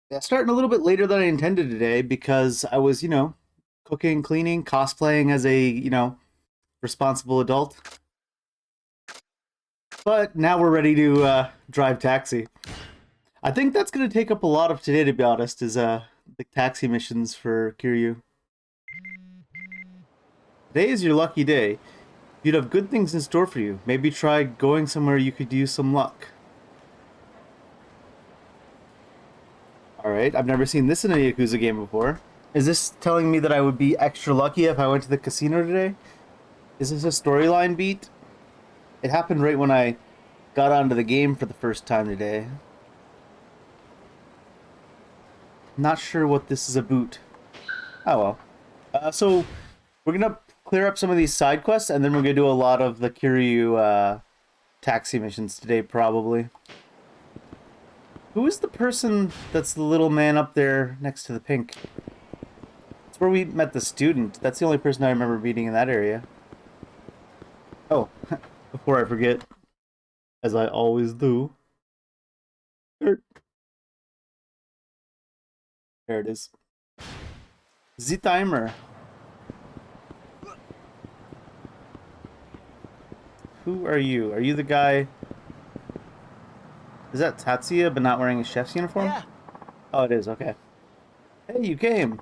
Yeah, starting a little bit later than I intended today because I was, cooking, cleaning, cosplaying as a, responsible adult. But now we're ready to drive taxi. I think that's going to take up a lot of today, to be honest, is the taxi missions for Kiryu. Today is your lucky day. You'd have good things in store for you. Maybe try going somewhere you could use some luck. Alright, I've never seen this in a Yakuza game before. Is this telling me that I would be extra lucky if I went to the casino today? Is this a storyline beat? It happened right when I got onto the game for the first time today. Not sure what this is about. Oh well. So we're gonna clear up some of these side quests, and then we're gonna do a lot of the Kiryu taxi missions today, probably. Who is the person that's the little man up there next to the pink? It's where we met the student. That's the only person I remember meeting in that area. Oh, before I forget, as I always do. There it is. The timer. Who are you? Are you the guy? Is that Tatsuya, but not wearing a chef's uniform? Yeah. Oh, it is. Okay. Hey, you came.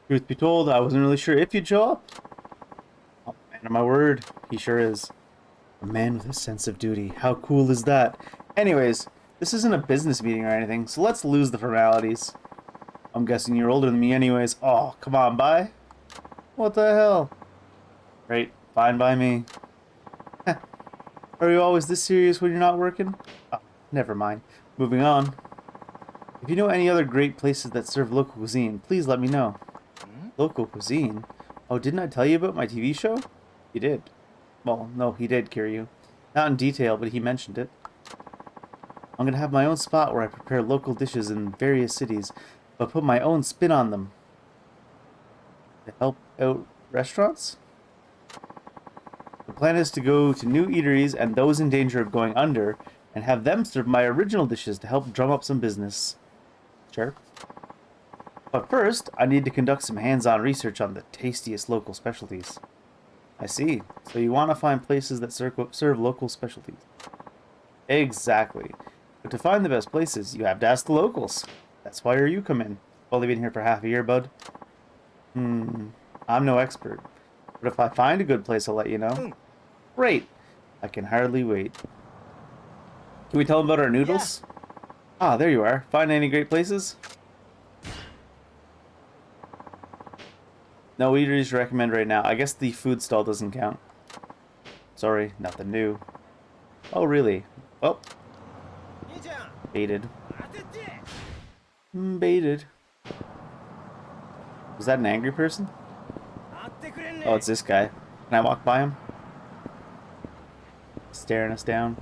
Truth be told, I wasn't really sure if you'd show up. Oh, man of my word, he sure is. A man with a sense of duty. How cool is that? Anyways, this isn't a business meeting or anything, so let's lose the formalities. I'm guessing you're older than me anyways. Oh, come on, bye. What the hell? Great, fine by me. Are you always this serious when you're not working? Oh, never mind. Moving on. If you know any other great places that serve local cuisine, please let me know. Local cuisine? Oh, didn't I tell you about my TV show? You did. Well, no, he did, Kiryu. Not in detail, but he mentioned it. I'm gonna have my own spot where I prepare local dishes in various cities, but put my own spin on them. To help out restaurants? The plan is to go to new eateries and those in danger of going under, and have them serve my original dishes to help drum up some business. Sure. But first, I need to conduct some hands-on research on the tastiest local specialties. I see. So you want to find places that serve local specialties. Exactly. But to find the best places, you have to ask the locals. That's why you come in. Only been here for half a year, bud. I'm no expert. But if I find a good place, I'll let you know. Great. I can hardly wait. Can we tell them about our noodles? Yeah. Ah, there you are. Find any great places? No eateries to recommend right now. I guess the food stall doesn't count. Sorry, nothing new. Oh, really? Oh. Baited. Baited. Was that an angry person? Oh, it's this guy. Can I walk by him? Staring us down.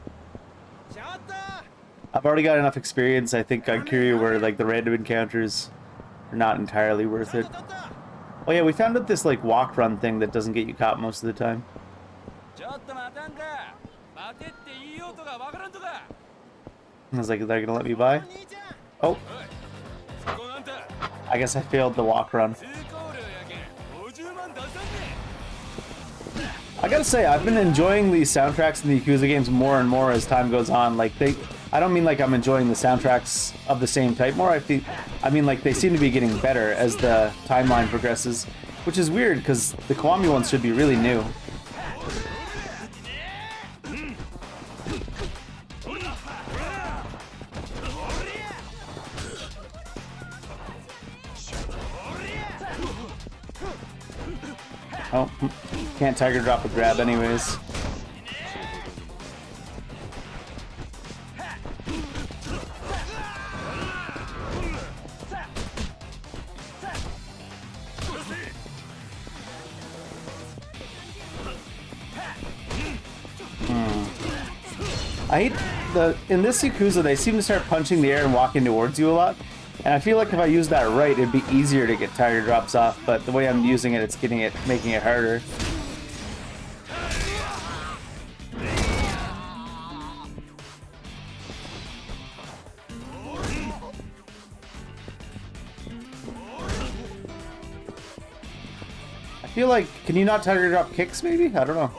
I've already got enough experience, I think, on Kiryu where, like, the random encounters are not entirely worth it. Oh yeah, we found out this, like, walk-run thing that doesn't get you caught most of the time. I was like, they're gonna let me by? Oh. I guess I failed the walk-run. I gotta say, I've been enjoying the soundtracks in the Yakuza games more and more as time goes on. Like, I don't mean like I'm enjoying the soundtracks of the same type more. I mean like they seem to be getting better as the timeline progresses, which is weird because the Kiwami ones should be really new. Oh, can't tiger drop a grab anyways. I hate in this Yakuza, they seem to start punching the air and walking towards you a lot. And I feel like if I use that right, it'd be easier to get tiger drops off, but the way I'm using it, it's making it harder. feel like, can you not tiger drop kicks maybe? I don't know.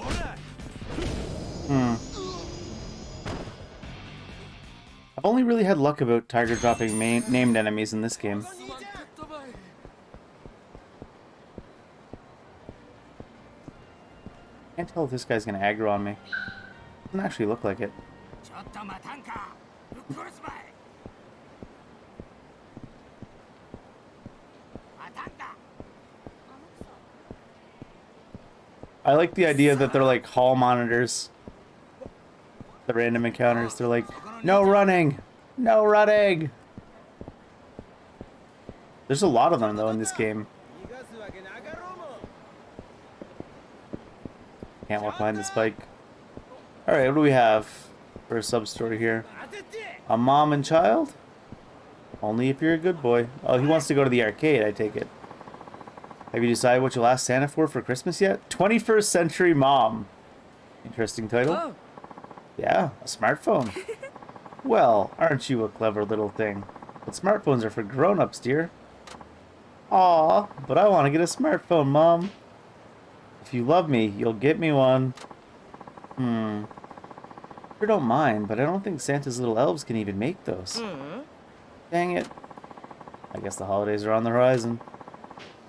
I've only really had luck about tiger dropping named enemies in this game. Can't tell if this guy's gonna aggro on me. Doesn't actually look like it. I like the idea that they're like hall monitors. The random encounters. They're like, no running! No running! There's a lot of them though in this game. Can't walk behind this bike. Alright, what do we have for a sub-story here? A mom and child? Only if you're a good boy. Oh, he wants to go to the arcade, I take it. Have you decided what you'll ask Santa for Christmas yet? 21st Century Mom. Interesting title. Oh. Yeah, a smartphone. Well, aren't you a clever little thing? But smartphones are for grown-ups, dear. Aw, but I want to get a smartphone, Mom. If you love me, you'll get me one. Sure don't mind, but I don't think Santa's little elves can even make those. Dang it. I guess the holidays are on the horizon.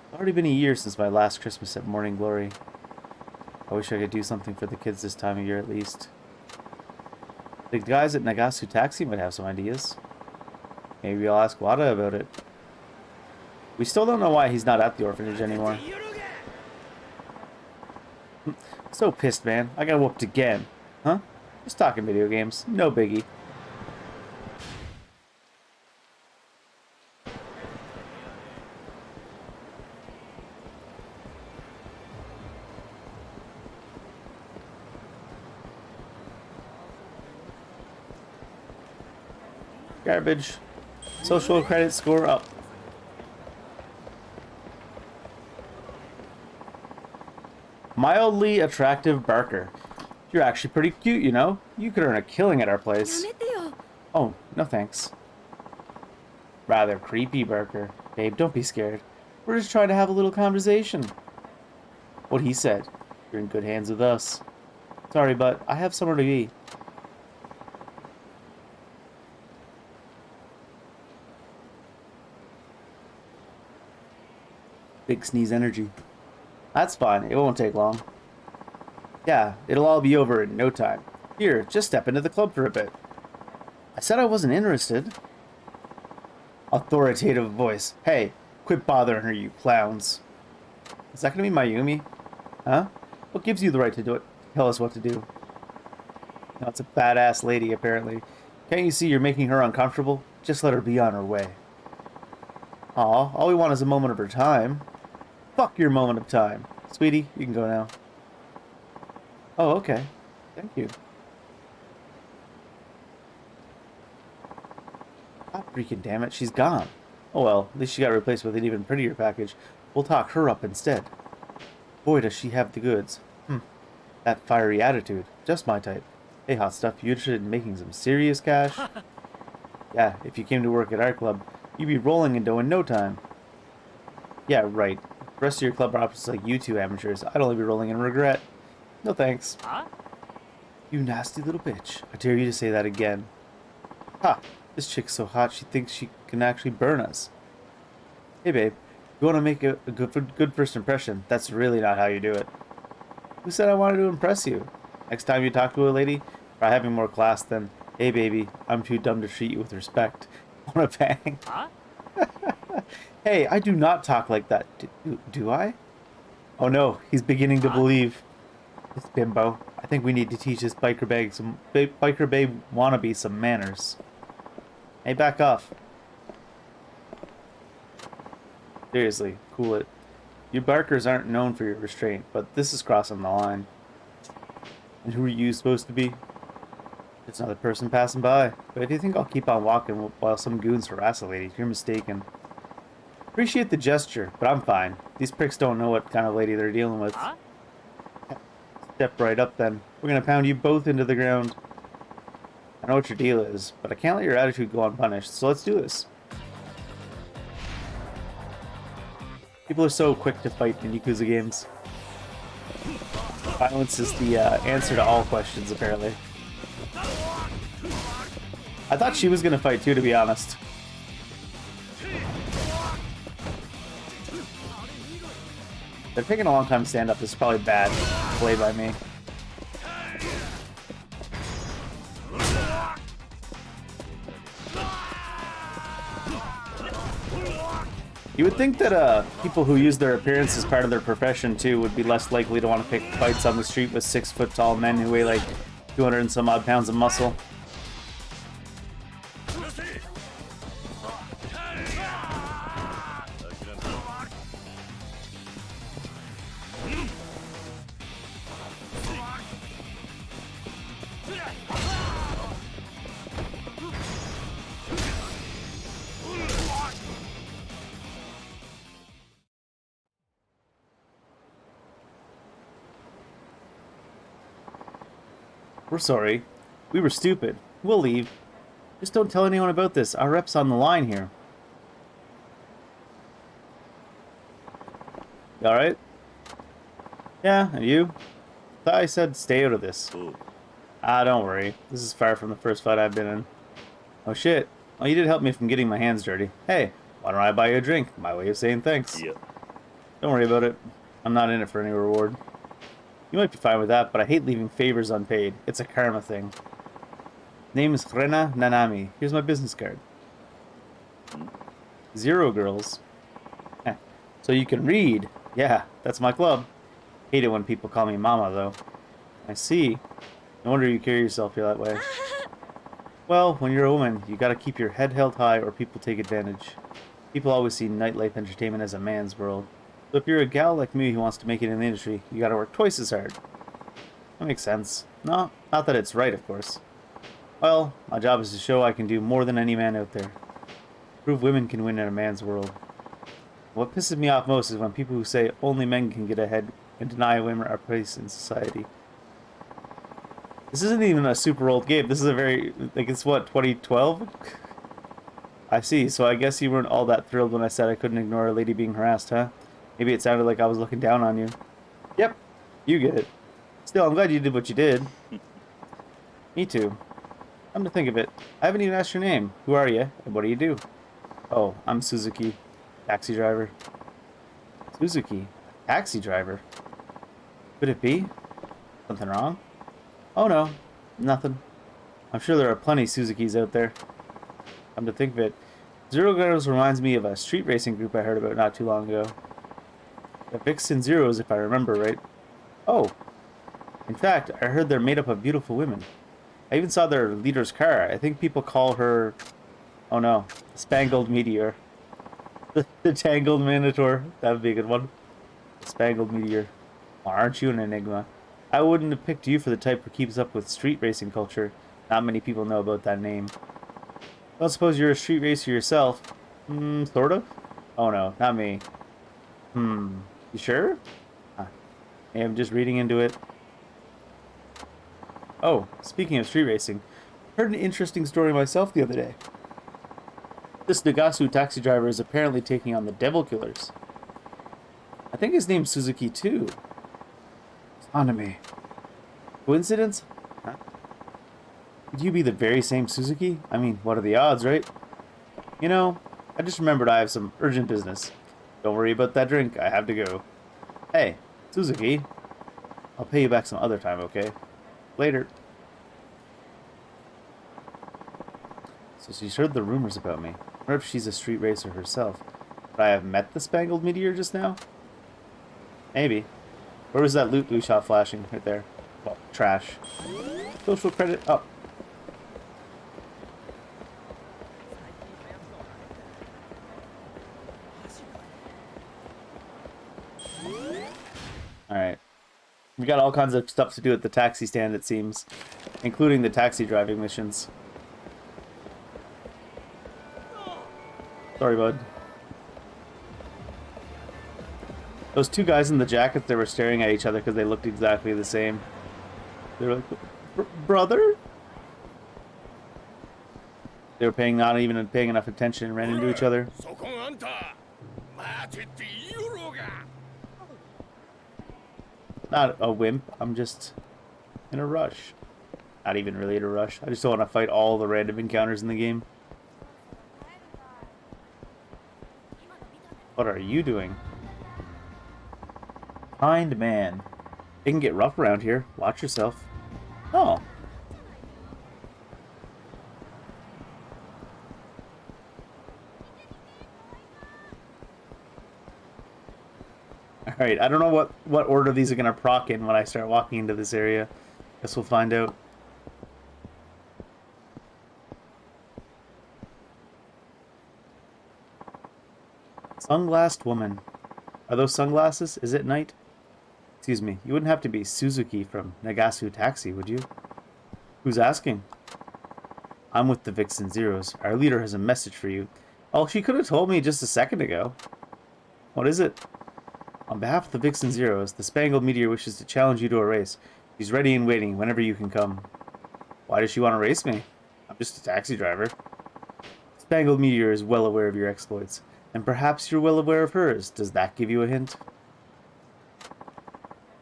It's already been a year since my last Christmas at Morning Glory. I wish I could do something for the kids this time of year at least. The guys at Nagasu Taxi might have some ideas. Maybe I'll ask Wada about it. We still don't know why he's not at the orphanage anymore. So pissed, man. I got whooped again. Huh? Just talking video games. No biggie. Garbage. Social credit score up. Mildly attractive Barker. You're actually pretty cute, you know? You could earn a killing at our place. Oh, no thanks. Rather creepy, Barker. Babe, don't be scared. We're just trying to have a little conversation. What he said. You're in good hands with us. Sorry, but I have somewhere to be. Big sneeze energy. That's fine. It won't take long. Yeah, it'll all be over in no time. Here, just step into the club for a bit. I said I wasn't interested. Authoritative voice. Hey, quit bothering her, you clowns. Is that gonna be Mayumi? Huh? What gives you the right to do it? Tell us what to do. No, it's a badass lady, apparently. Can't you see you're making her uncomfortable? Just let her be on her way. Aw, all we want is a moment of her time. Fuck your moment of time. Sweetie, you can go now. Oh, okay. Thank you. God freaking damn it, she's gone. Oh well, at least she got replaced with an even prettier package. We'll talk her up instead. Boy, does she have the goods. That fiery attitude. Just my type. Hey, hot stuff, you interested in making some serious cash? Yeah, if you came to work at our club, you'd be rolling in dough in no time. Yeah, right. The rest of your club are opposites like you two amateurs. I'd only be rolling in regret. No thanks. Huh? You nasty little bitch. I dare you to say that again. Ha! This chick's so hot she thinks she can actually burn us. Hey babe, you want to make a good first impression. That's really not how you do it. Who said I wanted to impress you? Next time you talk to a lady, try having more class than, hey baby, I'm too dumb to treat you with respect. Wanna bang? Huh? Hey, I do not talk like that. Do I? Oh no, he's beginning to believe. This bimbo. I think we need to teach this biker babe wannabe some manners. Hey, back off. Seriously, cool it. You barkers aren't known for your restraint, but this is crossing the line. And who are you supposed to be? It's another person passing by. But if you think I'll keep on walking while some goons harass a lady, you're mistaken. Appreciate the gesture, but I'm fine. These pricks don't know what kind of lady they're dealing with. Huh? Step right up then. We're gonna pound you both into the ground. I know what your deal is, but I can't let your attitude go unpunished, so let's do this. People are so quick to fight in Yakuza games. Violence is the answer to all questions, apparently. I thought she was gonna fight too, to be honest. They're taking a long time to stand up. This is probably bad play by me. You would think that people who use their appearance as part of their profession too would be less likely to want to pick fights on the street with 6-foot tall men who weigh like 200 and some odd pounds of muscle. We're sorry. We were stupid. We'll leave. Just don't tell anyone about this. Our rep's on the line here. You alright? Yeah, and you? Thought I said stay out of this. Ah, don't worry. This is far from the first fight I've been in. Oh shit. Well, you did help me from getting my hands dirty. Hey, why don't I buy you a drink? My way of saying thanks. Yeah. Don't worry about it. I'm not in it for any reward. You might be fine with that, but I hate leaving favors unpaid. It's a karma thing. Name is Rena Nanami. Here's my business card. 0 girls. Heh. So you can read. Yeah, that's my club. Hate it when people call me mama, though. I see. No wonder you carry yourself that way. Well, when you're a woman, you gotta keep your head held high or people take advantage. People always see nightlife entertainment as a man's world. So if you're a gal like me who wants to make it in the industry, you gotta work twice as hard. That makes sense. No, not that it's right, of course. Well, my job is to show I can do more than any man out there. Prove women can win in a man's world. What pisses me off most is when people who say only men can get ahead and deny women our place in society. This isn't even a super old game. This is a very, like, it's what, 2012? I see, so I guess you weren't all that thrilled when I said I couldn't ignore a lady being harassed, huh? Maybe it sounded like I was looking down on you. Yep, you get it. Still, I'm glad you did what you did. Me too. Come to think of it, I haven't even asked your name. Who are you, and what do you do? Oh, I'm Suzuki, taxi driver. Suzuki, taxi driver? Could it be? Something wrong? Oh no, nothing. I'm sure there are plenty Suzukis out there. Come to think of it, 0 Girls reminds me of a street racing group I heard about not too long ago. The Vixen Zeros, if I remember right. Oh, in fact, I heard they're made up of beautiful women. I even saw their leader's car. I think people call her, oh no, Spangled Meteor. The Tangled Minotaur. That would be a good one. The Spangled Meteor. Well, aren't you an enigma? I wouldn't have picked you for the type who keeps up with street racing culture. Not many people know about that name. Don't suppose you're a street racer yourself? Sort of? Oh no, not me. You sure? Hey, I'm just reading into it. Oh, speaking of street racing, I heard an interesting story myself the other day. This Nagasu taxi driver is apparently taking on the Devil Killers. I think his name's Suzuki too. It's onto me. Coincidence? Huh? Could you be the very same Suzuki? I mean, what are the odds, right? You know, I just remembered I have some urgent business. Don't worry about that drink, I have to go. Hey, Suzuki. I'll pay you back some other time, okay? Later. So she's heard the rumors about me. I wonder if she's a street racer herself. Would I have met the Spangled Meteor just now? Maybe. Where was that loot we shot flashing? Right there. Well, trash. Social credit up. Alright. We got all kinds of stuff to do at the taxi stand, it seems. Including the taxi driving missions. Sorry, bud. Those 2 guys in the jackets, they were staring at each other because they looked exactly the same. They were like, brother? They were not even paying enough attention and ran into each other. not a wimp. I'm just in a rush. Not even really in a rush. I just don't want to fight all the random encounters in the game. What are you doing? Kind man. It can get rough around here. Watch yourself. Oh. Alright, I don't know what order these are going to proc in when I start walking into this area. Guess we'll find out. Sunglassed woman. Are those sunglasses? Is it night? Excuse me, you wouldn't have to be Suzuki from Nagasu Taxi, would you? Who's asking? I'm with the Vixen Zeros. Our leader has a message for you. Oh, she could have told me just a second ago. What is it? On behalf of the Vixen Zeros, the Spangled Meteor wishes to challenge you to a race. She's ready and waiting whenever you can come. Why does she want to race me? I'm just a taxi driver. Spangled Meteor is well aware of your exploits, and perhaps you're well aware of hers. Does that give you a hint?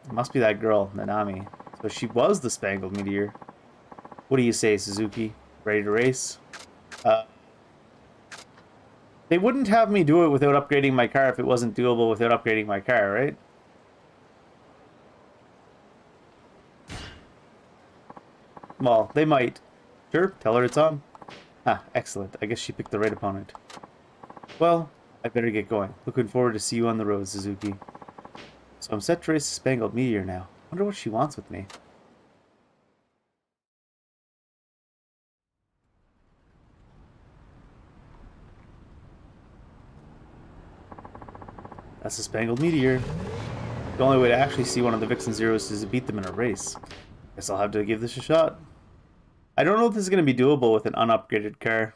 It must be that girl, Nanami. So she was the Spangled Meteor. What do you say, Suzuki? Ready to race? They wouldn't have me do it without upgrading my car if it wasn't doable without upgrading my car, right? Well, they might. Sure, tell her it's on. Ah, excellent. I guess she picked the right opponent. Well, I better get going. Looking forward to see you on the road, Suzuki. So I'm set to race the Spangled Meteor now. Wonder what she wants with me. That's the Spangled Meteor. The only way to actually see one of the Vixen Zeros is to beat them in a race. Guess I'll have to give this a shot. I don't know if this is going to be doable with an unupgraded car.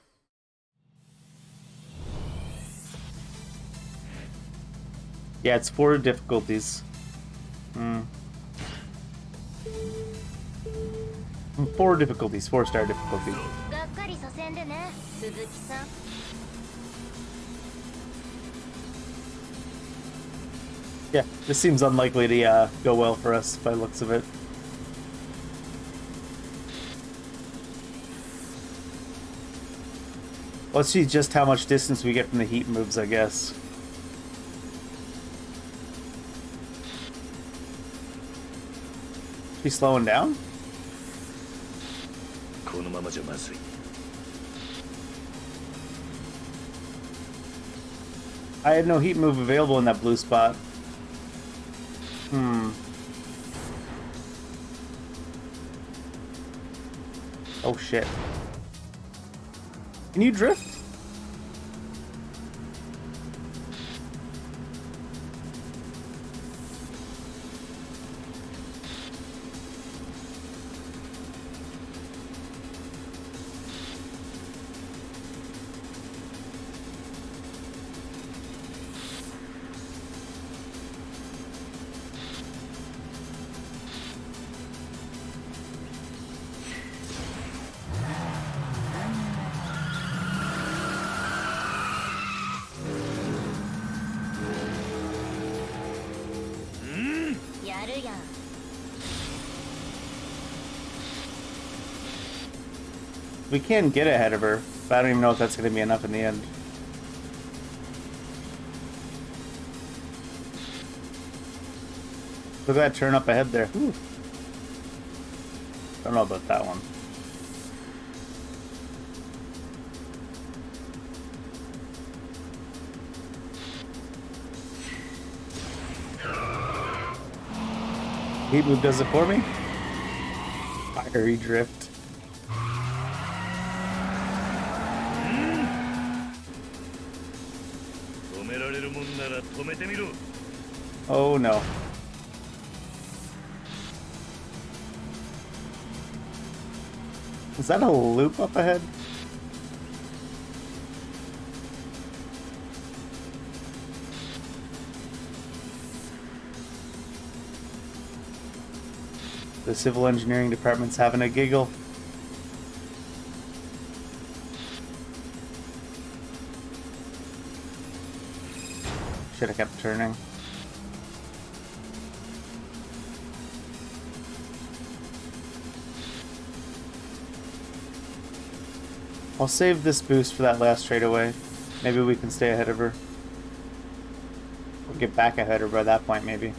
Yeah, it's 4 difficulties. 4 difficulties, 4-star difficulty. Yeah, this seems unlikely to go well for us by the looks of it. Let's see just how much distance we get from the heat moves, I guess. She's slowing down? I had no heat move available in that blue spot. Oh shit. Can you drift? We can get ahead of her, but I don't even know if that's going to be enough in the end. Look at that turn up ahead there. Ooh. Don't know about that one. Heat move does it for me. Fiery drift. Oh no. Is that a loop up ahead? The civil engineering department's having a giggle. Should have kept turning. I'll save this boost for that last straightaway. Maybe we can stay ahead of her. We'll get back ahead of her by that point, maybe.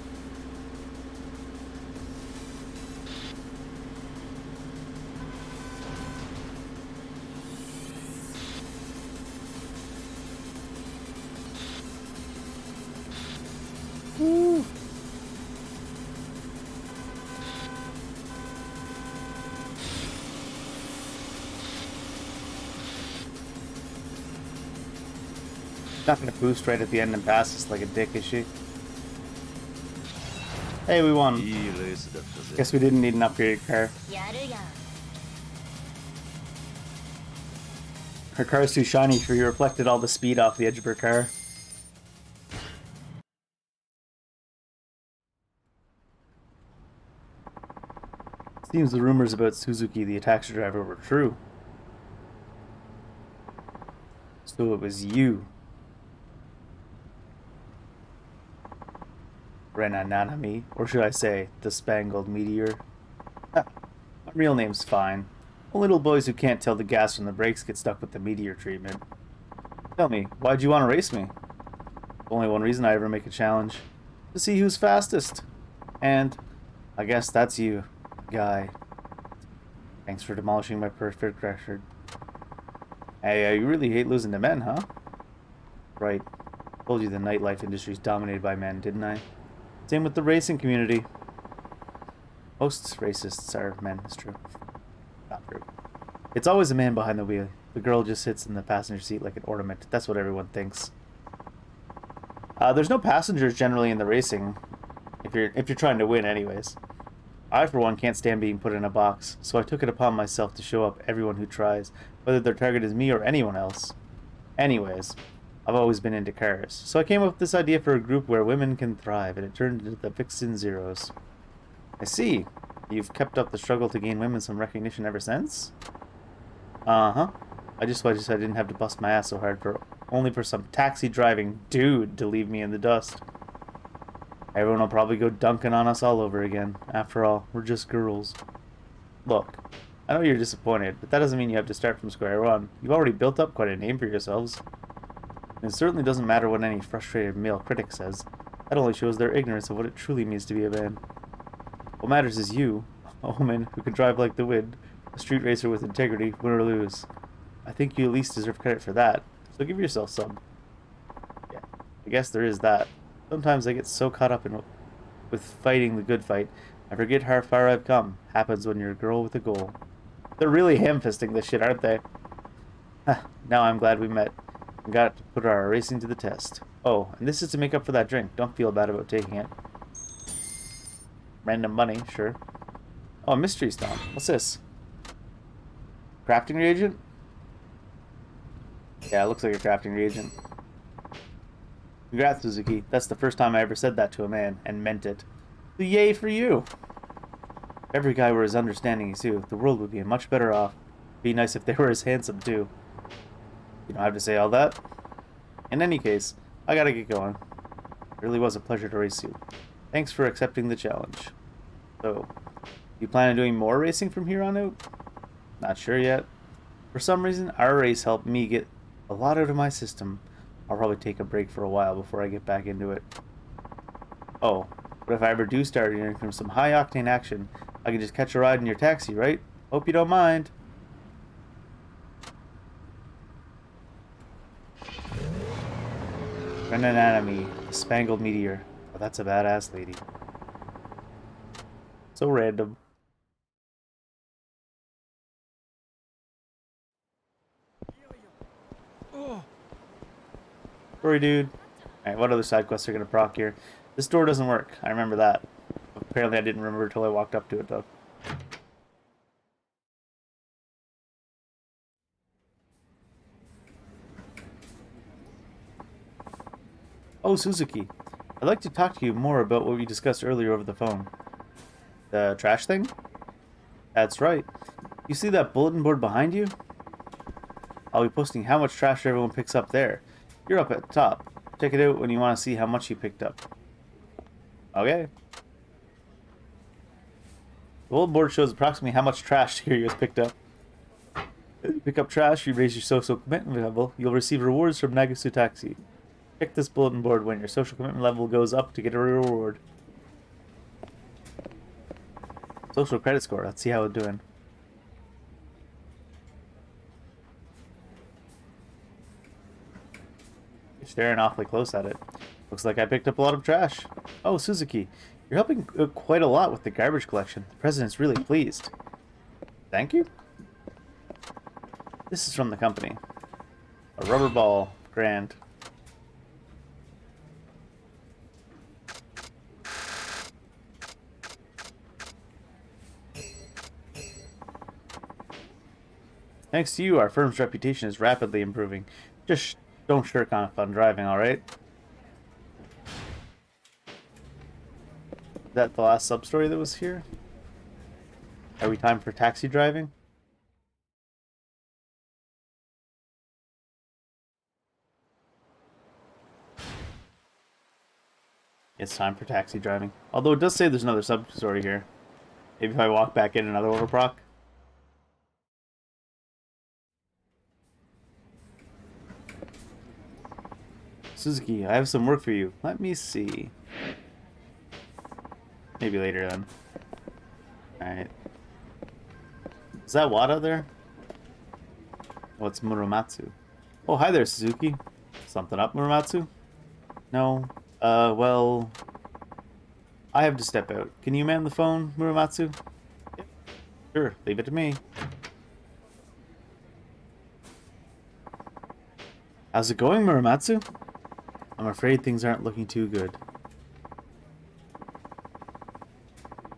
Woo. Not gonna boost right at the end and pass us like a dick, is she? Hey, we won. Guess we didn't need an upgraded car. Her car's too shiny for you, reflected all the speed off the edge of her car. Seems the rumors about Suzuki, the taxi driver, were true. So it was you. Renanami, or should I say, the Spangled Meteor. My real name's fine. Only little boys who can't tell the gas from the brakes get stuck with the meteor treatment. Tell me, why'd you want to race me? Only one reason I ever make a challenge. To see who's fastest. And I guess that's you, guy. Thanks for demolishing my perfect record. Hey, you really hate losing to men, huh? Right. Told you the nightlife industry's dominated by men, didn't I? Same with the racing community. Most racists are men, it's true. Not true. It's always a man behind the wheel. The girl just sits in the passenger seat like an ornament. That's what everyone thinks. There's no passengers generally in the racing, if you're trying to win anyways. I, for one, can't stand being put in a box, so I took it upon myself to show up everyone who tries, whether their target is me or anyone else. Anyways, I've always been into cars, so I came up with this idea for a group where women can thrive, and it turned into the Vixen Zeros. I see. You've kept up the struggle to gain women some recognition ever since? Uh-huh. I just wish I didn't have to bust my ass so hard only for some taxi-driving dude to leave me in the dust. Everyone will probably go dunking on us all over again. After all, we're just girls. Look, I know you're disappointed, but that doesn't mean you have to start from square one. You've already built up quite a name for yourselves. And it certainly doesn't matter what any frustrated male critic says. That only shows their ignorance of what it truly means to be a man. What matters is you, a woman who can drive like the wind, a street racer with integrity, win or lose. I think you at least deserve credit for that, so give yourself some. Yeah, I guess there is that. Sometimes I get so caught up with fighting the good fight, I forget how far I've come. Happens when you're a girl with a goal. They're really ham-fisting this shit, aren't they? Now I'm glad we met. We got to put our racing to the test. Oh, and this is to make up for that drink. Don't feel bad about taking it. Random money, sure. Oh, a mystery stone. What's this? Crafting reagent? Yeah, it looks like a crafting reagent. Congrats, Suzuki. That's the first time I ever said that to a man, and meant it. So yay for you! If every guy were as understanding as you, the world would be much better off. Be nice if they were as handsome, too. You don't have to say all that. In any case, I gotta get going. It really was a pleasure to race you. Thanks for accepting the challenge. So, you plan on doing more racing from here on out? Not sure yet. For some reason, our race helped me get a lot out of my system. I'll probably take a break for a while before I get back into it. Oh, but if I ever do start hearing from some high-octane action, I can just catch a ride in your taxi, right? Hope you don't mind. Anatomy, the Spangled Meteor. Oh, that's a badass lady. So random. Sorry, dude. Alright, what other side quests are gonna proc here? This door doesn't work. I remember that. Apparently I didn't remember until I walked up to it, though. Oh, Suzuki. I'd like to talk to you more about what we discussed earlier over the phone. The trash thing? That's right. You see that bulletin board behind you? I'll be posting how much trash everyone picks up there. You're up at the top. Check it out when you want to see how much you picked up. Okay. The bulletin board shows approximately how much trash here you has picked up. Pick up trash, you raise your social commitment level, you'll receive rewards from Nagasu Taxi. Check this bulletin board when your social commitment level goes up to get a reward. Social credit score, let's see how it's doing. You're staring awfully close at it. Looks like I picked up a lot of trash. Oh, Suzuki, you're helping quite a lot with the garbage collection. The president's really pleased. Thank you. This is from the company. A rubber ball. Grand. Thanks to you, our firm's reputation is rapidly improving. Just don't shirk on fun driving, alright? Is that the last sub-story that was here? Are we time for taxi driving? It's time for taxi driving. Although it does say there's another sub-story here. Maybe if I walk back in another overproc. Suzuki, I have some work for you. Let me see. Maybe later then. Alright. Is that Wada there? Oh, it's Muramatsu. Oh, hi there, Suzuki. Something up, Muramatsu? No. Well... I have to step out. Can you man the phone, Muramatsu? Yep. Sure, leave it to me. How's it going, Muramatsu? I'm afraid things aren't looking too good.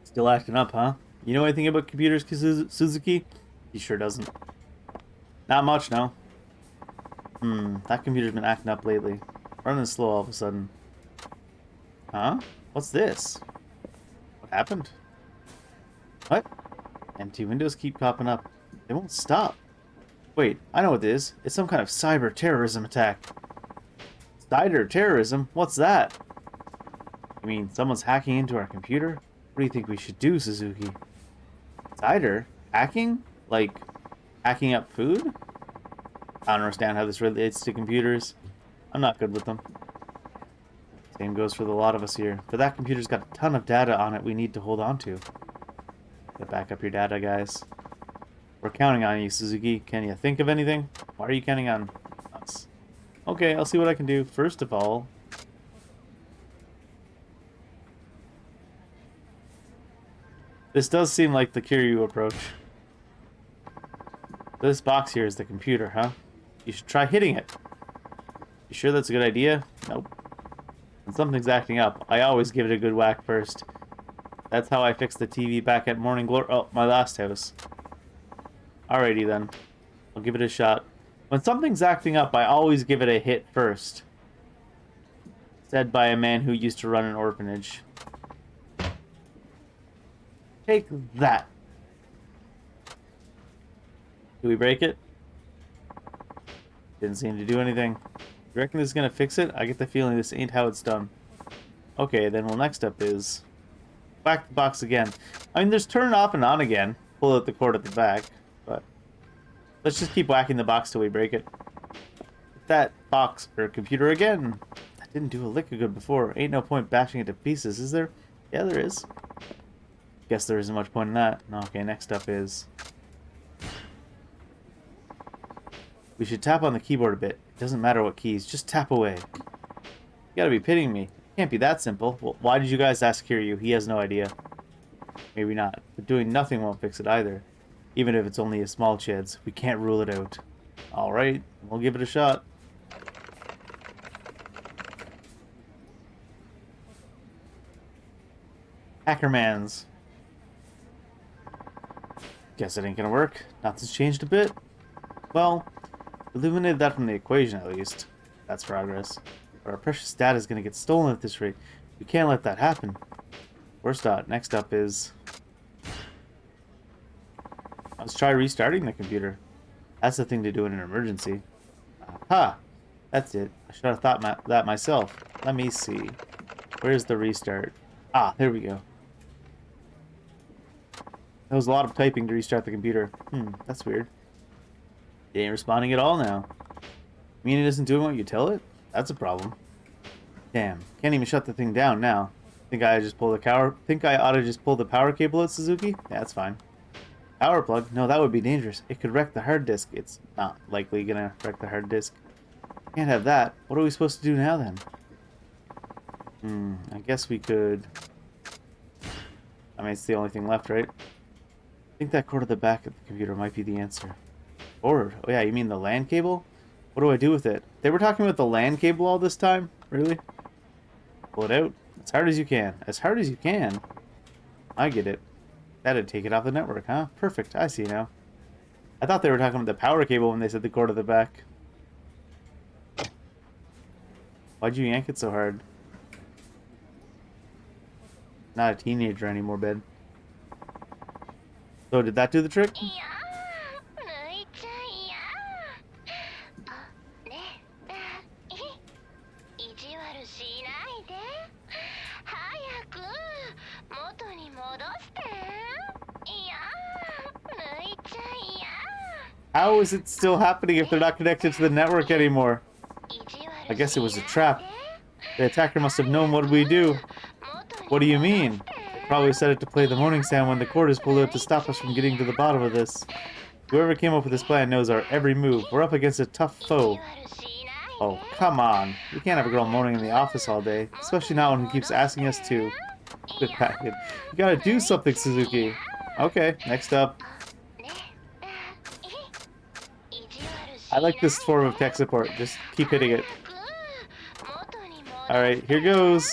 Still acting up, huh? You know anything about computers, Suzuki? He sure doesn't. Not much, no. That computer's been acting up lately. Running slow all of a sudden. Huh? What's this? What happened? What? Empty windows keep popping up. They won't stop. Wait, I know what it is. It's some kind of cyber terrorism attack. Cyber terrorism? What's that? You mean someone's hacking into our computer? What do you think we should do, Suzuki? Cyber? Hacking? Like, hacking up food? I don't understand how this relates to computers. I'm not good with them. Same goes for the lot of us here. But that computer's got a ton of data on it we need to hold on to. Get back up your data, guys. We're counting on you, Suzuki. Can you think of anything? Why are you counting on us? Okay, I'll see what I can do. First of all... This does seem like the Kiryu approach. This box here is the computer, huh? You should try hitting it. You sure that's a good idea? Nope. When something's acting up, I always give it a good whack first. That's how I fixed the TV back at Morning Glory. Oh, my last house. Alrighty then. I'll give it a shot. When something's acting up, I always give it a hit first. Said by a man who used to run an orphanage. Take that. Do we break it? Didn't seem to do anything. You reckon this is gonna fix it? I get the feeling this ain't how it's done. Okay, then well, next up is... Back the box again. I mean, there's turn off and on again. Pull out the cord at the back, but... Let's just keep whacking the box till we break it. That box, or computer again. That didn't do a lick of good before. Ain't no point bashing it to pieces, is there? Yeah, there is. Guess there isn't much point in that. Okay, next up is... We should tap on the keyboard a bit. It doesn't matter what keys, just tap away. You gotta be pitying me. It can't be that simple. Well, why did you guys ask Kiryu? He has no idea. Maybe not. But doing nothing won't fix it either. Even if it's only a small chance, we can't rule it out. Alright, we'll give it a shot. Hackermans. Guess it ain't gonna work. Nothing's changed a bit. Well, eliminated that from the equation at least. That's progress. But our precious data is gonna get stolen at this rate. We can't let that happen. Worst dot. Next up is... Let's try restarting the computer. That's the thing to do in an emergency. Aha! That's it. I should have thought that myself. Let me see. Where's the restart? Ah, there we go. That was a lot of typing to restart the computer. That's weird. It ain't responding at all now. Mean it isn't doing what you tell it? That's a problem. Damn, can't even shut the thing down now. Think I ought to just pull the power cable out, Suzuki? Yeah, that's fine. Power plug? No, that would be dangerous. It could wreck the hard disk. It's not likely gonna wreck the hard disk. Can't have that. What are we supposed to do now then? I guess we could... I mean, it's the only thing left, right? I think that cord at the back of the computer might be the answer. Cord? Oh yeah, you mean the LAN cable? What do I do with it? They were talking about the LAN cable all this time? Really? Pull it out. As hard as you can. As hard as you can? I get it. That'd take it off the network, huh? Perfect. I see now. I thought they were talking about the power cable when they said the cord at the back. Why'd you yank it so hard? Not a teenager anymore, Ben. So did that do the trick? How is it still happening if they're not connected to the network anymore? I guess it was a trap. The attacker must have known what we do. What do you mean? They probably set it to play the moaning sound when the cord is pulled out to stop us from getting to the bottom of this. Whoever came up with this plan knows our every move. We're up against a tough foe. Oh, come on. We can't have a girl moaning in the office all day, especially not one who keeps asking us to. Quit packing. You gotta do something, Suzuki. Okay, next up. I like this form of tech support. Just keep hitting it. Alright, here goes.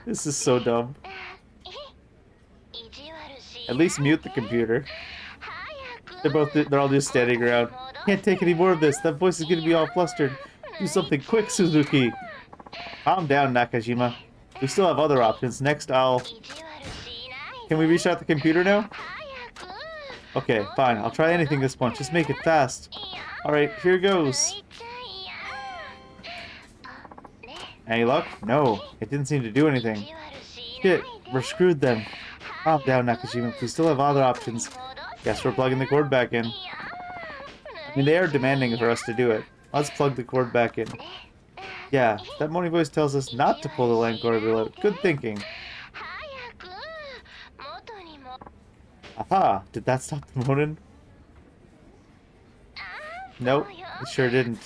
This is so dumb. At least mute the computer. They're all just standing around. Can't take any more of this. That voice is gonna be all flustered. Do something quick, Suzuki. Calm down, Nakajima. We still have other options. Next, Can we restart the computer now? Okay, fine. I'll try anything this point. Just make it fast. Alright, here goes. Any luck? No. It didn't seem to do anything. Shit, we're screwed then. Calm down, Nakajima. We still have other options. Guess we're plugging the cord back in. I mean, they are demanding for us to do it. Let's plug the cord back in. Yeah, that moaning voice tells us not to pull the LAN cord out. Good thinking. Aha! Did that stop the moaning? Nope, it sure didn't.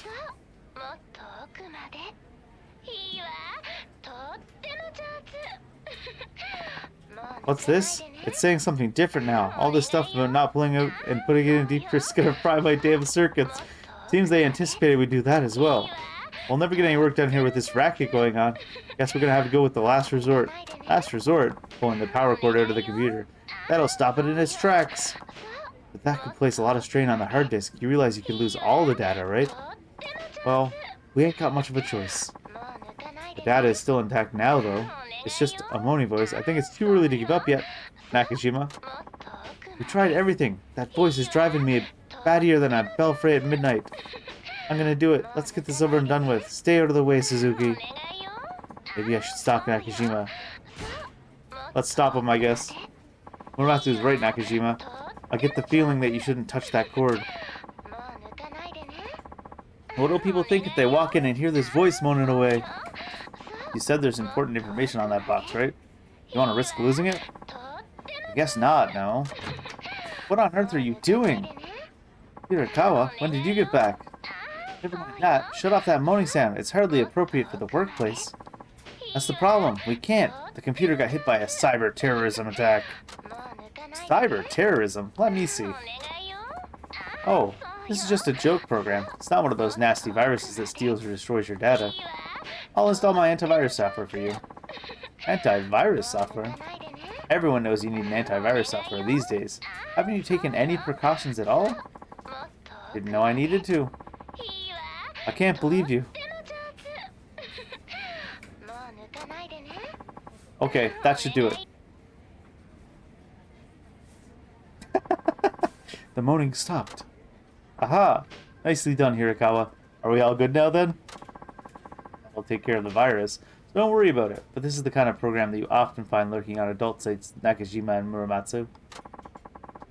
What's this? It's saying something different now. All this stuff about not pulling out and putting it in deep is gonna fry my damn circuits. Seems they anticipated we'd do that as well. We'll never get any work done here with this racket going on. Guess we're gonna have to go with the last resort. Last resort? Pulling the power cord out of the computer. That'll stop it in its tracks. But that could place a lot of strain on the hard disk. You realize you could lose all the data, right? Well, we ain't got much of a choice. The data is still intact now, though. It's just a moaning voice. I think it's too early to give up yet, Nakajima. We tried everything. That voice is driving me battier than a belfry at midnight. I'm gonna do it. Let's get this over and done with. Stay out of the way, Suzuki. Maybe I should stop Nakajima. Let's stop him, I guess. Muramatsu's right, Nakajima. I get the feeling that you shouldn't touch that cord. What will people think if they walk in and hear this voice moaning away? You said there's important information on that box, right? You want to risk losing it? I guess not, no. What on earth are you doing? Hirakawa, when did you get back? Never mind that. Shut off that moaning sound. It's hardly appropriate for the workplace. That's the problem. We can't. The computer got hit by a cyber terrorism attack. Cyber terrorism? Let me see. Oh, this is just a joke program. It's not one of those nasty viruses that steals or destroys your data. I'll install my antivirus software for you. Antivirus software? Everyone knows you need an antivirus software these days. Haven't you taken any precautions at all? Didn't know I needed to. I can't believe you. Okay, that should do it. The moaning stopped. Aha! Nicely done, Hirakawa. Are we all good now then? I'll take care of the virus, so don't worry about it. But this is the kind of program that you often find lurking on adult sites, Nakajima and Muramatsu.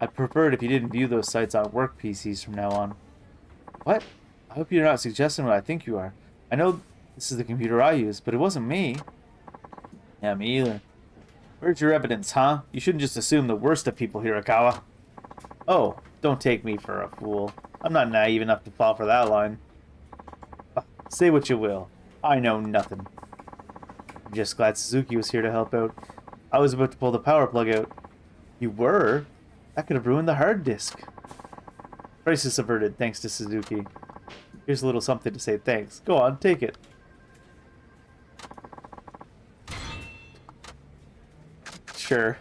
I'd prefer it if you didn't view those sites on work PCs from now on. What? I hope you're not suggesting what I think you are. I know this is the computer I use, but it wasn't me. Yeah, me either. Where's your evidence, huh? You shouldn't just assume the worst of people, Hirakawa. Oh, don't take me for a fool. I'm not naive enough to fall for that line. Say what you will. I know nothing. I'm just glad Suzuki was here to help out. I was about to pull the power plug out. You were? That could have ruined the hard disk. Crisis averted, thanks to Suzuki. Here's a little something to say thanks. Go on, take it. Sure.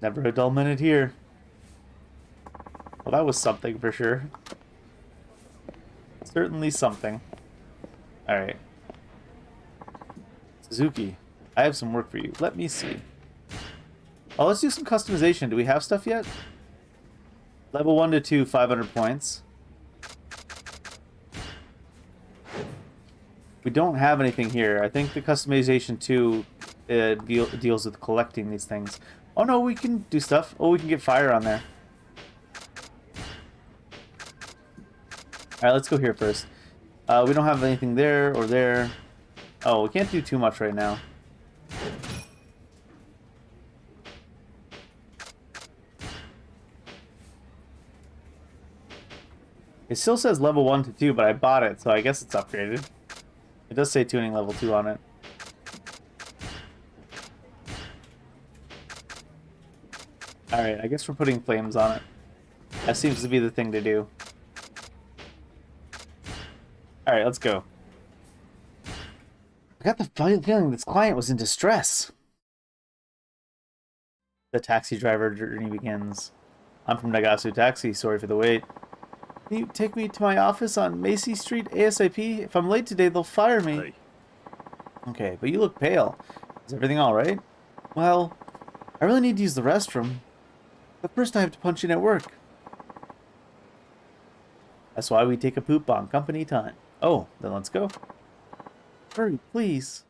Never a dull minute here. Well, that was something for sure. Certainly something. Alright. Suzuki, I have some work for you. Let me see. Oh, let's do some customization. Do we have stuff yet? Level 1 to 2, 500 points. We don't have anything here. I think the customization 2 deals with collecting these things. Oh no, we can do stuff. Oh, we can get fire on there. Alright, let's go here first. We don't have anything there or there. Oh, we can't do too much right now. It still says level 1 to 2, but I bought it, so I guess it's upgraded. It does say tuning level 2 on it. Alright, I guess we're putting flames on it. That seems to be the thing to do. Alright, let's go. I got the feeling this client was in distress. The taxi driver journey begins. I'm from Nagasu Taxi, sorry for the wait. Can you take me to my office on Macy Street ASAP? If I'm late today, they'll fire me. Hey. Okay, but you look pale. Is everything alright? Well, I really need to use the restroom. But first I have to punch in at work. That's why we take a poop on company time. Oh, then let's go. Hurry, please.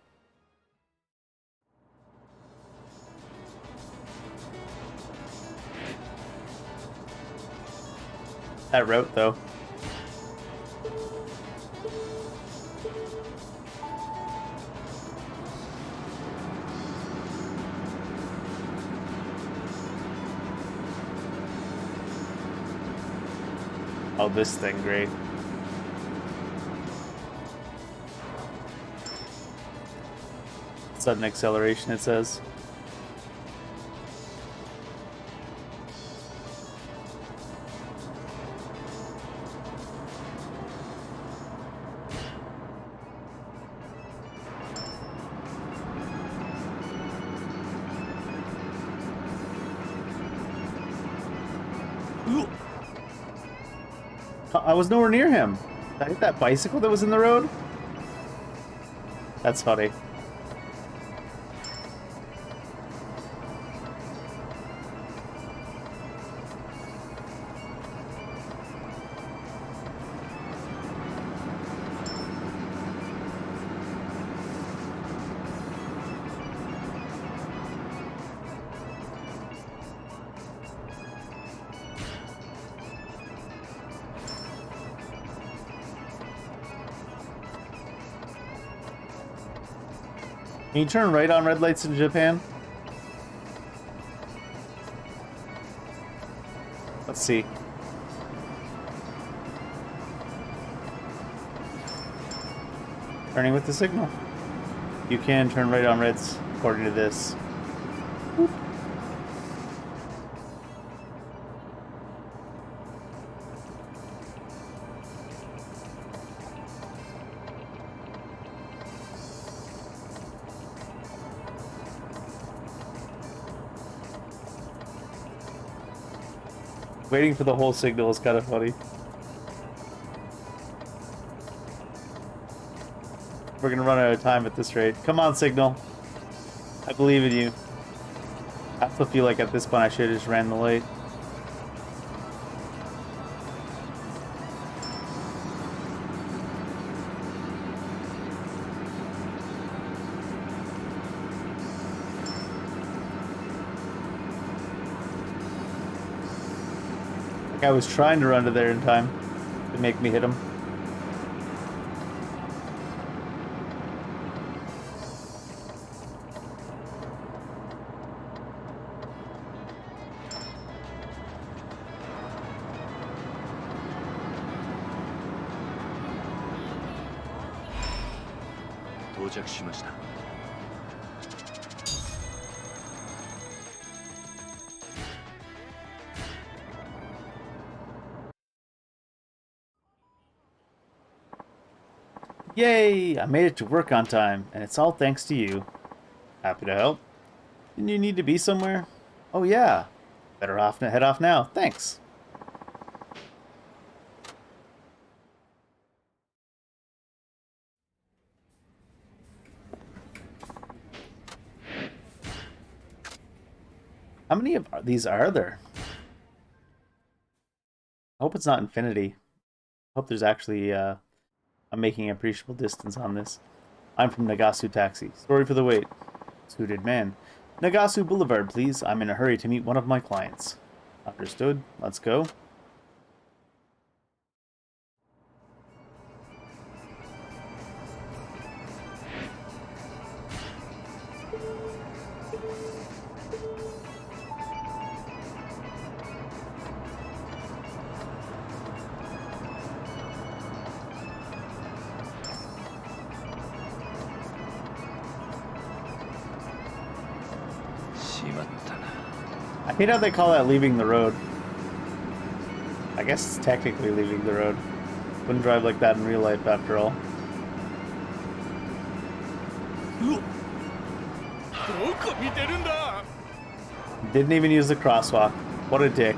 That route, though. Oh, this thing, great. Sudden acceleration, it says. I was nowhere near him. Did I hit that bicycle that was in the road? That's funny. Can you turn right on red lights in Japan? Let's see. Turning with the signal. You can turn right on reds according to this. Boop. Waiting for the whole signal is kind of funny. We're gonna run out of time at this rate. Come on, signal. I believe in you. I also feel like at this point I should have just ran the light. Like I was trying to run to there in time to make me hit him. Yay! I made it to work on time, and it's all thanks to you. Happy to help. Didn't you need to be somewhere? Oh yeah. Better head off now. Thanks. How many of these are there? I hope it's not infinity. I hope there's actually I'm making appreciable distance on this. I'm from Nagasu Taxi. Sorry for the wait. Suited man. Nagasu Boulevard, please. I'm in a hurry to meet one of my clients. Understood. Let's go. I hate how they call that leaving the road. I guess it's technically leaving the road. Wouldn't drive like that in real life after all. Didn't even use the crosswalk. What a dick.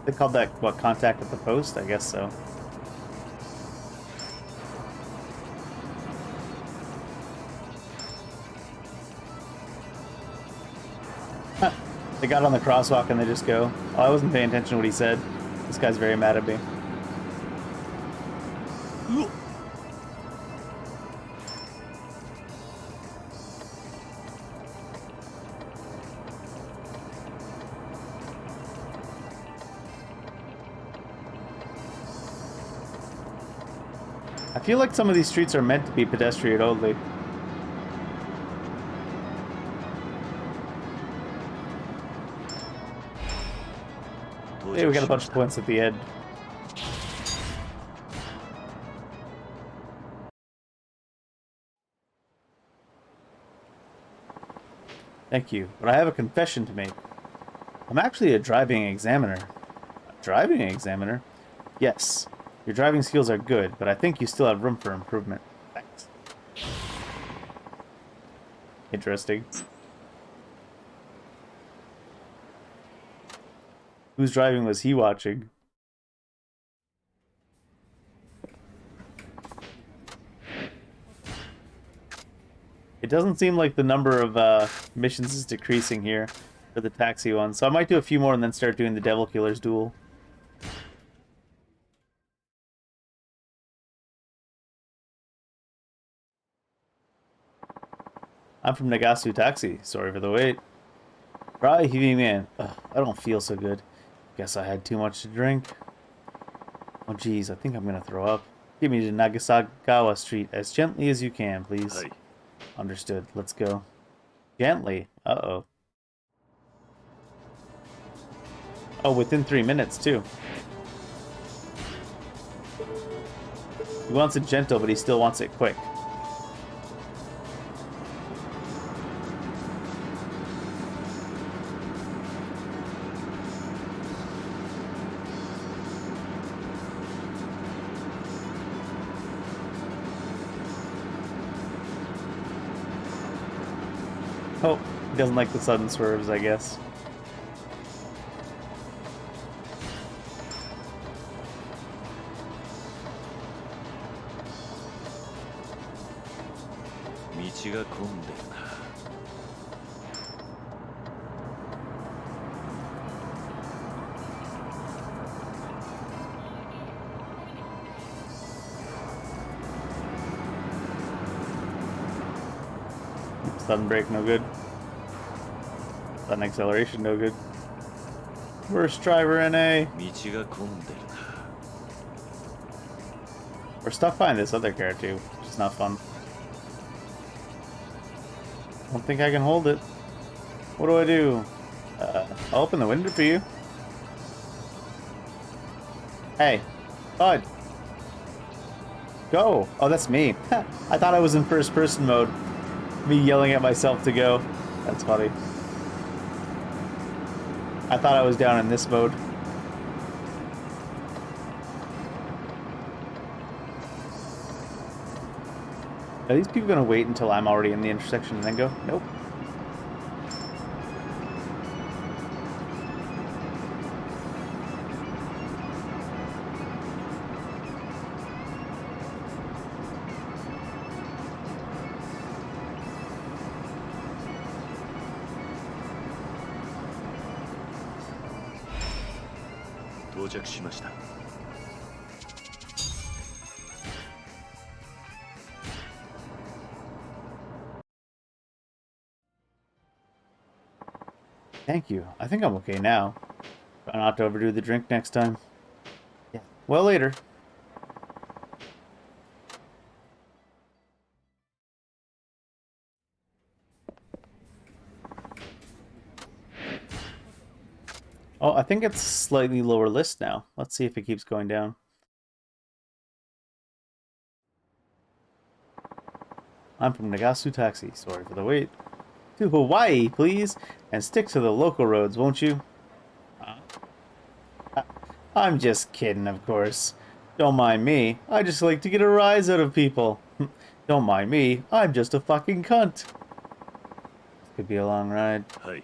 They called that, what, contact at the post? I guess so. They got on the crosswalk and they just go. Oh, I wasn't paying attention to what he said. This guy's very mad at me. I feel like some of these streets are meant to be pedestrian only. Hey, we got a bunch of points at the end. Thank you, but I have a confession to make. I'm actually a driving examiner. A driving examiner? Yes. Your driving skills are good, but I think you still have room for improvement. Thanks. Interesting. Whose driving was he watching? It doesn't seem like the number of missions is decreasing here for the taxi one, so I might do a few more and then start doing the Devil Killer's duel. I'm from Nagasu Taxi. Sorry for the wait. Right, heavy man. Ugh, I don't feel so good. Guess I had too much to drink. Oh geez, I think I'm gonna throw up. Get me to Nagasagawa Street as gently as you can, please. Hey. Understood. Let's go. Gently. Uh-oh. Oh, within 3 minutes, too. He wants it gentle, but he still wants it quick. Oh, he doesn't like the sudden swerves, I guess. が混んでるな。Sudden brake, no good. Sudden acceleration, no good. Worst driver NA. 道が混んでるな。 We're stuck behind this other car too, which is not fun. Don't think I can hold it. What do? I'll open the window for you. Hey, bud. Go. Oh, that's me. I thought I was in first person mode. Me yelling at myself to go. That's funny. I thought I was down in this mode. Are these people gonna wait until I'm already in the intersection and then go? Nope. Thank you. I think I'm okay now. Try not to overdo the drink next time. Yeah. Well, later. Oh, I think it's slightly lower list now. Let's see if it keeps going down. I'm from Nagasu Taxi. Sorry for the wait. To Hawaii, please. And stick to the local roads, won't you? I'm just kidding, of course. Don't mind me. I just like to get a rise out of people. Don't mind me. I'm just a fucking cunt. Could be a long ride. Hey.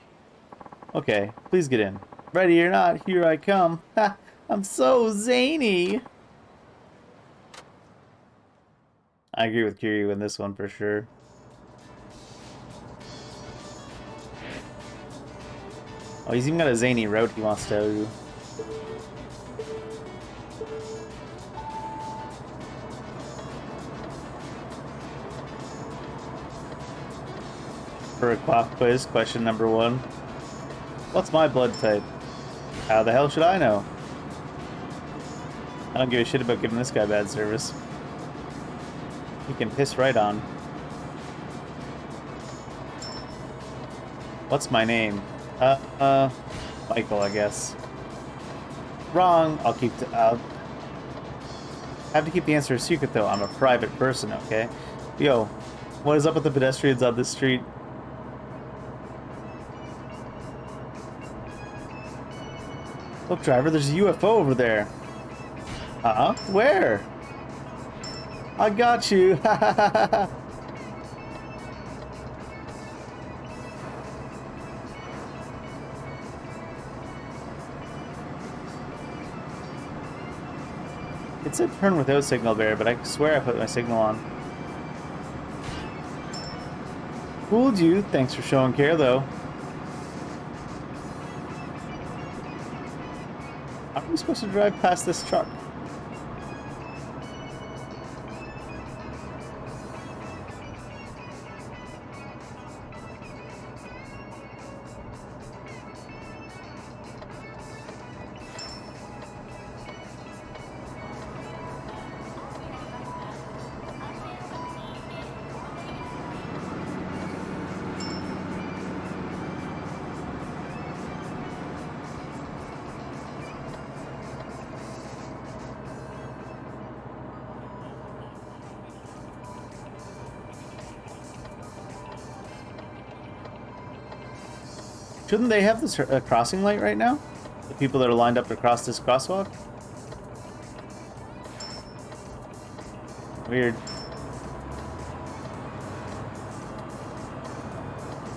Okay, please get in. Ready or not, here I come. Ha! I'm so zany! I agree with Kiryu in this one for sure. Oh, he's even got a zany route he wants to do. For a quaff quiz, question number 1. What's my blood type? How the hell should I know? I don't give a shit about giving this guy bad service. He can piss right on. What's my name? Michael, I guess. Wrong. I'll have to keep the answer a secret though. I'm a private person, okay? Yo, what is up with the pedestrians on this street? Look, driver, there's a UFO over there. Uh-huh. Where? I got you. It said turn without signal bearer, but I swear I put my signal on. Fooled you. Thanks for showing care, though. How are we supposed to drive past this truck? Shouldn't they have this crossing light right now? The people that are lined up to cross this crosswalk? Weird.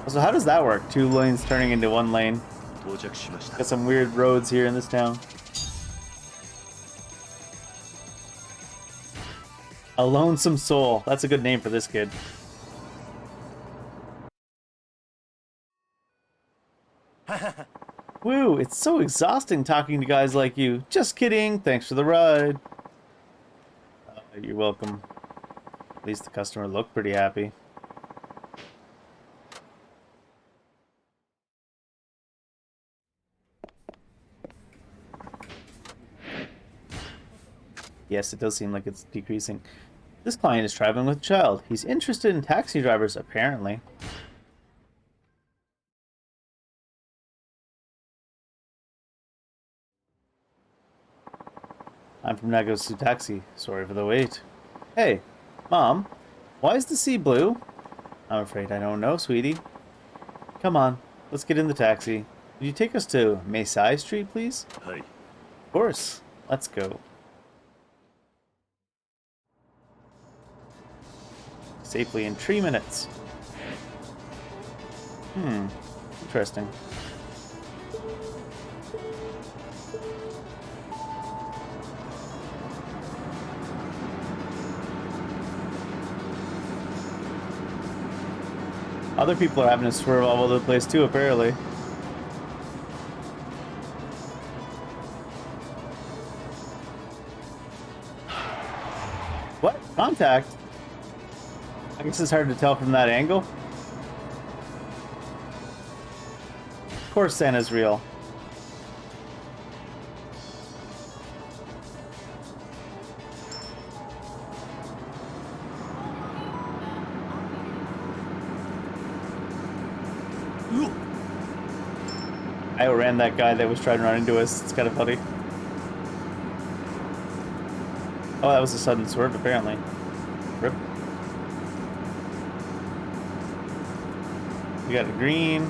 So how does that work? 2 lanes turning into 1 lane. Got some weird roads here in this town. A lonesome soul. That's a good name for this kid. Woo, it's so exhausting talking to guys like you. Just kidding. Thanks for the ride. You're welcome. At least the customer looked pretty happy. Yes, it does seem like it's decreasing. This client is traveling with a child. He's interested in taxi drivers, apparently. I'm from Nagosu Taxi. Sorry for the wait. Hey, Mom, why is the sea blue? I'm afraid I don't know, sweetie. Come on, let's get in the taxi. Would you take us to Meisai Street, please? はい。 Of course. Let's go. Safely in 3 minutes. Interesting. Other people are having to swerve all over the place too, apparently. What? Contact? I guess it's hard to tell from that angle. Of course Santa's real. I outran that guy that was trying to run into us. It's kind of funny. Oh, that was a sudden swerve, apparently. Rip. We got a green.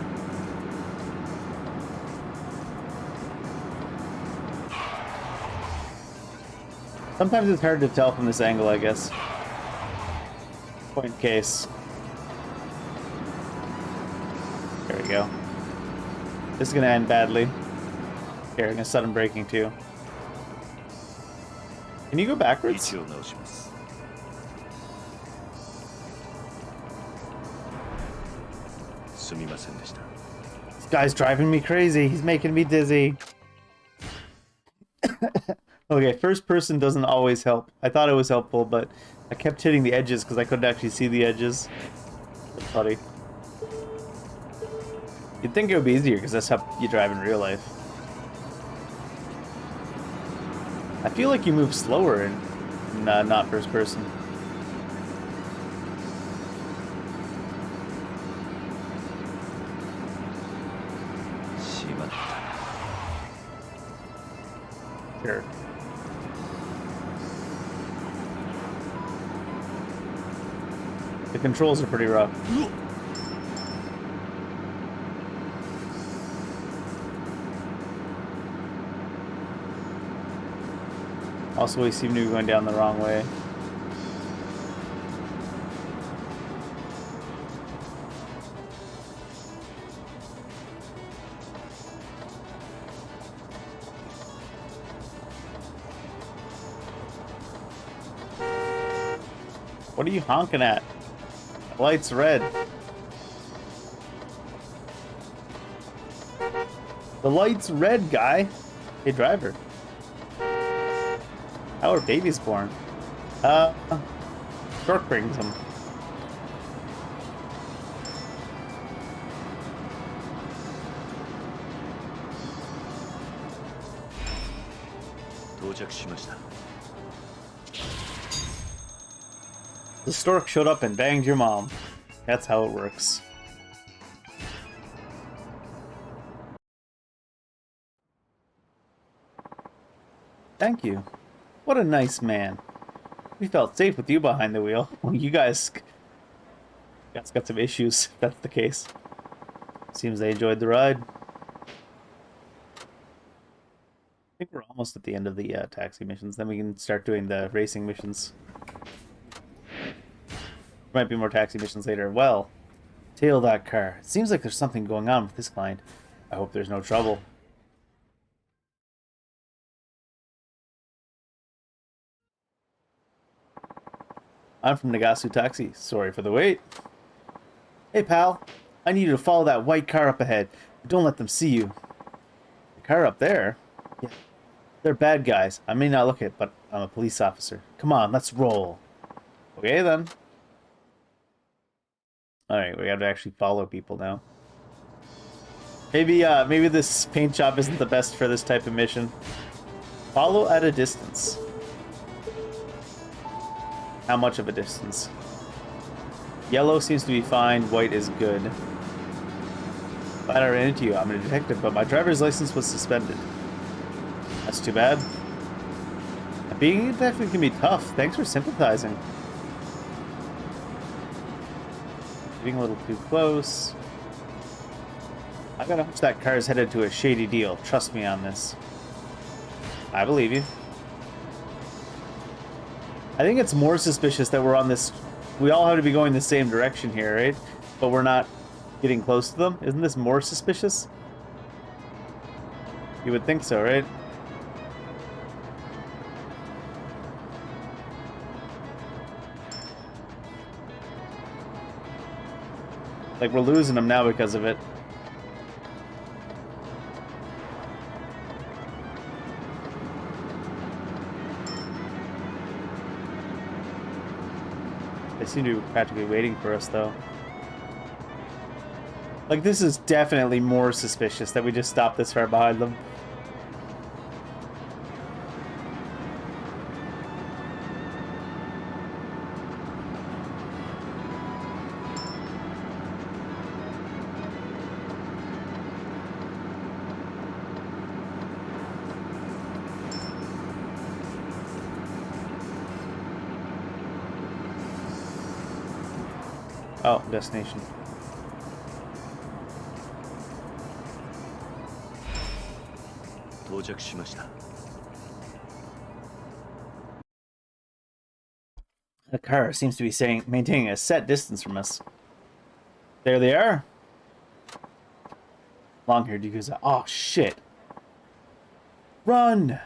Sometimes it's hard to tell from this angle, I guess. Point case. There we go. This is gonna end badly. Here, I'm gonna sudden braking too. Can you go backwards? 位置を直します。すみませんでした。 This guy's driving me crazy. He's making me dizzy. Okay, first person doesn't always help. I thought it was helpful, but I kept hitting the edges because I couldn't actually see the edges. It's funny. You'd think it would be easier because that's how you drive in real life. I feel like you move slower in not first person. Sure. The controls are pretty rough. Also, we seem to be going down the wrong way. What are you honking at? The light's red. The light's red, guy. Hey, driver. How are babies born? Stork brings them. The stork showed up and banged your mom. That's how it works. Thank you. What a nice man. We felt safe with you behind the wheel. Well, you guys got some issues, if that's the case. Seems they enjoyed the ride. I think we're almost at the end of the taxi missions. Then we can start doing the racing missions. There might be more taxi missions later. Well, tail that car. It seems like there's something going on with this client. I hope there's no trouble. I'm from Nagasu Taxi. Sorry for the wait. Hey, pal. I need you to follow that white car up ahead. But don't let them see you. car up there. Yeah. They're bad guys. I may not look it, but I'm a police officer. Come on, let's roll. Okay, then. Alright, we have to actually follow people now. Maybe this paint job isn't the best for this type of mission. Follow at a distance. How much of a distance? Yellow seems to be fine, white is good. Glad I ran into you. I'm a detective, but my driver's license was suspended. That's too bad. Being a detective can be tough. Thanks for sympathizing. Getting a little too close. I got a hunch that car's headed to a shady deal. Trust me on this. I believe you. I think it's more suspicious that we're on this... We all have to be going the same direction here, right? But we're not getting close to them. Isn't this more suspicious? You would think so, right? Like, we're losing them now because of it. They seem to be practically waiting for us, though. Like, this is definitely more suspicious that we just stopped this far behind them. Oh, destination. The car seems to be maintaining a set distance from us. There they are. Long-haired Yakuza. Oh, shit. Run!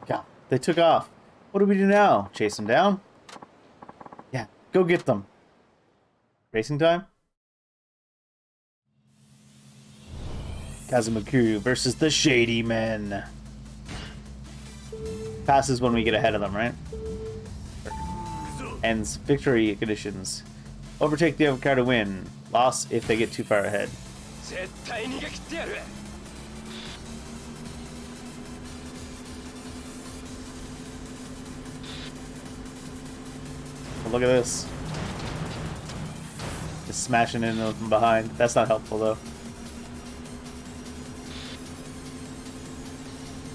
God, they took off. What do we do now? Chase them down? Yeah, go get them. Racing time? Kazumakuru versus the Shady Men. Passes when we get ahead of them, right? Ends victory conditions. Overtake the other car to win. Loss if they get too far ahead. But look at this. Just smashing into them from behind. That's not helpful, though.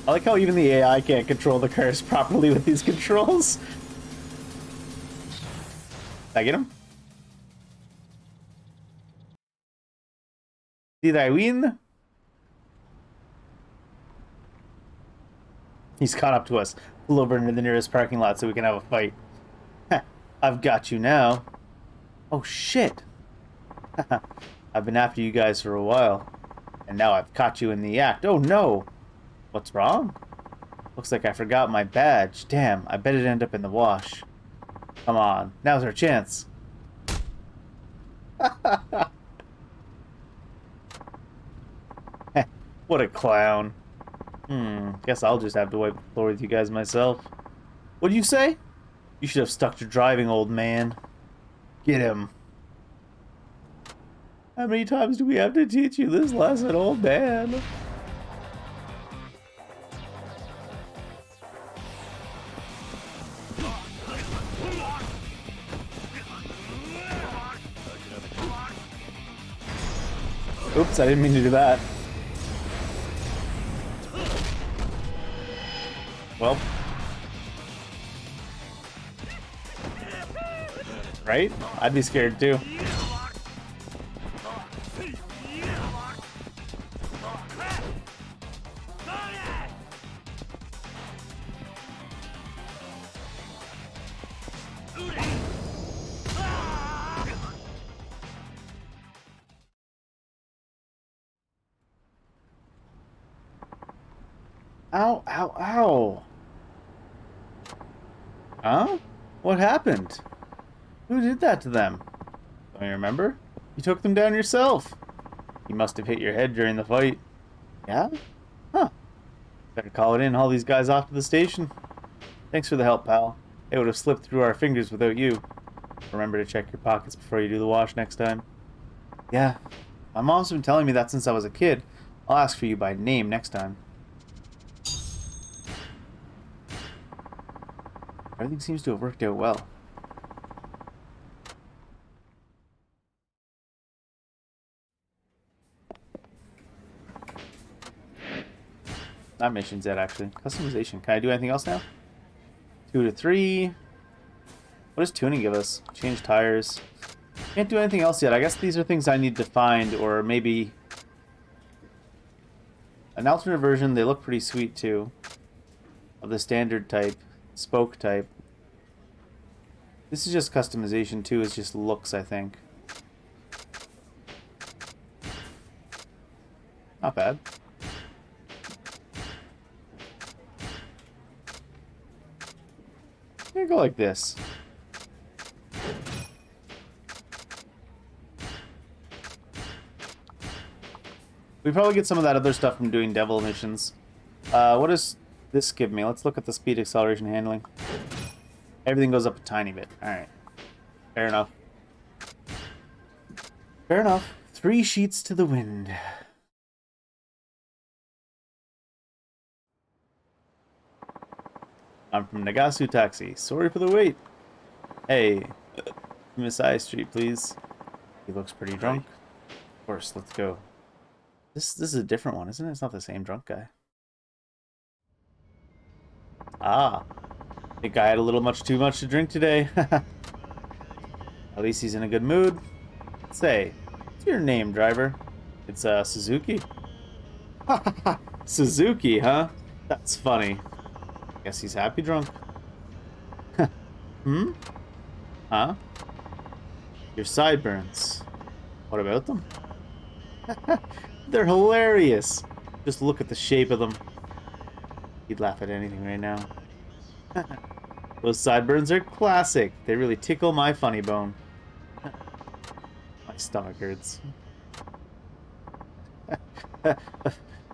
I like how even the AI can't control the cars properly with these controls. Did I get him? Did I win? He's caught up to us. Pull over into the nearest parking lot so we can have a fight. I've got you now. Oh, shit. I've been after you guys for a while. And now I've caught you in the act. Oh, no. What's wrong? Looks like I forgot my badge. Damn, I bet it'd end up in the wash. Come on, now's our chance. What a clown. Guess I'll just have to wipe the floor with you guys myself. What'd you say? You should have stuck to driving, old man. Get him. How many times do we have to teach you this lesson, old man? Oops, I didn't mean to do that. Well. Right? I'd be scared too. Ow, ow, ow. Huh? What happened? Who did that to them? Don't you remember? You took them down yourself. You must have hit your head during the fight. Yeah? Huh. Better call it in, haul these guys off to the station. Thanks for the help, pal. It would have slipped through our fingers without you. Remember to check your pockets before you do the wash next time. Yeah. My mom's been telling me that since I was a kid. I'll ask for you by name next time. Everything seems to have worked out well. Not missions yet, actually. Customization. Can I do anything else now? 2 to 3. What does tuning give us? Change tires. Can't do anything else yet. I guess these are things I need to find, or maybe an alternate version. They look pretty sweet too. Of the standard type, spoke type. This is just customization too. It's just looks, I think. Not bad. I'm gonna go like this. We probably get some of that other stuff from doing devil missions. What does this give me? Let's look at the speed, acceleration, handling. Everything goes up a tiny bit. Alright. Fair enough. Fair enough. 3 sheets to the wind. I'm from Nagasu Taxi. Sorry for the wait. Hey, Miss I Street, please. He looks pretty drunk. Of course, let's go. This is a different one, isn't it? It's not the same drunk guy. Ah. I think I had a little too much to drink today. At least he's in a good mood. Say, what's your name, driver? It's Suzuki. Suzuki, huh? That's funny. Guess he's happy drunk. Hmm? Huh? Your sideburns. What about them? They're hilarious. Just look at the shape of them. He'd laugh at anything right now. Those sideburns are classic. They really tickle my funny bone. My stomach hurts.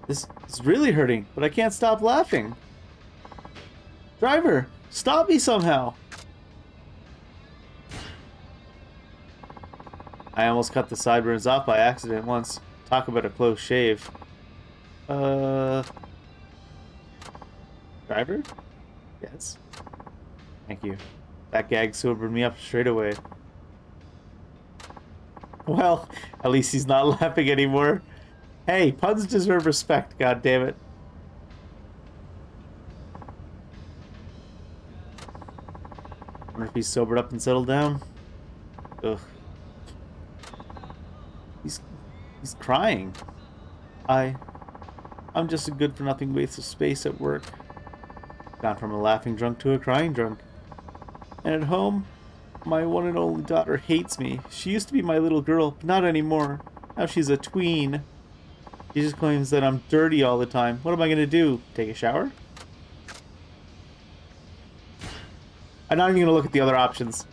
This is really hurting, but I can't stop laughing. Driver, stop me somehow. I almost cut the sideburns off by accident once. Talk about a close shave. Driver? Yes. Thank you. That gag sobered me up straight away. Well, at least he's not laughing anymore. Hey, puns deserve respect, god damn it. Wonder if he's sobered up and settled down. Ugh. He's crying. I'm just a good-for-nothing waste of space at work. Gone from a laughing drunk to a crying drunk. And at home, my one and only daughter hates me. She used to be my little girl, but not anymore. Now she's a tween. She just claims that I'm dirty all the time. What am I gonna do? Take a shower? I'm not even gonna look at the other options.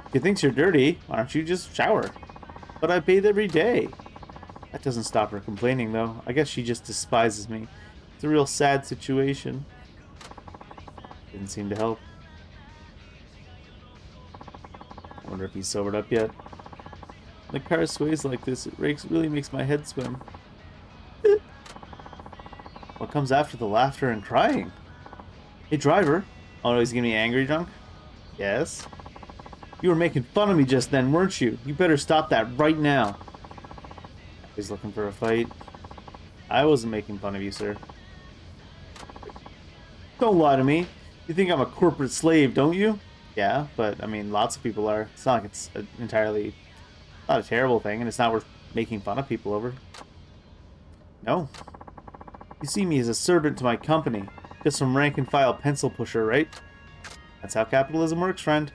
If you thinks you're dirty, why don't you just shower? But I bathe every day. That doesn't stop her complaining, though. I guess she just despises me. It's a real sad situation. Didn't seem to help. I wonder if he's sobered up yet. The car sways like this. It really makes my head swim. What comes after the laughter and crying? Hey, driver. Oh, no, he's gonna be angry drunk? Yes? You were making fun of me just then, weren't you? You better stop that right now. He's looking for a fight. I wasn't making fun of you, sir. Don't lie to me. You think I'm a corporate slave, don't you? Yeah, but, I mean, lots of people are. It's not like it's entirely... not a terrible thing, and it's not worth making fun of people over. No. You see me as a servant to my company. Just some rank-and-file pencil pusher, right? That's how capitalism works, friend.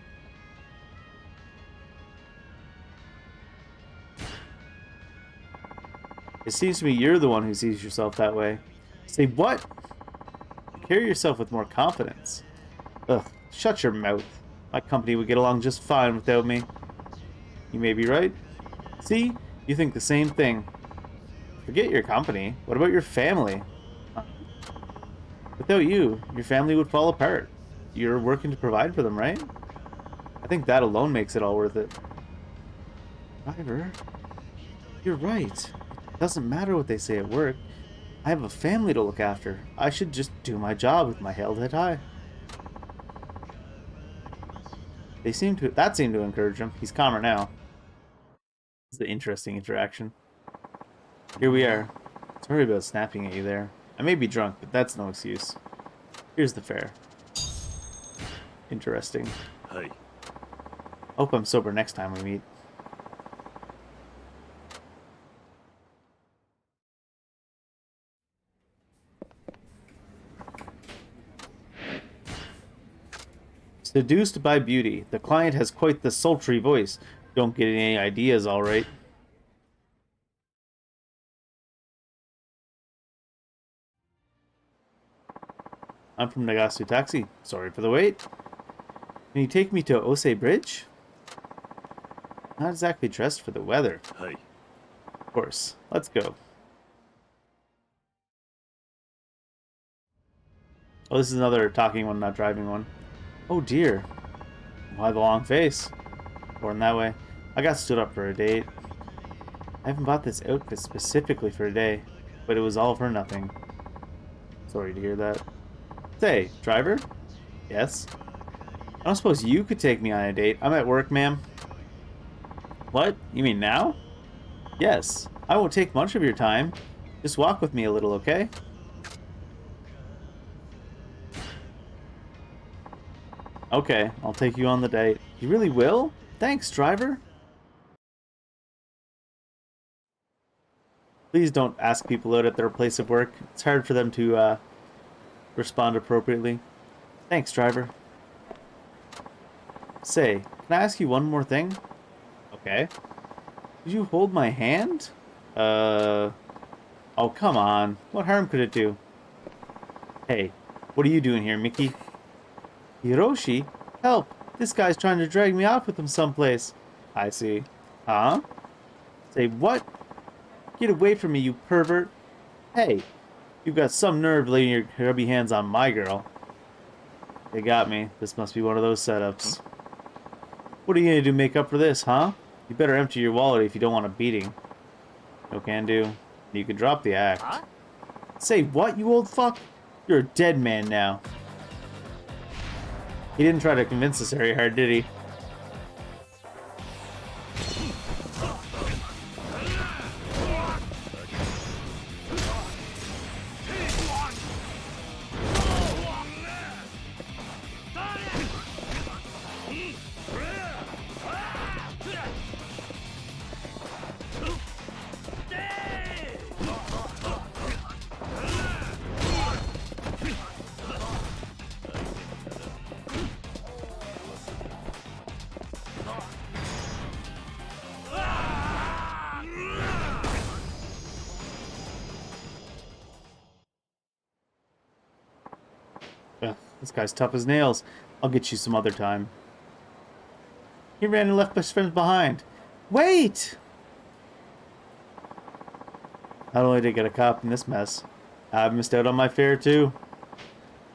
It seems to me you're the one who sees yourself that way. Say what? Carry yourself with more confidence. Ugh, shut your mouth. My company would get along just fine without me. You may be right. See? You think the same thing. Forget your company. What about your family? Without you, your family would fall apart. You're working to provide for them, right? I think that alone makes it all worth it. Driver, you're right. It doesn't matter what they say at work. I have a family to look after. I should just do my job with my head high. That seemed to encourage him. He's calmer now. It's an interesting interaction. Here we are. Sorry about snapping at you there. I may be drunk, but that's no excuse. Here's the fare. Interesting. Hi. Hope I'm sober next time we meet. Seduced by beauty. The client has quite the sultry voice. Don't get any ideas, all right. I'm from Nagasu Taxi. Sorry for the wait. Can you take me to Ose Bridge? Not exactly dressed for the weather. Hi. Of course. Let's go. Oh, this is another talking one, not driving one. Oh dear. Why the long face? Born that way. I got stood up for a date. I haven't bought this outfit specifically for a day, but it was all for nothing. Sorry to hear that. Say, driver? Yes? I don't suppose you could take me on a date. I'm at work, ma'am. What? You mean now? Yes. I won't take much of your time. Just walk with me a little, okay? Okay, I'll take you on the date. You really will? Thanks, driver. Please don't ask people out at their place of work. It's hard for them to respond appropriately. Thanks, driver. Say, can I ask you one more thing? Okay. Did you hold my hand? Oh, come on. What harm could it do? Hey, what are you doing here, Mickey? Hiroshi? Help! This guy's trying to drag me off with him someplace. I see. Huh? Say what? Get away from me, you pervert. Hey, you've got some nerve laying your grubby hands on my girl. They got me. This must be one of those setups. What are you gonna do, make up for this, huh? You better empty your wallet if you don't want a beating. No can do. You can drop the act. Huh? Say what, you old fuck? You're a dead man now. He didn't try to convince us very hard, did he? This guy's tough as nails. I'll get you some other time. He ran and left his friends behind. Wait! Not only did I get a cop in this mess, I've missed out on my fare too.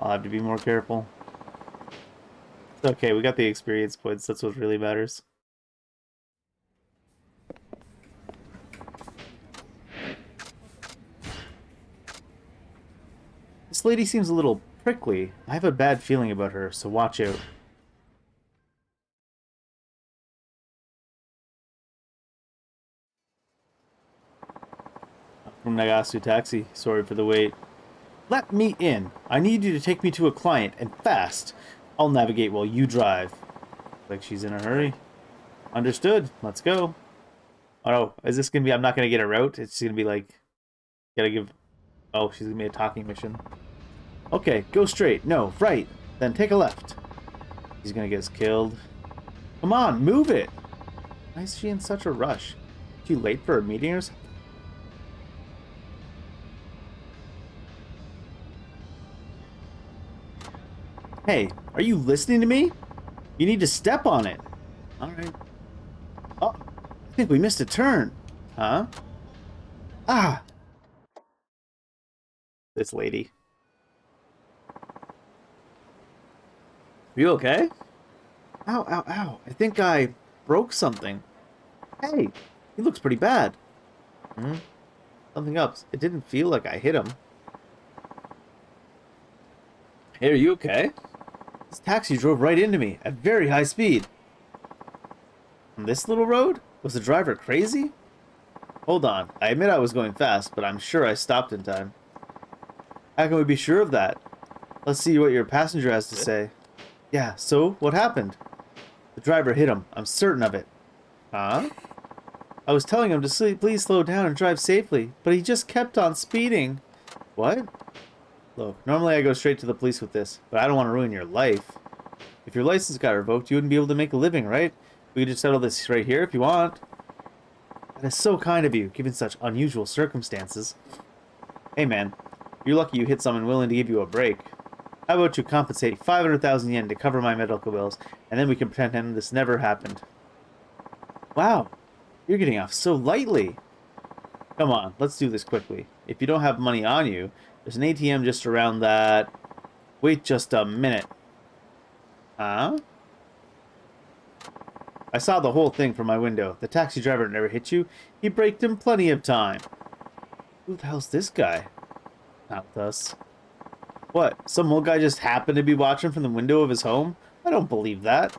I'll have to be more careful. It's okay, we got the experience points. That's what really matters. This lady seems a little prickly. I have a bad feeling about her, so watch out. I'm from Nagasu Taxi. Sorry for the wait. Let me in. I need you to take me to a client, and fast. I'll navigate while you drive. Like she's in a hurry. Understood. Let's go. Oh, no. Is this going to be... I'm not going to get a route. It's going to be like... Gotta give... Oh, she's going to be a talking mission. Okay, go straight. No, right. Then take a left. He's gonna get us killed. Come on, move it! Why is she in such a rush? Is she late for a meeting or something? Hey, are you listening to me? You need to step on it. Alright. Oh, I think we missed a turn. Huh? Ah, This lady. Are you okay? Ow, ow, ow. I think I broke something. Hey, he looks pretty bad. Hmm? Something else. It didn't feel like I hit him. Hey, are you okay? This taxi drove right into me at very high speed. On this little road? Was the driver crazy? Hold on. I admit I was going fast, but I'm sure I stopped in time. How can we be sure of that? Let's see what your passenger has to say. Yeah, so what happened? The driver hit him. I'm certain of it. Huh? I was telling him to please slow down and drive safely, but he just kept on speeding. What? Look, normally I go straight to the police with this, but I don't want to ruin your life. If your license got revoked, you wouldn't be able to make a living, right? We could just settle this right here if you want. That is so kind of you, given such unusual circumstances. Hey man, you're lucky you hit someone willing to give you a break. How about you compensate 500,000 yen to cover my medical bills, and then we can pretend this never happened. Wow, you're getting off so lightly. Come on, let's do this quickly. If you don't have money on you, there's an ATM just around that... Wait just a minute. Huh? I saw the whole thing from my window. The taxi driver never hit you. He braked in plenty of time. Who the hell's this guy? Not with us. What? Some old guy just happened to be watching from the window of his home? I don't believe that.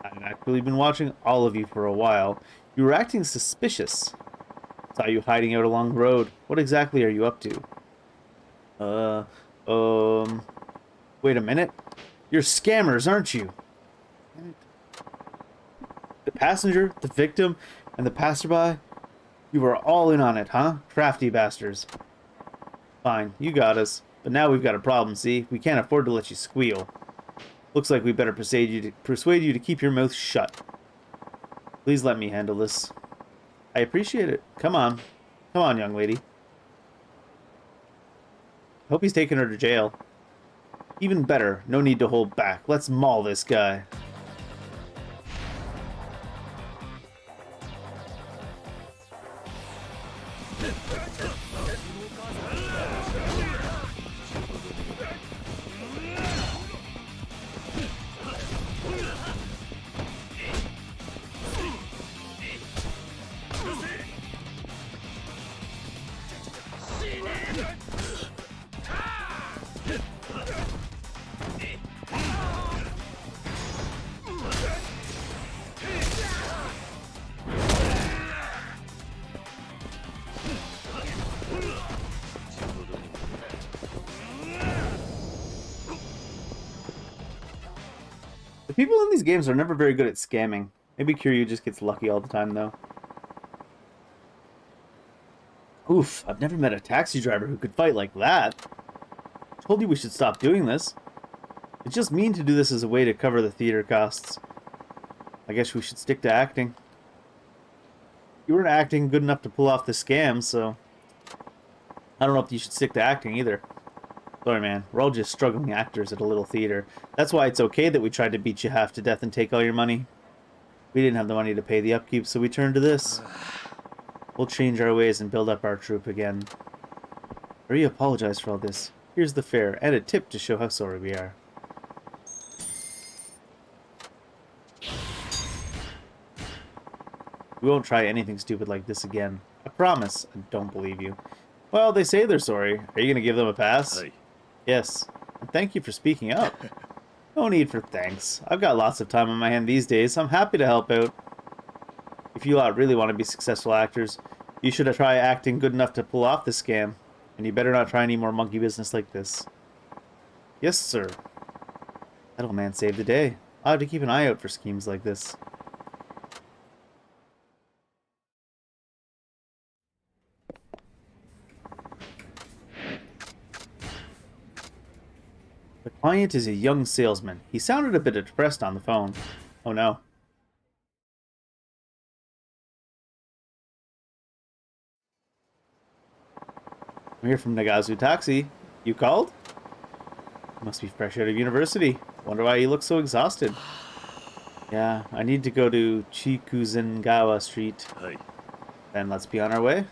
I've actually been watching all of you for a while. You were acting suspicious. Saw you hiding out along the road. What exactly are you up to? Wait a minute. You're scammers, aren't you? The passenger, the victim, and the passerby? You were all in on it, huh? Crafty bastards. Fine, you got us. But now we've got a problem, see? We can't afford to let you squeal. Looks like we better persuade you to keep your mouth shut. Please let me handle this. I appreciate it. Come on. Come on, young lady. Hope he's taking her to jail. Even better, no need to hold back. Let's maul this guy. The people in these games are never very good at scamming. Maybe Kiryu just gets lucky all the time, though. Oof, I've never met a taxi driver who could fight like that. Told you we should stop doing this. It's just mean to do this as a way to cover the theater costs. I guess we should stick to acting. You weren't acting good enough to pull off the scam, so... I don't know if you should stick to acting either. Sorry, man. We're all just struggling actors at a little theater. That's why it's okay that we tried to beat you half to death and take all your money. We didn't have the money to pay the upkeep, so we turned to this. We'll change our ways and build up our troupe again. I really apologize for all this. Here's the fare, and a tip to show how sorry we are. We won't try anything stupid like this again. I promise. I don't believe you. Well, they say they're sorry. Are you going to give them a pass? Hey. Yes. And thank you for speaking up. No need for thanks. I've got lots of time on my hand these days. I'm happy to help out. If you lot really want to be successful actors, you should try acting good enough to pull off the scam. And you better not try any more monkey business like this. Yes, sir. That old man saved the day. I'll have to keep an eye out for schemes like this. The client is a young salesman. He sounded a bit depressed on the phone. Oh no. I'm here from Nagazu Taxi. You called? Must be fresh out of university. Wonder why you look so exhausted. Yeah, I need to go to Chikuzengawa Street. Hey. Then let's be on our way.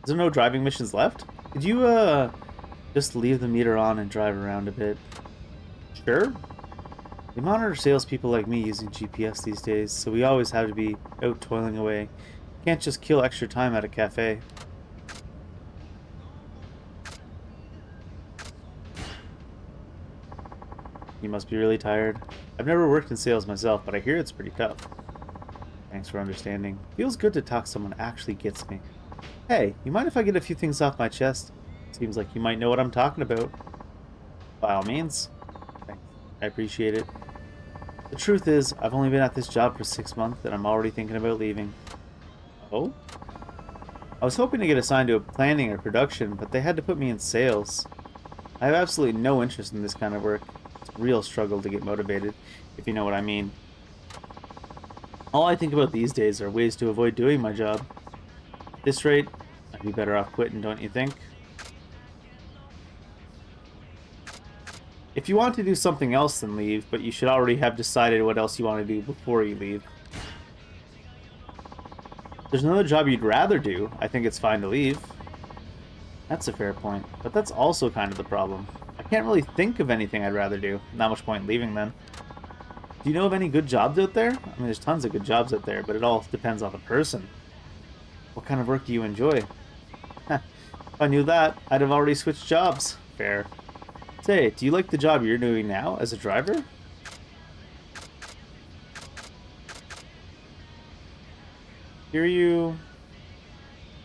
Is there no driving missions left? Could you, just leave the meter on and drive around a bit? Sure. They monitor salespeople like me using GPS these days, so we always have to be out toiling away. Can't just kill extra time at a cafe. You must be really tired. I've never worked in sales myself, but I hear it's pretty tough. Thanks for understanding. Feels good to talk to someone who actually gets me. Hey, you mind if I get a few things off my chest? Seems like you might know what I'm talking about. By all means. Thanks. I appreciate it. The truth is, I've only been at this job for 6 months and I'm already thinking about leaving. Oh? I was hoping to get assigned to a planning or production, but they had to put me in sales. I have absolutely no interest in this kind of work. It's a real struggle to get motivated, if you know what I mean. All I think about these days are ways to avoid doing my job. At this rate, I'd be better off quitting, don't you think? If you want to do something else, then leave, but you should already have decided what else you want to do before you leave. If there's another job you'd rather do, I think it's fine to leave. That's a fair point, but that's also kind of the problem. I can't really think of anything I'd rather do. Not much point leaving then. Do you know of any good jobs out there? I mean, there's tons of good jobs out there, but it all depends on the person. What kind of work do you enjoy? If I knew that, I'd have already switched jobs. Fair. Say, do you like the job you're doing now as a driver? Kiryu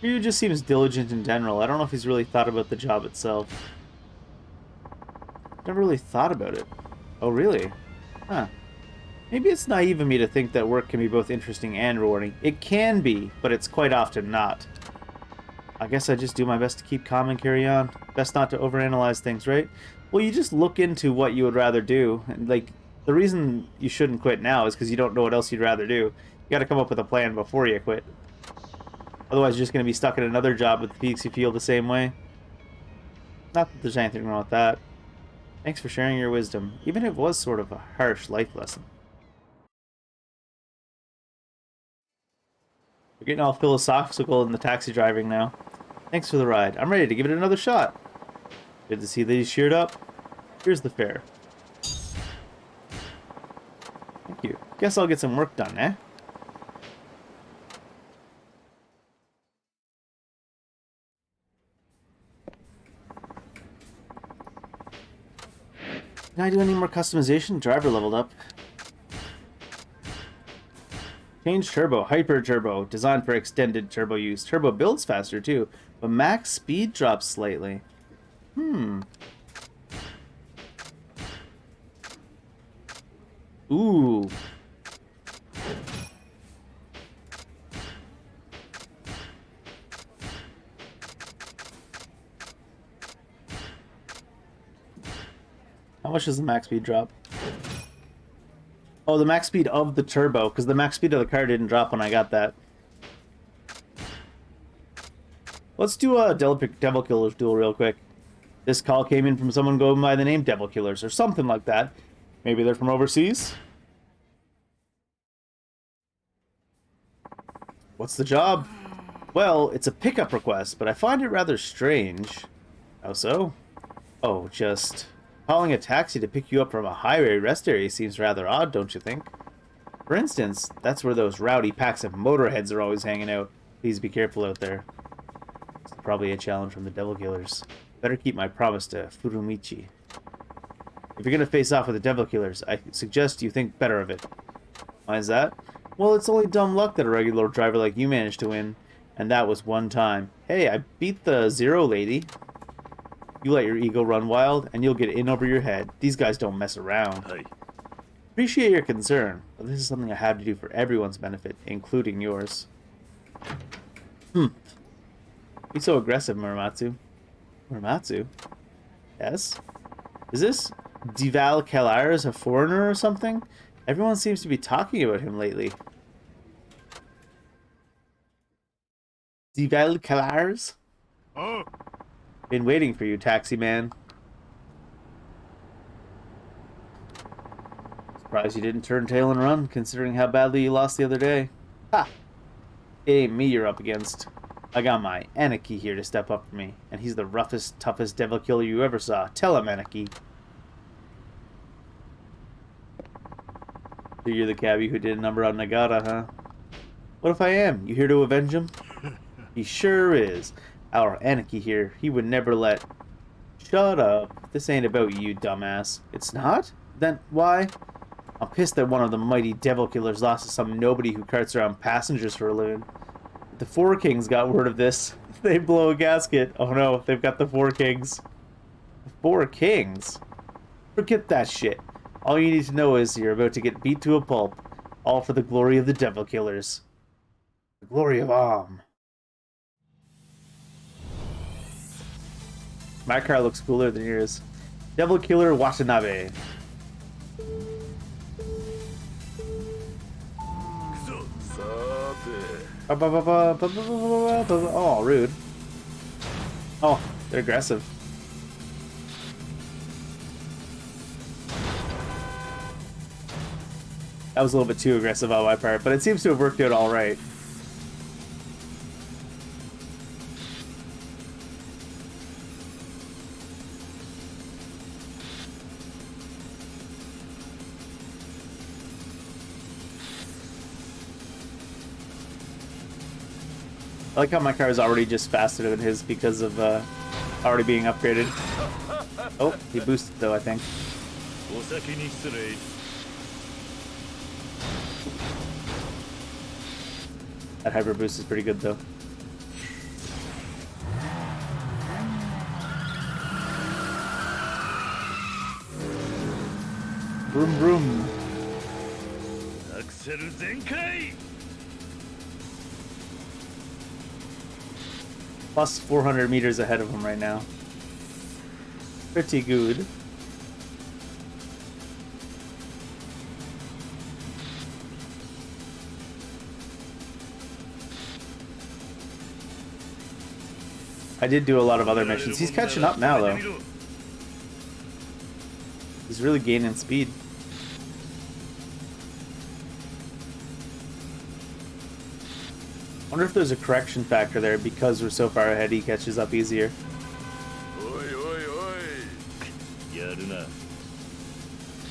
just seems diligent in general. I don't know if he's really thought about the job itself. Never really thought about it. Oh, really? Huh. Maybe it's naive of me to think that work can be both interesting and rewarding. It can be, but it's quite often not. I guess I just do my best to keep calm and carry on. Best not to overanalyze things, right? Well, you just look into what you would rather do. And, like, the reason you shouldn't quit now is because you don't know what else you'd rather do. You gotta come up with a plan before you quit. Otherwise, you're just gonna be stuck in another job that makes you feel the same way. Not that there's anything wrong with that. Thanks for sharing your wisdom, even if it was sort of a harsh life lesson. We're getting all philosophical in the taxi driving now. Thanks for the ride. I'm ready to give it another shot. Good to see that he's cheered up. Here's the fare. Thank you. Guess I'll get some work done, eh? Can I do any more customization? Driver leveled up. Change turbo, hyper turbo, designed for extended turbo use. Turbo builds faster too, but max speed drops slightly. Ooh. How much does the max speed drop? Oh, the max speed of the turbo, because the max speed of the car didn't drop when I got that. Let's do a Devil Killers duel real quick. This call came in from someone going by the name Devil Killers, or something like that. Maybe they're from overseas? What's the job? Well, it's a pickup request, but I find it rather strange. How so? Oh, just... calling a taxi to pick you up from a highway rest area seems rather odd, don't you think? For instance, that's where those rowdy packs of motorheads are always hanging out. Please be careful out there. It's probably a challenge from the Devil Killers. Better keep my promise to Furumichi. If you're gonna face off with the Devil Killers, I suggest you think better of it. Why is that? Well, it's only dumb luck that a regular driver like you managed to win, and that was one time. Hey, I beat the Zero lady. You let your ego run wild, and you'll get in over your head. These guys don't mess around. Hey. Appreciate your concern, but this is something I have to do for everyone's benefit, including yours. Be so aggressive, Muramatsu. Muramatsu? Yes? Is this Dival Kalars a foreigner or something? Everyone seems to be talking about him lately. Dival Kalars? Oh. Been waiting for you, taxi man. Surprised you didn't turn tail and run, considering how badly you lost the other day. Ha! It ain't me you're up against. I got my Anarchy here to step up for me, and he's the roughest, toughest devil killer you ever saw. Tell him, Anarchy. So you're the cabbie who did a number on Nagata, huh? What if I am? You here to avenge him? He sure is. Our Anarchy here, he would never let... Shut up. This ain't about you, dumbass. It's not? Then why? I'm pissed that one of the mighty devil killers lost to some nobody who carts around passengers for a living. The Four Kings got word of this. They blow a gasket. Oh no, they've got the Four Kings. The Four Kings? Forget that shit. All you need to know is you're about to get beat to a pulp. All for the glory of the devil killers. The glory of Am. My car looks cooler than yours. Devil Killer Watanabe. Oh, rude. Oh, they're aggressive. That was a little bit too aggressive on my part, but it seems to have worked out all right. I like how my car is already just faster than his because of already being upgraded. Oh, he boosted though, I think. That hyper boost is pretty good though. Vroom vroom. Plus 400 meters ahead of him right now. Pretty good. I did do a lot of other missions. He's catching up now, though. He's really gaining speed. Wonder if there's a correction factor there because we're so far ahead he catches up easier.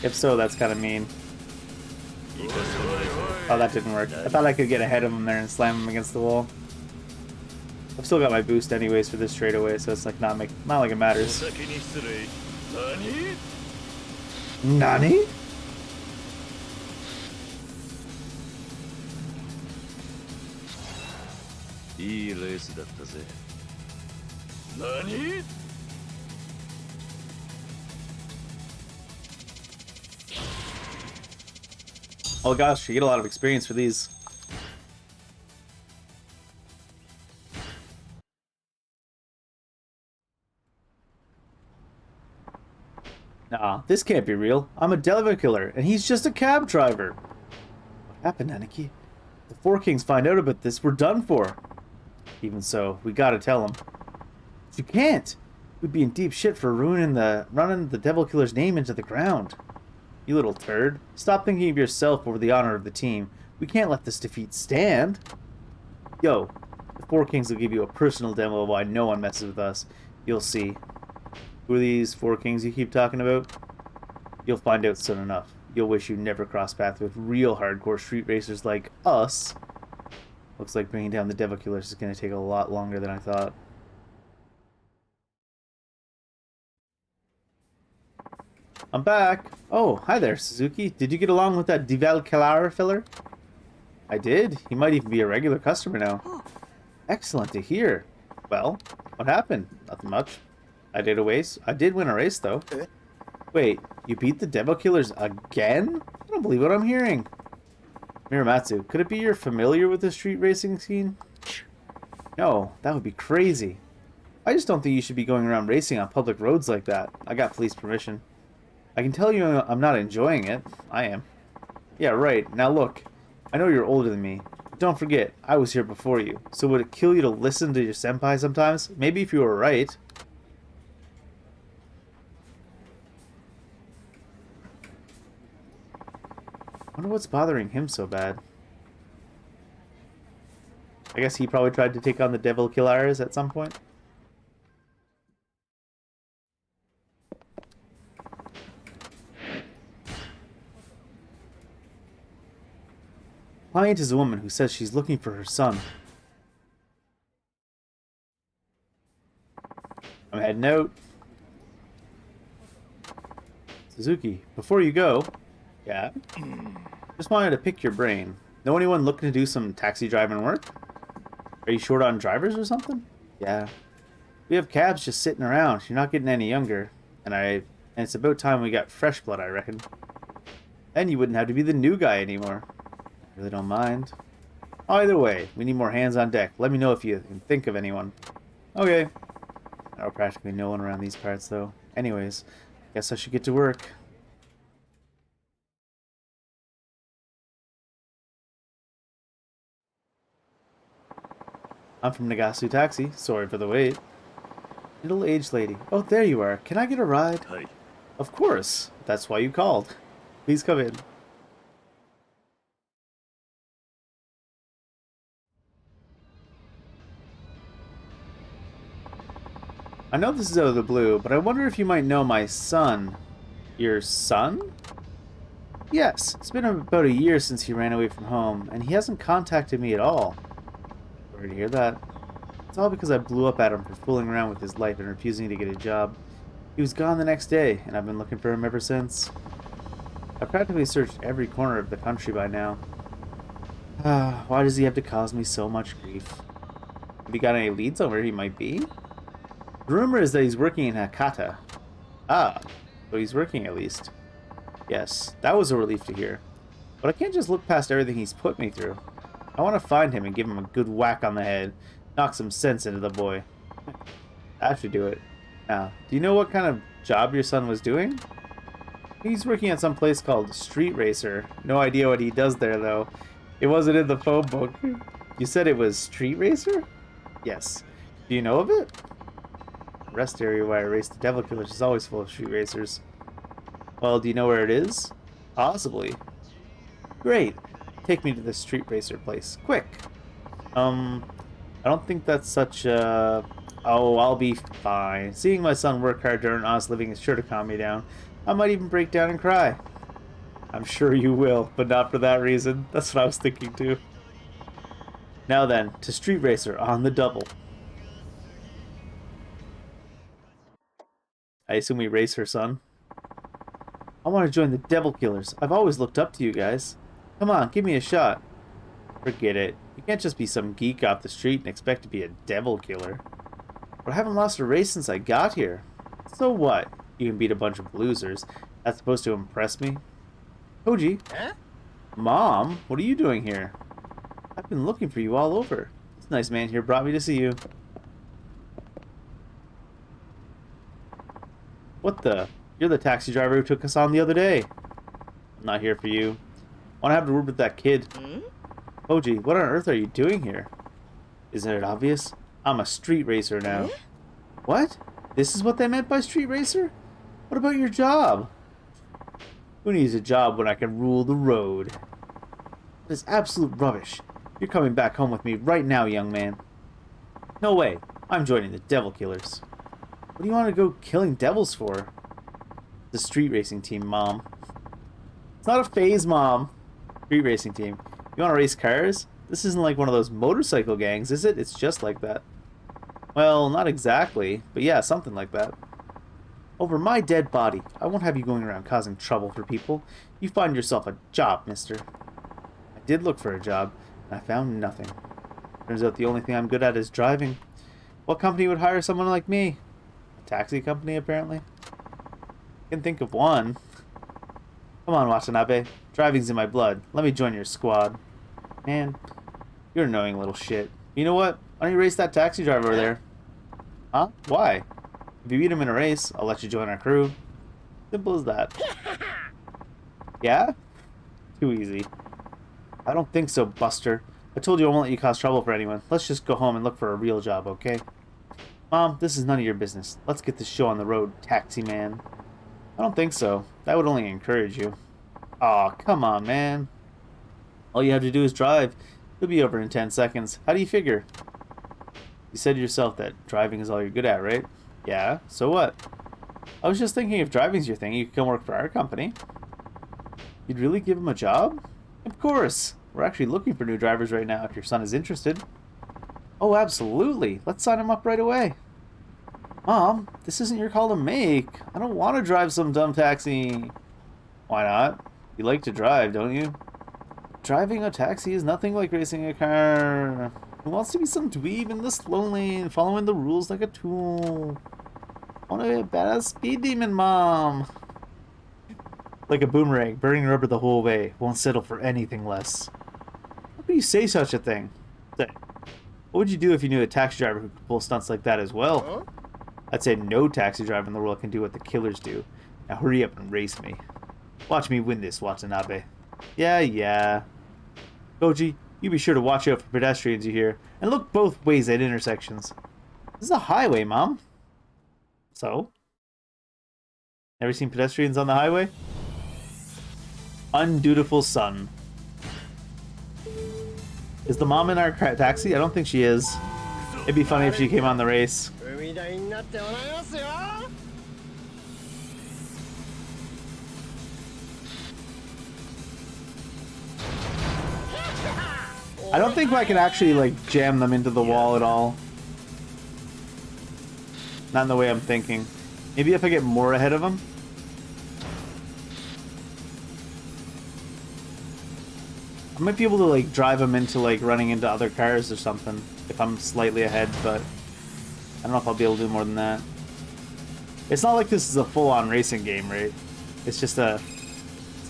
If so, that's kind of mean. Oh, that didn't work. I thought I could get ahead of him there and slam him against the wall. I've still got my boost anyways for this straightaway, so it's like not like it matters. Nani? Oh gosh, you get a lot of experience for these. Nah, this can't be real. I'm a devil killer, and he's just a cab driver. What happened, Aniki? The Four Kings find out about this, we're done for. Even so, we gotta tell them. You can't. We'd be in deep shit for running the devil killer's name into the ground. You little turd. Stop thinking of yourself over the honor of the team. We can't let this defeat stand. Yo, the Four Kings will give you a personal demo of why no one messes with us. You'll see. Who are these Four Kings you keep talking about? You'll find out soon enough. You'll wish you never crossed paths with real hardcore street racers like us. Looks like bringing down the devil killers is going to take a lot longer than I thought. I'm back. Oh, hi there, Suzuki. Did you get along with that Deval Kalar filler? I did. He might even be a regular customer now. Excellent to hear. Well, what happened? Nothing much. I did win a race, though. Wait, you beat the devil killers again? I don't believe what I'm hearing. Miramatsu, could it be you're familiar with the street racing scene? No, that would be crazy. I just don't think you should be going around racing on public roads like that. I got police permission. I can tell you I'm not enjoying it. I am. Yeah, right. Now look, I know you're older than me. But don't forget, I was here before you. So would it kill you to listen to your senpai sometimes? Maybe if you were right. I wonder what's bothering him so bad. I guess he probably tried to take on the devil killers at some point. Client is a woman who says she's looking for her son. I'm heading out. Suzuki, before you go... Yeah? Just wanted to pick your brain. Know anyone looking to do some taxi driving work? Are you short on drivers or something? Yeah. We have cabs just sitting around. You're not getting any younger. And it's about time we got fresh blood, I reckon. Then you wouldn't have to be the new guy anymore. I really don't mind. Either way, we need more hands on deck. Let me know if you can think of anyone. Okay. I know practically no one around these parts, though. Anyways, guess I should get to work. I'm from Nagasu Taxi. Sorry for the wait. Middle-aged lady. Oh, there you are. Can I get a ride? Hi. Of course. That's why you called. Please come in. I know this is out of the blue, but I wonder if you might know my son. Your son? Yes, it's been about a year since he ran away from home, and he hasn't contacted me at all. Sorry to hear that. It's all because I blew up at him for fooling around with his life and refusing to get a job. He was gone the next day, and I've been looking for him ever since. I've practically searched every corner of the country by now. Why does he have to cause me so much grief? Have you got any leads on where he might be? The rumor is that he's working in Hakata. Ah, so he's working at least. Yes, that was a relief to hear. But I can't just look past everything he's put me through. I want to find him and give him a good whack on the head. Knock some sense into the boy. That should do it. Now, do you know what kind of job your son was doing? He's working at some place called Street Racer. No idea what he does there, though. It wasn't in the phone book. You said it was Street Racer? Yes. Do you know of it? The rest area where I race the Devil Killers is always full of Street Racers. Well, do you know where it is? Possibly. Great. Take me to the Street Racer place. Quick. I don't think that's such a... Oh, I'll be fine. Seeing my son work hard to earn honest living is sure to calm me down. I might even break down and cry. I'm sure you will, but not for that reason. That's what I was thinking too. Now then, to Street Racer on the double. I assume we race her son. I want to join the Devil Killers. I've always looked up to you guys. Come on, give me a shot. Forget it. You can't just be some geek off the street and expect to be a Devil Killer. But I haven't lost a race since I got here. So what? You can beat a bunch of losers. That's supposed to impress me? Koji? Huh? Mom, what are you doing here? I've been looking for you all over. This nice man here brought me to see you. What the? You're the taxi driver who took us on the other day. I'm not here for you. I want to have a word with that kid. Hmm? Koji, what on earth are you doing here? Isn't it obvious? I'm a street racer now. Eh? What? This is what they meant by street racer? What about your job? Who needs a job when I can rule the road? That is absolute rubbish. You're coming back home with me right now, young man. No way. I'm joining the Devil Killers. What do you want to go killing devils for? The street racing team, Mom. It's not a phase, Mom. Street racing team. You want to race cars? This isn't like one of those motorcycle gangs, is it? It's just like that. Well, not exactly, but yeah, something like that. Over my dead body. I won't have you going around causing trouble for people. You find yourself a job, mister. I did look for a job, and I found nothing. Turns out the only thing I'm good at is driving. What company would hire someone like me? A taxi company, apparently. I can think of one. Come on, Watanabe. Driving's in my blood. Let me join your squad. Man, you're an annoying little shit. You know what? Why don't you race that taxi driver over there? Huh? Why? If you beat him in a race, I'll let you join our crew. Simple as that. Yeah? Too easy. I don't think so, Buster. I told you I won't let you cause trouble for anyone. Let's just go home and look for a real job, okay? Mom, this is none of your business. Let's get this show on the road, taxi man. I don't think so. That would only encourage you. Aw, come on, man. All you have to do is drive. It'll be over in 10 seconds. How do you figure? You said yourself that driving is all you're good at, right? Yeah, so what? I was just thinking if driving's your thing, you could come work for our company. You'd really give him a job? Of course! We're actually looking for new drivers right now if your son is interested. Oh, absolutely! Let's sign him up right away. Mom, this isn't your call to make. I don't want to drive some dumb taxi. Why not? You like to drive, don't you? Driving a taxi is nothing like racing a car. Who wants to be some dweeb in the slow lane, following the rules like a tool? I want to be a badass speed demon, Mom. Like a boomerang, burning rubber the whole way. Won't settle for anything less. How could you say such a thing? Say, what would you do if you knew a taxi driver who could pull stunts like that as well? Huh? I'd say no taxi driver in the world can do what the killers do. Now hurry up and race me. Watch me win this, Watanabe. Yeah. Koji, you be sure to watch out for pedestrians you hear, and look both ways at intersections. This is a highway, Mom. So? Never seen pedestrians on the highway? Undutiful son. Is the mom in our taxi? I don't think she is. It'd be funny if she came on the race. 海台になってもらいますよ。 I don't think I can actually, like, jam them into the wall at all. Not in the way I'm thinking. Maybe if I get more ahead of them? I might be able to, like, drive them into, like, running into other cars or something. If I'm slightly ahead, but I don't know if I'll be able to do more than that. It's not like this is a full-on racing game, right? It's just a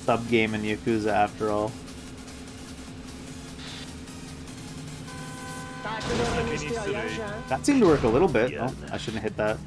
sub-game in Yakuza after all. That seemed to work a little bit. Oh, I shouldn't have hit that.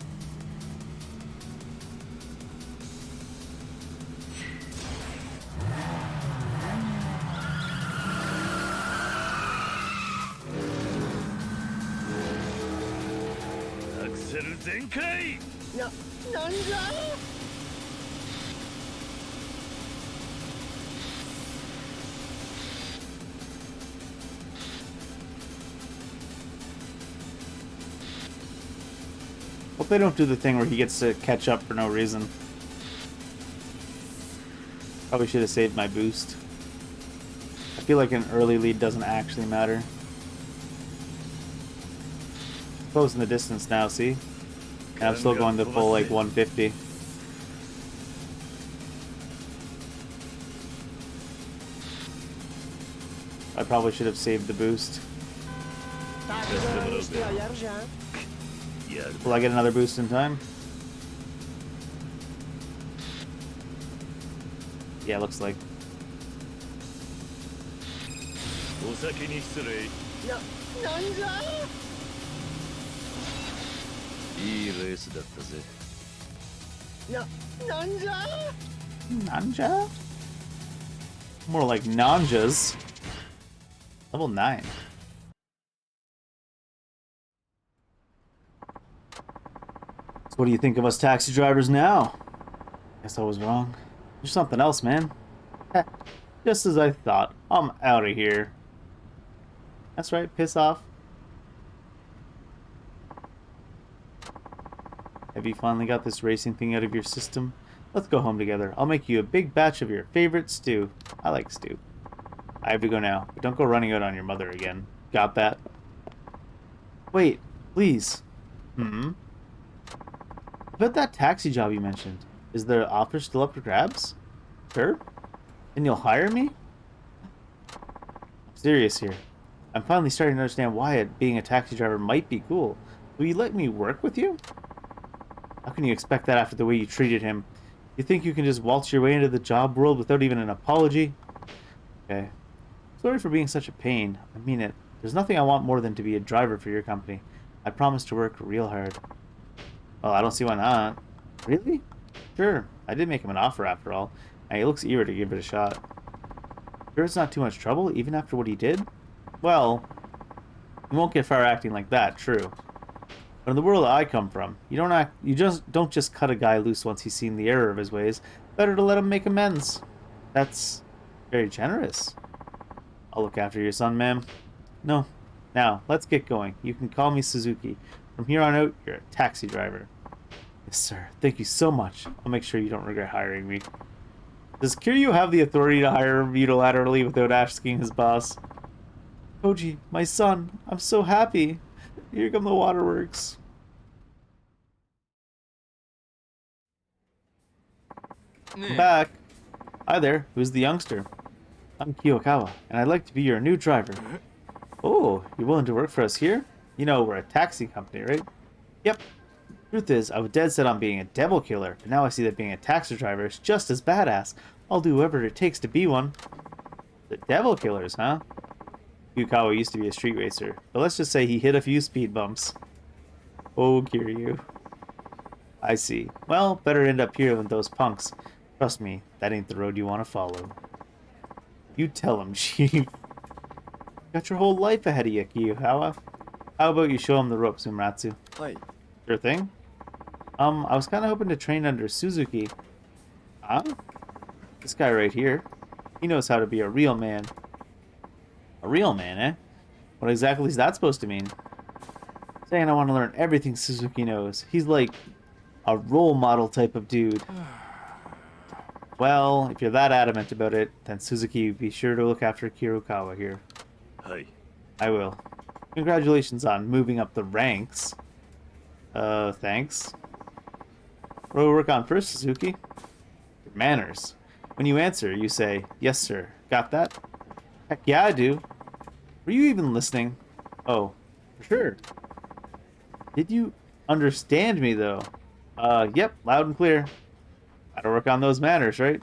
Hope they don't do the thing where he gets to catch up for no reason. Probably should have saved my boost. I feel like an early lead doesn't actually matter. Closing the distance now, see? And I'm still going to full like 150. I probably should have saved the boost. Will I get another boost in time? Yeah, looks like. お先に失礼。なんじゃ。いいレースだったぜ。なんじゃ。 Nanja? More like Nanjas. Level 9. So what do you think of us taxi drivers now? Guess I was wrong. There's something else, man. Heh, just as I thought. I'm out of here. That's right, piss off. Have you finally got this racing thing out of your system? Let's go home together. I'll make you a big batch of your favorite stew. I like stew. I have to go now, but don't go running out on your mother again. Got that? Wait, please. About that taxi job you mentioned. Is the offer still up for grabs? Sure. And you'll hire me? I'm serious here. I'm finally starting to understand why being a taxi driver might be cool. Will you let me work with you? How can you expect that after the way you treated him? You think you can just waltz your way into the job world without even an apology? Okay. Sorry for being such a pain. I mean it. There's nothing I want more than to be a driver for your company. I promise to work real hard. Well, I don't see why not. Really? Sure. I did make him an offer after all, and he looks eager to give it a shot. Sure it's not too much trouble, even after what he did? Well, you won't get far acting like that, true. But in the world I come from, you don't just cut a guy loose once he's seen the error of his ways. Better to let him make amends. That's very generous. I'll look after your son, ma'am. No. Now, let's get going. You can call me Suzuki. From here on out, you're a taxi driver. Yes, sir. Thank you so much. I'll make sure you don't regret hiring me. Does Kiryu have the authority to hire him unilaterally without asking his boss? Koji, my son, I'm so happy. Here come the waterworks. I'm back. Hi there. Who's the youngster? I'm Kiyokawa, and I'd like to be your new driver. Oh, you're willing to work for us here? You know, we're a taxi company, right? Yep. Truth is, I was dead set on being a devil killer, but now I see that being a taxi driver is just as badass. I'll do whatever it takes to be one. The devil killers, huh? Yukawa used to be a street racer, but let's just say he hit a few speed bumps. Oh, Kiryu. I see. Well, better end up here than those punks. Trust me, that ain't the road you want to follow. You tell him, Chief. Got your whole life ahead of you, Kiyokawa. How about you show him the ropes, Umratsu? Hi. Sure thing. I was kind of hoping to train under Suzuki. Huh? This guy right here. He knows how to be a real man. A real man, eh? What exactly is that supposed to mean? Saying I want to learn everything Suzuki knows. He's like a role model type of dude. Well, if you're that adamant about it, then Suzuki, be sure to look after Kiyokawa here. Hi. I will. Congratulations on moving up the ranks. Thanks. What do we work on first, Suzuki? Your manners. When you answer, you say, yes, sir. Got that? Heck yeah, I do. Were you even listening? Oh, for sure. Did you understand me, though? Yep, loud and clear. Gotta work on those manners, right?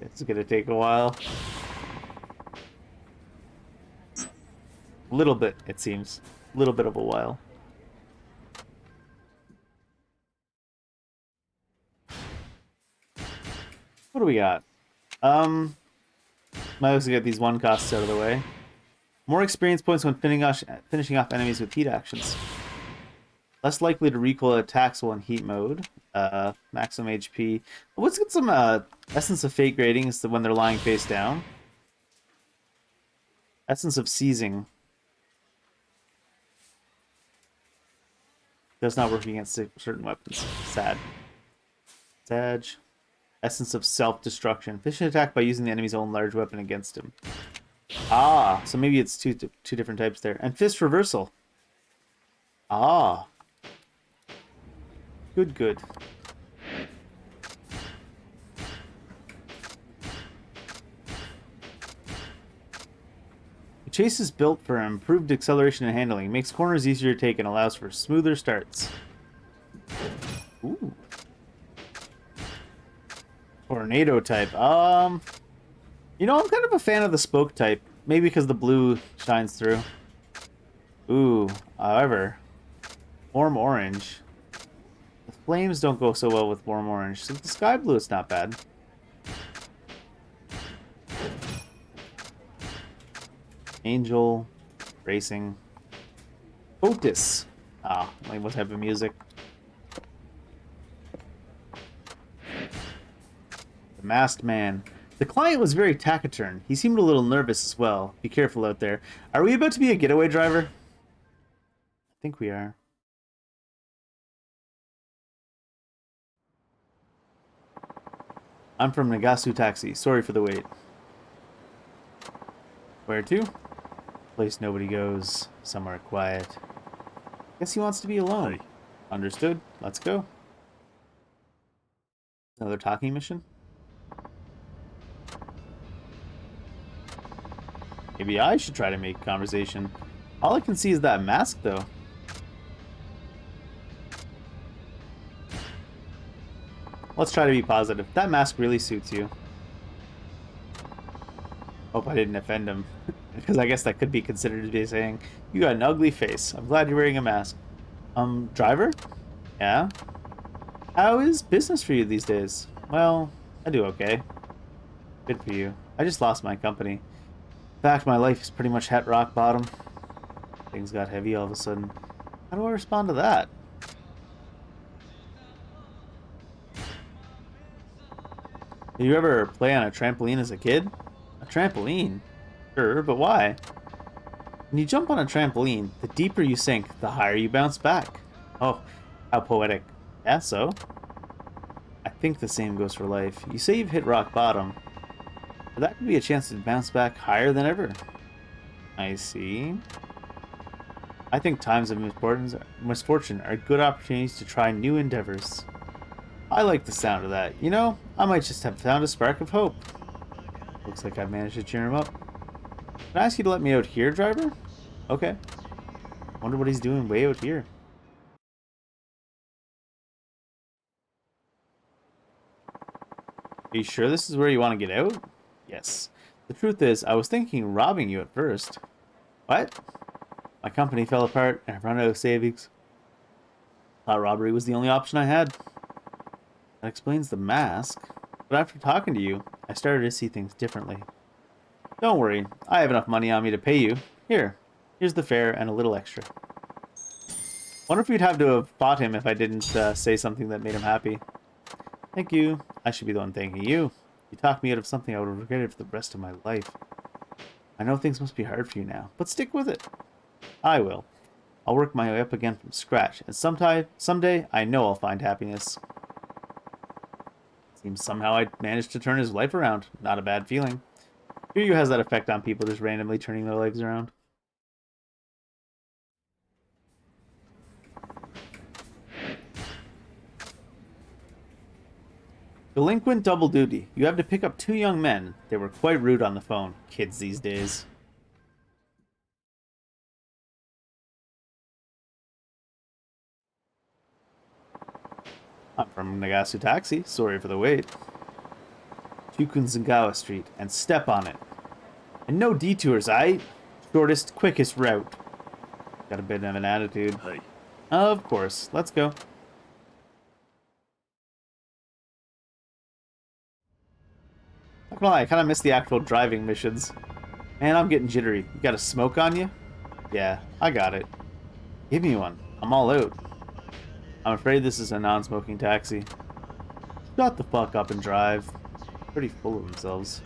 It's gonna take a while. A little bit, it seems. A little bit of a while. What do we got? Might also get these one costs out of the way. More experience points when finishing off enemies with heat actions. Less likely to recoil attacks while in heat mode. Maximum HP. Let's get some Essence of Fate ratings when they're lying face down. Essence of Seizing. Does not work against certain weapons. Sad. Sag. Essence of Self-Destruction. Finish an attack by using the enemy's own large weapon against him. Ah, so maybe it's two different types there. And Fist Reversal. Ah. Good, good. The chase is built for improved acceleration and handling. Makes corners easier to take and allows for smoother starts. Ooh. Tornado type. You know, I'm kind of a fan of the spoke type. Maybe because the blue shines through. Ooh, however, warm orange. The flames don't go so well with warm orange. So the sky blue is not bad. Angel, racing. Otis. Ah, like what type of music? The Masked Man. The client was very taciturn. He seemed a little nervous as well. Be careful out there. Are we about to be a getaway driver? I think we are. I'm from Nagasu Taxi. Sorry for the wait. Where to? Place nobody goes. Somewhere quiet. Guess he wants to be alone. Hi. Understood. Let's go. Another talking mission? Maybe I should try to make conversation. All I can see is that mask, though. Let's try to be positive. That mask really suits you. Hope I didn't offend him. Because I guess that could be considered to be saying, you got an ugly face. I'm glad you're wearing a mask. Driver? Yeah? How is business for you these days? Well, I do okay. Good for you. I just lost my company. In fact, my life is pretty much hit rock bottom. Things got heavy all of a sudden. How do I respond to that? Did you ever play on a trampoline as a kid? A trampoline? Sure, but why? When you jump on a trampoline, the deeper you sink, the higher you bounce back. Oh, how poetic. Yeah, so? I think the same goes for life. You say you've hit rock bottom, but that could be a chance to bounce back higher than ever. I see. I think times of misfortune are good opportunities to try new endeavors. I like the sound of that. You know, I might just have found a spark of hope. Looks like I've managed to cheer him up. Can I ask you to let me out here, driver? Okay. Wonder what he's doing way out here. Are you sure this is where you want to get out? Yes. The truth is, I was thinking robbing you at first. What? My company fell apart and I've run out of savings. Thought robbery was the only option I had. That explains the mask. But after talking to you, I started to see things differently. Don't worry, I have enough money on me to pay you. Here's the fare and a little extra. Wonder if we'd have to have fought him if I didn't say something that made him happy. Thank you. I should be the one thanking you. You talked me out of something I would have regretted for the rest of my life. I know things must be hard for you now, but stick with it. I will. I'll work my way up again from scratch, and someday I know I'll find happiness. Seems somehow I managed to turn his life around. Not a bad feeling. Kiryu has that effect on people, just randomly turning their lives around. Delinquent double duty. You have to pick up two young men. They were quite rude on the phone. Kids these days. I'm from Nagasu Taxi. Sorry for the wait. Chukunzagawa Street, and step on it. And no detours, shortest, quickest route. Got a bit of an attitude. Hi. Of course. Let's go. Not gonna lie, I kind of miss the actual driving missions. Man, I'm getting jittery. You got a smoke on you? Yeah, I got it. Give me one. I'm all out. I'm afraid this is a non-smoking taxi. Shut the fuck up and drive. Pretty full of themselves.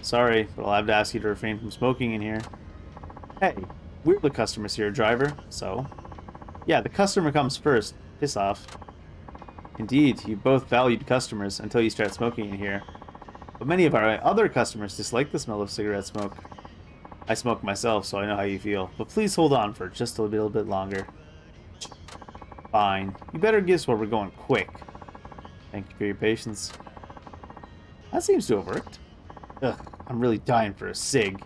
Sorry, but I'll have to ask you to refrain from smoking in here. Hey, we're the customers here, driver. So? Yeah, the customer comes first. Piss off. Indeed, you both valued customers until you start smoking in here. But many of our other customers dislike the smell of cigarette smoke. I smoke myself, so I know how you feel. But please hold on for just a little bit longer. Fine. You better guess where we're going quick. Thank you for your patience. That seems to have worked. Ugh, I'm really dying for a cig.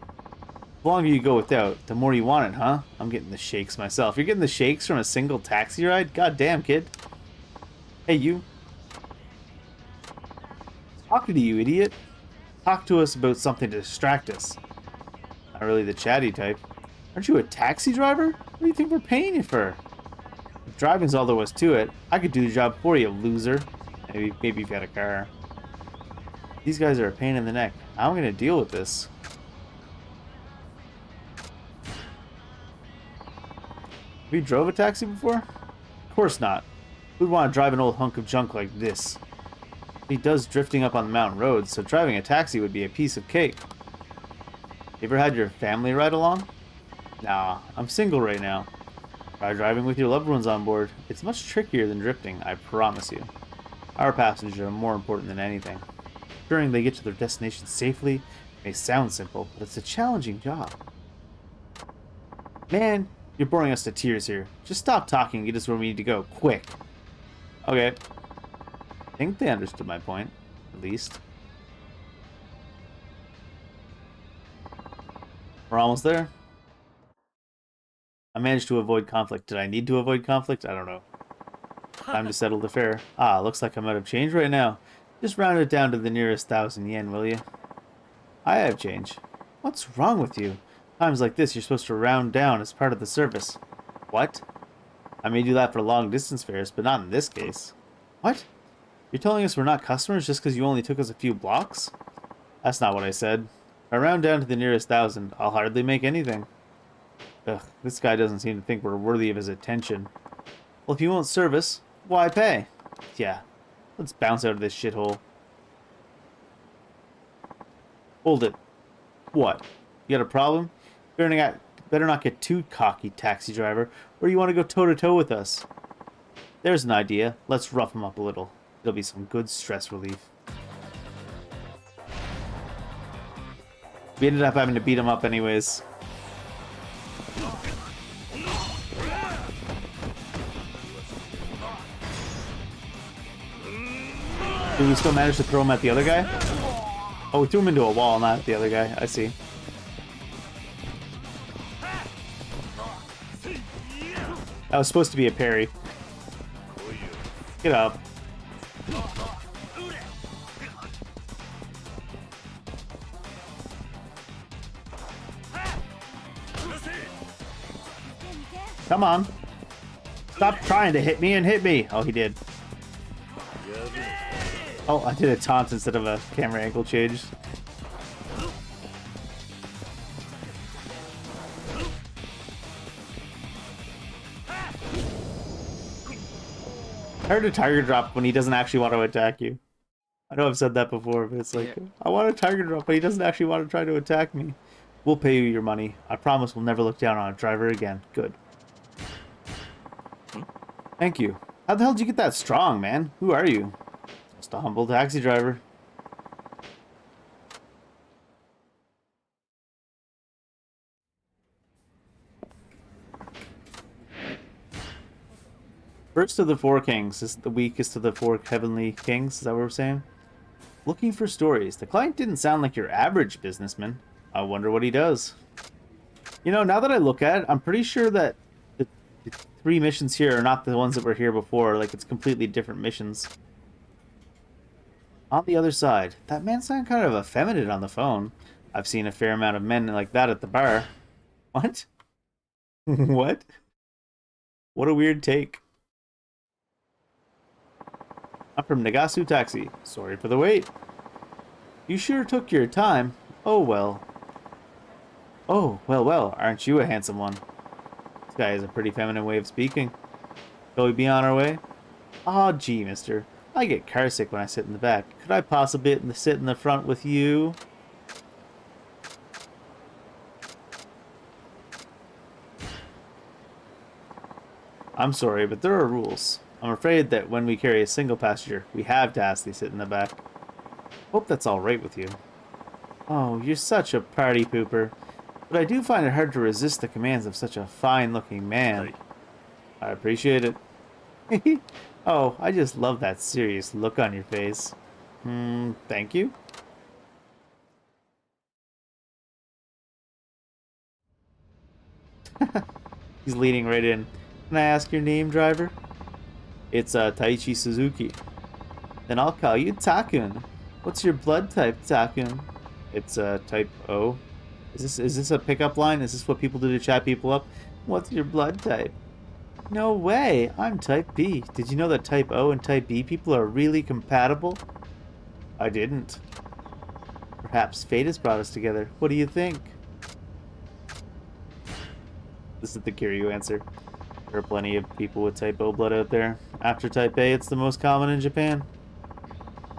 The longer you go without, the more you want it, huh? I'm getting the shakes myself. You're getting the shakes from a single taxi ride? God damn, kid. Hey, you. Talking to you, idiot. Talk to us about something to distract us. Not really the chatty type. Aren't you a taxi driver? What do you think we're paying you for? If driving's all there was to it, I could do the job for you, loser. Maybe you've got a car. These guys are a pain in the neck. How am I going to deal with this? Have you drove a taxi before? Of course not. Who'd want to drive an old hunk of junk like this? He does drifting up on the mountain roads, so driving a taxi would be a piece of cake. You ever had your family ride along? Nah, I'm single right now. Try driving with your loved ones on board. It's much trickier than drifting, I promise you. Our passengers are more important than anything. Ensuring they get to their destination safely may sound simple, but it's a challenging job. Man, you're boring us to tears here. Just stop talking and get us where we need to go, quick. Okay. I think they understood my point, at least. We're almost there. I managed to avoid conflict. Did I need to avoid conflict? I don't know. Time to settle the fare. Ah, looks like I'm out of change right now. Just round it down to the nearest 1,000 yen, will you? I have change. What's wrong with you? Times like this, you're supposed to round down as part of the service. What? I may do that for long distance fares, but not in this case. What? You're telling us we're not customers just because you only took us a few blocks? That's not what I said. If I round down to the nearest 1,000, I'll hardly make anything. Ugh, this guy doesn't seem to think we're worthy of his attention. Well, if you won't service, why pay? Yeah, let's bounce out of this shithole. Hold it. What? You got a problem? Better not get too cocky, taxi driver, or you want to go toe-to-toe with us. There's an idea. Let's rough him up a little. It'll be some good stress relief. We ended up having to beat him up anyways. Did we still manage to throw him at the other guy? Oh, we threw him into a wall, not at the other guy. I see. That was supposed to be a parry. Get up. Come on. Stop trying to hit me and hit me. Oh, he did. Oh, I did a taunt instead of a camera angle change. I heard a tiger drop when he doesn't actually want to attack you. I know I've said that before, but it's like, I want a tiger drop, but he doesn't actually want to try to attack me. We'll pay you your money. I promise we'll never look down on a driver again. Good. Thank you. How the hell did you get that strong, man? Who are you? Just a humble taxi driver. First of the four kings is the weakest of the four heavenly kings. Is that what we're saying? Looking for stories. The client didn't sound like your average businessman. I wonder what he does. You know, now that I look at it, I'm pretty sure that the three missions here are not the ones that were here before. Like, it's completely different missions. On the other side, that man sounded kind of effeminate on the phone. I've seen a fair amount of men like that at the bar. What? What? What a weird take. I'm from Nagasu Taxi. Sorry for the wait. You sure took your time. Oh, well. Oh, well, aren't you a handsome one? This guy has a pretty feminine way of speaking. Shall we be on our way? Aw, gee, mister. I get carsick when I sit in the back. Could I possibly sit in the front with you? I'm sorry, but there are rules. I'm afraid that when we carry a single passenger, we have to ask they sit in the back. Hope that's all right with you. Oh, you're such a party pooper. But I do find it hard to resist the commands of such a fine-looking man. I appreciate it. Oh, I just love that serious look on your face. Thank you. He's leading right in. Can I ask your name, driver? It's Taichi Suzuki. Then I'll call you Takun. What's your blood type, Takun? It's type O. Is this a pickup line? Is this what people do to chat people up? What's your blood type? No way! I'm type B. Did you know that type O and type B people are really compatible? I didn't. Perhaps fate has brought us together. What do you think? This is the Kiryu answer. There are plenty of people with type O blood out there. After type A, it's the most common in Japan.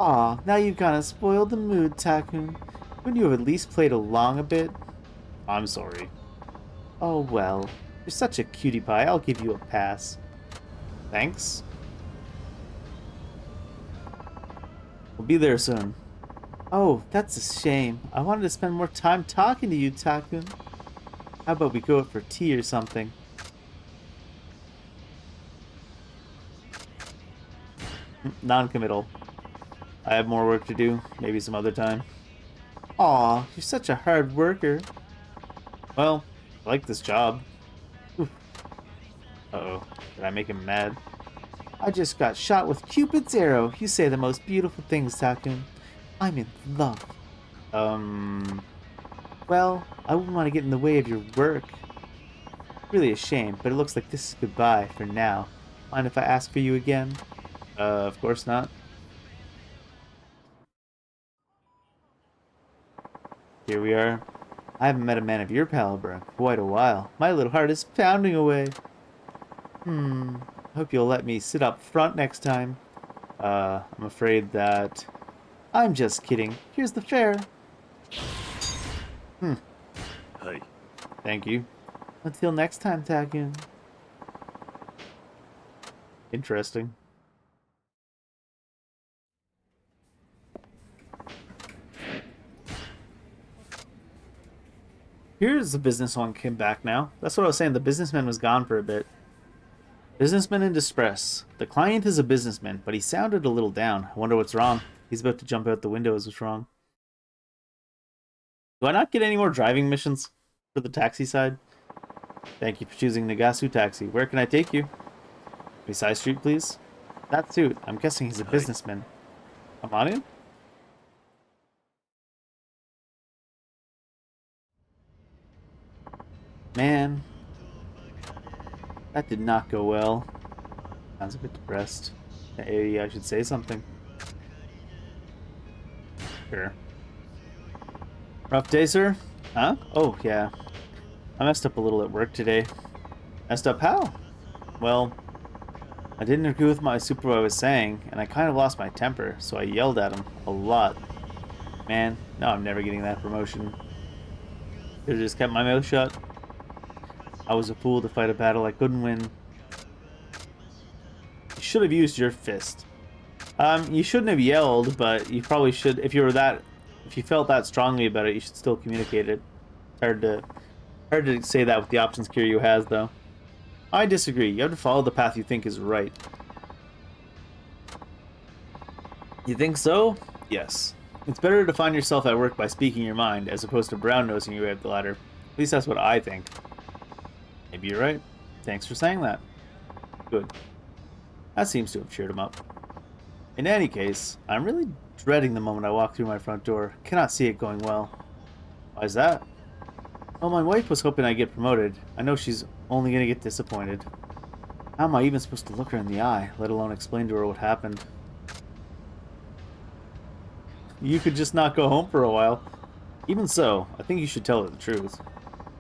Aw, now you've kinda spoiled the mood, Takun. Wouldn't you have at least played along a bit? I'm sorry. Oh well. You're such a cutie pie, I'll give you a pass. Thanks. We'll be there soon. Oh, that's a shame. I wanted to spend more time talking to you, Takun. How about we go out for tea or something? Non-committal. I have more work to do. Maybe some other time. Aw, you're such a hard worker. Well, I like this job. Oof. Uh-oh. Did I make him mad? I just got shot with Cupid's arrow. You say the most beautiful things, Takun. I'm in love. Well, I wouldn't want to get in the way of your work. Really a shame, but it looks like this is goodbye for now. Mind if I ask for you again? Of course not. Here we are. I haven't met a man of your caliber in quite a while. My little heart is pounding away. Hope you'll let me sit up front next time. I'm afraid that... I'm just kidding. Here's the fare. はい。 Thank you. Until next time, Takun. Interesting. Here's the business one came back now. That's what I was saying. The businessman was gone for a bit. Businessman in distress. The client is a businessman, but he sounded a little down. I wonder what's wrong. He's about to jump out the window. Is what's wrong? Do I not get any more driving missions for the taxi side? Thank you for choosing Nagasu Taxi. Where can I take you? A side street, please. That suit. I'm guessing he's a businessman. Come on in. Man, that did not go well. Sounds a bit depressed. Hey, I should say something. Sure. Rough day, sir? Huh? Oh, yeah. I messed up a little at work today. Messed up how? Well, I didn't agree with my supervisor was saying, and I kind of lost my temper, so I yelled at him a lot. Man, now I'm never getting that promotion. Should've just kept my mouth shut. I was a fool to fight a battle I couldn't win. You should have used your fist. You shouldn't have yelled, but you probably should. If you felt that strongly about it, you should still communicate it. Hard to say that with the options Kiryu has, though. I disagree. You have to follow the path you think is right. You think so? Yes. It's better to define yourself at work by speaking your mind, as opposed to brown-nosing your way up the ladder. At least that's what I think. Maybe you're right. Thanks for saying that. Good. That seems to have cheered him up. In any case, I'm really dreading the moment I walk through my front door. Cannot see it going well. Why's that? Well, my wife was hoping I'd get promoted. I know she's only gonna get disappointed. How am I even supposed to look her in the eye, let alone explain to her what happened? You could just not go home for a while. Even so, I think you should tell her the truth.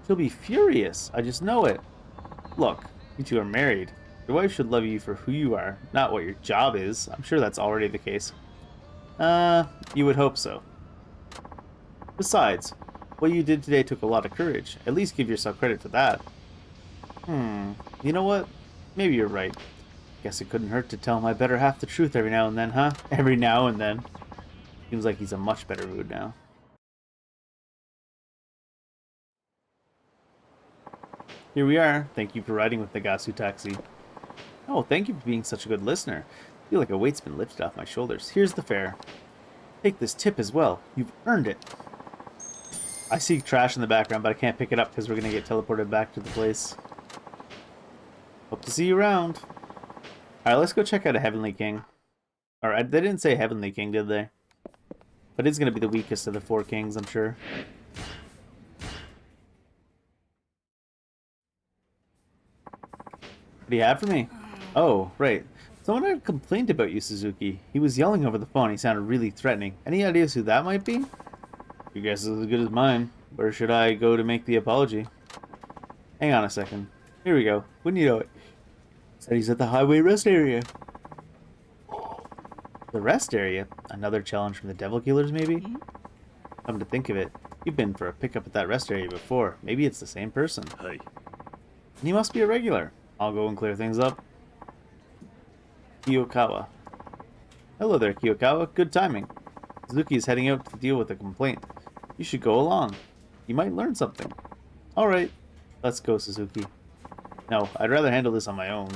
She'll be furious. I just know it. Look, you two are married. Your wife should love you for who you are, not what your job is. I'm sure that's already the case. You would hope so. Besides, what you did today took a lot of courage. At least give yourself credit for that. You know what? Maybe you're right. Guess it couldn't hurt to tell my better half the truth every now and then, huh? Every now and then. Seems like he's in a much better mood now. Here we are. Thank you for riding with the Nagasu Taxi. Oh, thank you for being such a good listener. I feel like a weight's been lifted off my shoulders. Here's the fare. Take this tip as well. You've earned it. I see trash in the background, but I can't pick it up because we're going to get teleported back to the place. Hope to see you around. Alright, let's go check out a Heavenly King. Alright, they didn't say Heavenly King, did they? But it's going to be the weakest of the four kings, I'm sure. What do you have for me? Oh, right. Someone had complained about you, Suzuki. He was yelling over the phone. He sounded really threatening. Any ideas who that might be? Your guess is as good as mine. Where should I go to make the apology? Hang on a second. Here we go. Wouldn't you know it? Said he's at the highway rest area. The rest area? Another challenge from the Devil Killers, maybe? Come to think of it, you've been for a pickup at that rest area before. Maybe it's the same person. Hi. He must be a regular. I'll go and clear things up. Kiyokawa. Hello there, Kiyokawa. Good timing. Suzuki is heading out to deal with a complaint. You should go along. You might learn something. Alright. Let's go, Suzuki. No, I'd rather handle this on my own.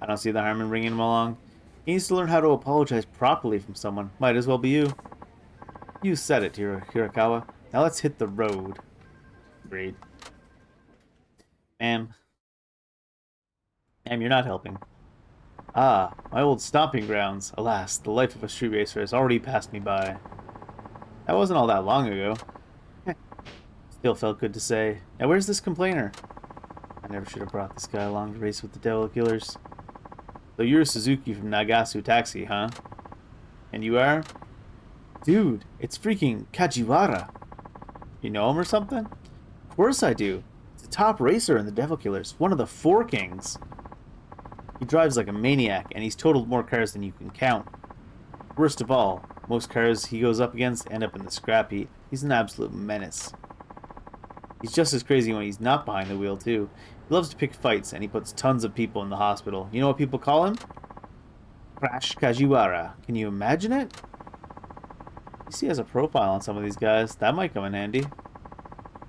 I don't see the harm in bringing him along. He needs to learn how to apologize properly from someone. Might as well be you. You said it, Hirakawa. Now let's hit the road. Great. Ma'am. Ma'am, you're not helping. Ah, my old stomping grounds. Alas, the life of a street racer has already passed me by. That wasn't all that long ago. Still felt good to say. Now where's this complainer? I never should have brought this guy along to race with the Devil Killers. So you're Suzuki from Nagasu Taxi, huh? And you are? Dude, it's freaking Kajiwara. You know him or something? Of course I do. He's the top racer in the Devil Killers. One of the four kings. He drives like a maniac, and he's totaled more cars than you can count. Worst of all, Most cars he goes up against end up in the scrap heap. He's an absolute menace. He's just as crazy when he's not behind the wheel, too. He loves to pick fights, and he puts tons of people in the hospital. You know what people call him? Crash Kajiwara. Can you imagine it? You see, he has a profile on some of these guys. That might come in handy.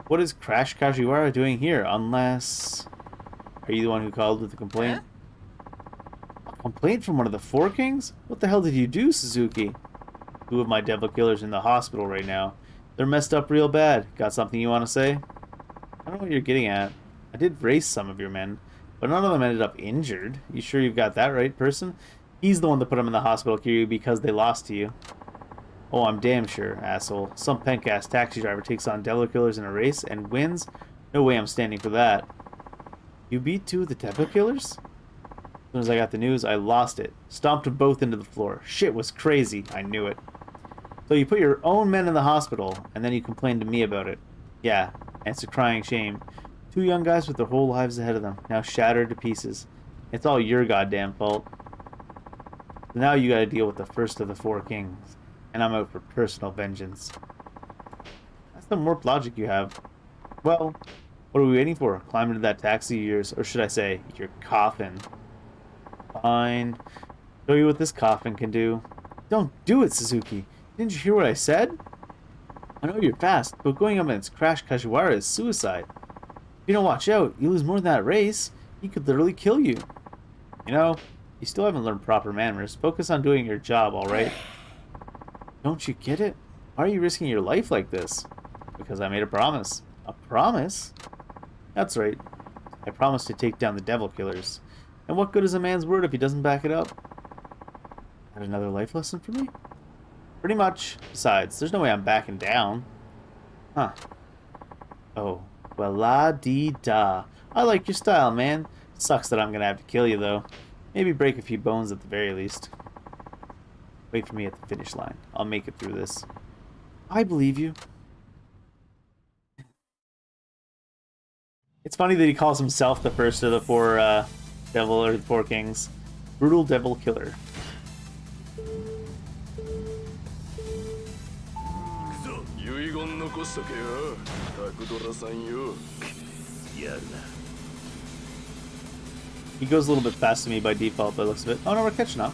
What is Crash Kajiwara doing here? Unless... Are you the one who called with the complaint? A complaint from one of the Four Kings? What the hell did you do, Suzuki? Two of my devil killers in the hospital right now. They're messed up real bad. Got something you want to say? I don't know what you're getting at. I did race some of your men, but none of them ended up injured. You sure you've got that right, person? He's the one that put them in the hospital, Kiryu, because they lost to you. Oh, I'm damn sure, asshole. Some punk-ass taxi driver takes on devil killers in a race and wins? No way I'm standing for that. You beat two of the devil killers? As soon as I got the news, I lost it. Stomped them both into the floor. Shit was crazy. I knew it. So you put your own men in the hospital, and then you complained to me about it. Yeah, and it's a crying shame. Two young guys with their whole lives ahead of them, now shattered to pieces. It's all your goddamn fault. So now you gotta deal with the first of the Four Kings. And I'm out for personal vengeance. That's some warped logic you have. Well, what are we waiting for? Climb into that taxi of yours, or should I say, your coffin. Fine. Show you what this coffin can do. Don't do it, Suzuki. Didn't you hear what I said? I know you're fast, but going up against Crash Kashiwara is suicide. If you don't watch out, you lose more than that race. He could literally kill you. You know, you still haven't learned proper manners. Focus on doing your job, alright? Don't you get it? Why are you risking your life like this? Because I made a promise. A promise? That's right. I promised to take down the devil killers. And what good is a man's word if he doesn't back it up? Got another life lesson for me? Pretty much. Besides, there's no way I'm backing down. Huh. Oh. Well, la-dee-da. I like your style, man. Sucks that I'm gonna have to kill you, though. Maybe break a few bones at the very least. Wait for me at the finish line. I'll make it through this. I believe you. It's funny that he calls himself the first of the four devil or the Four Kings. Brutal devil killer. He goes a little bit fast to me by default, by the looks of it. Oh no, we're catching up.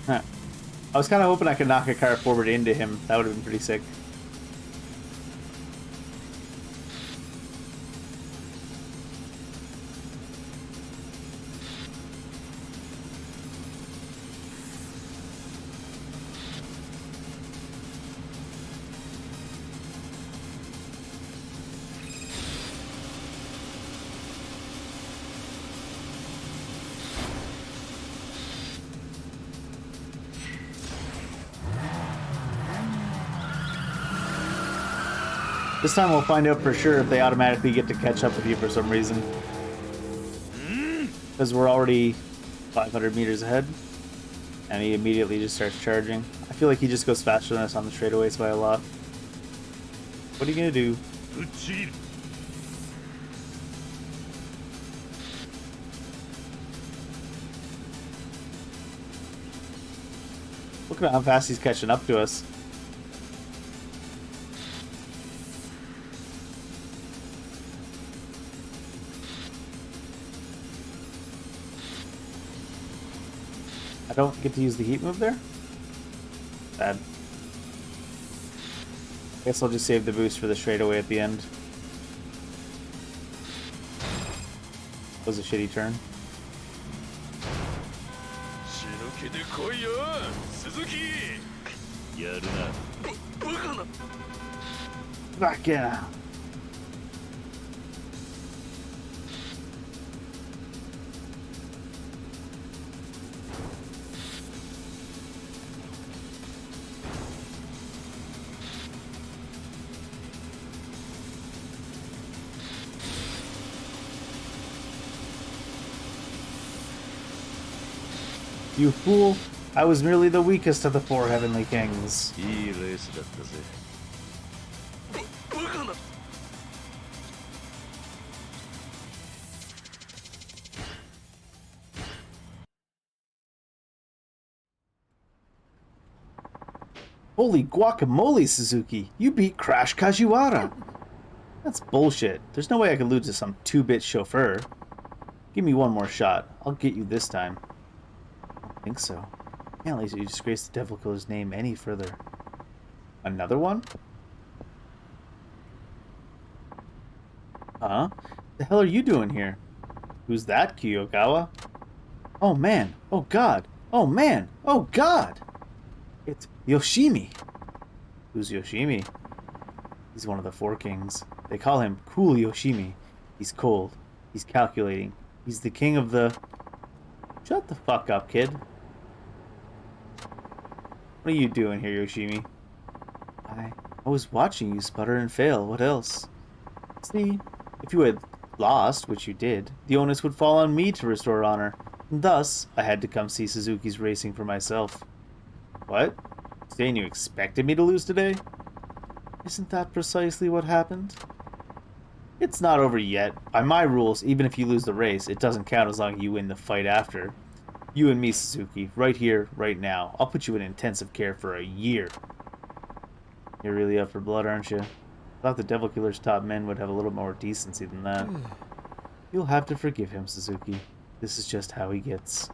Huh. I was kind of hoping I could knock a car forward into him. That would have been pretty sick. This time we'll find out for sure if they automatically get to catch up with you for some reason. Because we're already 500 meters ahead. And he immediately just starts charging. I feel like he just goes faster than us on the straightaways by a lot. What are you gonna do? Look at how fast he's catching up to us. I don't get to use the heat move there? Bad. Guess I'll just save the boost for the straightaway at the end. That was a shitty turn. Back in. You fool! I was merely the weakest of the four heavenly kings. Holy guacamole, Suzuki! You beat Crash Kajiwara! That's bullshit. There's no way I could lose to some 2-bit chauffeur. Give me one more shot. I'll get you this time. I don't think so. Can't let you disgrace the Devil Killer's name any further. Another one? Huh? The hell are you doing here? Who's that, Kiyogawa? Oh man! Oh god! Oh man! Oh god! It's Yoshimi! Who's Yoshimi? He's one of the Four Kings. They call him Cool Yoshimi. He's cold. He's calculating. He's the king of the... Shut the fuck up, kid. What are you doing here, Yoshimi? I was watching you sputter and fail. What else? See, if you had lost, which you did, the onus would fall on me to restore honor. And thus, I had to come see Suzuki's racing for myself. What? Saying you expected me to lose today? Isn't that precisely what happened? It's not over yet. By my rules, even if you lose the race, it doesn't count as long as you win the fight after. You and me, Suzuki, right here, right now. I'll put you in intensive care for a year. You're really up for blood, aren't you? I thought the Devil Killer's top men would have a little more decency than that. You'll have to forgive him, Suzuki. This is just how he gets.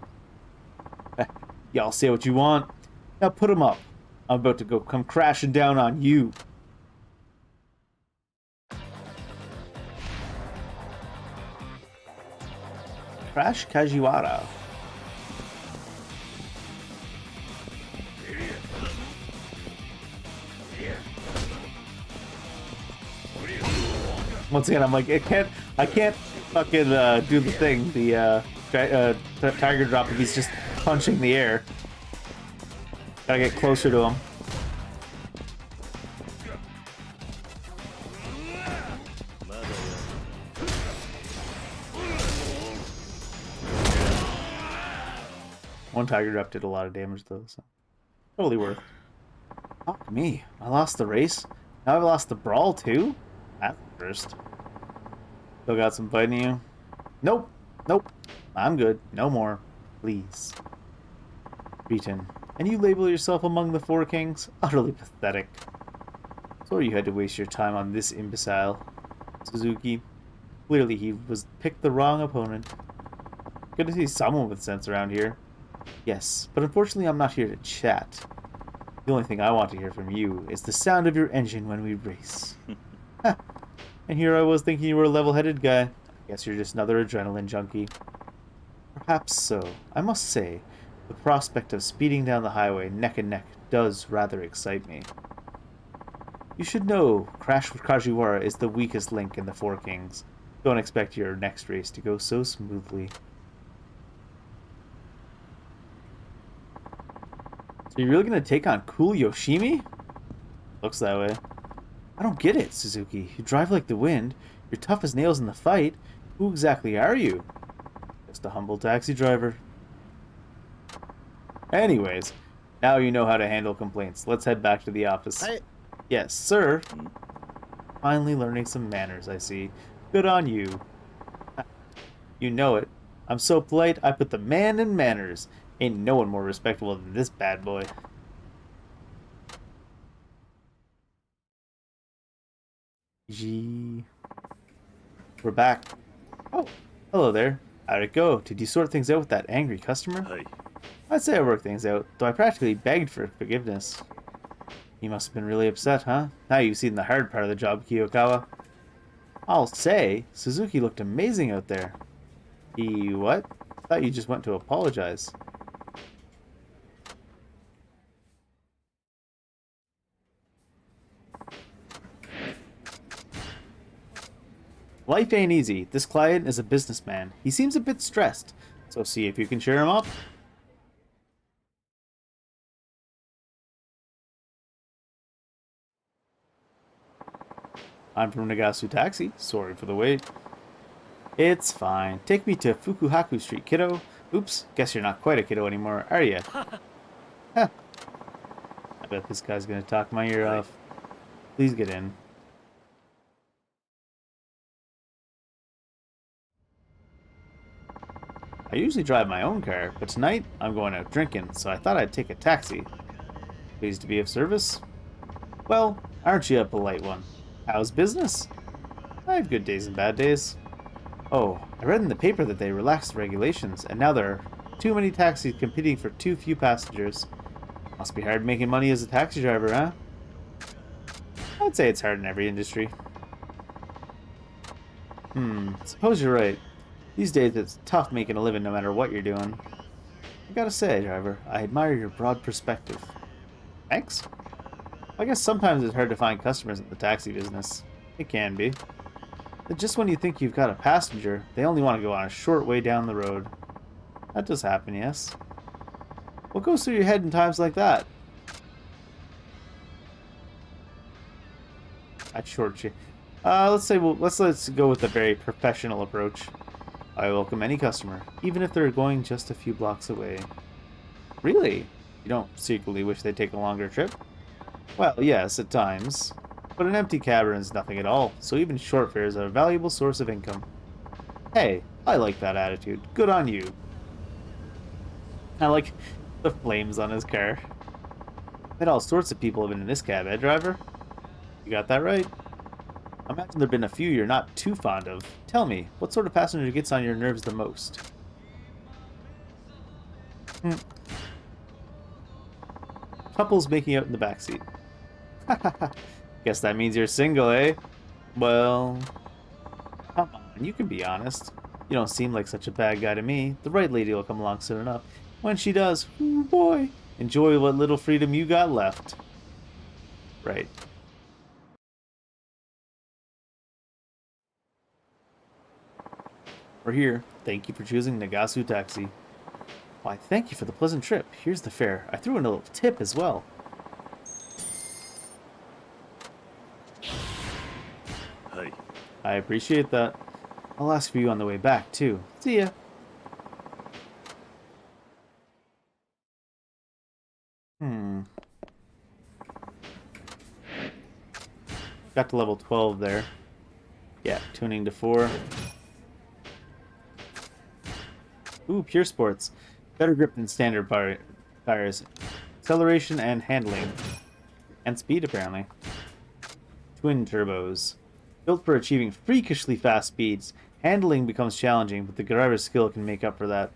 Y'all say what you want. Now put him up. I'm about to go come crashing down on you. Crash Kajiwara. Once again, I'm like, I can't fucking do the thing, the tiger drop if he's just punching the air. Gotta get closer to him. One tiger drop did a lot of damage though, so totally worth. Fuck me, I lost the race. Now I've lost the brawl too? That's the first. Still got some fighting you? Nope. Nope. I'm good. No more. Please. Beaten. And you label yourself among the Four Kings? Utterly pathetic. Sorry you had to waste your time on this imbecile. Suzuki. Clearly he was picked the wrong opponent. Good to see someone with sense around here. Yes, but unfortunately I'm not here to chat. The only thing I want to hear from you is the sound of your engine when we race. And here I was thinking you were a level-headed guy. I guess you're just another adrenaline junkie. Perhaps so. I must say, the prospect of speeding down the highway neck and neck does rather excite me. You should know, Crash Kajiwara is the weakest link in the Four Kings. Don't expect your next race to go so smoothly. So you're really going to take on Cool Yoshimi? Looks that way. I don't get it, Suzuki. You drive like the wind. You're tough as nails in the fight. Who exactly are you? Just a humble taxi driver. Anyways, now you know how to handle complaints. Let's head back to the office. Hey. Yes, sir. Finally learning some manners, I see. Good on you. You know it. I'm so polite, I put the man in manners. Ain't no one more respectable than this bad boy. We're back. Oh, hello there. How'd it go? Did you sort things out with that angry customer? Hey. I'd say I worked things out, though I practically begged for forgiveness. You must have been really upset, huh? Now you've seen the hard part of the job, Kiyokawa. I'll say, Suzuki looked amazing out there. He what? I thought you just went to apologize. Life ain't easy. This client is a businessman. He seems a bit stressed, so see if you can cheer him up. I'm from Nagasu Taxi. Sorry for the wait. It's fine. Take me to Fukuhaku Street, kiddo. Oops, guess you're not quite a kiddo anymore, are ya? Huh. I bet this guy's gonna talk my ear off. Please get in. I usually drive my own car, but tonight I'm going out drinking, so I thought I'd take a taxi. Pleased to be of service. Well, aren't you a polite one? How's business? I have good days and bad days. Oh, I read in the paper that they relaxed the regulations, and now there are too many taxis competing for too few passengers. Must be hard making money as a taxi driver, huh? I'd say it's hard in every industry. Suppose you're right. These days it's tough making a living no matter what you're doing. I gotta say, driver, I admire your broad perspective. Thanks? I guess sometimes it's hard to find customers in the taxi business. It can be. But just when you think you've got a passenger, they only want to go on a short way down the road. That does happen, yes. What goes through your head in times like that? I'd short you. Let's go with a very professional approach. I welcome any customer, even if they're going just a few blocks away. Really? You don't secretly wish they'd take a longer trip? Well, yes, at times. But an empty cabin is nothing at all, so even short fares are a valuable source of income. Hey, I like that attitude. Good on you. I like the flames on his car. Bet all sorts of people have been in this cab, eh, driver? You got that right. I imagine there've been a few you're not too fond of. Tell me, what sort of passenger gets on your nerves the most? Couples making out in the backseat. Guess that means you're single, eh? Well, come on, you can be honest. You don't seem like such a bad guy to me. The right lady will come along soon enough. When she does, oh boy, enjoy what little freedom you got left. Right. We're here. Thank you for choosing Nagasu Taxi. Why, thank you for the pleasant trip. Here's the fare. I threw in a little tip as well. Hi. I appreciate that. I'll ask for you on the way back, too. See ya. Got to level 12 there. Yeah, tuning to 4. Ooh, pure sports. Better grip than standard tires. Acceleration and handling. And speed, apparently. Twin turbos. Built for achieving freakishly fast speeds. Handling becomes challenging, but the driver's skill can make up for that.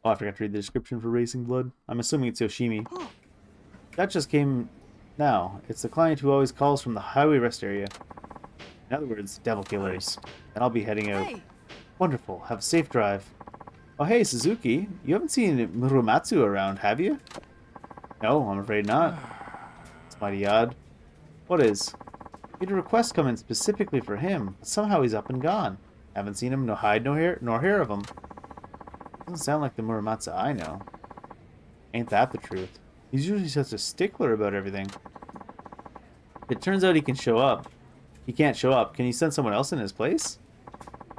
Oh, I forgot to read the description for Racing Blood. I'm assuming it's Yoshimi. That just came now. It's the client who always calls from the highway rest area. In other words, devil killers. And I'll be heading out. Hey. Wonderful. Have a safe drive. Oh, hey, Suzuki. You haven't seen Muromatsu around, have you? No, I'm afraid not. It's mighty odd. What is? We had a request come in specifically for him, but somehow he's up and gone. Haven't seen him, no hide, no hair, nor hear of him. Doesn't sound like the Muromatsu I know. Ain't that the truth? He's usually such a stickler about everything. It turns out he can show up. He can't show up. Can you send someone else in his place?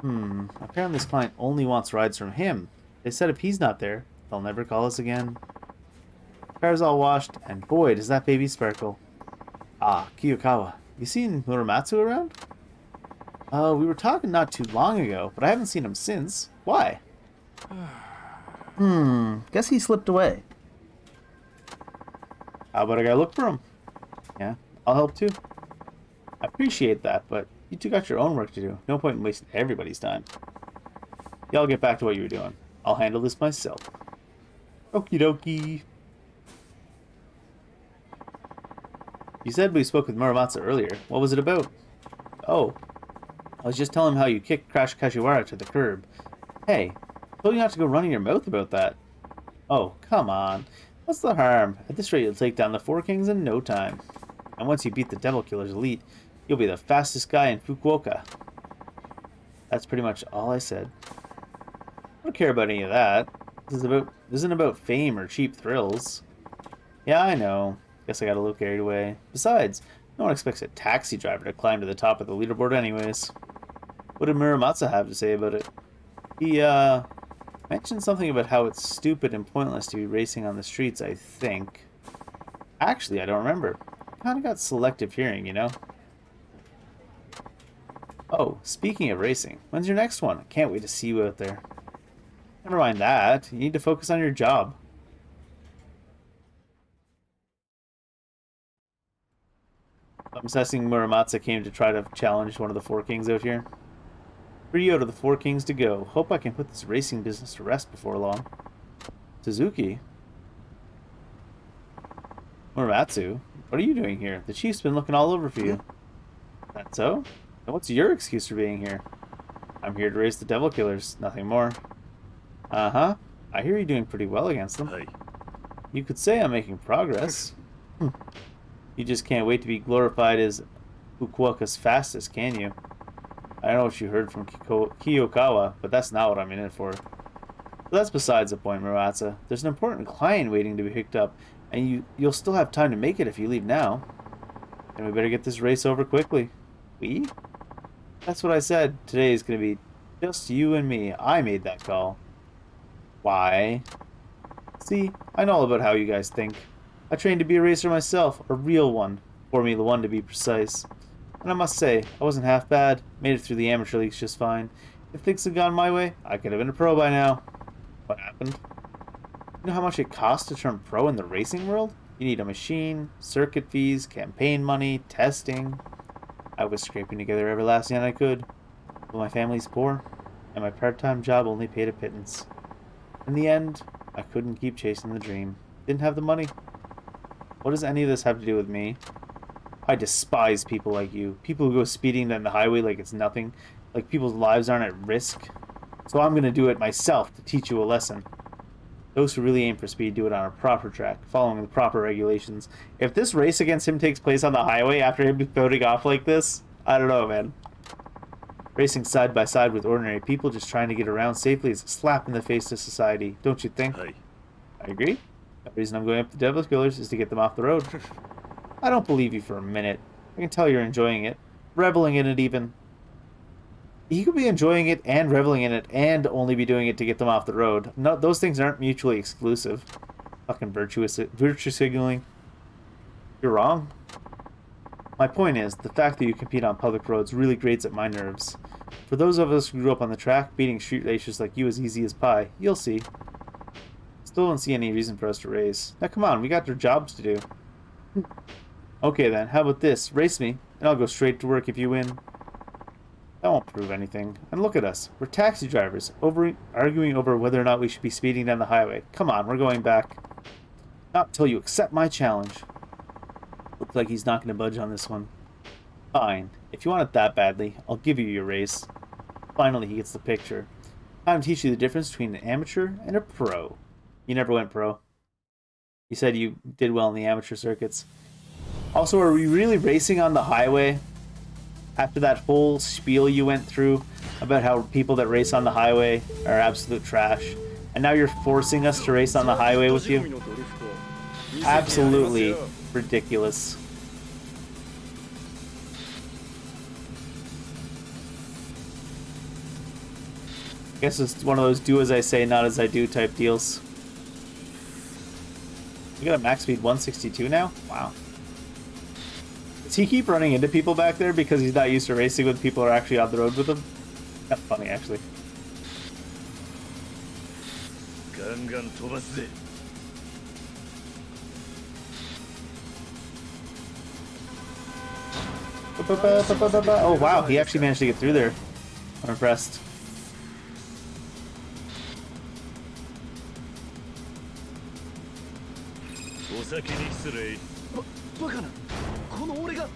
Apparently this client only wants rides from him. They said if he's not there, they'll never call us again. Car's all washed, and boy, does that baby sparkle. Ah, Kiyokawa. You seen Muromatsu around? We were talking not too long ago, but I haven't seen him since. Why? Guess he slipped away. How about I go look for him? Yeah, I'll help too. I appreciate that, but you two got your own work to do. No point in wasting everybody's time. Y'all get back to what you were doing. I'll handle this myself. Okie dokie. You said we spoke with Muromatsu earlier. What was it about? Oh, I was just telling him how you kicked Crash Kashiwara to the curb. Hey, I told you not to go running your mouth about that. Oh, come on. What's the harm? At this rate, you'll take down the Four Kings in no time. And once you beat the Devil Killer's elite, you'll be the fastest guy in Fukuoka. That's pretty much all I said. I don't care about any of that. This isn't about fame or cheap thrills. Yeah, I know. Guess I got a little carried away. Besides, no one expects a taxi driver to climb to the top of the leaderboard anyways. What did Muromatsu have to say about it? He, mentioned something about how it's stupid and pointless to be racing on the streets, I think. Actually, I don't remember. Kind of got selective hearing, you know? Oh, speaking of racing, when's your next one? I can't wait to see you out there. Never mind that. You need to focus on your job. I'm guessing Muramatsu came to try to challenge one of the Four Kings out here. 3 out of the 4 Kings to go. Hope I can put this racing business to rest before long. Suzuki? Muramatsu? What are you doing here? The chief's been looking all over for you. That so? And what's your excuse for being here? I'm here to race the Devil Killers, nothing more. Uh-huh. I hear you're doing pretty well against them. はい。 You could say I'm making progress. You just can't wait to be glorified as Fukuoka's fastest, can you? I don't know what you heard from Kiyokawa, but that's not what I'm in it for. But that's besides the point, Muratsa. There's an important client waiting to be picked up, and you'll still have time to make it if you leave now. And we better get this race over quickly. We? That's what I said. Today is going to be just you and me. I made that call. Why? See, I know all about how you guys think. I trained to be a racer myself, a real one. Formula 1 to be precise. And I must say, I wasn't half bad. Made it through the amateur leagues just fine. If things had gone my way, I could have been a pro by now. What happened? You know how much it costs to turn pro in the racing world? You need a machine, circuit fees, campaign money, testing. I was scraping together every last yen I could. But my family's poor, and my part-time job only paid a pittance. In the end, I couldn't keep chasing the dream. Didn't have the money. What does any of this have to do with me? I despise people like you. People who go speeding down the highway like it's nothing. Like people's lives aren't at risk. So I'm going to do it myself to teach you a lesson. Those who really aim for speed do it on a proper track, following the proper regulations. If this race against him takes place on the highway after him voting off like this, I don't know, man. Racing side by side with ordinary people just trying to get around safely is a slap in the face to society, don't you think? はい。 I agree. The reason I'm going up the Devil Killers is to get them off the road. I don't believe you for a minute. I can tell you're enjoying it. Reveling in it, even. You could be enjoying it and reveling in it and only be doing it to get them off the road. No, those things aren't mutually exclusive. Fucking virtue signaling. You're wrong. My point is, the fact that you compete on public roads really grates at my nerves. For those of us who grew up on the track, beating street racers like you is easy as pie. You'll see. Still don't see any reason for us to race. Now come on, we got our jobs to do. Okay then, how about this? Race me, and I'll go straight to work if you win. That won't prove anything. And look at us. We're taxi drivers, arguing over whether or not we should be speeding down the highway. Come on, we're going back. Not until you accept my challenge. Looks like he's not going to budge on this one. Fine. If you want it that badly, I'll give you your race. Finally, he gets the picture. Time to teach you the difference between an amateur and a pro. You never went pro. You said you did well in the amateur circuits. Also, are we really racing on the highway? After that whole spiel you went through about how people that race on the highway are absolute trash, and now you're forcing us to race on the highway with you? Absolutely ridiculous. Guess it's one of those do as I say, not as I do type deals. You got a max speed 162 now? Wow. Does he keep running into people back there because he's not used to racing when people are actually on the road with him? That's funny, actually. ガンガン飛ばすぜ。 Oh wow, he actually managed to get through there. I'm impressed. お先に失礼。バカなこの俺が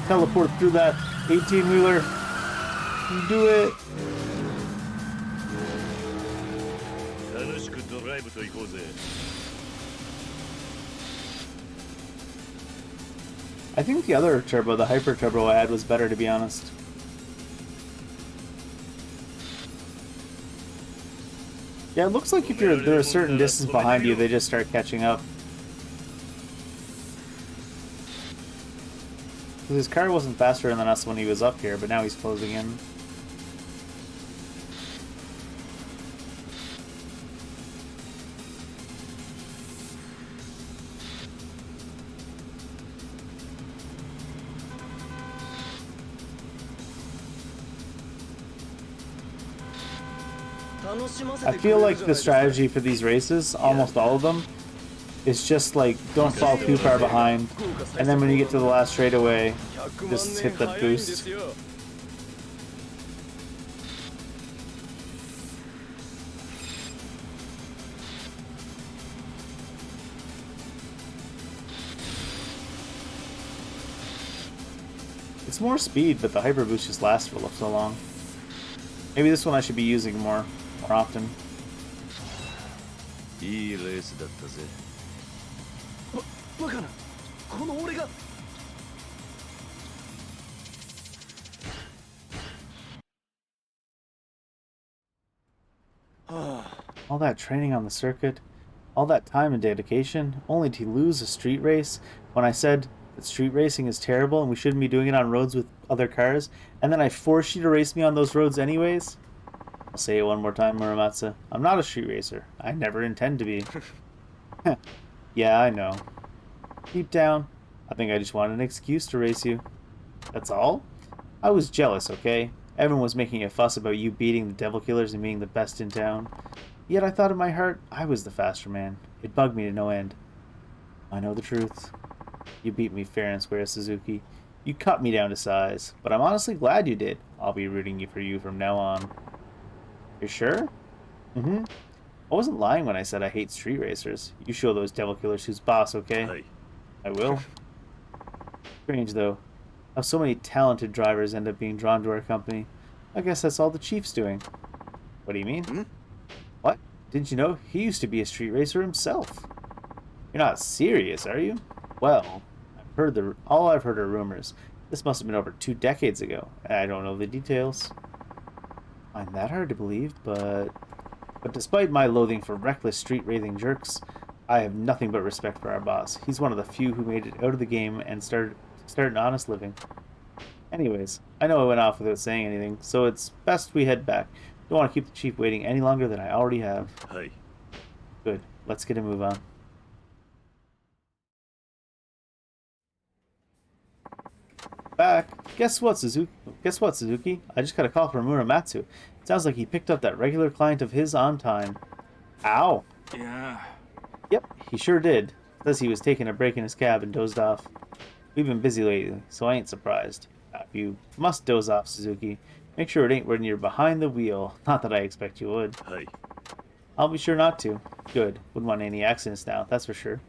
Teleport through that 18-wheeler. You do it. 楽しくドライブと行こうぜ。 I think the other turbo, the hyper turbo I had, was better, to be honest. Yeah, it looks like if they're a certain distance behind you, they just start catching up. 'Cause his car wasn't faster than us when he was up here, but now he's closing in. I feel like the strategy for these races, almost all of them, is just like don't fall too far behind, and then when you get to the last straightaway, just hit the boost. It's more speed, but the hyper boost just lasts for so long. Maybe this one I should be using more often. いいレースだったぜ。バカな、この俺が。All that training on the circuit, all that time and dedication, only to lose a street race when I said that street racing is terrible and we shouldn't be doing it on roads with other cars, and then I forced you to race me on those roads anyways? I'll say it one more time, Muramatsu. I'm not a street racer. I never intend to be. Yeah, I know. Deep down, I think I just wanted an excuse to race you. That's all? I was jealous, okay? Everyone was making a fuss about you beating the Devil Killers and being the best in town. Yet I thought in my heart I was the faster man. It bugged me to no end. I know the truth. You beat me fair and square, Suzuki. You cut me down to size, but I'm honestly glad you did. I'll be rooting for you from now on. You're sure? Mm-hmm. I wasn't lying when I said I hate street racers. You show those Devil Killers who's boss, okay? Hey. I will. Strange, though, how so many talented drivers end up being drawn to our company. I guess that's all the chief's doing. What do you mean? Hmm? What? Didn't you know he used to be a street racer himself? You're not serious, are you? Well, all I've heard are rumors. This must have been over 2 decades ago, and I don't know the details. I find that hard to believe, but despite my loathing for reckless street racing jerks, I have nothing but respect for our boss. He's one of the few who made it out of the game and start an honest living. Anyways, I know I went off without saying anything, so it's best we head back. Don't want to keep the chief waiting any longer than I already have. Hey. Good. Let's get a move on. Back. Guess what, Suzuki? I just got a call from Muramatsu. It sounds like he picked up that regular client of his on time. Ow. Yeah. Yep, he sure did. Says he was taking a break in his cab and dozed off. We've been busy lately, so I ain't surprised. You must doze off, Suzuki. Make sure it ain't when you're behind the wheel. Not that I expect you would. Hey. I'll be sure not to. Good. Wouldn't want any accidents now, that's for sure.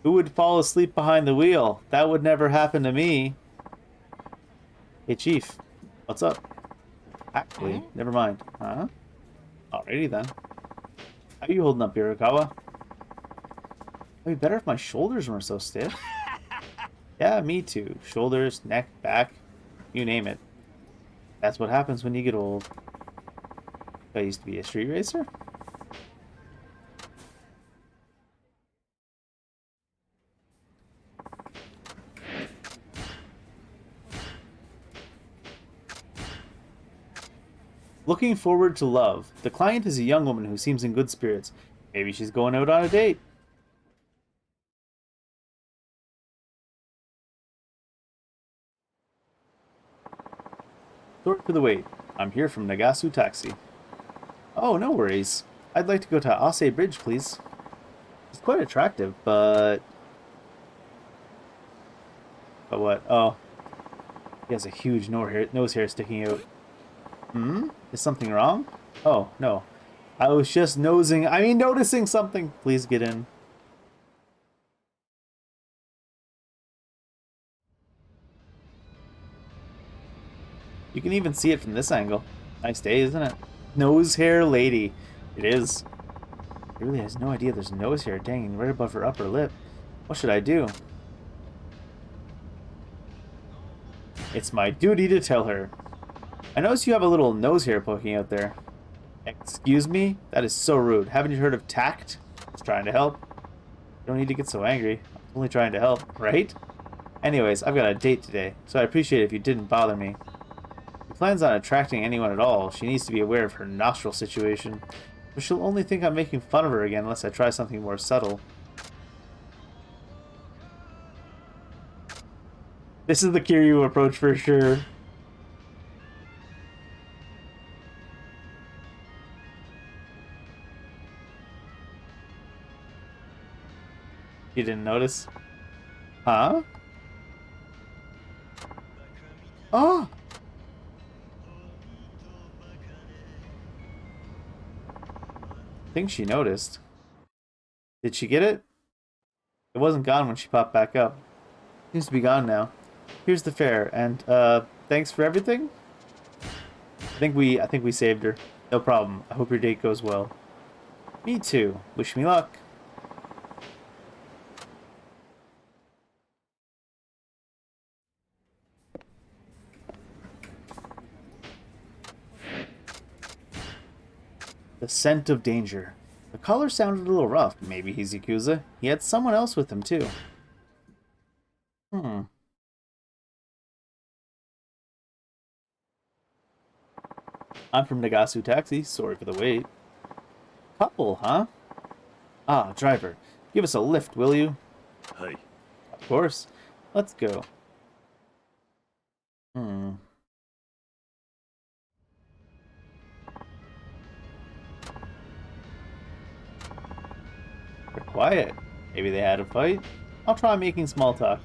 Who would fall asleep behind the wheel? That would never happen to me. Hey, Chief. What's up? Actually, never mind. Huh? Alrighty then. How you holding up, Hirakawa? It'd be better if my shoulders weren't so stiff. Yeah, me too. Shoulders, neck, back, you name it. That's what happens when you get old. I used to be a street racer? Looking forward to love. The client is a young woman who seems in good spirits. Maybe she's going out on a date. Sorry for the wait. I'm here from Nagasu Taxi. Oh, no worries. I'd like to go to Ase Bridge, please. It's quite attractive, but... But what? Oh. He has a huge nose hair sticking out. Hmm? Is something wrong? Oh, no. I was just noticing something. Please get in. You can even see it from this angle. Nice day, isn't it? Nose hair lady. It is. She really has no idea there's nose hair hanging right above her upper lip. What should I do? It's my duty to tell her. I notice you have a little nose hair poking out there. Excuse me? That is so rude. Haven't you heard of tact? Just trying to help. You don't need to get so angry. I'm only trying to help, right? Anyways, I've got a date today, so I appreciate it if you didn't bother me. If she plans on attracting anyone at all, she needs to be aware of her nostril situation. But she'll only think I'm making fun of her again unless I try something more subtle. This is the Kiryu approach for sure. You didn't notice? Huh? Oh! I think she noticed. Did she get it? It wasn't gone when she popped back up. Seems to be gone now. Here's the fare, and thanks for everything. I think we saved her. No problem. I hope your date goes well. Me too. Wish me luck. The scent of danger. The caller sounded a little rough. Maybe he's Yakuza. He had someone else with him too. Hmm. I'm from Nagasu Taxi. Sorry for the wait. Couple, huh? Ah, driver. Give us a lift, will you? はい。 Of course. Let's go. Hmm. They're quiet. Maybe they had a fight? I'll try making small talk.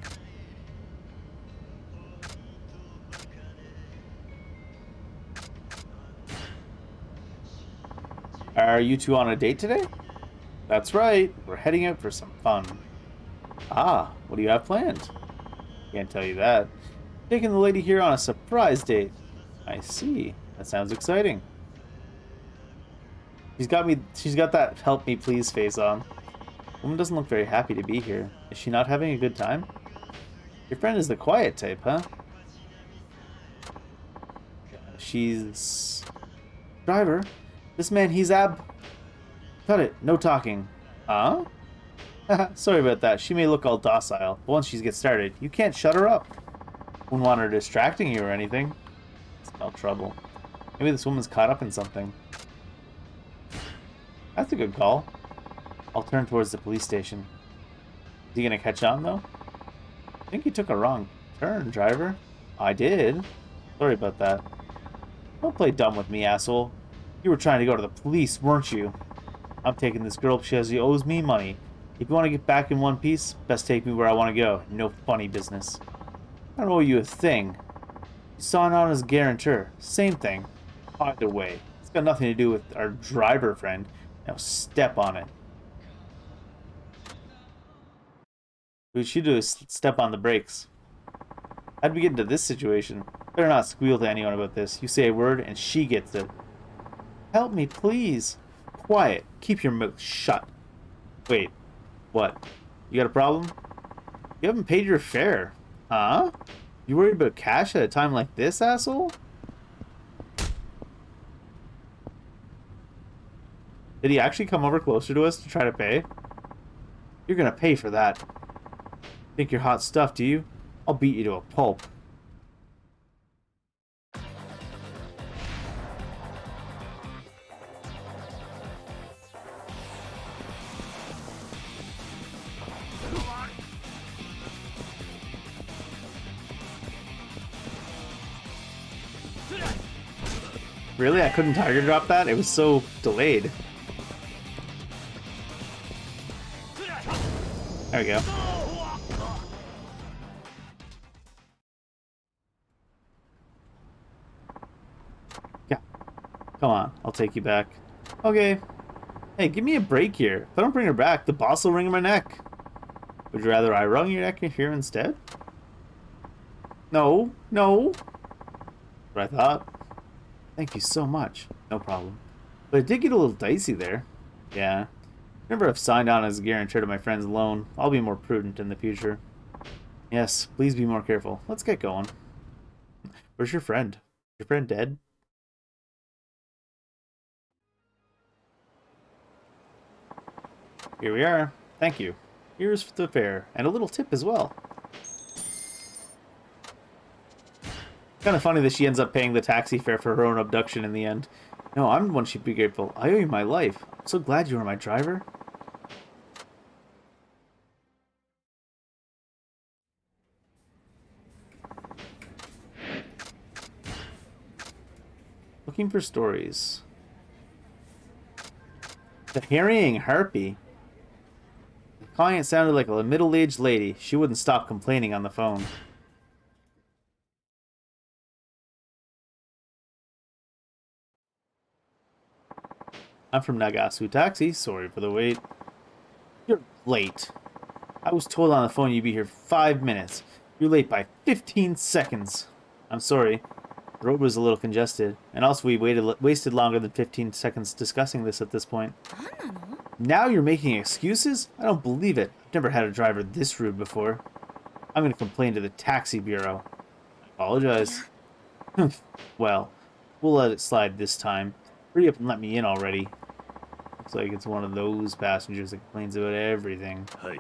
Are you two on a date today? That's right. We're heading out for some fun. Ah, what do you have planned? Can't tell you that. Taking the lady here on a surprise date. I see. That sounds exciting. She's got that help me please face on. Woman doesn't look very happy to be here. Is she not having a good time? Your friend is the quiet type, huh? She's... Driver, this man, he's Cut it, no talking. Huh? Sorry about that. She may look all docile, but once she gets started, you can't shut her up. Wouldn't want her distracting you or anything. Smell trouble. Maybe this woman's caught up in something. That's a good call. I'll turn towards the police station. Is he gonna catch on, though? I think you took a wrong turn, driver. I did. Sorry about that. Don't play dumb with me, asshole. You were trying to go to the police, weren't you? I'm taking this girl because she owes me money. If you want to get back in one piece, best take me where I want to go. No funny business. I don't owe you a thing. You signed on as guarantor. Same thing. Either way, it's got nothing to do with our driver friend. Now step on it. What we should do is step on the brakes. How'd we get into this situation? Better not squeal to anyone about this. You say a word and she gets it. Help me, please. Quiet. Keep your mouth shut. Wait. What? You got a problem? You haven't paid your fare. Huh? You worried about cash at a time like this, asshole? Did he actually come over closer to us to try to pay? You're gonna pay for that. Think you're hot stuff, do you? I'll beat you to a pulp. Really? I couldn't tiger drop that? It was so delayed. There we go. Yeah. Come on, I'll take you back. Okay. Hey, give me a break here. If I don't bring her back, the boss will wring my neck. Would you rather I wrung your neck here instead? No, no. What I thought. Thank you so much. No problem. But it did get a little dicey there. Yeah. Remember, I've signed on as a guarantor to my friend's loan. I'll be more prudent in the future. Yes, please be more careful. Let's get going. Where's your friend? Your friend dead? Here we are. Thank you. Here's the fare, and a little tip as well. Kind of funny that she ends up paying the taxi fare for her own abduction in the end. No, I'm the one she'd be grateful. I owe you my life. I'm so glad you were my driver. Looking for stories. The harrying harpy. The client sounded like a middle-aged lady. She wouldn't stop complaining on the phone. I'm from Nagasu Taxi. Sorry for the wait. You're late. I was told on the phone you'd be here 5 minutes. You're late by 15 seconds. I'm sorry. The road was a little congested, and also we wasted longer than 15 seconds discussing this at this point. Now you're making excuses? I don't believe it. I've never had a driver this rude before. I'm going to complain to the taxi bureau. I apologize. Well, we'll let it slide this time. Hurry up and let me in already. Looks like it's one of those passengers that complains about everything. Hi.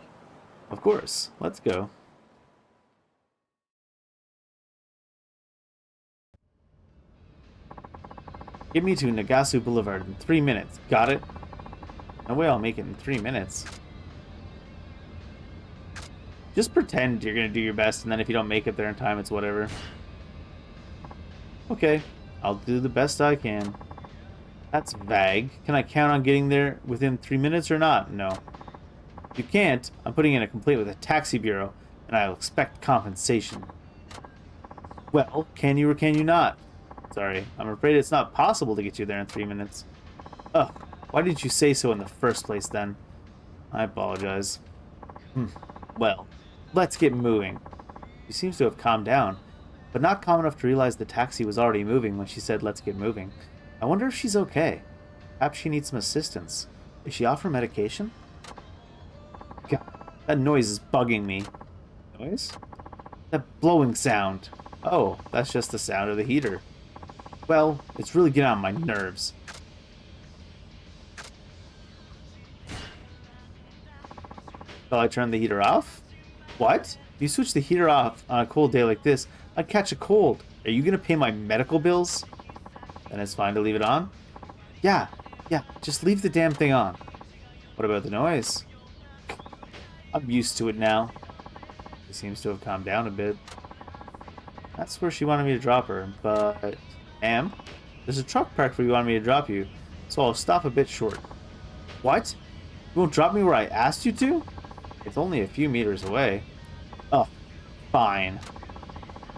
Of course. Let's go. Get me to Nagasu Boulevard in 3 minutes. Got it? No way I'll make it in 3 minutes. Just pretend you're going to do your best, and then if you don't make it there in time, it's whatever. Okay, I'll do the best I can. That's vague. Can I count on getting there within 3 minutes or not? No. If you can't, I'm putting in a complaint with the taxi bureau, and I'll expect compensation. Well, can you or can you not? Sorry, I'm afraid it's not possible to get you there in 3 minutes. Ugh, why didn't you say so in the first place then? I apologize. Well, let's get moving. She seems to have calmed down, but not calm enough to realize the taxi was already moving when she said let's get moving. I wonder if she's okay. Perhaps she needs some assistance. Is she off her medication? God, that noise is bugging me. Noise? That blowing sound. Oh, that's just the sound of the heater. Well, it's really getting on my nerves. Shall I turn the heater off? What? If you switch the heater off on a cold day like this, I'd catch a cold. Are you going to pay my medical bills? Then it's fine to leave it on? Yeah, just leave the damn thing on. What about the noise? I'm used to it now. She seems to have calmed down a bit. That's where she wanted me to drop her, but... Ma'am, there's a truck parked where you wanted me to drop you, so I'll stop a bit short. What? You won't drop me where I asked you to? It's only a few meters away. Oh, fine.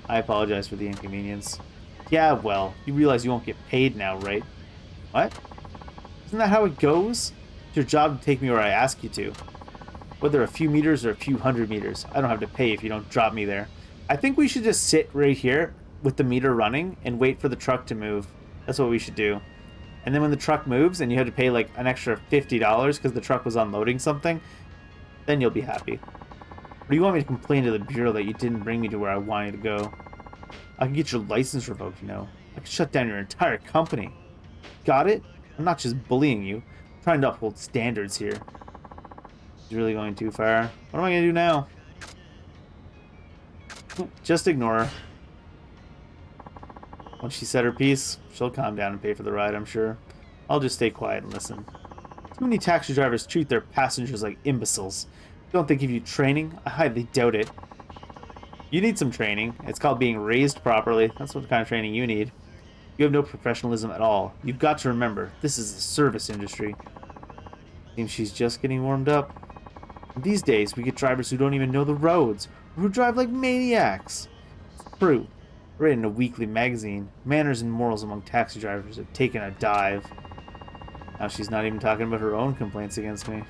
I apologize for the inconvenience. Yeah, well, you realize you won't get paid now, right? What? Isn't that how it goes? It's your job to take me where I ask you to. Whether a few meters or a few hundred meters, I don't have to pay if you don't drop me there. I think we should just sit right here with the meter running and wait for the truck to move. That's what we should do. And then when the truck moves and you have to pay like an extra $50 because the truck was unloading something, then you'll be happy. Or do you want me to complain to the bureau that you didn't bring me to where I wanted to go? I can get your license revoked, you know. I can shut down your entire company. Got it? I'm not just bullying you. I'm trying to uphold standards here. It's really going too far. What am I going to do now? Just ignore her. Once she said her piece, she'll calm down and pay for the ride, I'm sure. I'll just stay quiet and listen. Too many taxi drivers treat their passengers like imbeciles. Don't they give you training? I highly doubt it. You need some training. It's called being raised properly. That's what kind of training you need. You have no professionalism at all. You've got to remember, this is the service industry. Seems she's just getting warmed up. These days, we get drivers who don't even know the roads, or who drive like maniacs. It's true. Read in a weekly magazine, manners and morals among taxi drivers have taken a dive. Now she's not even talking about her own complaints against me.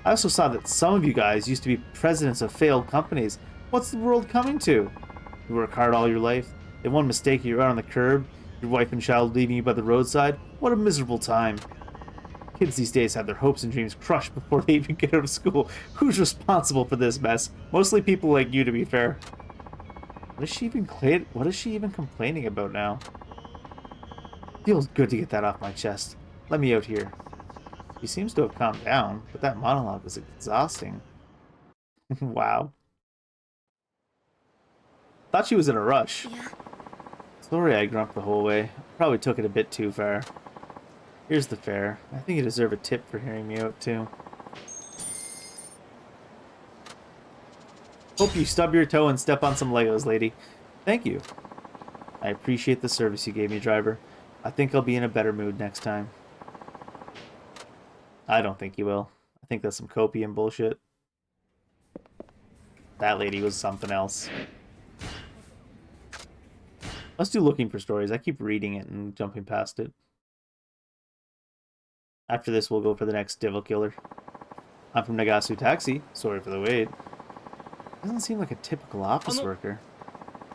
I also saw that some of you guys used to be presidents of failed companies. What's the world coming to? You work hard all your life, then one mistake you're out on the curb, your wife and child leaving you by the roadside. What a miserable time. Kids these days have their hopes and dreams crushed before they even get out of school. Who's responsible for this mess? Mostly people like you, to be fair. What is she even complaining about now? Feels good to get that off my chest. Let me out here. She seems to have calmed down, but that monologue was exhausting. Wow. Thought she was in a rush. Yeah. Sorry I grumped the whole way. Probably took it a bit too far. Here's the fare. I think you deserve a tip for hearing me out, too. Hope you stub your toe and step on some Legos, lady. Thank you. I appreciate the service you gave me, driver. I think I'll be in a better mood next time. I don't think you will. I think that's some copium bullshit. That lady was something else. Let's do looking for stories. I keep reading it and jumping past it. After this, we'll go for the next devil killer. I'm from Nagasu Taxi. Sorry for the wait. Doesn't seem like a typical office worker.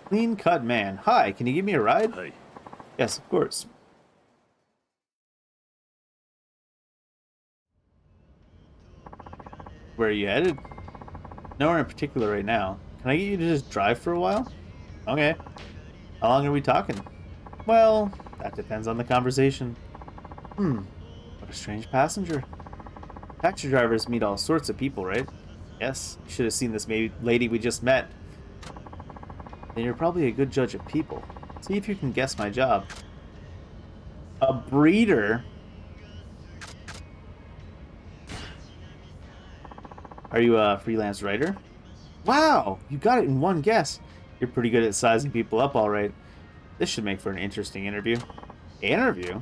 Clean-cut man. Hi, can you give me a ride? Hi. Yes, of course. Where are you headed? Nowhere in particular right now. Can I get you to just drive for a while? Okay. How long are we talking? Well, that depends on the conversation. What a strange passenger. Taxi drivers meet all sorts of people, right? Yes, you should have seen this lady we just met. Then you're probably a good judge of people. See if you can guess my job. A breeder? Are you a freelance writer? Wow, you got it in one guess. You're pretty good at sizing people up, all right. This should make for an interesting interview. Interview?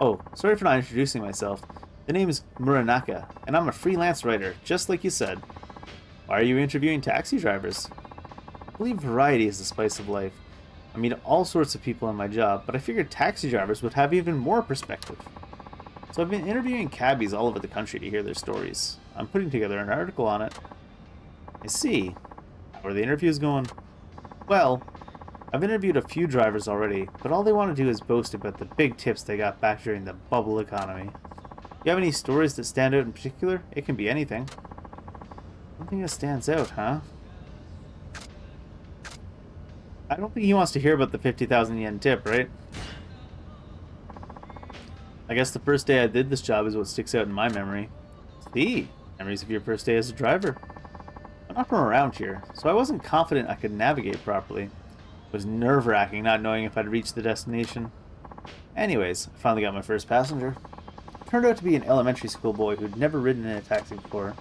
Oh, sorry for not introducing myself. The name is Muranaka, and I'm a freelance writer, just like you said. Why are you interviewing taxi drivers? I believe variety is the spice of life. I meet all sorts of people in my job, but I figured taxi drivers would have even more perspective. So I've been interviewing cabbies all over the country to hear their stories. I'm putting together an article on it. I see. How are the interviews going? Well, I've interviewed a few drivers already, but all they want to do is boast about the big tips they got back during the bubble economy. You have any stories that stand out in particular? It can be anything. Something that stands out, huh? I don't think he wants to hear about the 50,000 yen tip, right? I guess the first day I did this job is what sticks out in my memory. See, memories of your first day as a driver. I'm not from around here, so I wasn't confident I could navigate properly. It was nerve-wracking not knowing if I'd reach the destination. Anyways, I finally got my first passenger. Turned out to be an elementary school boy who'd never ridden in a taxi before.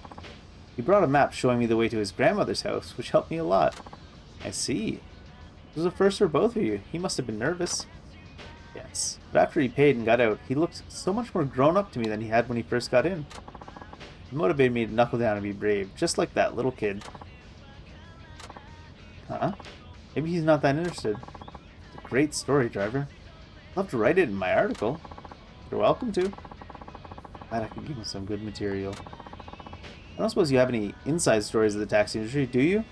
He brought a map showing me the way to his grandmother's house, which helped me a lot. I see. It was a first for both of you. He must have been nervous. Yes, but after he paid and got out, he looked so much more grown up to me than he had when he first got in. It motivated me to knuckle down and be brave, just like that little kid. Huh? Maybe he's not that interested. It's a great story, driver. I'd love to write it in my article. You're welcome to. Glad I could give him some good material. I don't suppose you have any inside stories of the taxi industry, do you?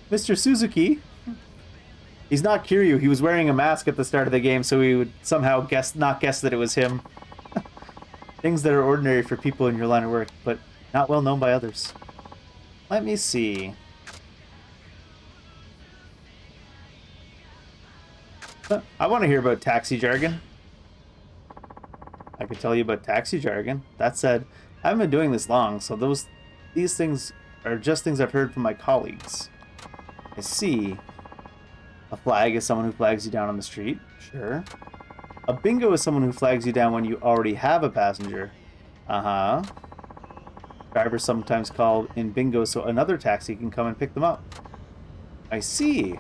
Mr. Suzuki? He's not Kiryu. He was wearing a mask at the start of the game, so we would somehow not guess that it was him. Things that are ordinary for people in your line of work, but not well known by others. Let me see. I want to hear about taxi jargon. I could tell you about taxi jargon. That said, I haven't been doing this long, so these things are just things I've heard from my colleagues. I see. A flag is someone who flags you down on the street. Sure. A bingo is someone who flags you down when you already have a passenger. Uh-huh. Drivers sometimes call in bingo so another taxi can come and pick them up. I see.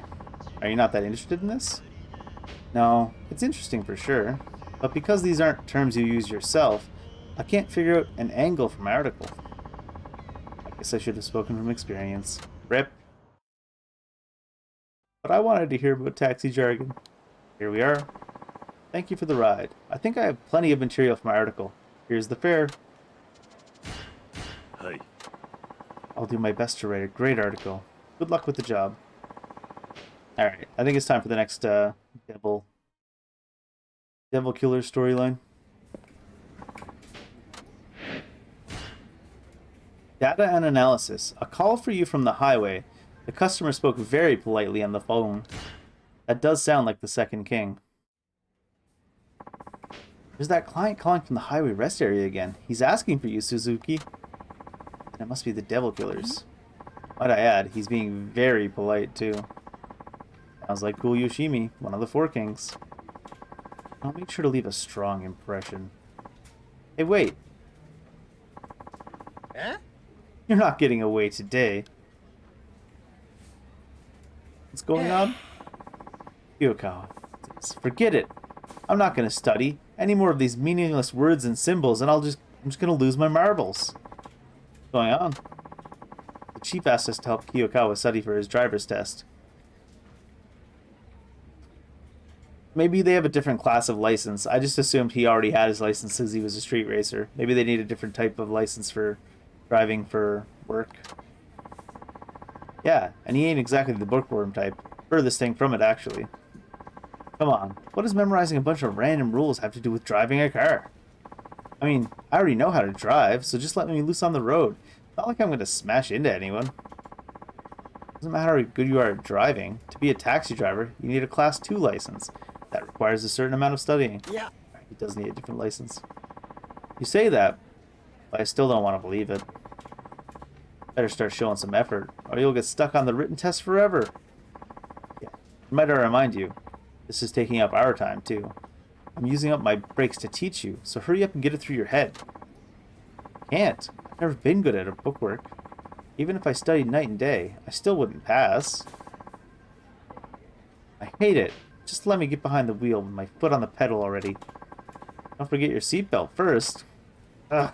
Are you not that interested in this? No, it's interesting for sure. But because these aren't terms you use yourself, I can't figure out an angle for my article. I guess I should have spoken from experience. Rip. But I wanted to hear about taxi jargon. Here we are. Thank you for the ride. I think I have plenty of material for my article. Here's the fare. Hi. I'll do my best to write a great article. Good luck with the job. Alright, I think it's time for the next devil killer storyline. Data and analysis. A call for you from the highway. The customer spoke very politely on the phone. That does sound like the second king. There's that client calling from the highway rest area again. He's asking for you, Suzuki. And it must be the devil killers. Might I add, he's being very polite too. Sounds like cool Yoshimi, one of the Four Kings. I'll make sure to leave a strong impression. Hey, wait. Eh? You're not getting away today. What's going on? Yukawa, forget it. I'm not going to study any more of these meaningless words and symbols, and I'm just going to lose my marbles. What's going on? The chief asked us to help Kiyokawa study for his driver's test. Maybe they have a different class of license. I just assumed he already had his license since he was a street racer. Maybe they need a different type of license for driving for work. Yeah, and he ain't exactly the bookworm type. Furthest thing from it, actually. Come on, what does memorizing a bunch of random rules have to do with driving a car? I mean, I already know how to drive, so just let me loose on the road. It's not like I'm going to smash into anyone. Doesn't matter how good you are at driving. To be a taxi driver, you need a Class 2 license. That requires a certain amount of studying. Yeah. He does need a different license. You say that, but I still don't want to believe it. Better start showing some effort, or you'll get stuck on the written test forever. Yeah. Might I remind you, this is taking up our time, too. I'm using up my breaks to teach you, so hurry up and get it through your head. Can't. I've never been good at a bookwork. Even if I studied night and day, I still wouldn't pass. I hate it. Just let me get behind the wheel with my foot on the pedal already. Don't forget your seatbelt first. Ugh.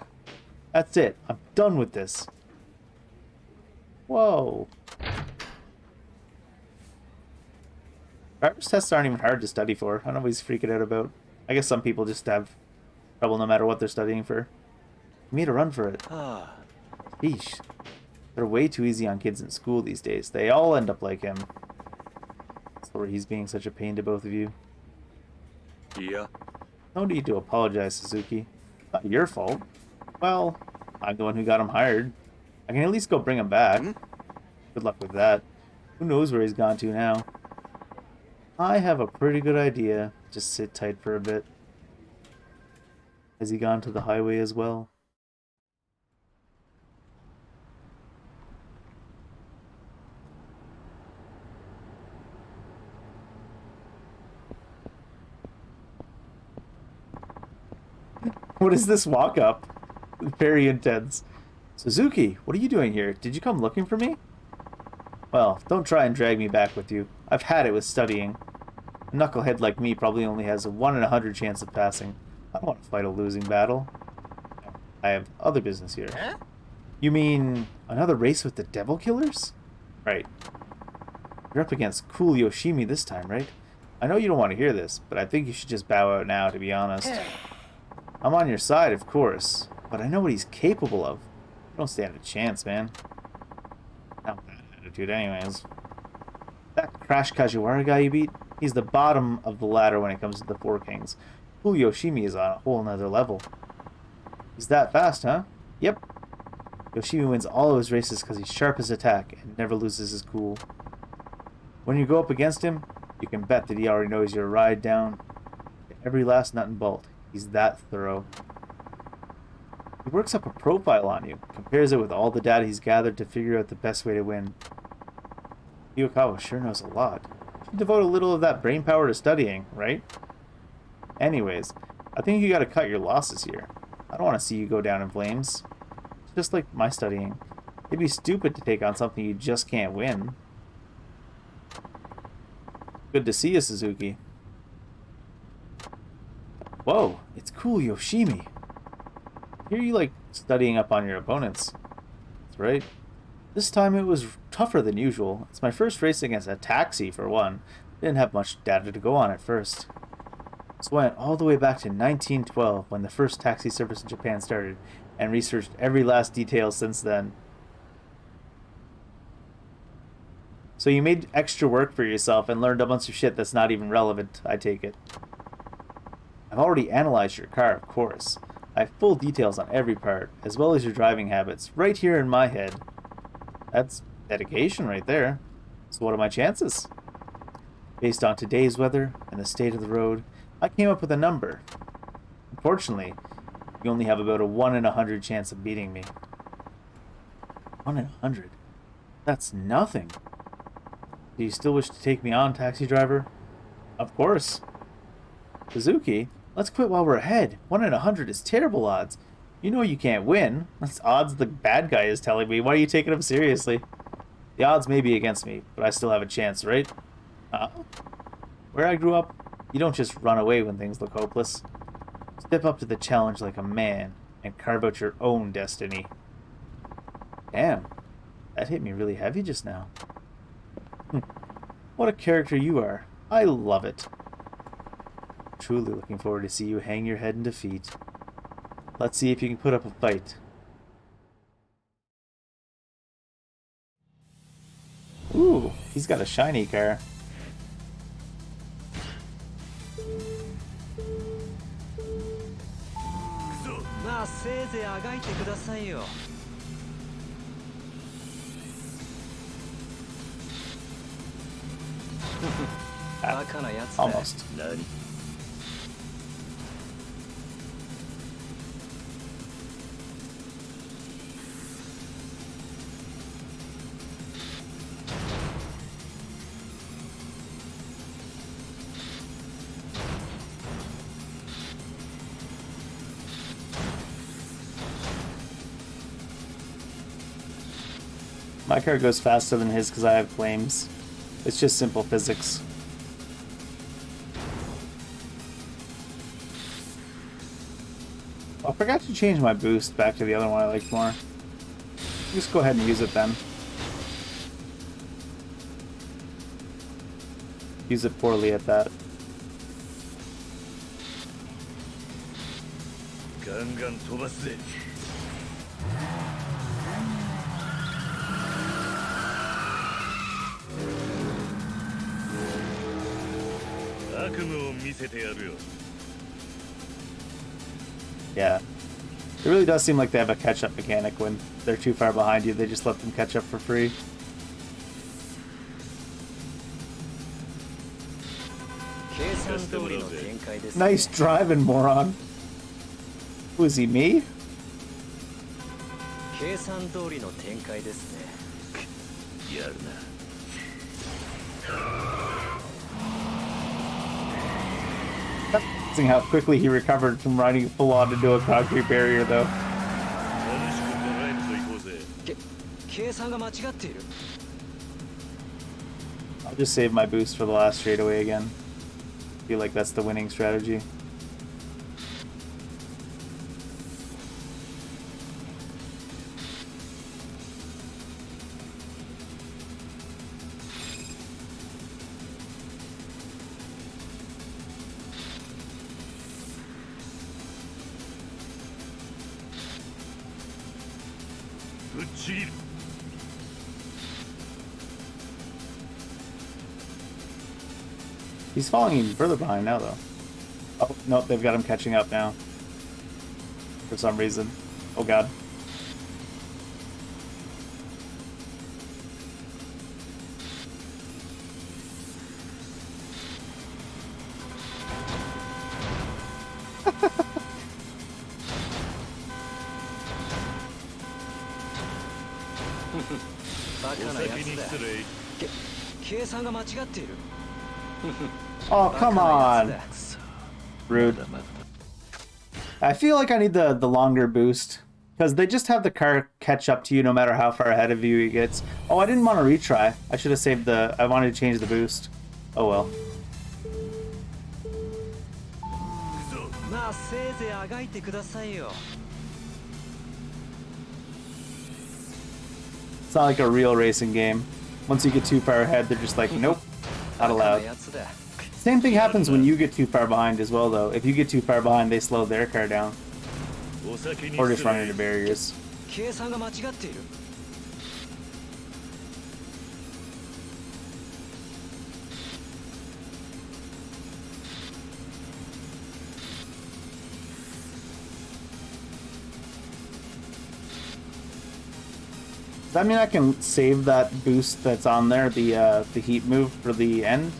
That's it. I'm done with this. Whoa. Driver's tests aren't even hard to study for. I don't know what he's freaking out about. I guess some people just have trouble no matter what they're studying for. You made a run for it. Sheesh. They're way too easy on kids in school these days. They all end up like him. Sorry he's being such a pain to both of you. Yeah. No need to apologize, Suzuki. Not your fault. Well, I'm the one who got him hired. I can at least go bring him back. Good luck with that. Who knows where he's gone to now? I have a pretty good idea. Just sit tight for a bit. Has he gone to the highway as well? What is this walk up? Very intense. Suzuki, what are you doing here? Did you come looking for me? Well, don't try and drag me back with you. I've had it with studying. A knucklehead like me probably only has a 1 in 100 chance of passing. I don't want to fight a losing battle. I have other business here. Huh? You mean another race with the Devil Killers? Right. You're up against cool Yoshimi this time, right? I know you don't want to hear this, but I think you should just bow out now, to be honest. I'm on your side, of course, but I know what he's capable of. You don't stand a chance, man. Not bad attitude anyways. That Crash Kajiwara guy you beat, he's the bottom of the ladder when it comes to the Four Kings. Cool Yoshimi is on a whole nother level. He's that fast, huh? Yep. Yoshimi wins all of his races because he's sharp as attack and never loses his cool. When you go up against him, you can bet that he already knows your ride down to every last nut and bolt. He's that thorough. He works up a profile on you, compares it with all the data he's gathered to figure out the best way to win. Kiyokawa sure knows a lot. Should devote a little of that brain power to studying, right? Anyways, I think you gotta cut your losses here. I don't want to see you go down in flames. It's just like my studying. It'd be stupid to take on something you just can't win. Good to see you, Suzuki. Whoa, it's cool Yoshimi. I hear you like studying up on your opponents. That's right. This time it was tougher than usual. It's my first race against a taxi, for one. Didn't have much data to go on at first. So I went all the way back to 1912 when the first taxi service in Japan started, and researched every last detail since then. So you made extra work for yourself and learned a bunch of shit that's not even relevant, I take it. I've already analyzed your car, of course. I have full details on every part, as well as your driving habits, right here in my head. That's dedication right there. So what are my chances? Based on today's weather and the state of the road, I came up with a number. Unfortunately, you only have about a 1 in 100 chance of beating me. 1 in 100? That's nothing. Do you still wish to take me on, taxi driver? Of course. Suzuki, let's quit while we're ahead. 1 in 100 is terrible odds. You know you can't win. That's odds the bad guy is telling me. Why are you taking him seriously? The odds may be against me, but I still have a chance, right? Where I grew up, you don't just run away when things look hopeless. Step up to the challenge like a man and carve out your own destiny. Damn, that hit me really heavy just now. What a character you are. I love it. Truly looking forward to see you hang your head in defeat. Let's see if you can put up a fight. Ooh, he's got a shiny car. まあせいぜいあがいてくださいよ。バカなやつだ。 Almost. 何 My car goes faster than his because I have flames. It's just simple physics. I forgot to change my boost back to the other one I liked more. Just go ahead and use it then. Use it poorly at that. ガンガン飛ばすぜ。悪夢を見せてやるよ。 Yeah. It really does seem like they have a catch-up mechanic when they're too far behind you. They just let them catch up for free. Nice driving, moron. Who is he, me? 計算通りの展開ですね。やるな。 Seeing how quickly he recovered from riding full on into a concrete barrier, though. 楽しくドライブと行こうぜ。計算が間違っている。 I'll just save my boost for the last straightaway again. Feel like that's the winning strategy. He's falling even further behind now, though. Oh, nope, they've got him catching up now. For some reason. Oh, God. Oh, come on. Rude. I feel like I need the longer boost. Because they just have the car catch up to you no matter how far ahead of you he gets. Oh, I didn't want to retry. I should have saved the... I wanted to change the boost. Oh, well. It's not like a real racing game. Once you get too far ahead, they're just like, nope, not allowed. Same thing happens when you get too far behind as well, though. If you get too far behind, they slow their car down. Or just run into barriers. Does that mean I can save that boost that's on there, the heat move for the end?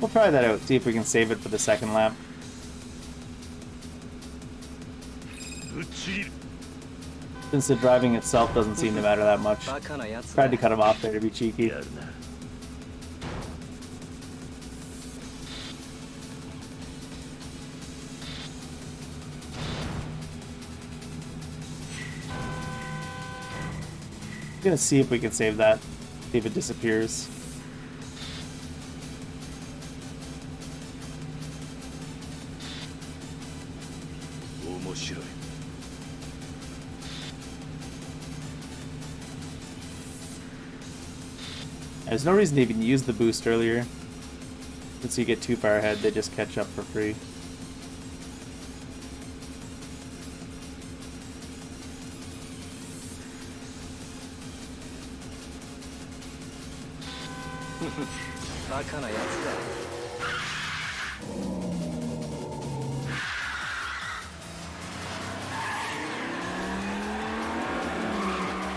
We'll try that out, see if we can save it for the second lap. Since the driving itself doesn't seem to matter that much. Tried to cut him off there to be cheeky. I'm gonna see if we can save that. See if it disappears. There's no reason to even use the boost earlier. Once you get too far ahead, they just catch up for free.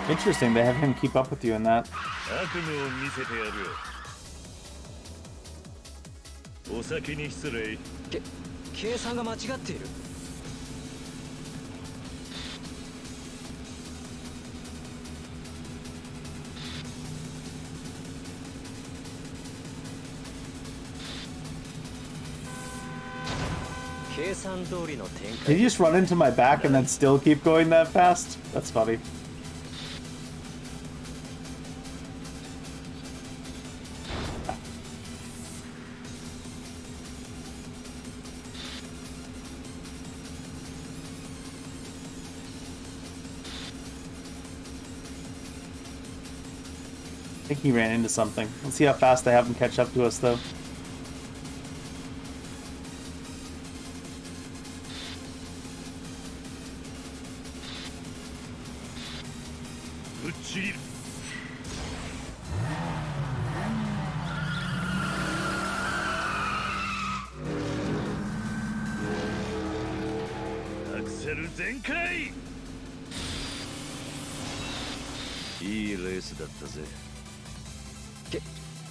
Interesting, they have him keep up with you in that. 悪夢を見せてやるよ。お先に失礼。計算が間違っている。計算通りの展開。 Did you just run into my back and then still keep going that fast? That's funny. I think he ran into something. Let's see how fast they have him catch up to us, though. Axel 全開。いいレースだったぜ。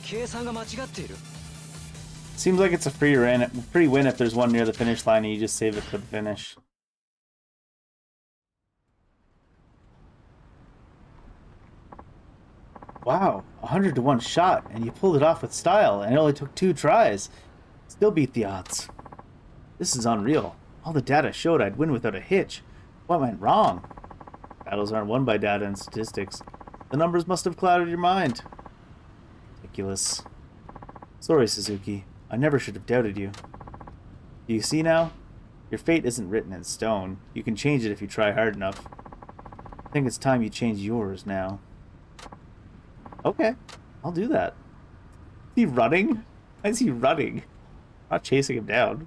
計算が間違っている。 Seems like it's a free win if there's one near the finish line and you just save it for the finish. Wow, 100 to 1 shot, and you pulled it off with style, and it only took 2 tries. Still beat the odds. This is unreal. All the data showed I'd win without a hitch. What went wrong? Battles aren't won by data and statistics. The numbers must have clouded your mind. Ridiculous. Sorry, Suzuki. I never should have doubted you. Do you see now? Your fate isn't written in stone. You can change it if you try hard enough. I think it's time you change yours now. Okay, I'll do that. Is he running? Why is he running? I'm not chasing him down.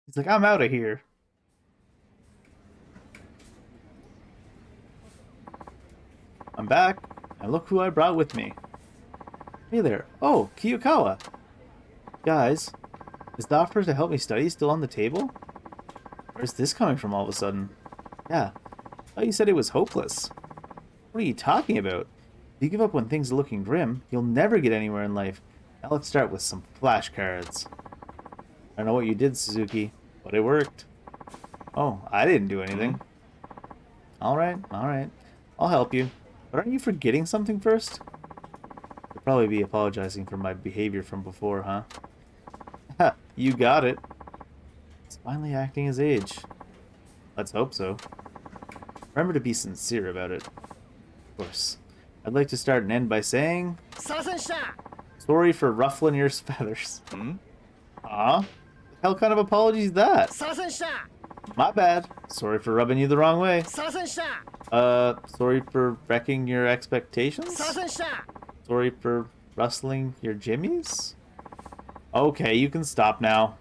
He's like, I'm out of here. I'm back, and look who I brought with me. Hey there. Oh, Kiyokawa. Guys, is the offer to help me study still on the table? Where's this coming from all of a sudden? Yeah, I thought you said it was hopeless. What are you talking about? If you give up when things are looking grim, you'll never get anywhere in life. Now let's start with some flashcards. I don't know what you did, Suzuki, but it worked. Oh, I didn't do anything. Alright. I'll help you. But aren't you forgetting something first? You'll probably be apologizing for my behavior from before, huh? Ha! You got it. It's finally acting his age. Let's hope so. Remember to be sincere about it. Of course. I'd like to start and end by saying... Sorry for ruffling your feathers. Huh? The hell kind of apology is that? My bad. Sorry for rubbing you the wrong way. Sorry for wrecking your expectations? Sorry for rustling your jimmies? Okay, you can stop now.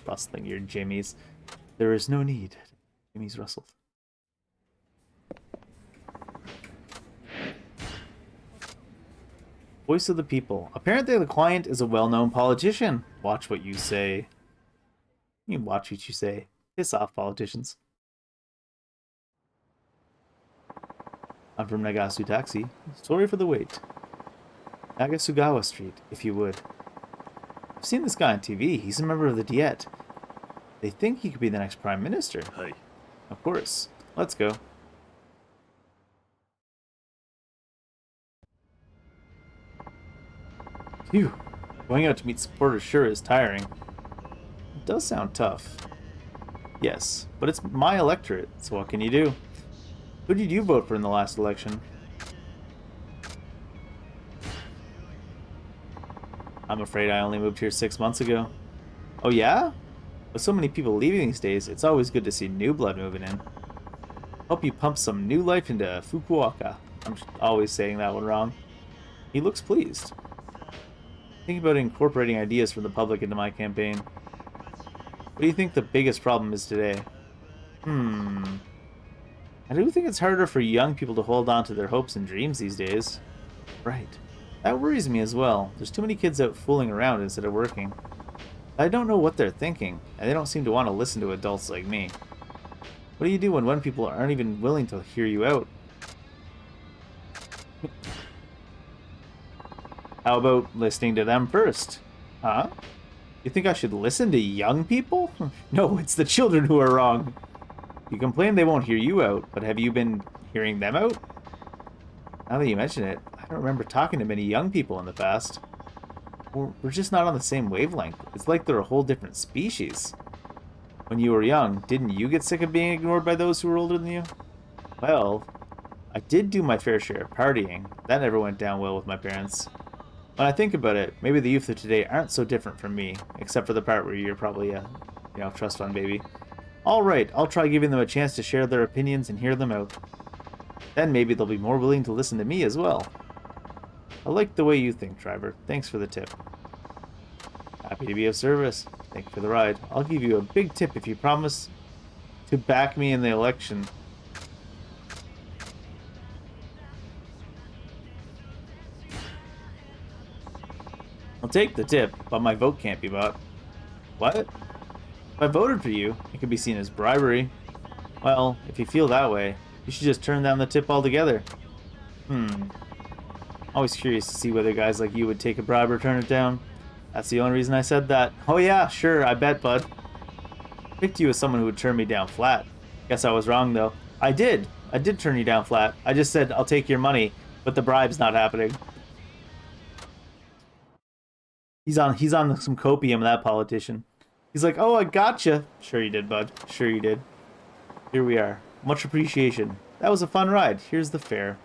Rustling your jimmies. There is no need. Jimmy's rustled. Voice of the people. Apparently the client is a well-known politician. Watch what you say. You watch what you say. Piss off, politicians. I'm from Nagasu Taxi. Sorry for the wait. Nagasugawa Street, if you would. I've seen this guy on TV. He's a member of the Diet. They think he could be the next Prime Minister. Hi. Of course. Let's go. Phew. Going out to meet supporters sure is tiring. It does sound tough. Yes, but it's my electorate, so what can you do? Who did you vote for in the last election? I'm afraid I only moved here 6 months ago. Oh yeah? With so many people leaving these days, it's always good to see new blood moving in. Hope you pump some new life into Fukuoka. I'm always saying that one wrong. He looks pleased. Think about incorporating ideas from the public into my campaign. What do you think the biggest problem is today? I do think it's harder for young people to hold on to their hopes and dreams these days. Right. That worries me as well. There's too many kids out fooling around instead of working. I don't know what they're thinking, and they don't seem to want to listen to adults like me. What do you do when people aren't even willing to hear you out? How about listening to them first? Huh? You think I should listen to young people? No, it's the children who are wrong. You complain they won't hear you out, but have you been hearing them out? Now that you mention it, I don't remember talking to many young people in the past. We're just not on the same wavelength. It's like they're a whole different species. When you were young, didn't you get sick of being ignored by those who were older than you? Well, I did do my fair share of partying. That never went down well with my parents. When I think about it, maybe the youth of today aren't so different from me, except for the part where you're probably a, trust fund baby. Alright, I'll try giving them a chance to share their opinions and hear them out. Then maybe they'll be more willing to listen to me as well. I like the way you think, Driver. Thanks for the tip. Happy to be of service. Thank you for the ride. I'll give you a big tip if you promise to back me in the election. I'll take the tip, but my vote can't be bought. What? If I voted for you, it could be seen as bribery. Well, if you feel that way, you should just turn down the tip altogether. Always curious to see whether guys like you would take a bribe or turn it down. That's the only reason I said that. Oh yeah, sure, I bet, bud. Picked you as someone who would turn me down flat. Guess I was wrong, though. I did turn you down flat. I just said, I'll take your money, but the bribe's not happening. He's on some copium, that politician. He's like, oh, I gotcha. Sure you did, bud. Sure you did. Here we are. Much appreciation. That was a fun ride. Here's the fare.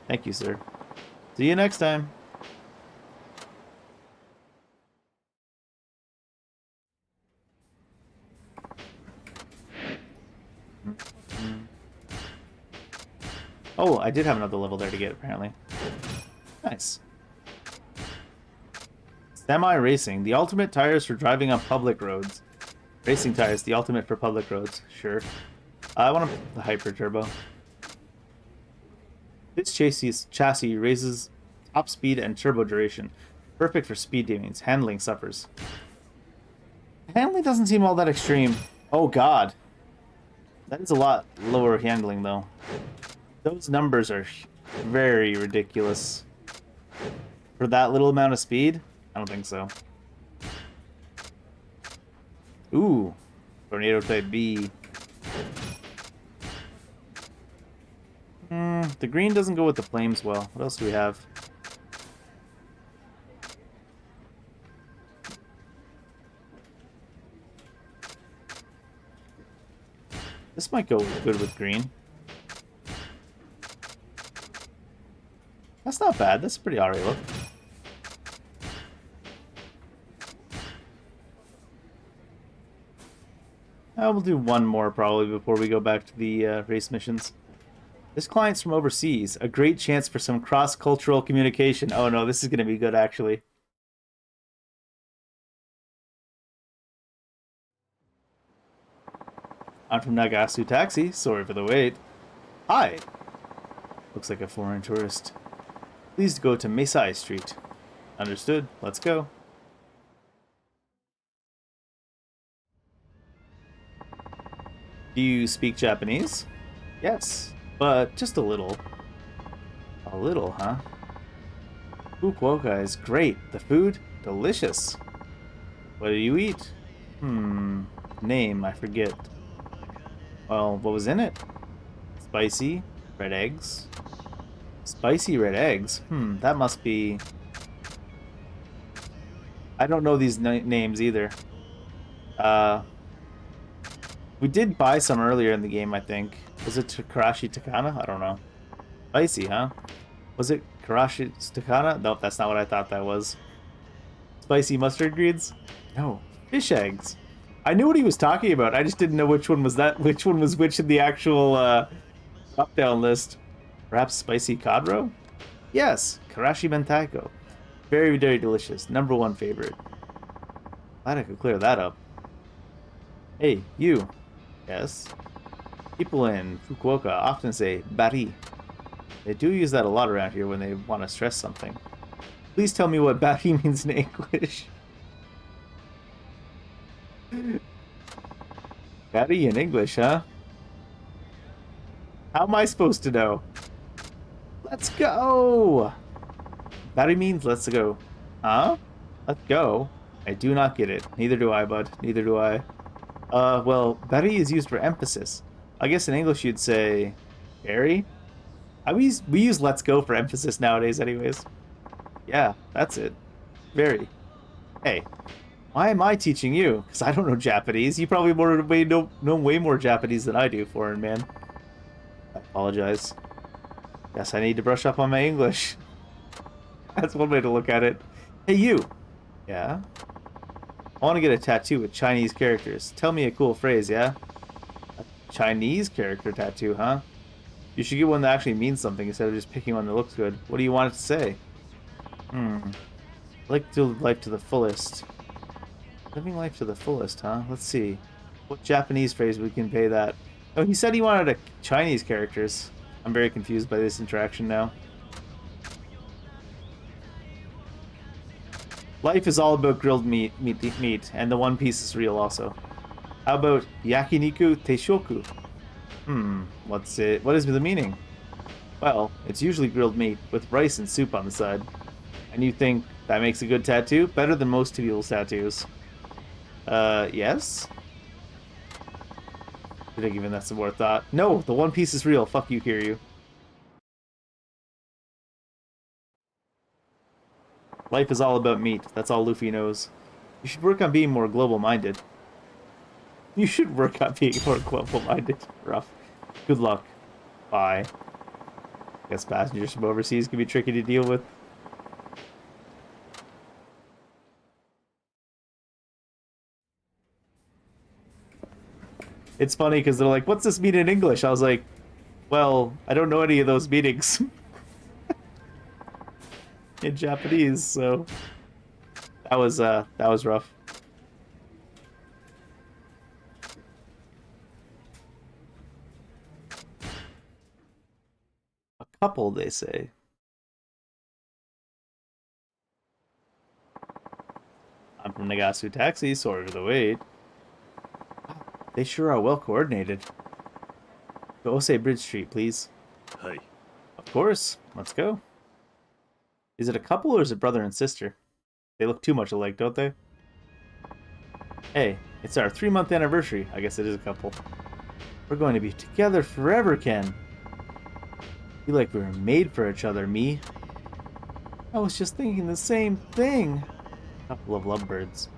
Thank you, sir. See you next time. Oh, I did have another level there to get, apparently. Nice. Semi-racing, the ultimate tires for driving on public roads. Racing tires, the ultimate for public roads. Sure. I want the Hyper Turbo. This chassis raises top speed and turbo duration. Perfect for speed demons. Handling suffers. Handling doesn't seem all that extreme. Oh god. That is a lot lower handling, though. Those numbers are very ridiculous. For that little amount of speed? I don't think so. Ooh. Tornado type B. The green doesn't go with the flames well. What else do we have? This might go good with green. That's not bad. That's a pretty alright look. I will do one more probably before we go back to the race missions. This client's from overseas. A great chance for some cross-cultural communication. Oh no, this is going to be good actually. I'm from Nagasu Taxi. Sorry for the wait. Hi. Looks like a foreign tourist. Please go to Meisai Street. Understood. Let's go. Do you speak Japanese? Yes, but just a little. A little, huh? Fukuoka is great. The food? Delicious. What do you eat? Name, I forget. Well, what was in it? Spicy, red eggs. Spicy red eggs. That must be... I don't know these names either. We did buy some earlier in the game, I think. Was it Karashi Takana? I don't know. Spicy, huh? Was it Karashi Takana? Nope, that's not what I thought that was. Spicy mustard greens? No. Fish eggs. I knew what he was talking about. I just didn't know which one was that, which one was which in the actual drop-down list. Perhaps spicy cod roe? Yes, Karashi Mentaiko. Very, very delicious. #1 favorite. Glad I could clear that up. Hey, you. Yes? People in Fukuoka often say bari. They do use that a lot around here when they want to stress something. Please tell me what bari means in English. Bari in English, huh? How am I supposed to know? Let's go! Bari means let's go. Huh? Let's go? I do not get it. Neither do I, bud. Neither do I. Well, bari is used for emphasis. I guess in English you'd say... Very? We use let's go for emphasis nowadays anyways. Yeah, that's it. Very. Hey, why am I teaching you? Because I don't know Japanese. You probably know way more Japanese than I do, foreign man. I apologize. Guess I need to brush up on my English. That's one way to look at it. Hey, you! Yeah? I want to get a tattoo with Chinese characters. Tell me a cool phrase, yeah? A Chinese character tattoo, huh? You should get one that actually means something instead of just picking one that looks good. What do you want it to say? Like to live life to the fullest. Living life to the fullest, huh? Let's see. What Japanese phrase we can pay that? Oh, he said he wanted a Chinese characters. I'm very confused by this interaction now. Life is all about grilled meat, and the One Piece is real also. How about yakiniku teishoku? What is the meaning? Well, it's usually grilled meat with rice and soup on the side. And you think that makes a good tattoo? Better than most people's tattoos. Yes? Did I give that some more thought? No, the One Piece is real. Fuck you, Kiryu. Life is all about meat. That's all Luffy knows. You should work on being more global-minded. You should work on being more global-minded. Rough. Good luck. Bye. Guess passengers from overseas can be tricky to deal with. It's funny because they're like, what's this mean in English? I was like, well, I don't know any of those meanings. In Japanese, so that was rough. A couple, they say. I'm from Nagasu Taxi, sorry for the wait. They sure are well coordinated. Go Osei Bridge Street, please. Hi. Of course. Let's go. Is it a couple or is it brother and sister? They look too much alike, don't they? Hey, it's our 3-month anniversary. I guess it is a couple. We're going to be together forever, Ken. Feel like we were made for each other, me. I was just thinking the same thing. Couple of lovebirds.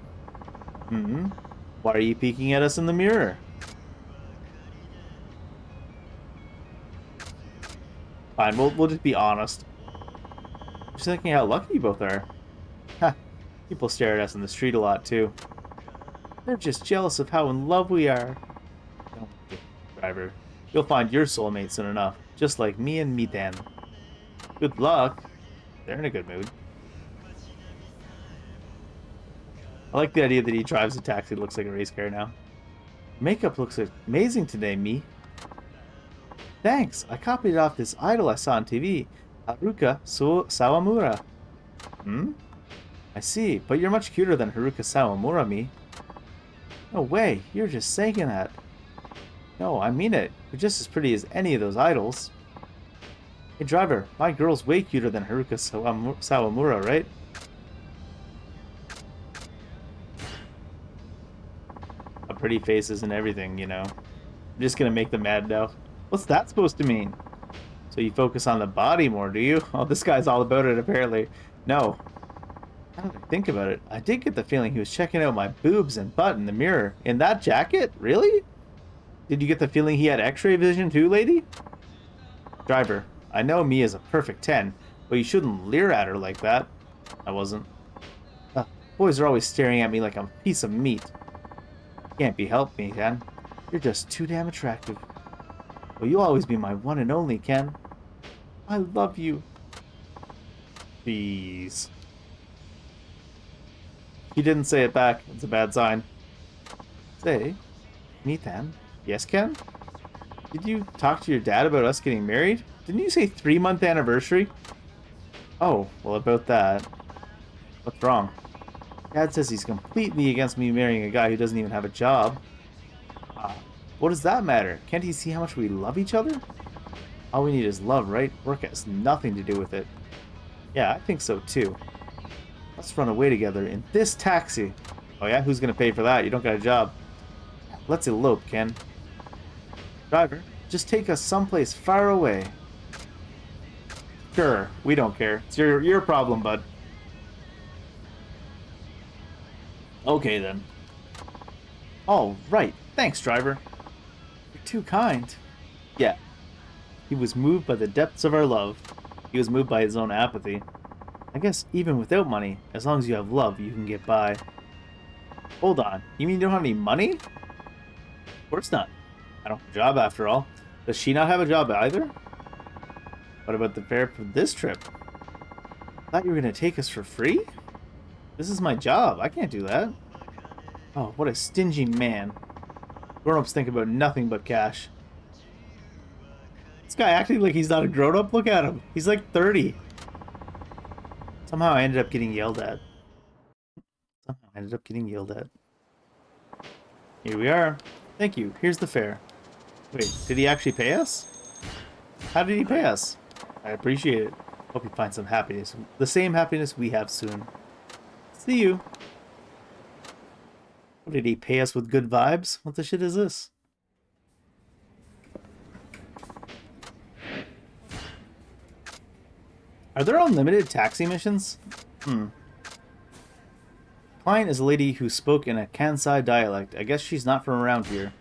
Why are you peeking at us in the mirror? Fine, we'll just be honest. Just thinking how lucky you both are. Ha! People stare at us in the street a lot, too. They're just jealous of how in love we are. Don't worry, driver. You'll find your soulmate soon enough, just like me and Miten. Good luck. They're in a good mood. I like the idea that he drives a taxi that looks like a race car now. Makeup looks amazing today, me. Thanks. I copied it off this idol I saw on TV. Haruka Sawamura. I see, but you're much cuter than Haruka Sawamura, me. No way, you're just saying that. No, I mean it. You're just as pretty as any of those idols. Hey driver, my girl's way cuter than Haruka Sawamura, right? A pretty faces and everything, you know. I'm just gonna make them mad now. What's that supposed to mean? So you focus on the body more, do you? Oh, this guy's all about it, apparently. No. Now that I think about it, I did get the feeling he was checking out my boobs and butt in the mirror. In that jacket? Really? Did you get the feeling he had x-ray vision too, lady? Driver, I know Mia's a perfect 10, but you shouldn't leer at her like that. I wasn't. Boys are always staring at me like I'm a piece of meat. Can't be helped, me, Ken. You're just too damn attractive. Well, you'll always be my one and only, Ken. I love you. Please. He didn't say it back. It's a bad sign. Say, Nathan. Yes, Ken? Did you talk to your dad about us getting married? Didn't you say 3-month anniversary? Oh, well, about that. What's wrong? Dad says he's completely against me marrying a guy who doesn't even have a job. What does that matter? Can't he see how much we love each other? All we need is love, right? Work has nothing to do with it. Yeah, I think so too. Let's run away together in this taxi. Oh yeah? Who's gonna pay for that? You don't got a job. Let's elope, Ken. Driver, just take us someplace far away. Sure, we don't care. It's your problem, bud. Okay, then. All right. Thanks, driver. You're too kind. Yeah. He was moved by the depths of our love. He was moved by his own apathy. I guess even without money, as long as you have love, you can get by. Hold on. You mean you don't have any money? Of course not. I don't have a job after all. Does she not have a job either? What about the fare for this trip? I thought you were going to take us for free? This is my job. I can't do that. Oh, what a stingy man. Grown-ups think about nothing but cash. This guy acting like he's not a grown-up? Look at him. He's like 30. Somehow I ended up getting yelled at. Here we are. Thank you. Here's the fare. Wait, did he actually pay us? How did he pay us? I appreciate it. Hope you find some happiness. The same happiness we have soon. See you. What, did he pay us with good vibes? What the shit is this? Are there unlimited taxi missions? Client is a lady who spoke in a Kansai dialect. I guess she's not from around here.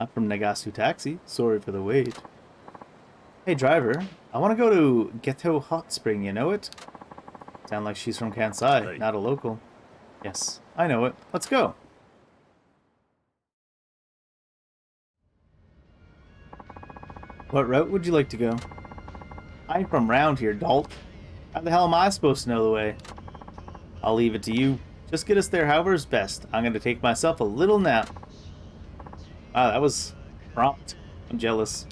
I'm from Nagasu Taxi. Sorry for the wait. Hey driver, I want to go to Geto Hot Spring, you know it? Sound like she's from Kansai, Right. not a local. Yes, I know it. Let's go. What route would you like to go? I'm from round here, dolt. How the hell am I supposed to know the way? I'll leave it to you. Just get us there however's best. I'm going to take myself a little nap. Wow, that was prompt. I'm jealous.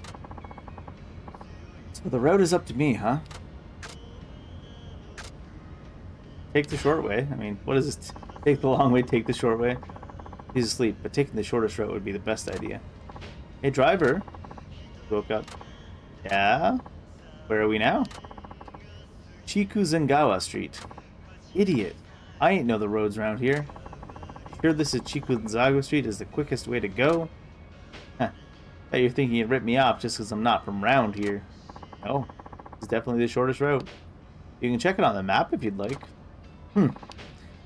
So the road is up to me, huh? Take the short way. I mean, what is this? Take the long way, take the short way. He's asleep, but taking the shortest route would be the best idea. Hey, driver. Woke up. Yeah? Where are we now? Chikuzengawa Street. Idiot. I ain't know the roads around here. Sure this is Chikuzengawa Street is the quickest way to go? Huh. Bet you're thinking you'd rip me off just because I'm not from round here. No. It's definitely the shortest route. You can check it on the map if you'd like.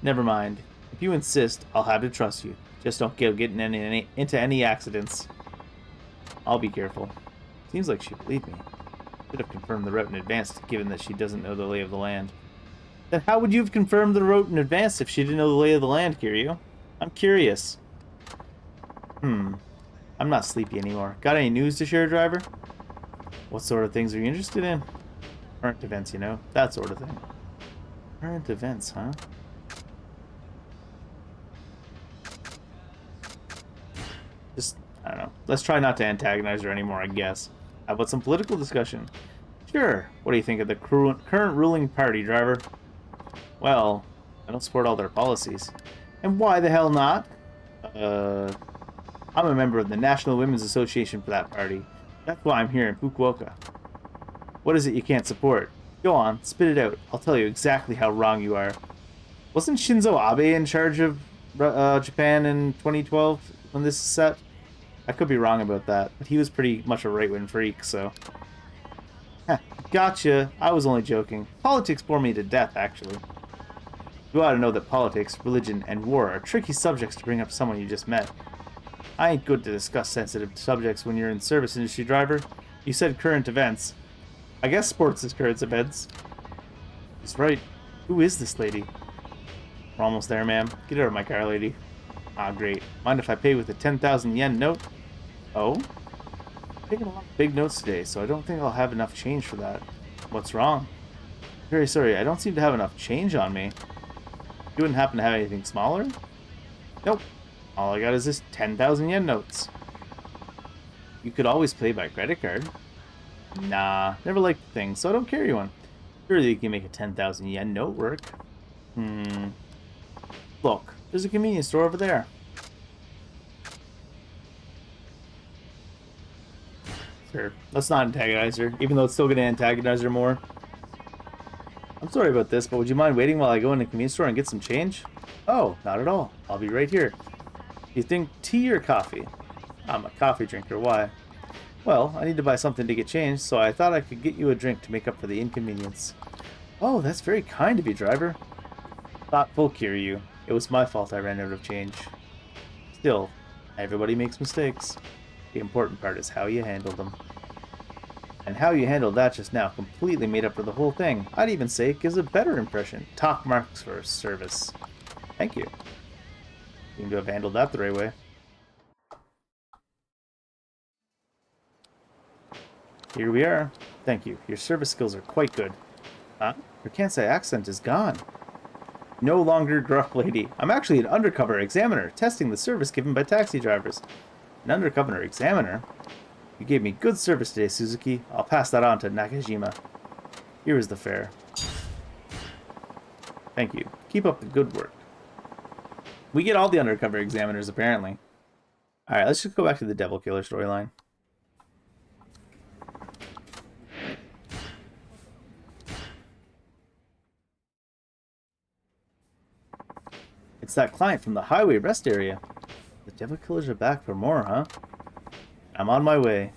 Never mind. If you insist, I'll have to trust you. Just don't go getting into any accidents. I'll be careful. Seems like she believed me. Should have confirmed the route in advance, given that she doesn't know the lay of the land. Then how would you have confirmed the route in advance if she didn't know the lay of the land, Kiryu? I'm curious. I'm not sleepy anymore. Got any news to share, driver? What sort of things are you interested in? Current events, you know. That sort of thing. Current events, huh? Just, I don't know. Let's try not to antagonize her anymore, I guess. How about some political discussion? Sure. What do you think of the current ruling party, driver? Well, I don't support all their policies. And why the hell not? I'm a member of the National Women's Association for that party. That's why I'm here in Fukuoka. What is it you can't support? Go on, spit it out. I'll tell you exactly how wrong you are. Wasn't Shinzo Abe in charge of Japan in 2012 when this is set. I could be wrong about that, but he was pretty much a right-wing freak, so... Heh, gotcha. I was only joking. Politics bore me to death, actually. You ought to know that politics, religion, and war are tricky subjects to bring up to someone you just met. I ain't good to discuss sensitive subjects when you're in service industry, driver. You said current events. I guess sports is current events. He's right. Who is this lady? We're almost there, ma'am. Get out of my car, lady. Ah, great. Mind if I pay with a 10,000 yen note? Oh? I'm taking a lot of big notes today, so I don't think I'll have enough change for that. What's wrong? Very sorry, I don't seem to have enough change on me. You wouldn't happen to have anything smaller? Nope. All I got is this 10,000 yen notes. You could always pay by credit card. Nah, never liked the thing, so I don't carry one. Surely you can make a 10,000 yen note work. Look, there's a convenience store over there. Sure, let's not antagonize her, even though it's still going to antagonize her more. I'm sorry about this, but would you mind waiting while I go in the convenience store and get some change? Oh, not at all. I'll be right here. You think tea or coffee? I'm a coffee drinker, why? Well, I need to buy something to get changed, so I thought I could get you a drink to make up for the inconvenience. Oh, that's very kind of you, driver. Thoughtful Kiryu. It was my fault I ran out of change. Still, everybody makes mistakes. The important part is how you handle them. And how you handled that just now completely made up for the whole thing. I'd even say it gives a better impression. Top marks for service. Thank you. You seem to have handled that the right way. Here we are. Thank you. Your service skills are quite good. Huh? Your Kansai accent is gone. No longer gruff lady. I'm actually an undercover examiner, testing the service given by taxi drivers. An undercover examiner? You gave me good service today, Suzuki. I'll pass that on to Nakajima. Here is the fare. Thank you. Keep up the good work. We get all the undercover examiners, apparently. Alright, let's just go back to the Devil Killer storyline. It's that client from the highway rest area. The Devil Killers are back for more, huh? I'm on my way.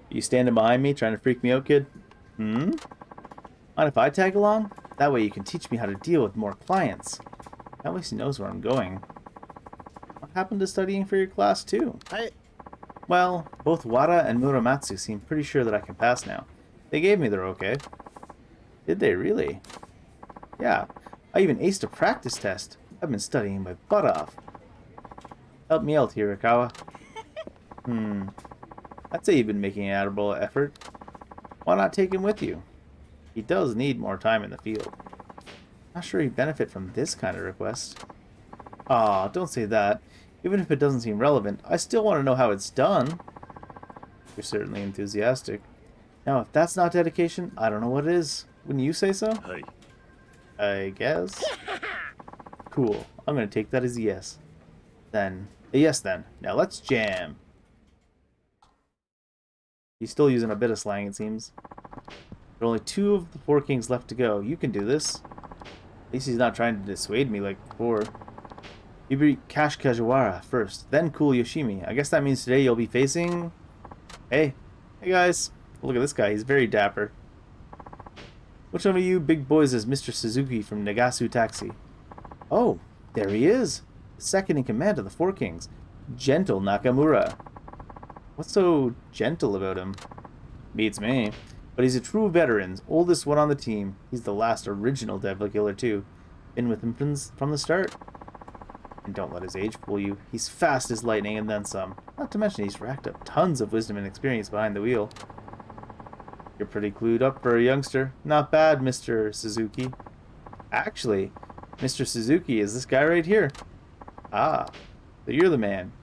You standing behind me trying to freak me out, kid? Mind if I tag along? That way you can teach me how to deal with more clients. At least he knows where I'm going. What happened to studying for your class, too? Well, both Wada and Muramatsu seem pretty sure that I can pass now. They gave me their okay. Did they really? Yeah, I even aced a practice test. I've been studying my butt off. Help me out, Hirakawa. I'd say you've been making an admirable effort. Why not take him with you? He does need more time in the field. Not sure he'd benefit from this kind of request. Aw, don't say that. Even if it doesn't seem relevant, I still want to know how it's done. You're certainly enthusiastic. Now, if that's not dedication, I don't know what is. Wouldn't you say so? Hey. I guess. Cool. I'm gonna take that as a yes. Then, a yes then. Now let's jam. He's still using a bit of slang, it seems. There are only 2 of the 4 kings left to go. You can do this. At least he's not trying to dissuade me like before. You beat Cash Kajiwara first, then Cool Yoshimi. I guess that means today you'll be facing... Hey. Hey guys. Look at this guy. He's very dapper. Which one of you big boys is Mr. Suzuki from Nagasu Taxi? Oh, there he is. The second in command of the 4 kings. Gentle Nakamura. What's so gentle about him? Beats me. But he's a true veteran, oldest one on the team. He's the last original Devil Killer too. Been with him from the start. And don't let his age fool you. He's fast as lightning and then some. Not to mention he's racked up tons of wisdom and experience behind the wheel. You're pretty clued up for a youngster. Not bad, Mr. Suzuki. Actually, Mr. Suzuki is this guy right here. Ah, so you're the man.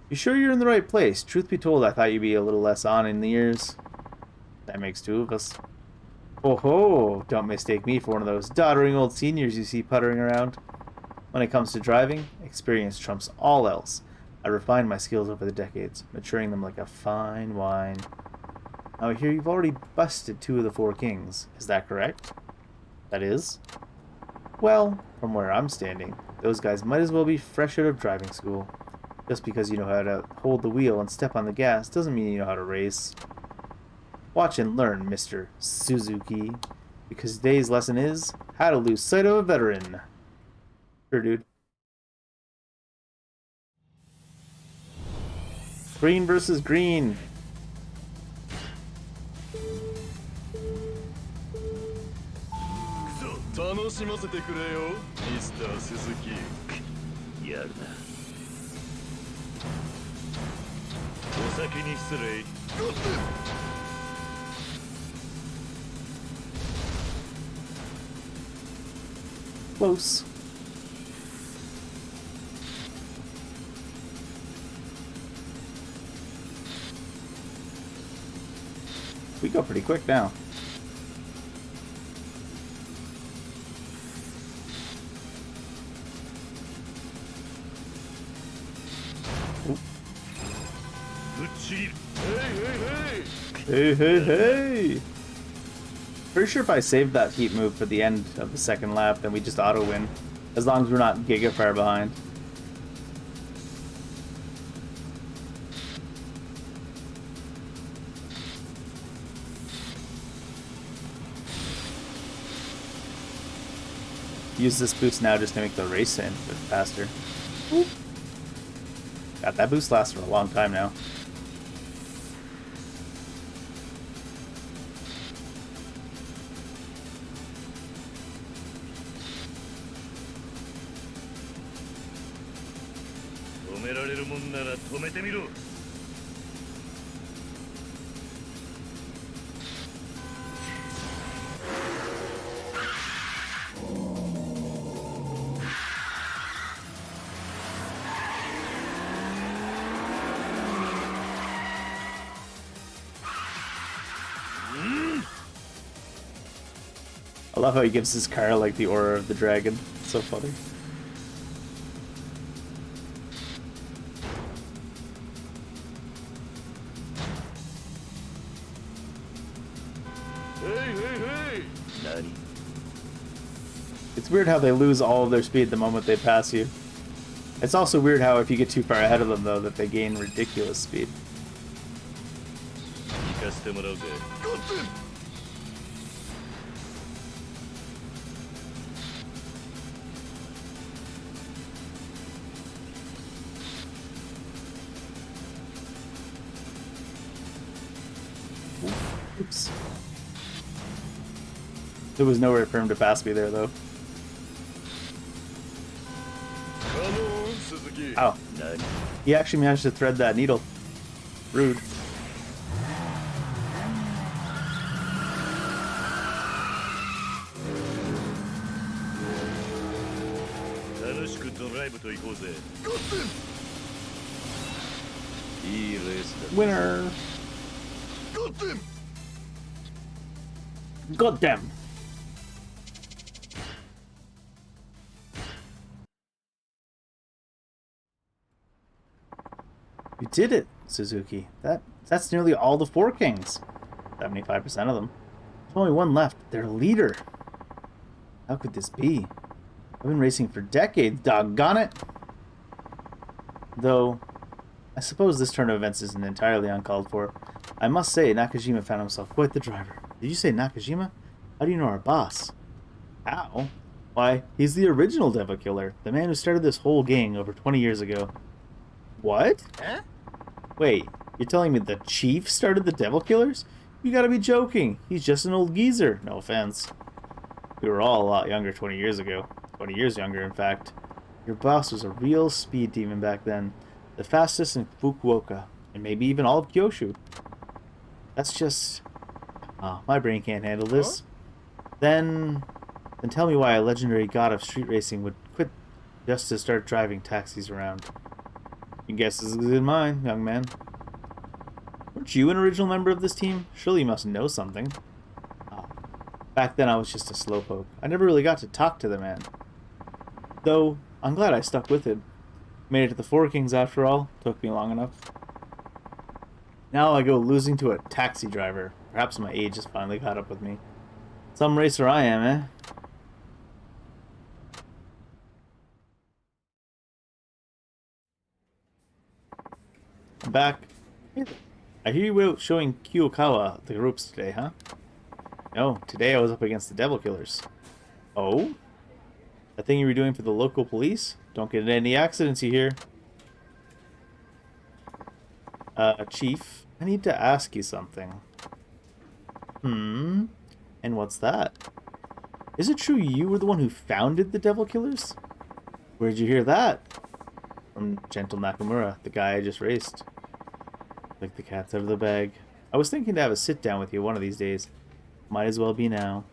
You sure you're in the right place? Truth be told, I thought you'd be a little less on in the years. That makes 2 of us. Oh ho! Don't mistake me for one of those doddering old seniors you see puttering around. When it comes to driving, experience trumps all else. I refined my skills over the decades, maturing them like a fine wine. Now I hear you've already busted 2 of the 4 kings. Is that correct? That is? Well, from where I'm standing, those guys might as well be fresh out of driving school. Just because you know how to hold the wheel and step on the gas doesn't mean you know how to race. Watch and learn, Mr. Suzuki, because today's lesson is how to lose sight of a veteran. Sure, dude. Green versus green. 楽しませてくれよミスター鈴木。やるな。お先に失礼。Close. We go pretty quick now. Hey, hey, hey! Pretty sure if I saved that heat move for the end of the second lap, then we just auto-win. As long as we're not giga far behind. Use this boost now just to make the race in a bit faster. Oop. God, that boost lasts for a long time now. I love how he gives his car like the aura of the dragon. It's so funny. It's weird how they lose all of their speed the moment they pass you. It's also weird how if you get too far ahead of them, though, that they gain ridiculous speed. Oops. There was nowhere for him to pass me there, though. Ow. He actually managed to thread that needle. Rude. Winner! God damn! You did it, Suzuki. That's nearly all the four kings. 75% of them. There's only one left. Their leader. How could this be? I've been racing for decades, doggone it! Though, I suppose this turn of events isn't entirely uncalled for. I must say, Nakajima found himself quite the driver. Did you say Nakajima? How do you know our boss? How? Why, he's the original Devil Killer, the man who started this whole gang over 20 years ago. What? Huh? Wait, you're telling me the chief started the Devil Killers? You gotta be joking. He's just an old geezer. No offense. We were all a lot younger 20 years ago. 20 years younger, in fact. Your boss was a real speed demon back then. The fastest in Fukuoka, and maybe even all of Kyushu. That's just... Oh, my brain can't handle this. Huh? Then tell me why a legendary god of street racing would quit just to start driving taxis around. Your guess is as good as mine, young man. Weren't you an original member of this team? Surely you must know something. Oh, back then I was just a slowpoke. I never really got to talk to the man. Though, I'm glad I stuck with him. Made it to the Four Kings after all. Took me long enough. Now I go losing to a taxi driver. Perhaps my age has finally caught up with me. Some racer I am, eh? I'm back. I hear you were out showing Kiyokawa the ropes today, huh? No, today I was up against the Devil Killers. Oh? That thing you were doing for the local police? Don't get in any accidents, you hear? Chief, I need to ask you something. And what's that? Is it true you were the one who founded the Devil Killers? Where'd you hear that? From Gentle Nakamura, the guy I just raced. Like the cat's out of the bag. I was thinking to have a sit down with you one of these days. Might as well be now.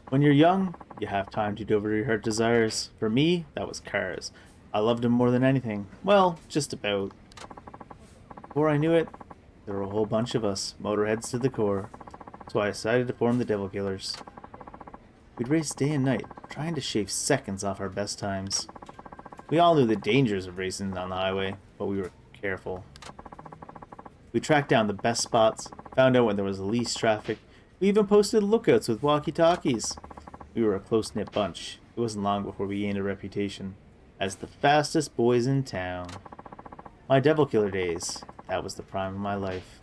When you're young, you have time to do whatever your heart desires. For me, that was cars. I loved them more than anything. Well, just about. Before I knew it, there were a whole bunch of us, motorheads to the core. So I decided to form the Devil Killers. We'd race day and night, trying to shave seconds off our best times. We all knew the dangers of racing on the highway, but we were careful. We tracked down the best spots, found out when there was the least traffic. We even posted lookouts with walkie-talkies. We were a close-knit bunch. It wasn't long before we gained a reputation as the fastest boys in town. My Devil Killer days, that was the prime of my life.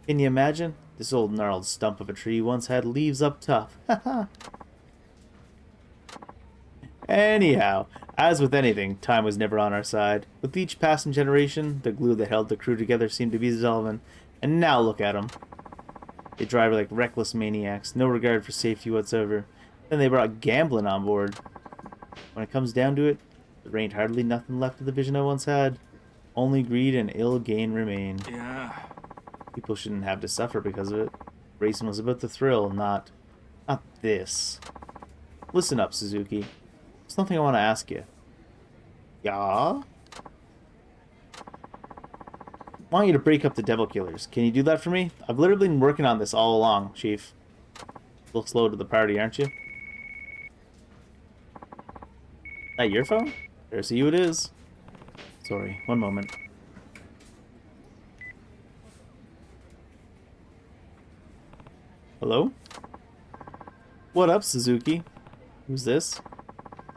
Can you imagine? This old gnarled stump of a tree once had leaves up top. Haha. Anyhow, as with anything, time was never on our side. With each passing generation, the glue that held the crew together seemed to be dissolving. And now look at them. They drive like reckless maniacs, no regard for safety whatsoever. Then they brought gambling on board. When it comes down to it, there ain't hardly nothing left of the vision I once had. Only greed and ill gain remain. Yeah. People shouldn't have to suffer because of it. Racing was about the thrill, not this. Listen up, Suzuki. There's something I want to ask you. Yeah? I want you to break up the Devil Killers. Can you do that for me? I've literally been working on this all along, Chief. A little slow to the party, aren't you? That your phone? There's you it is. Sorry, one moment. Hello? What up, Suzuki? Who's this?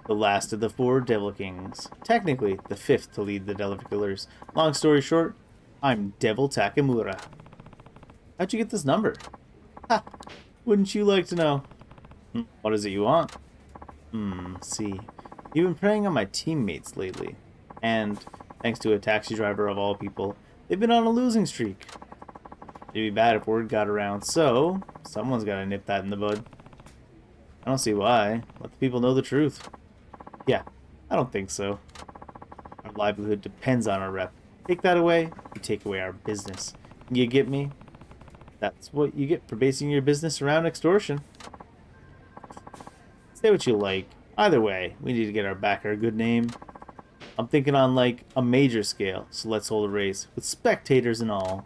The last of the 4 Devil Kings. Technically, the 5th to lead the Devil Killers. Long story short, I'm Devil Takamura. How'd you get this number? Ha! Wouldn't you like to know? What is it you want? See. You've been preying on my teammates lately. And, thanks to a taxi driver of all people, they've been on a losing streak. It'd be bad if word got around, so someone's gotta nip that in the bud. I don't see why. Let the people know the truth. Yeah, I don't think so. Our livelihood depends on our rep. Take that away, you take away our business. You get me? That's what you get for basing your business around extortion. Say what you like. Either way, we need to get our backer a good name. I'm thinking on like a major scale, so let's hold a race, with spectators and all.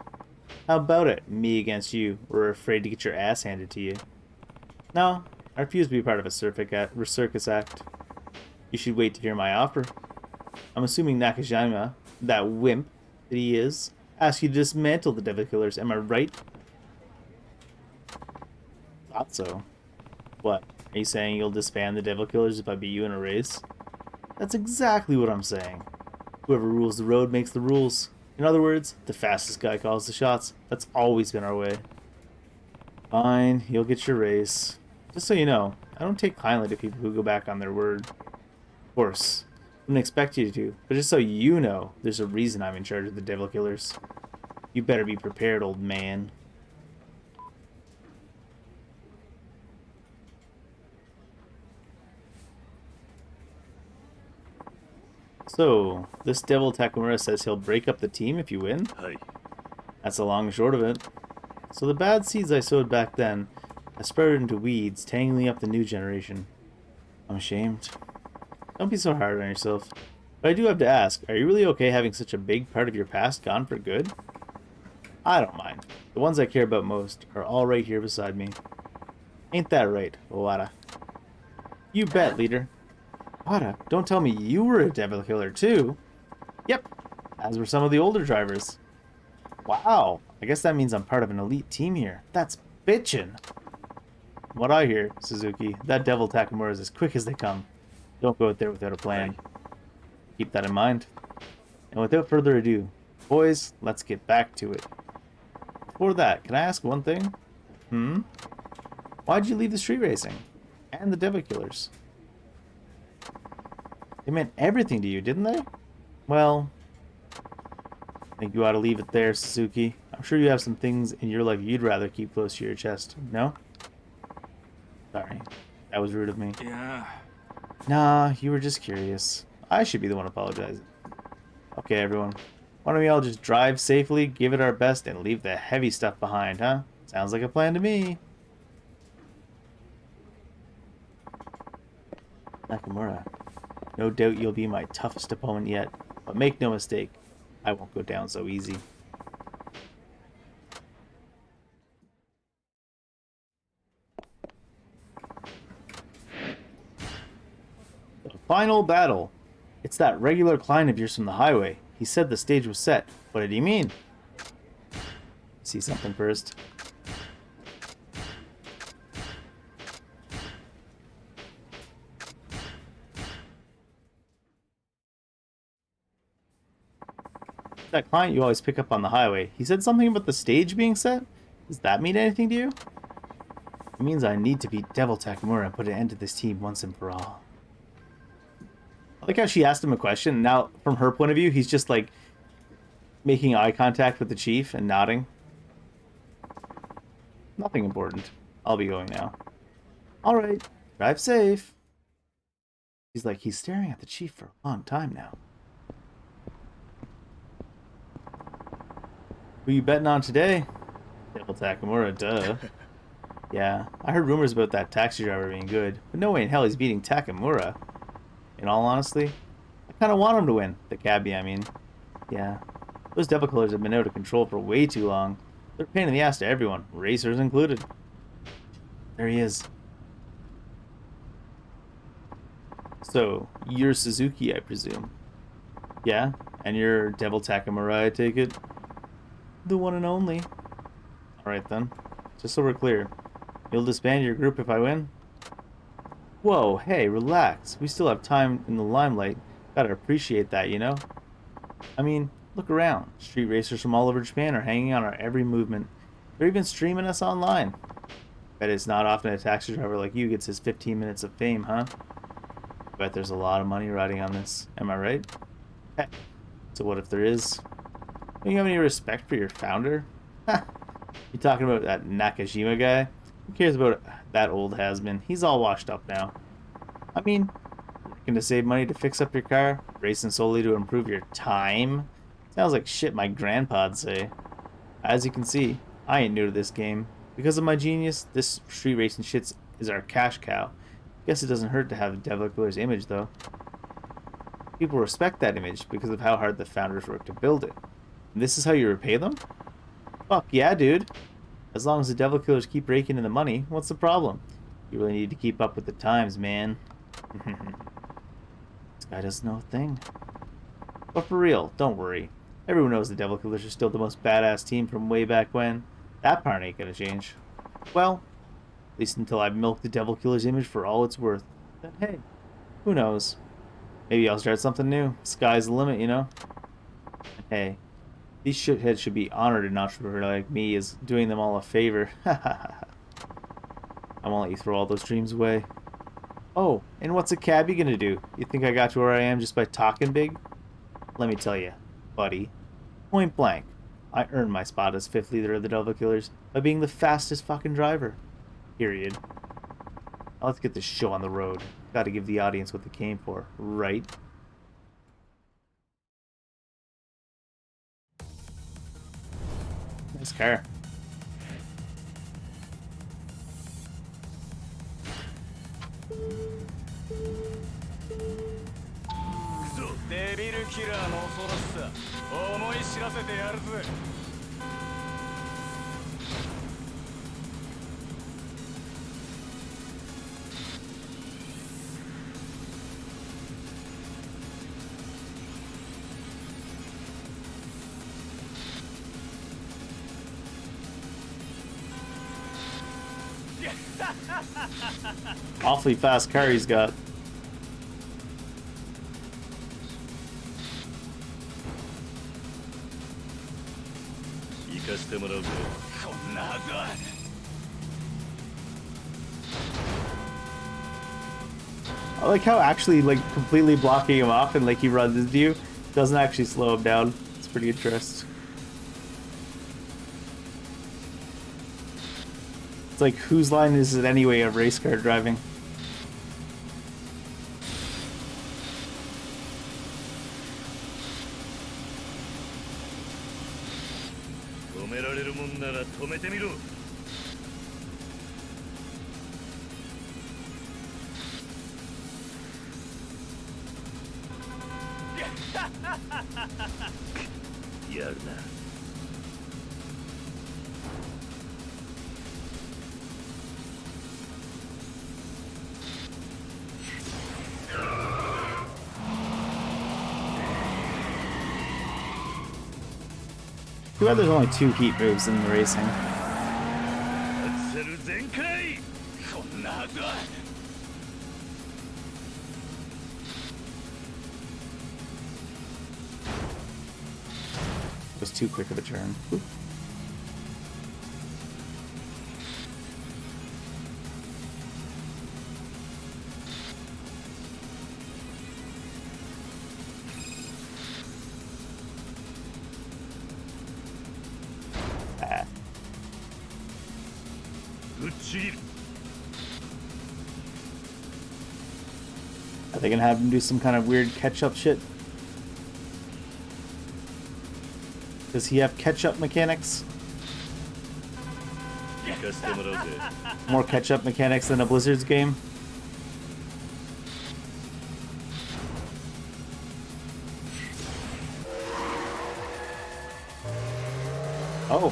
How about it, me against you? We're afraid to get your ass handed to you. No, I refuse to be part of a circus act. You should wait to hear my offer. I'm assuming Nakajima, that wimp that he is, asked you to dismantle the Devil Killers, am I right? Thought so. What, are you saying you'll disband the Devil Killers if I beat you in a race? That's exactly what I'm saying. Whoever rules the road makes the rules. In other words, the fastest guy calls the shots. That's always been our way. Fine, you'll get your race. Just so you know, I don't take kindly to people who go back on their word. Of course, I wouldn't expect you to, but just so you know, there's a reason I'm in charge of the Devil Killers. You better be prepared, old man. So, this Devil Takamura says he'll break up the team if you win? はい That's the long and short of it. So the bad seeds I sowed back then have sprouted into weeds, tangling up the new generation. I'm ashamed. Don't be so hard on yourself. But I do have to ask, are you really okay having such a big part of your past gone for good? I don't mind. The ones I care about most are all right here beside me. Ain't that right, Owada? You bet, leader. Owada, don't tell me you were a Devil Killer too. Yep, as were some of the older drivers. Wow, I guess that means I'm part of an elite team here. That's bitchin'. From what I hear, Suzuki, that Devil Takamura is as quick as they come. Don't go out there without a plan. keep that in mind. And without further ado, boys, let's get back to it. Before that, can I ask one thing? Why'd you leave the street racing? And the Devil Killers? They meant everything to you, didn't they? Well, I think you ought to leave it there, Suzuki. I'm sure you have some things in your life you'd rather keep close to your chest, no? Sorry, that was rude of me. Yeah. Nah, you were just curious. I should be the one apologizing. Okay, everyone. Why don't we all just drive safely, give it our best, and leave the heavy stuff behind, huh? Sounds like a plan to me. Nakamura, no doubt you'll be my toughest opponent yet, but make no mistake, I won't go down so easy. The final battle. It's that regular client of yours from the highway. He said the stage was set. What did he mean? See something first. That client you always pick up on the highway. He said something about the stage being set? Does that mean anything to you? It means I need to beat Devil Takamura and put an end to this team once and for all. I like how she asked him a question, and now, from her point of view, he's just, like, making eye contact with the chief and nodding. Nothing important. I'll be going now. Alright, drive safe. He's staring at the chief for a long time now. Who you betting on today? Devil Takamura, duh. Yeah, I heard rumors about that taxi driver being good, but no way in hell he's beating Takamura. In all honesty, I kind of want him to win. The cabbie, I mean. Yeah, those Devil Killers have been out of control for way too long. They're a pain in the ass to everyone, racers included. There he is. So, you're Suzuki, I presume. Yeah, and you're Devil Takamura, I take it? The one and only. Alright then. Just so we're clear. You'll disband your group if I win? Whoa, hey, relax. We still have time in the limelight. Gotta appreciate that, you know? I mean, look around. Street racers from all over Japan are hanging on our every movement. They're even streaming us online. Bet it's not often a taxi driver like you gets his 15 minutes of fame, huh? Bet there's a lot of money riding on this. Am I right? Heck. So what if there is? Don't you have any respect for your founder? Ha! You talking about that Nakajima guy? Who cares about that old has-been? He's all washed up now. I mean, working to save money to fix up your car? Racing solely to improve your time? Sounds like shit my grandpa'd say. As you can see, I ain't new to this game. Because of my genius, this street racing shit is our cash cow. Guess it doesn't hurt to have Devil Killer's image, though. People respect that image because of how hard the founders worked to build it. And this is how you repay them? Fuck yeah, dude. As long as the Devil Killers keep raking in the money, what's the problem? You really need to keep up with the times, man. This guy doesn't know a thing. But for real, don't worry. Everyone knows the Devil Killers are still the most badass team from way back when. That part ain't gonna change. Well, at least until I milk the Devil Killer's image for all it's worth. Then hey, who knows? Maybe I'll start something new. Sky's the limit, you know? And hey, these shitheads should be honored an entrepreneur like me is doing them all a favor. I won't let you throw all those dreams away. Oh, and what's a cabbie gonna do? You think I got to where I am just by talking big? Let me tell you, buddy. Point blank, I earned my spot as 5th leader of the Devil Killers by being the fastest fucking driver. Period. Now let's get this show on the road. Gotta give the audience what they came for, right? Nice car. Awfully fast car he's got. かしてもらうぜ。こんなはずは。I like how actually like completely blocking him off and like he runs into you doesn't actually slow him down. It's pretty interesting. It's like, whose line is it anyway of race car driving? 止められるもんなら止めてみろ。やるな。Too bad there's only 2 heat moves in the racing. アクセル全開。こんなはずは。It was too quick of a turn. Oop. Ah. ぶっちぎる。 Are they gonna have him do some kind of weird catch-up shit? Does he have catch-up mechanics? 行かしてもらうぜ。 More catch-up mechanics than a Blizzard's game? Oh.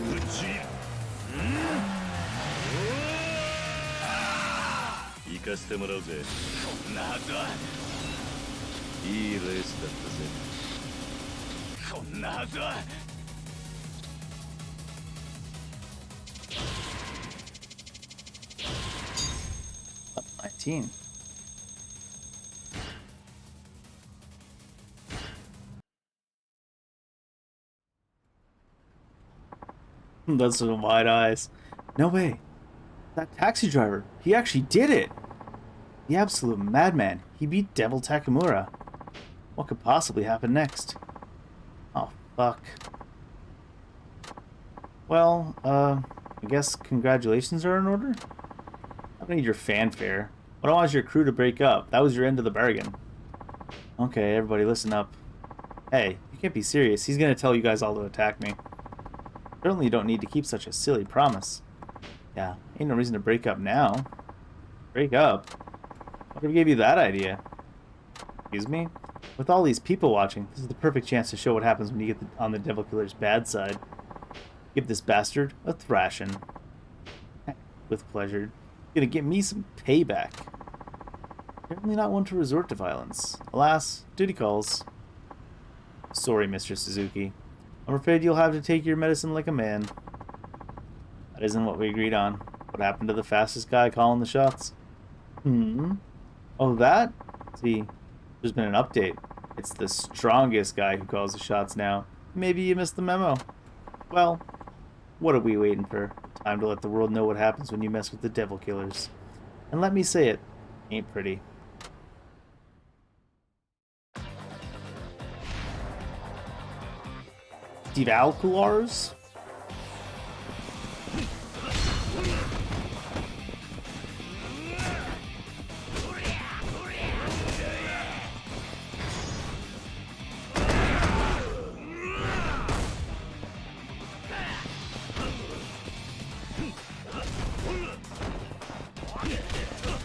ぶっちぎる。行かしてもらうぜ。こんなはずは。いいレースだったぜ。こんなはずは。19. That's some wide eyes. No way. That taxi driver, he actually did it. The absolute madman. He beat Devil Takamura. What could possibly happen next? Oh, fuck. Well, I guess congratulations are in order? I don't need your fanfare. I don't want your crew to break up. That was your end of the bargain. Okay, everybody listen up. Hey, you can't be serious. He's gonna tell you guys all to attack me. Certainly you don't need to keep such a silly promise. Yeah, ain't no reason to break up now. Break up? What gave you that idea? Excuse me? With all these people watching, this is the perfect chance to show what happens when you get on the Devil Killer's bad side. Give this bastard a thrashing. With pleasure. Gonna get me some payback. Certainly not one to resort to violence. Alas, duty calls. Sorry, Mr. Suzuki. I'm afraid you'll have to take your medicine like a man. That isn't what we agreed on. What happened to the fastest guy calling the shots? Oh, that? See, there's been an update. It's the strongest guy who calls the shots now. Maybe you missed the memo. Well, what are we waiting for? Time to let the world know what happens when you mess with the Devil Killers. And let me say it, ain't pretty. Devalculars?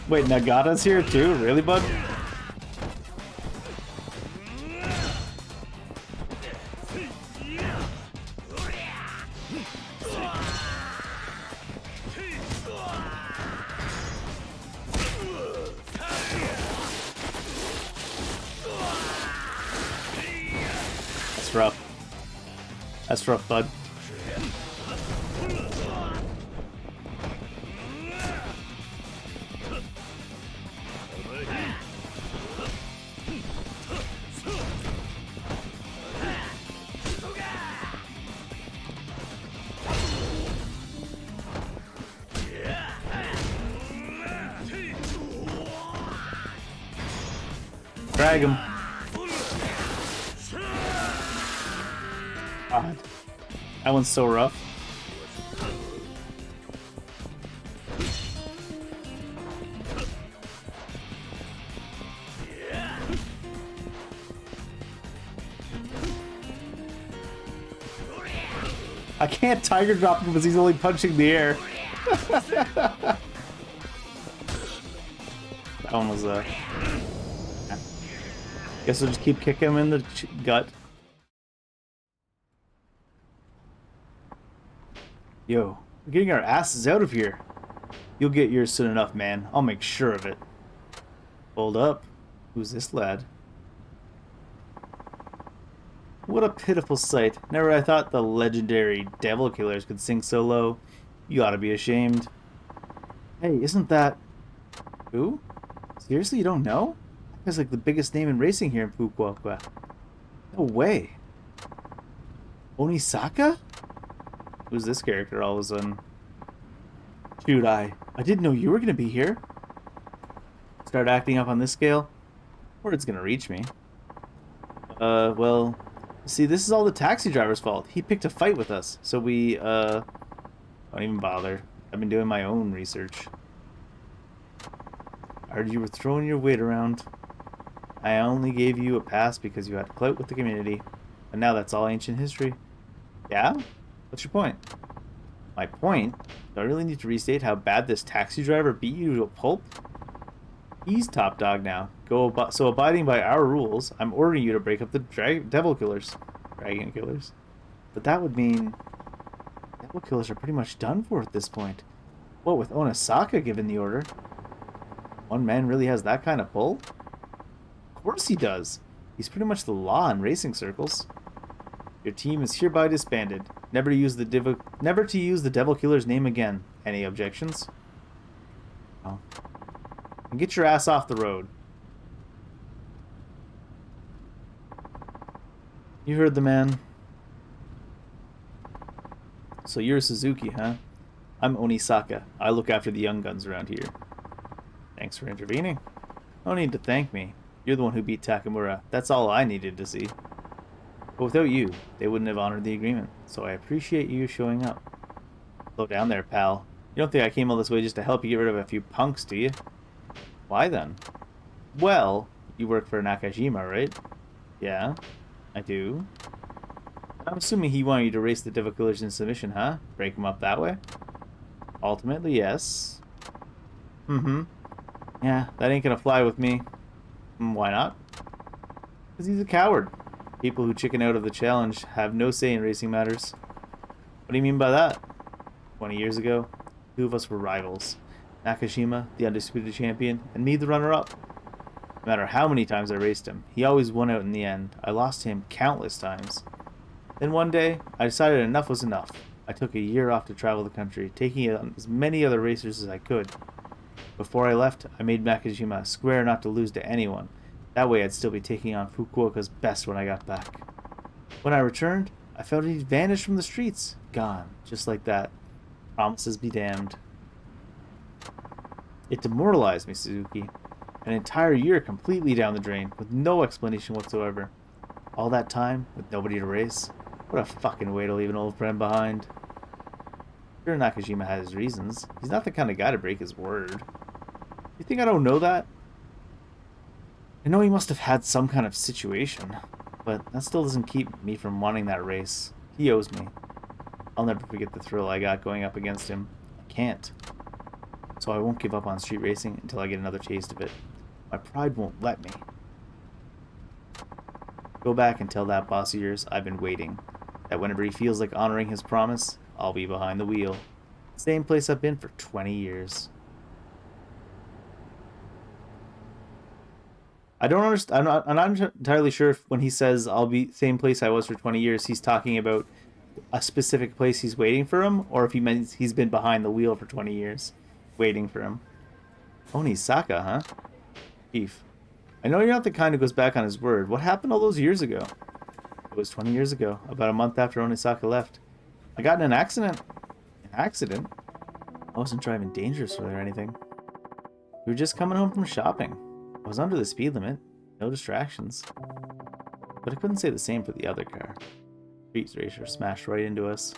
Wait, Nagata's here too? Really, bud? That's rough. That's rough, bud. drag him. God. That one's so rough. I can't tiger drop him because he's only punching the air. That one was guess I'll just keep kicking him in the gut. Yo, we're getting our asses out of here. You'll get yours soon enough, man. I'll make sure of it. Hold up. Who's this lad? What a pitiful sight. Never I thought the legendary devil killers could sink so low. You ought to be ashamed. Hey, isn't that... Who? Seriously, you don't know? That guy's like the biggest name in racing here in Fukuoka. No way. Onisaka? Who's this character all of a sudden? Shoot, I didn't know you were going to be here. Start acting up on this scale? Or it's going to reach me. Well... See, this is all the taxi driver's fault. He picked a fight with us, so we, don't even bother. I've been doing my own research. I heard you were throwing your weight around. I only gave you a pass because you had clout with the community. And now that's all ancient history. Yeah? What's your point? My point? Do I really need to restate how bad this taxi driver beat you to a pulp? He's top dog now. So abiding by our rules, I'm ordering you to break up the devil killers. Dragon killers. But that would mean... devil killers are pretty much done for at this point. What, with Onisaka giving the order? One man really has that kind of pull? Of course he does. He's pretty much the law in racing circles. Your team is hereby disbanded. Never to use the devil killer's name again. Any objections? Oh. And get your ass off the road. You heard the man. So you're Suzuki, huh? I'm Onisaka. I look after the young guns around here. Thanks for intervening. No need to thank me. You're the one who beat Takamura. That's all I needed to see. But without you, they wouldn't have honored the agreement. So I appreciate you showing up. Slow down there, pal. You don't think I came all this way just to help you get rid of a few punks, do you? Why then? Well, you work for Nakajima, right? Yeah, I do. I'm assuming he wanted you to race the devil killers in submission, huh? Break them up that way? Ultimately, yes. Mm-hmm. Yeah, that ain't gonna fly with me. Why not? Because he's a coward. People who chicken out of the challenge have no say in racing matters. What do you mean by that? 20 years ago, two of us were rivals. Nakashima, the undisputed champion, and me, the runner-up. No matter how many times I raced him, he always won out in the end. I lost to him countless times. Then one day, I decided enough was enough. I took a year off to travel the country, taking on as many other racers as I could. Before I left, I made Nakajima swear not to lose to anyone. That way I'd still be taking on Fukuoka's best when I got back. When I returned, I felt he'd vanished from the streets. Gone, just like that. Promises be damned. It demoralized me, Suzuki. An entire year completely down the drain, with no explanation whatsoever. All that time, with nobody to race. What a fucking way to leave an old friend behind. Sure, Nakajima has his reasons. He's not the kind of guy to break his word. You think I don't know that? I know he must have had some kind of situation, but that still doesn't keep me from wanting that race. He owes me. I'll never forget the thrill I got going up against him. I can't. So I won't give up on street racing until I get another taste of it. My pride won't let me. Go back and tell that boss of yours I've been waiting. That whenever he feels like honoring his promise, I'll be behind the wheel. Same place I've been for 20 years. I don't understand. I'm not entirely sure if when he says I'll be same place I was for 20 years, he's talking about a specific place he's waiting for him, or if he means he's been behind the wheel for 20 years, waiting for him. Onisaka, huh? Chief, I know you're not the kind who goes back on his word. What happened all those years ago? It was 20 years ago, about a month after Onisaka left. I got in an accident. An accident? I wasn't driving dangerously or anything. We were just coming home from shopping. I was under the speed limit. No distractions. But I couldn't say the same for the other car. Street racer smashed right into us.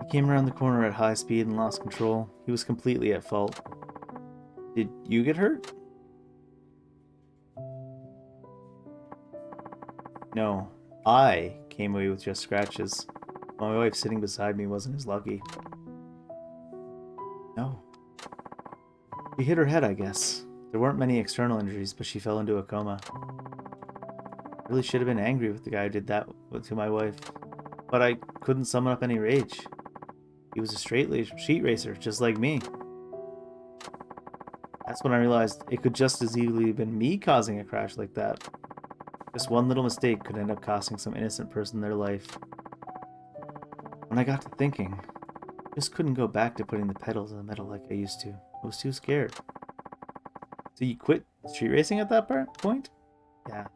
He came around the corner at high speed and lost control. He was completely at fault. Did you get hurt? No. I came away with just scratches. While my wife sitting beside me wasn't as lucky. No. She hit her head, I guess. There weren't many external injuries, but she fell into a coma. I really should have been angry with the guy who did that to my wife. But I couldn't summon up any rage. He was a street racer, just like me. That's when I realized it could just as easily have been me causing a crash like that. Just one little mistake could end up costing some innocent person their life. When I got to thinking, I just couldn't go back to putting the pedal to the metal like I used to. I was too scared. So you quit street racing at that point? Yeah.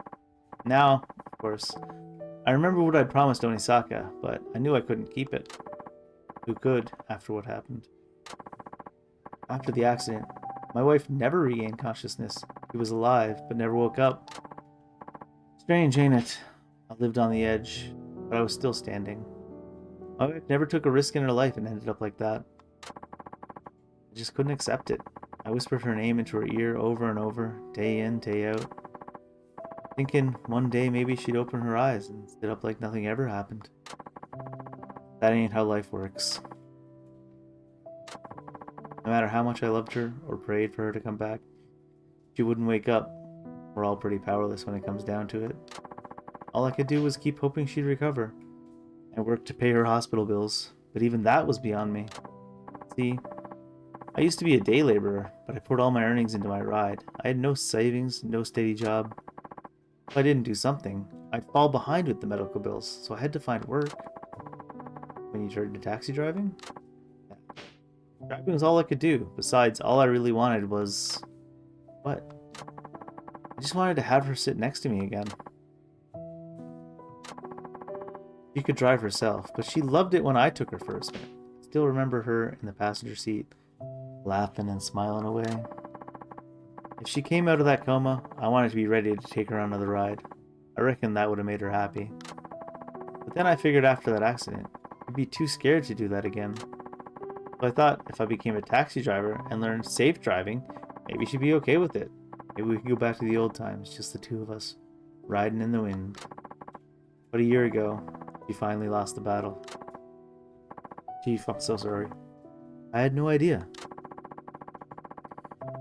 Now, of course, I remember what I'd promised Onisaka, but I knew I couldn't keep it. Who could, after what happened? After the accident, my wife never regained consciousness. She was alive, but never woke up. Strange, ain't it? I lived on the edge, but I was still standing. My wife never took a risk in her life and ended up like that. I just couldn't accept it. I whispered her name into her ear over and over, day in, day out. Thinking one day maybe she'd open her eyes and sit up like nothing ever happened. That ain't how life works. No matter how much I loved her or prayed for her to come back, she wouldn't wake up. We're all pretty powerless when it comes down to it. All I could do was keep hoping she'd recover and work to pay her hospital bills, but even that was beyond me. See, I used to be a day laborer, but I poured all my earnings into my ride. I had no savings, no steady job. If I didn't do something, I'd fall behind with the medical bills, so I had to find work. When you turned to taxi driving? Yeah. Driving was all I could do. Besides, all I really wanted was... what? I just wanted to have her sit next to me again. She could drive herself, but she loved it when I took her for a spin. I still remember her in the passenger seat, laughing and smiling away. If she came out of that coma, I wanted to be ready to take her on another ride. I reckon that would have made her happy. But then I figured after that accident, I'd be too scared to do that again. So I thought if I became a taxi driver and learned safe driving, maybe she'd be okay with it. Maybe we could go back to the old times, just the two of us, riding in the wind. But a year ago, she finally lost the battle. Chief, I'm so sorry. I had no idea.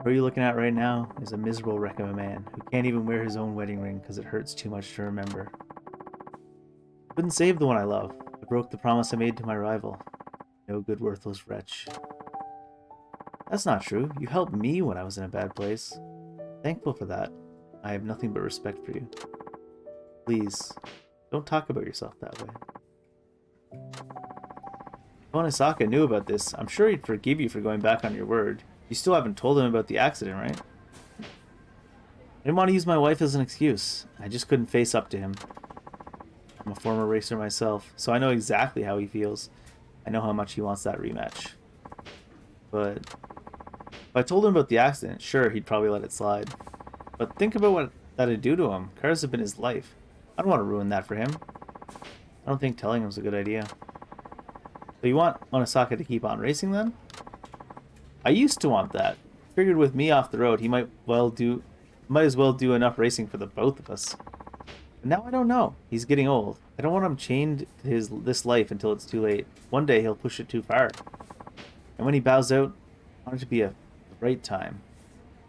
Who you're looking at right now is a miserable wreck of a man who can't even wear his own wedding ring because it hurts too much to remember. I couldn't save the one I love. I broke the promise I made to my rival. No good, worthless wretch. That's not true. You helped me when I was in a bad place. Thankful for that. I have nothing but respect for you. Please, don't talk about yourself that way. If Onisaka knew about this, I'm sure he'd forgive you for going back on your word. You still haven't told him about the accident, right? I didn't want to use my wife as an excuse. I just couldn't face up to him. I'm a former racer myself, so I know exactly how he feels. I know how much he wants that rematch. But if I told him about the accident, sure, he'd probably let it slide. But think about what that'd do to him. Cars have been his life. I don't want to ruin that for him. I don't think telling him's a good idea. So you want Onisaka to keep on racing then? I used to want that. Figured with me off the road, he might as well do enough racing for the both of us. But now I don't know. He's getting old. I don't want him chained to this life until it's too late. One day he'll push it too far. And when he bows out, I want it to be the right time.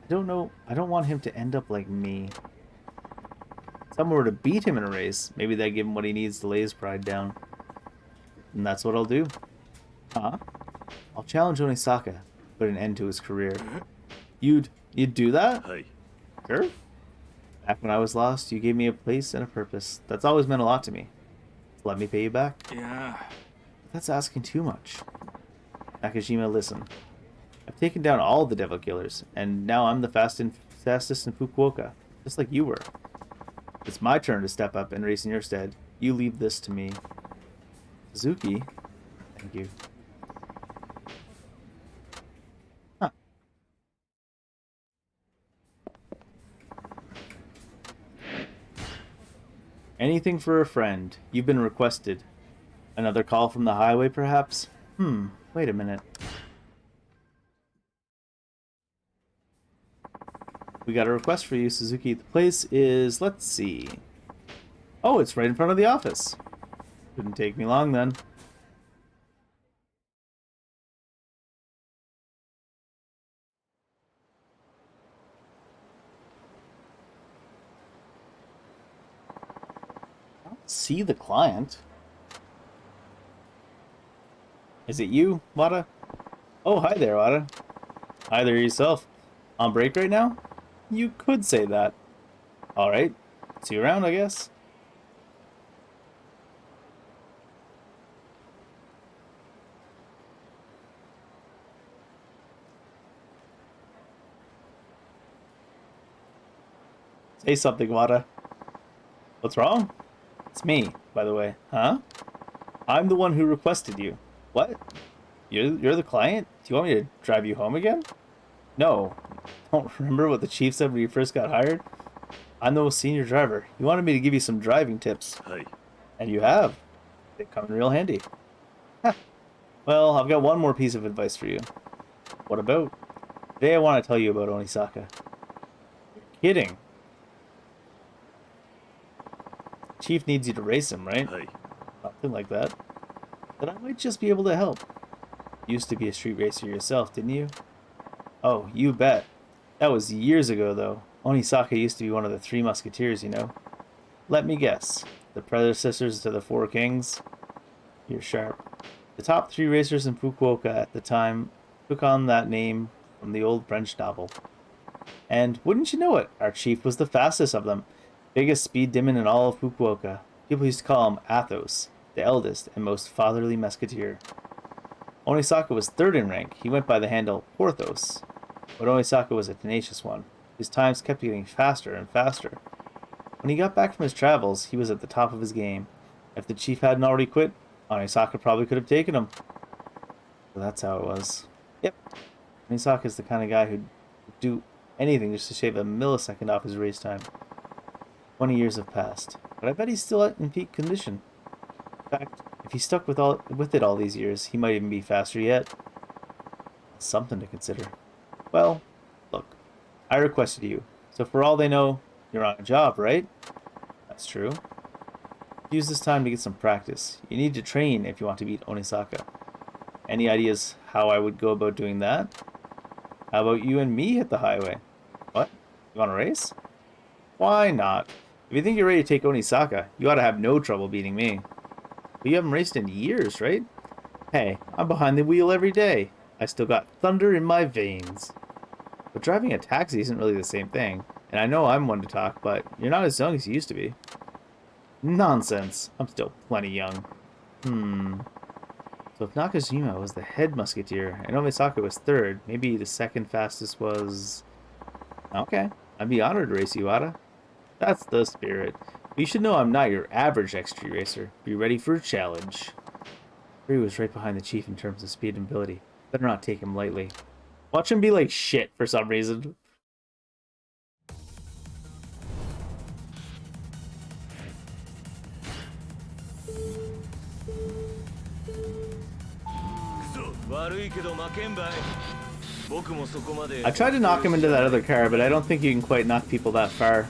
I don't know. I don't want him to end up like me. If someone were to beat him in a race, maybe that'd give him what he needs to lay his pride down. And that's what I'll do. Huh? I'll challenge Onisaka, put an end to his career. You'd do that? Hey. Sure. Back when I was lost, you gave me a place and a purpose. That's always meant a lot to me. Let me pay you back. Yeah. That's asking too much. Nakajima, listen. I've taken down all the devil killers, and now I'm the fastest in Fukuoka, just like you were. It's my turn to step up and race in your stead. You leave this to me. Suzuki? Thank you. Huh. Anything for a friend. You've been requested. Another call from the highway, perhaps? Wait a minute. We got a request for you, Suzuki. The place is... let's see. Oh, it's right in front of the office. Couldn't take me long, then. I don't see the client. Is it you, Wada? Oh, hi there, Wada. Hi there yourself. On break right now? You could say that. Alright. See you around, I guess. Say something, Wada. What's wrong? It's me, by the way. Huh? I'm the one who requested you. What? You're the client? Do you want me to drive you home again? No. Don't remember what the chief said when you first got hired? I'm the most senior driver. You wanted me to give you some driving tips. はい。 And you have. They come in real handy. Huh. Well, I've got one more piece of advice for you. What about? Today I want to tell you about Onisaka. You're kidding. Chief needs you to race him, right? はい。 Something like that. Then I might just be able to help. Used to be a street racer yourself, didn't you? Oh, you bet. That was years ago, though. Onisaka used to be one of the Three Musketeers, you know. Let me guess. The predecessors to the Four Kings? You're sharp. The top 3 racers in Fukuoka at the time took on that name from the old French novel. And wouldn't you know it, our chief was the fastest of them. Biggest speed demon in all of Fukuoka. People used to call him Athos, the eldest and most fatherly musketeer. Onisaka was 3rd in rank. He went by the handle Porthos. But Onisaka was a tenacious one. His times kept getting faster and faster. When he got back from his travels, he was at the top of his game. If the chief hadn't already quit, Onisaka probably could have taken him. So that's how it was. Yep. Onisaka's the kind of guy who'd do anything just to shave a millisecond off his race time. 20 years have passed, but I bet he's still in peak condition. In fact, if he stuck with it all these years, he might even be faster yet. That's something to consider. Well, look, I requested you, so for all they know, you're on a job, right? That's true. Use this time to get some practice. You need to train if you want to beat Onisaka. Any ideas how I would go about doing that? How about you and me hit the highway? What? You want to race? Why not? If you think you're ready to take Onisaka, you ought to have no trouble beating me. But you haven't raced in years, right? Hey, I'm behind the wheel every day. I still got thunder in my veins. But driving a taxi isn't really the same thing. And I know I'm one to talk, but you're not as young as you used to be. Nonsense. I'm still plenty young. So if Nakajima was the head musketeer and Omisaka was 3rd, maybe the 2nd fastest was... Okay, I'd be honored to race you, Ada. That's the spirit. But you should know I'm not your average X3 racer. Be ready for a challenge. He was right behind the chief in terms of speed and ability. Better not take him lightly. Watch him be like shit for some reason. I tried to knock him into that other car, but I don't think you can quite knock people that far.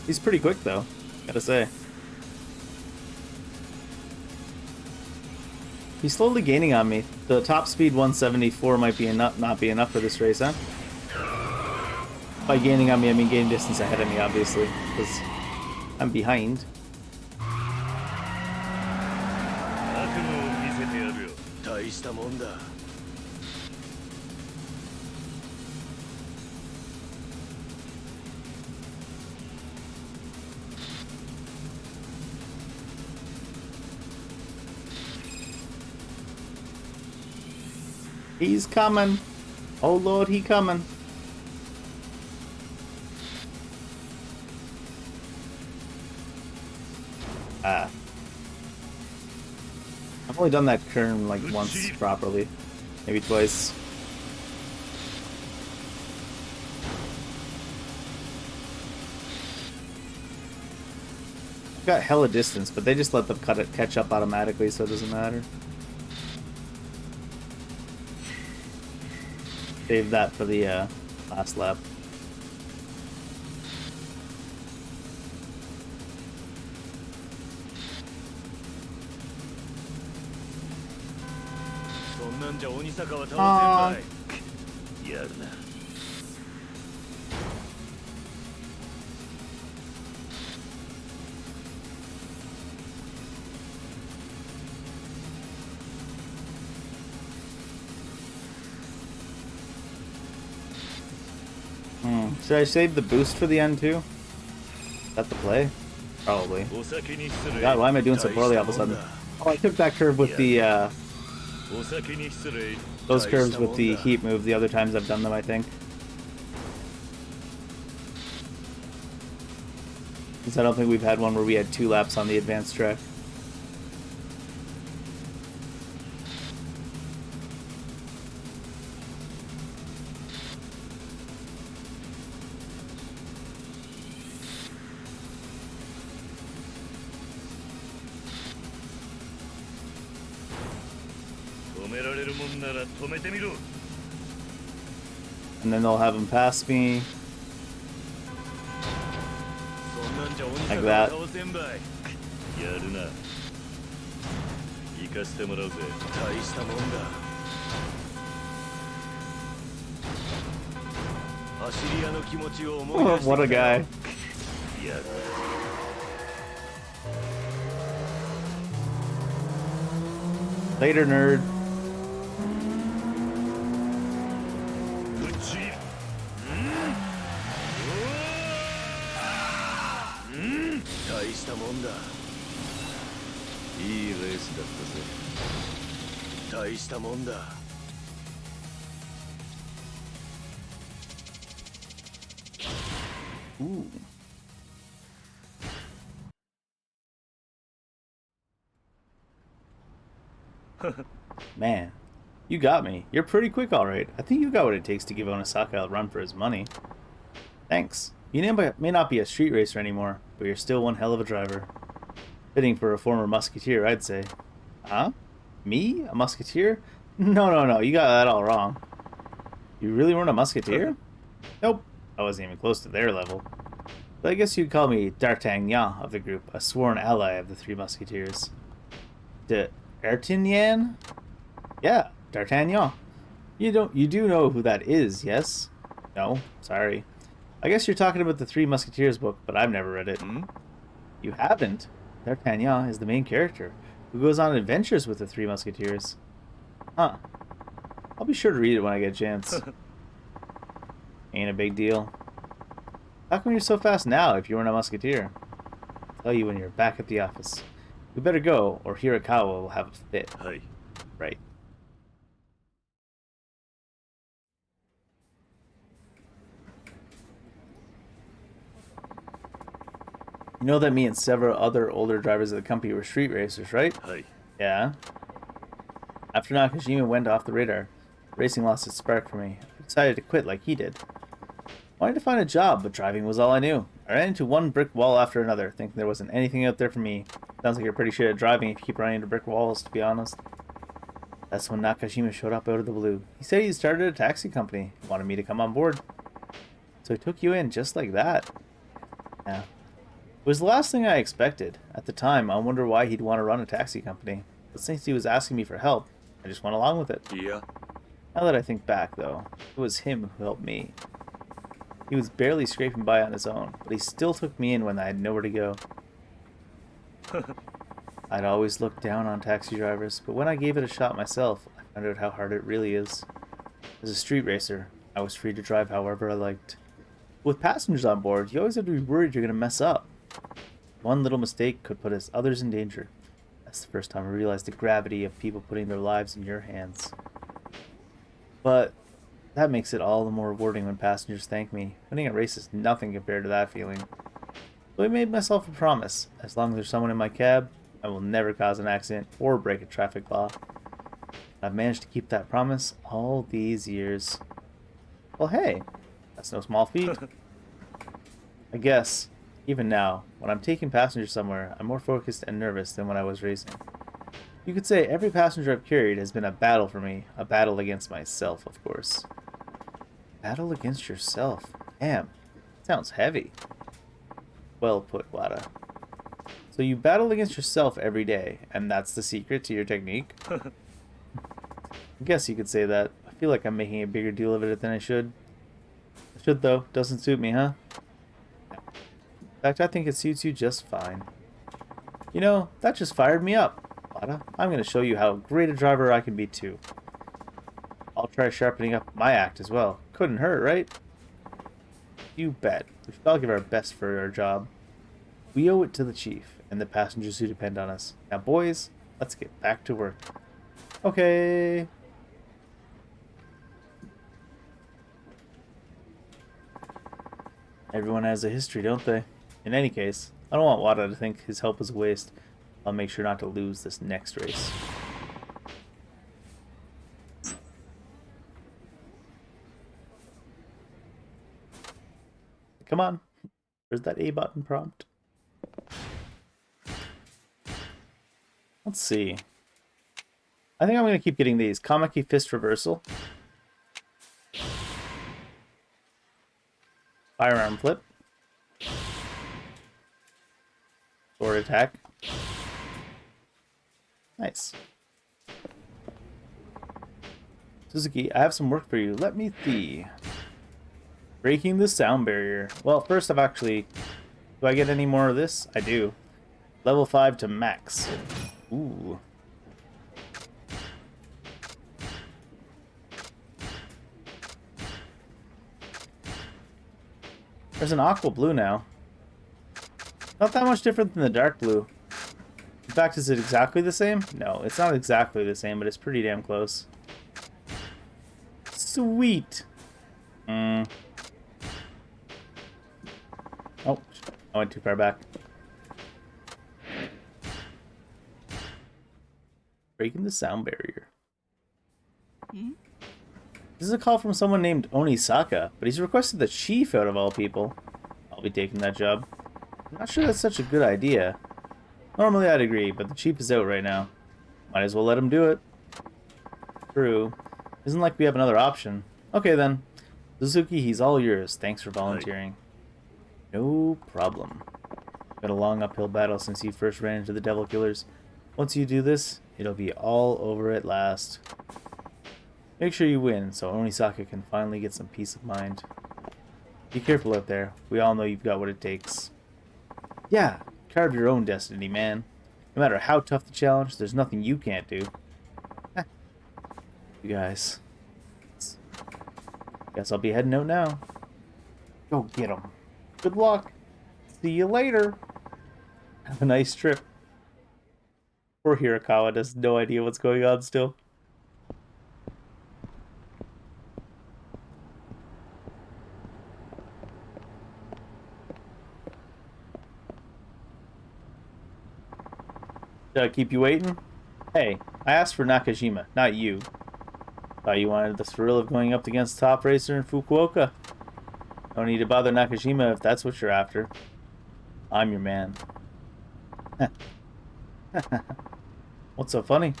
He's pretty quick, though, gotta say. He's slowly gaining on me. The top speed 174 might be not be enough for this race, huh? By gaining on me, I mean gaining distance ahead of me, obviously, because I'm behind. He's coming. Oh Lord, he coming. Ah. I've only done that turn like once properly. Maybe twice. Got hella distance, but they just let them catch up automatically, so it doesn't matter. Save that for the last lap. Should I save the boost for the end too? Is that the play? Probably. God, why am I doing so poorly all of a sudden? Oh, I took that curve with the those curves with the heat move the other times I've done them, I think. Since I don't think we've had one where we had 2 laps on the advanced track. And then they'll have him pass me. Like that. Oh, what a guy. Later, nerd. Ooh. Man, you got me. You're pretty quick, alright. I think you got what it takes to give Onisaka a run for his money. Thanks. You may not be a street racer anymore, but you're still one hell of a driver. Fitting for a former musketeer, I'd say. Huh? Me? A musketeer? No, you got that all wrong. You really weren't a musketeer? Nope. I wasn't even close to their level. But I guess you'd call me D'Artagnan of the group, a sworn ally of the 3 musketeers. D'Artagnan? Yeah, D'Artagnan. You do know who that is, yes? No, sorry. I guess you're talking about the 3 Musketeers book, but I've never read it. You haven't? D'Artagnan is the main character, who goes on adventures with the 3 Musketeers. Huh. I'll be sure to read it when I get a chance. Ain't a big deal. How come you're so fast now if you weren't a musketeer? I'll tell you when you're back at the office. We better go, or Hirakawa will have a fit. Hey. Right. You know that me and several other older drivers of the company were street racers, right? Hey. Yeah. After Nakajima went off the radar, racing lost its spark for me. I decided to quit like he did. I wanted to find a job, but driving was all I knew. I ran into one brick wall after another, thinking there wasn't anything out there for me. Sounds like you're pretty shit at driving if you keep running into brick walls, to be honest. That's when Nakajima showed up out of the blue. He said he started a taxi company. He wanted me to come on board. So he took you in just like that. Yeah. It was the last thing I expected. At the time, I wondered why he'd want to run a taxi company. But since he was asking me for help, I just went along with it. Yeah. Now that I think back, though, it was him who helped me. He was barely scraping by on his own, but he still took me in when I had nowhere to go. I'd always looked down on taxi drivers, but when I gave it a shot myself, I found out how hard it really is. As a street racer, I was free to drive however I liked. With passengers on board, you always have to be worried you're going to mess up. One little mistake could put others in danger. That's the first time I realized the gravity of people putting their lives in your hands. But that makes it all the more rewarding when passengers thank me. Winning a race is nothing compared to that feeling. So I made myself a promise. As long as there's someone in my cab, I will never cause an accident or break a traffic law. I've managed to keep that promise all these years. Well, hey, that's no small feat. I guess Even now, when I'm taking passengers somewhere, I'm more focused and nervous than when I was racing. You could say every passenger I've carried has been a battle for me. A battle against myself, of course. Battle against yourself? Damn. Sounds heavy. Well put, Wada. So you battle against yourself every day, and that's the secret to your technique? I guess you could say that. I feel like I'm making a bigger deal of it than I should. I should, though. Doesn't suit me, huh? In fact, I think it suits you just fine. You know, that just fired me up. Wada, I'm going to show you how great a driver I can be, too. I'll try sharpening up my act as well. Couldn't hurt, right? You bet. We should all give our best for our job. We owe it to the chief and the passengers who depend on us. Now, boys, let's get back to work. Okay. Everyone has a history, don't they? In any case, I don't want Wada to think his help is a waste. I'll make sure not to lose this next race. Come on. Where's that A button prompt? Let's see. I think I'm going to keep getting these. Kamaki Fist Reversal. Firearm Flip. Sword Attack. Nice. Suzuki, I have some work for you. Let me see. Breaking the sound barrier. Well, first I've actually... Do I get any more of this? I do. Level 5 to max. Ooh. There's an aqua blue now. Not that much different than the dark blue. In fact, is it exactly the same? No, it's not exactly the same, but it's pretty damn close. Sweet. Oh, I went too far back. Breaking the sound barrier. This is a call from someone named Onisaka, but he's requested the chief out of all people. I'll be taking that job. I'm not sure that's such a good idea. Normally I'd agree, but the chief is out right now. Might as well let him do it. True. Isn't like we have another option. Okay then. Suzuki, he's all yours. Thanks for volunteering. No problem. Been a long uphill battle since you first ran into the devil killers. Once you do this, it'll be all over at last. Make sure you win so Onisaka can finally get some peace of mind. Be careful out there. We all know you've got what it takes. Yeah, carve your own destiny, man. No matter how tough the challenge, there's nothing you can't do. You guys. Guess I'll be heading out now. Go get 'em. Good luck. See you later. Have a nice trip. Poor Hirakawa has no idea what's going on still. Did I keep you waiting? Hey, I asked for Nakajima, not you. Thought you wanted the thrill of going up against top racer in Fukuoka. Don't need to bother Nakajima if that's what you're after. I'm your man. What's so funny?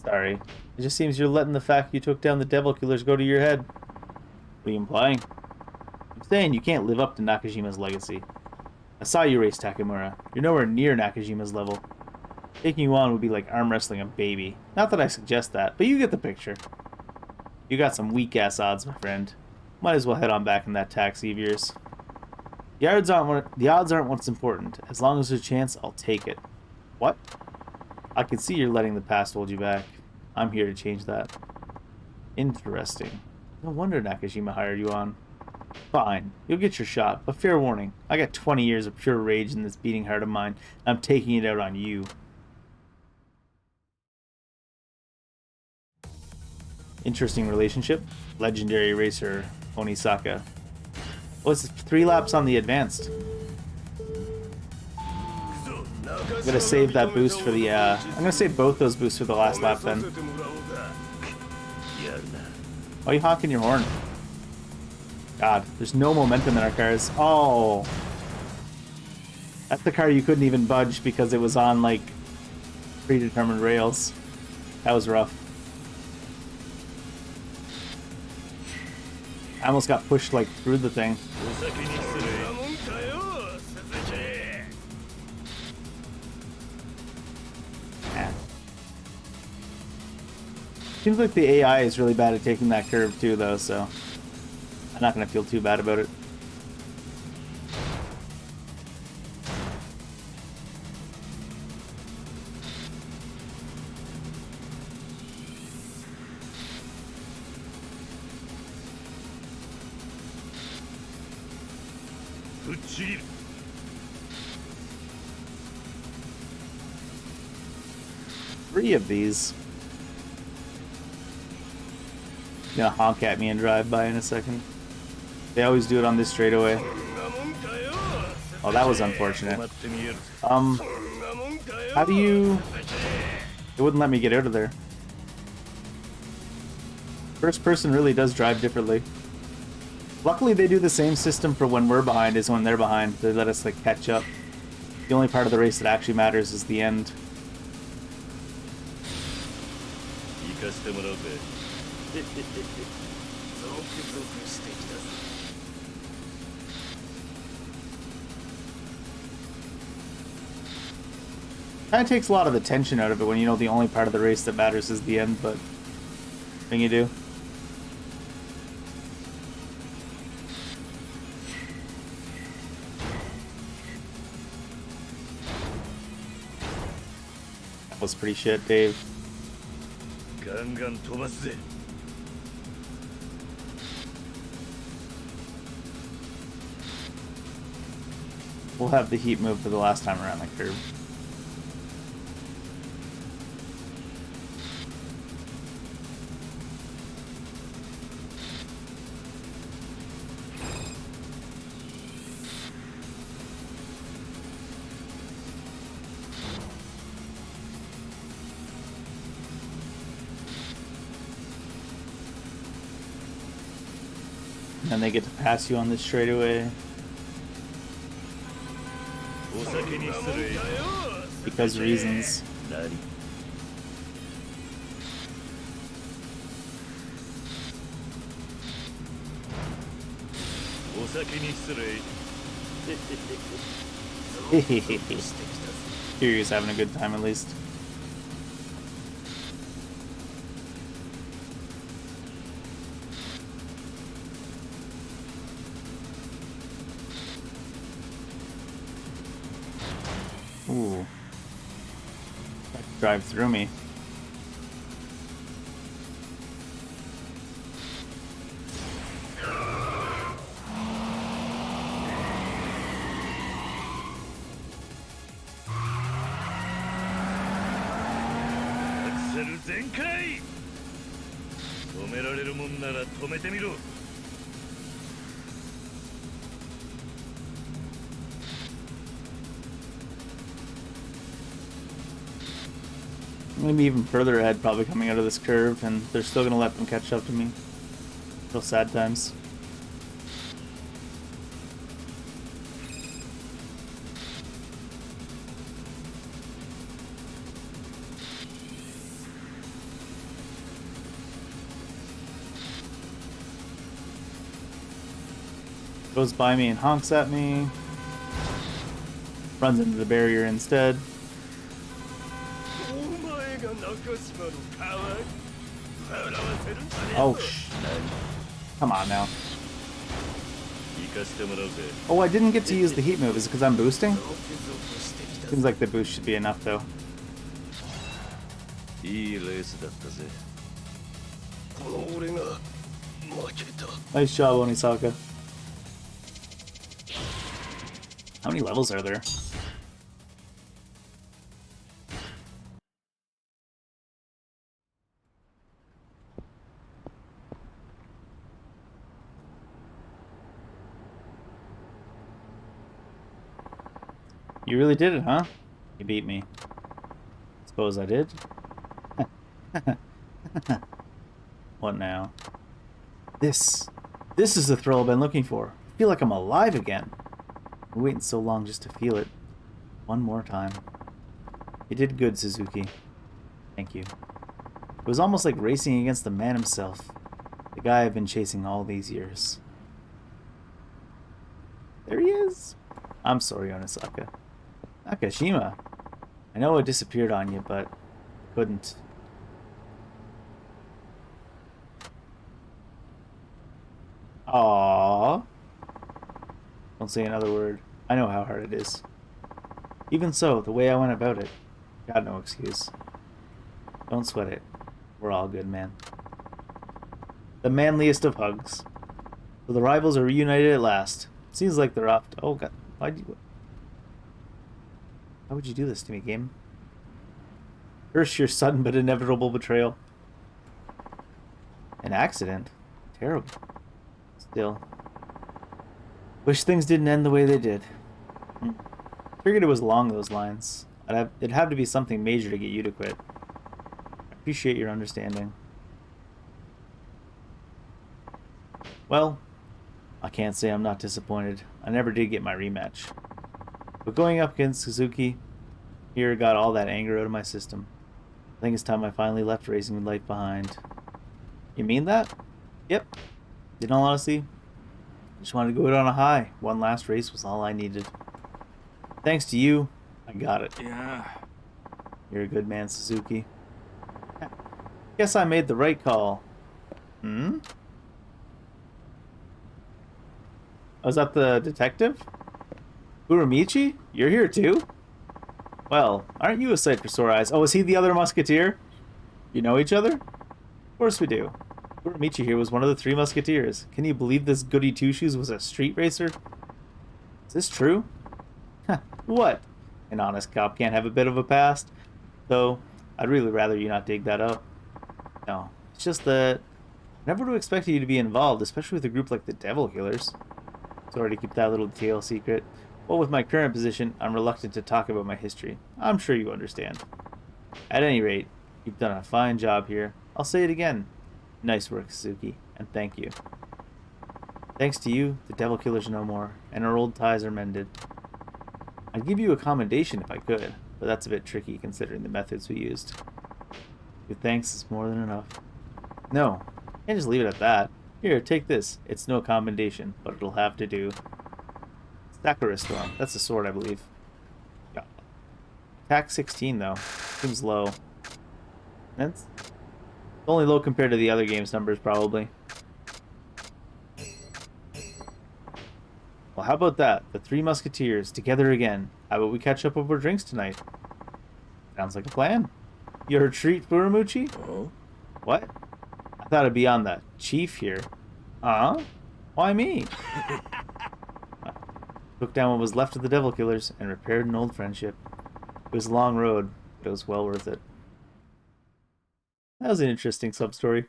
Sorry. It just seems you're letting the fact you took down the devil killers go to your head. What are you implying? I'm saying you can't live up to Nakajima's legacy. I saw you race Takamura. You're nowhere near Nakajima's level. Taking you on would be like arm wrestling a baby. Not that I suggest that, but you get the picture. You got some weak-ass odds, my friend. Might as well head on back in that taxi of yours. The odds aren't what's important. As long as there's a chance, I'll take it. What? I can see you're letting the past hold you back. I'm here to change that. Interesting. No wonder Nakajima hired you on. Fine, you'll get your shot, but fair warning. I got 20 years of pure rage in this beating heart of mine, and I'm taking it out on you. Interesting relationship. Legendary racer Onisaka. Well, it's 3 laps on the advanced. I'm gonna save that boost for the, I'm gonna save both those boosts for the last lap then. Why are you honking your horn? God, there's no momentum in our cars. Oh. That's the car you couldn't even budge because it was on, like, predetermined rails. That was rough. I almost got pushed, like, through the thing. お先に失礼。 Yeah. Seems like the AI is really bad at taking that curve too, though, so I'm not gonna feel too bad about it. Three of these. Gonna honk at me and drive by in a second. They always do it on this straightaway. Oh, that was unfortunate. How do you... It wouldn't let me get out of there. First person really does drive differently. Luckily, they do the same system for when we're behind as when they're behind. They let us, like, catch up. The only part of the race that actually matters is the end. Kind of takes a lot of the tension out of it when you know the only part of the race that matters is the end, but thing you do. That was pretty shit, Dave. We'll have the heat move for the last time around the curve. And they get to pass you on this straightaway. Because reasons. Kiryu's having a good time at least. Ooh. Drive through me. I'm gonna be even further ahead probably coming out of this curve, and they're still gonna let them catch up to me. Real sad times. Goes by me and honks at me. Runs into the barrier instead. Oh, come on now. Oh, I didn't get to use the heat move. Is it because I'm boosting? Seems like the boost should be enough, though. Nice job, Onisaka. How many levels are there? You really did it, huh? You beat me. Suppose I did. What now? This is the thrill I've been looking for. I feel like I'm alive again. I'm waiting so long just to feel it. One more time. You did good, Suzuki. Thank you. It was almost like racing against the man himself. The guy I've been chasing all these years. There he is. I'm sorry, Onisaka. Nakashima. I know it disappeared on you, but I couldn't. Aww. Don't say another word. I know how hard it is. Even so, the way I went about it, got no excuse. Don't sweat it. We're all good, man. The manliest of hugs. So the rivals are reunited at last. Seems like they're off to... Oh, God. Why would you do this to me, game? Curse your sudden but inevitable betrayal. An accident? Terrible. Still. Wish things didn't end the way they did. Figured it was along those lines. It'd have to be something major to get you to quit. I appreciate your understanding. Well, I can't say I'm not disappointed. I never did get my rematch. But going up against Suzuki here got all that anger out of my system. I think it's time I finally left racing with life behind. You mean that? Yep. In all honesty, I just wanted to go out on a high. One last race was all I needed. Thanks to you, I got it. Yeah. You're a good man, Suzuki. Guess I made the right call. Hmm? Was that the detective? Uramichi? You're here too? Well, aren't you a sight for sore eyes? Oh, is he the other musketeer? You know each other? Of course we do. Uramichi here was one of the three musketeers. Can you believe this goody two-shoes was a street racer? Is this true? Huh, what? An honest cop can't have a bit of a past. Though, I'd really rather you not dig that up. No, it's just that I never would have expected you to be involved, especially with a group like the Devil Killers. Sorry to keep that little detail secret. Well, with my current position, I'm reluctant to talk about my history. I'm sure you understand. At any rate, you've done a fine job here. I'll say it again. Nice work, Suzuki, and thank you. Thanks to you, the Devil Killers are no more, and our old ties are mended. I'd give you a commendation if I could, but that's a bit tricky considering the methods we used. Your thanks is more than enough. No, can't just leave it at that. Here, take this. It's no commendation, but it'll have to do. Sakura Storm. That's a sword, I believe. Yeah. Attack 16, though. Seems low. That's only low compared to the other game's numbers, probably. Well, how about that? The Three Musketeers, together again. How about we catch up over drinks tonight? Sounds like a plan. Your treat, Furamuchi? Oh? What? I thought it'd be on the chief here. Huh? Why me? Took down what was left of the Devil Killers and repaired an old friendship. It was a long road, but it was well worth it. That was an interesting sub-story.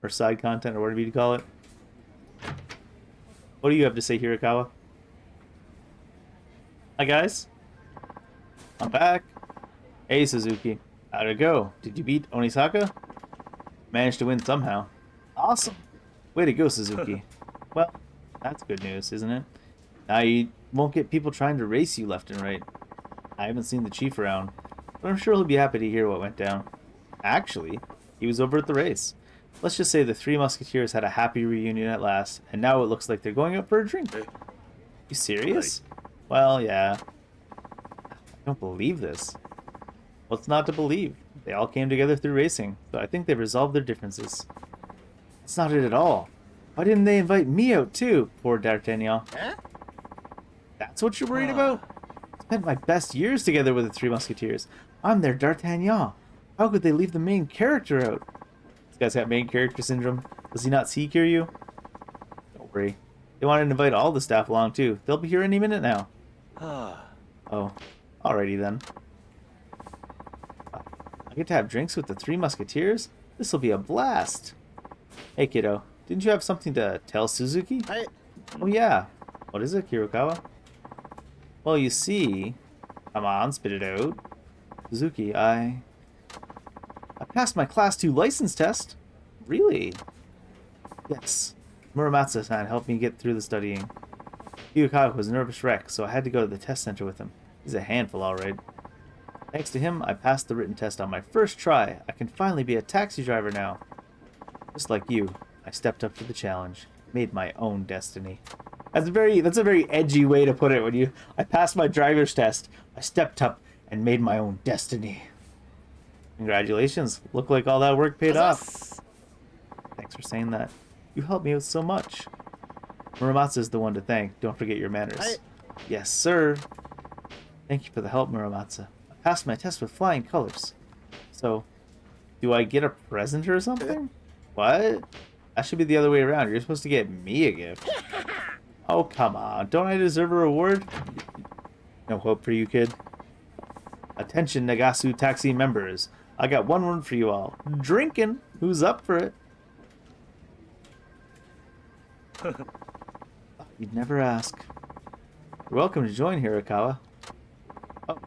Or side content, or whatever you call it. What do you have to say, Hirakawa? Hi, guys. I'm back. Hey, Suzuki. How'd it go? Did you beat Onisaka? Managed to win somehow. Awesome. Way to go, Suzuki. Well, that's good news, isn't it? Now you won't get people trying to race you left and right. I haven't seen the chief around, but I'm sure he'll be happy to hear what went down. Actually, he was over at the race. Let's just say the Three Musketeers had a happy reunion at last, and now it looks like they're going out for a drink. You serious? Well, yeah. I don't believe this. What's not to believe? They all came together through racing, so I think they've resolved their differences. That's not it at all. Why didn't they invite me out too, poor D'Artagnan? Eh? That's what you're worried about? I spent my best years together with the Three Musketeers. I'm their D'Artagnan. How could they leave the main character out? This guy's got main character syndrome. Does he not see-cure you? Don't worry. They wanted to invite all the staff along too. They'll be here any minute now. Oh, alrighty then. I get to have drinks with the Three Musketeers? This'll be a blast. Hey kiddo, didn't you have something to tell Suzuki? Oh yeah. What is it, Hirakawa? Well, you see... Come on, spit it out. Suzuki, I passed my Class 2 license test. Really? Yes. Muramatsu-san helped me get through the studying. Hirakawa was a nervous wreck, so I had to go to the test center with him. He's a handful, alright. Thanks to him, I passed the written test on my first try. I can finally be a taxi driver now. Just like you, I stepped up to the challenge, made my own destiny. That's a very edgy way to put it. I passed my driver's test, I stepped up and made my own destiny. Congratulations. Look like all that work paid off. Thanks for saying that. You helped me out so much. Muramatsu's the one to thank. Don't forget your manners. Yes, sir. Thank you for the help, Muramatsu. I passed my test with flying colors. So, do I get a present or something? What? That should be the other way around. You're supposed to get me a gift. Oh, come on. Don't I deserve a reward? No hope for you, kid. Attention, Nagasu Taxi members. I got one word for you all. Drinking. Who's up for it? You'd never ask. You're welcome to join, Hirakawa. Oh,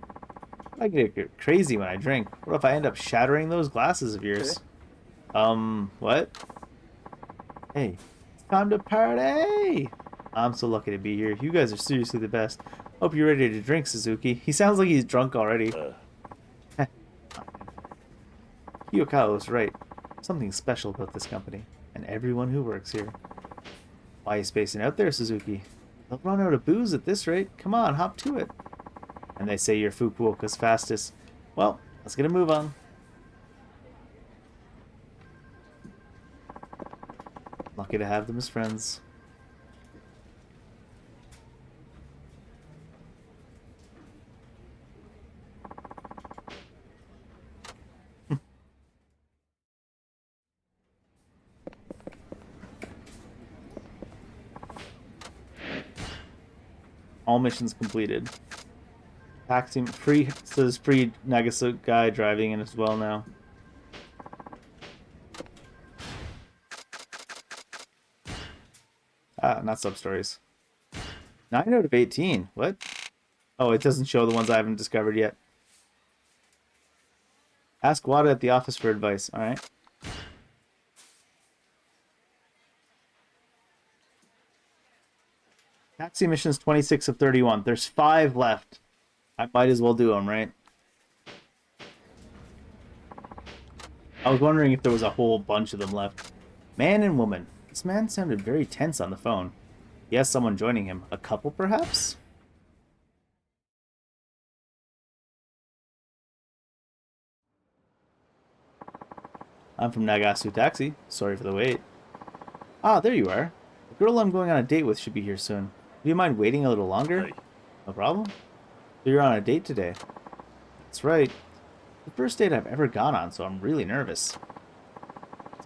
I get crazy when I drink. What if I end up shattering those glasses of yours? What? Hey, it's time to party! I'm so lucky to be here. You guys are seriously the best. Hope you're ready to drink, Suzuki. He sounds like he's drunk already. Hirakawa was right. Something special about this company, and everyone who works here. Why are you spacing out there, Suzuki? They'll run out of booze at this rate. Come on, hop to it. And they say you're Fukuoka's fastest. Well, let's get a move on. Lucky to have them as friends. All missions completed. Taxi free says free Nagasa guy driving in as well now. Ah, not sub stories. 9 out of 18. What? Oh, it doesn't show the ones I haven't discovered yet. Ask Wada at the office for advice. Alright. Taxi missions 26 of 31. There's 5 left. I might as well do them, right? I was wondering if there was a whole bunch of them left. Man and woman. This man sounded very tense on the phone. He has someone joining him. A couple, perhaps? I'm from Nagasu Taxi. Sorry for the wait. Ah, there you are. The girl I'm going on a date with should be here soon. Do you mind waiting a little longer? No problem. So you're on a date today. That's right. The first date I've ever gone on, so I'm really nervous.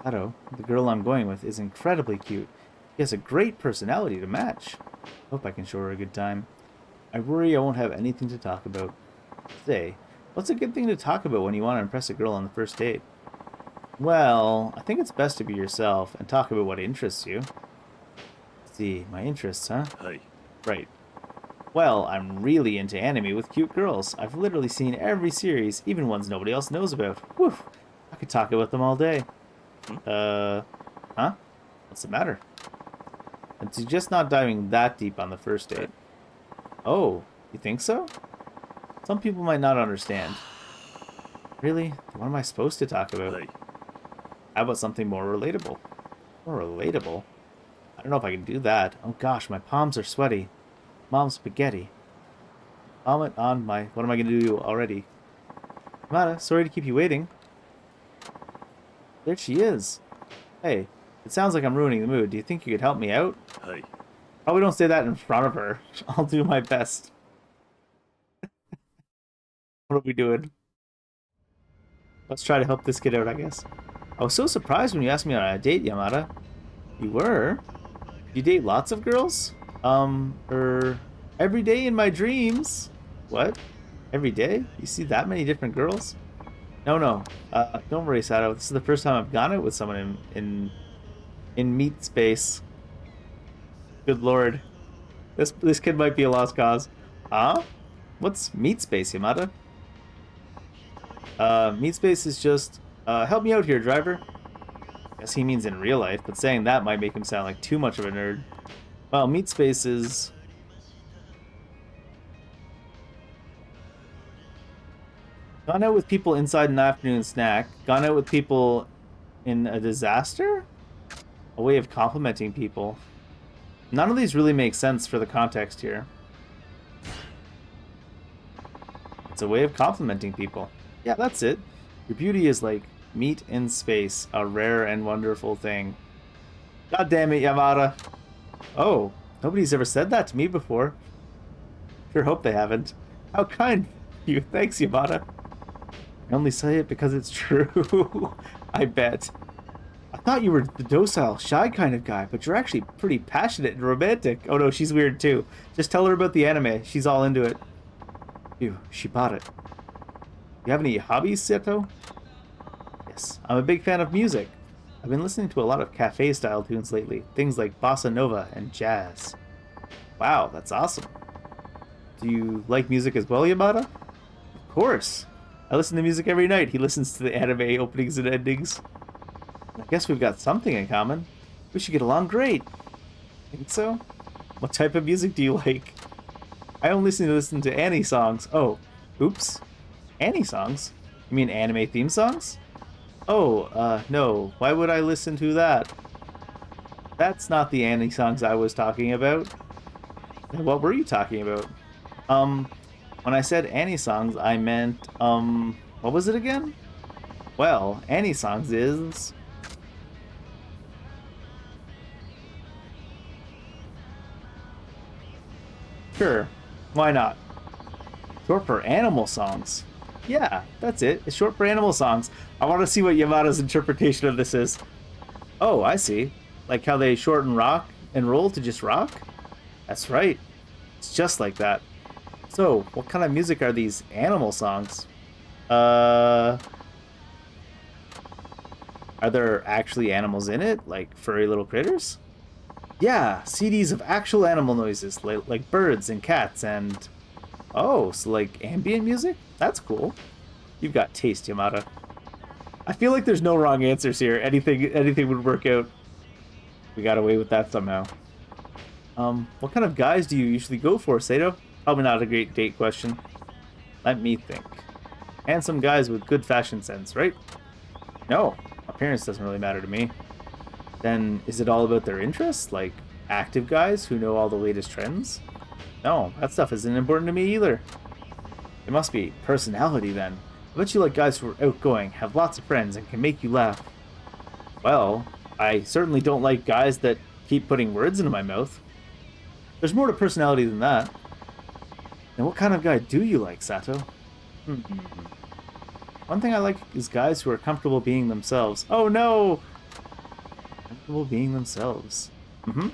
Sato, the girl I'm going with, is incredibly cute. She has a great personality to match. Hope I can show her a good time. I worry I won't have anything to talk about. Say, what's a good thing to talk about when you want to impress a girl on the first date? Well, I think it's best to be yourself and talk about what interests you. Let's see, my interests, huh? Right. Well, I'm really into anime with cute girls. I've literally seen every series, even ones nobody else knows about. Whew, I could talk about them all day. Huh? What's the matter? And suggest not diving that deep on the first date. Oh, you think so? Some people might not understand. Really? What am I supposed to talk about? How about something more relatable? More relatable? I don't know if I can do that. Oh gosh, my palms are sweaty. Mom's spaghetti. Vomit on my... What am I going to do already? Mata, sorry to keep you waiting. There she is. Hey, it sounds like I'm ruining the mood. Do you think you could help me out? Probably don't say that in front of her. I'll do my best. What are we doing? Let's try to help this kid out, I guess. I was so surprised when you asked me on a date, Yamada. You were? You date lots of girls? Every day in my dreams. What? Every day? You see that many different girls? No. Don't worry, Sato. This is the first time I've gone out with someone in meat space. Good lord. This kid might be a lost cause. Huh? What's meat space, Yamada? Meat space is just... help me out here, driver. Guess he means in real life, but saying that might make him sound like too much of a nerd. Well, meat space is... Gone out with people inside an afternoon snack. Gone out with people in a disaster? A way of complimenting people. None of these really make sense for the context here. It's a way of complimenting people. Yeah, that's it. Your beauty is like meat in space, a rare and wonderful thing. God damn it, Yamada. Oh, nobody's ever said that to me before. Sure hope they haven't. How kind of you. Thanks, Yamada. I only say it because it's true. I bet. I thought you were the docile, shy kind of guy, but you're actually pretty passionate and romantic. Oh no, she's weird too. Just tell her about the anime. She's all into it. Ew, she bought it. You have any hobbies, Seto? Yes, I'm a big fan of music. I've been listening to a lot of cafe-style tunes lately. Things like bossa nova and jazz. Wow, that's awesome. Do you like music as well, Yamada? Of course. I listen to music every night. He listens to the anime openings and endings. I guess we've got something in common. We should get along great. Think so? What type of music do you like? I only listen to Annie songs. Oh, oops. Annie songs? You mean anime theme songs? Oh, no. Why would I listen to that? That's not the Annie songs I was talking about. What were you talking about? When I said Annie songs, I meant, what was it again? Well, Annie songs is... Sure, why not? Short for animal songs. Yeah, that's it. It's short for animal songs. I want to see what Yamada's interpretation of this is. Oh, I see. Like how they shorten rock and roll to just rock? That's right. It's just like that. So, what kind of music are these animal songs? Are there actually animals in it? Like furry little critters? Yeah, CDs of actual animal noises, like birds and cats and... Oh, so like ambient music? That's cool. You've got taste, Yamada. I feel like there's no wrong answers here. Anything would work out. We got away with that somehow. What kind of guys do you usually go for, Sato? Probably not a great date question. Let me think. Handsome guys with good fashion sense, right? No, appearance doesn't really matter to me. Then is it all about their interests? Like active guys who know all the latest trends? No, that stuff isn't important to me either. It must be personality then. I bet you like guys who are outgoing, have lots of friends, and can make you laugh. Well, I certainly don't like guys that keep putting words into my mouth. There's more to personality than that. Then what kind of guy do you like, Sato? One thing I like is guys who are comfortable being themselves. Oh no! Comfortable being themselves. Doesn't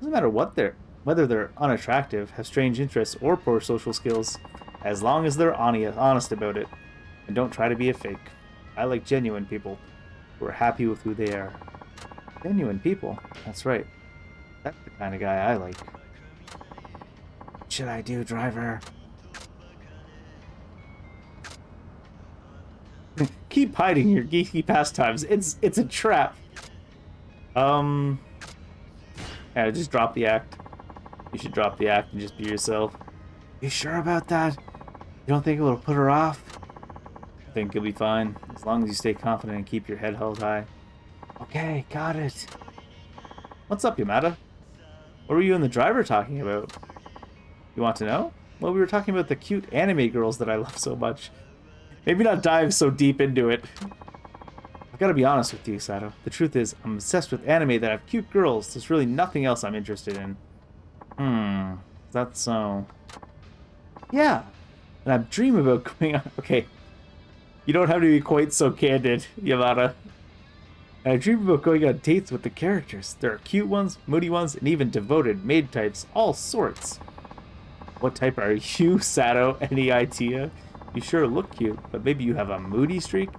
matter whether they're unattractive, have strange interests, or poor social skills, as long as they're honest about it, and don't try to be a fake. I like genuine people who are happy with who they are. Genuine people, that's right. That's the kind of guy I like. What should I do, driver? Keep hiding your geeky pastimes. It's a trap. Yeah, just drop the act. You should drop the act and just be yourself. You sure about that? You don't think it'll put her off? I think you'll be fine, as long as you stay confident and keep your head held high. Okay, got it. What's up, Yamada? What were you and the driver talking about? You want to know? Well, we were talking about the cute anime girls that I love so much. Maybe not dive so deep into it. I've got to be honest with you, Sato. The truth is, I'm obsessed with anime that have cute girls. There's really nothing else I'm interested in. That's so... Yeah, and I dream about going on... Okay, you don't have to be quite so candid, Yamada. And I dream about going on dates with the characters. There are cute ones, moody ones, and even devoted maid types, all sorts. What type are you, Sato? Any idea? You sure look cute, but maybe you have a moody streak?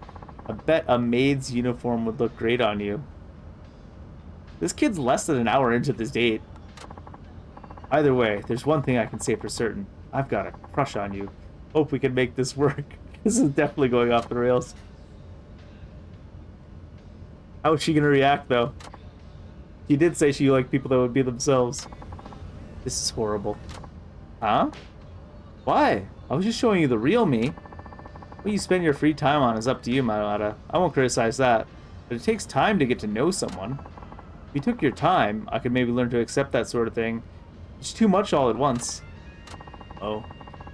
I bet a maid's uniform would look great on you. This kid's less than an hour into this date. Either way, there's one thing I can say for certain. I've got a crush on you. Hope we can make this work. This is definitely going off the rails. How is she gonna react, though? She did say she liked people that would be themselves. This is horrible. Huh? Why? I was just showing you the real me. What you spend your free time on is up to you, Manuata. I won't criticize that. But it takes time to get to know someone. If you took your time, I could maybe learn to accept that sort of thing. It's too much all at once. Oh.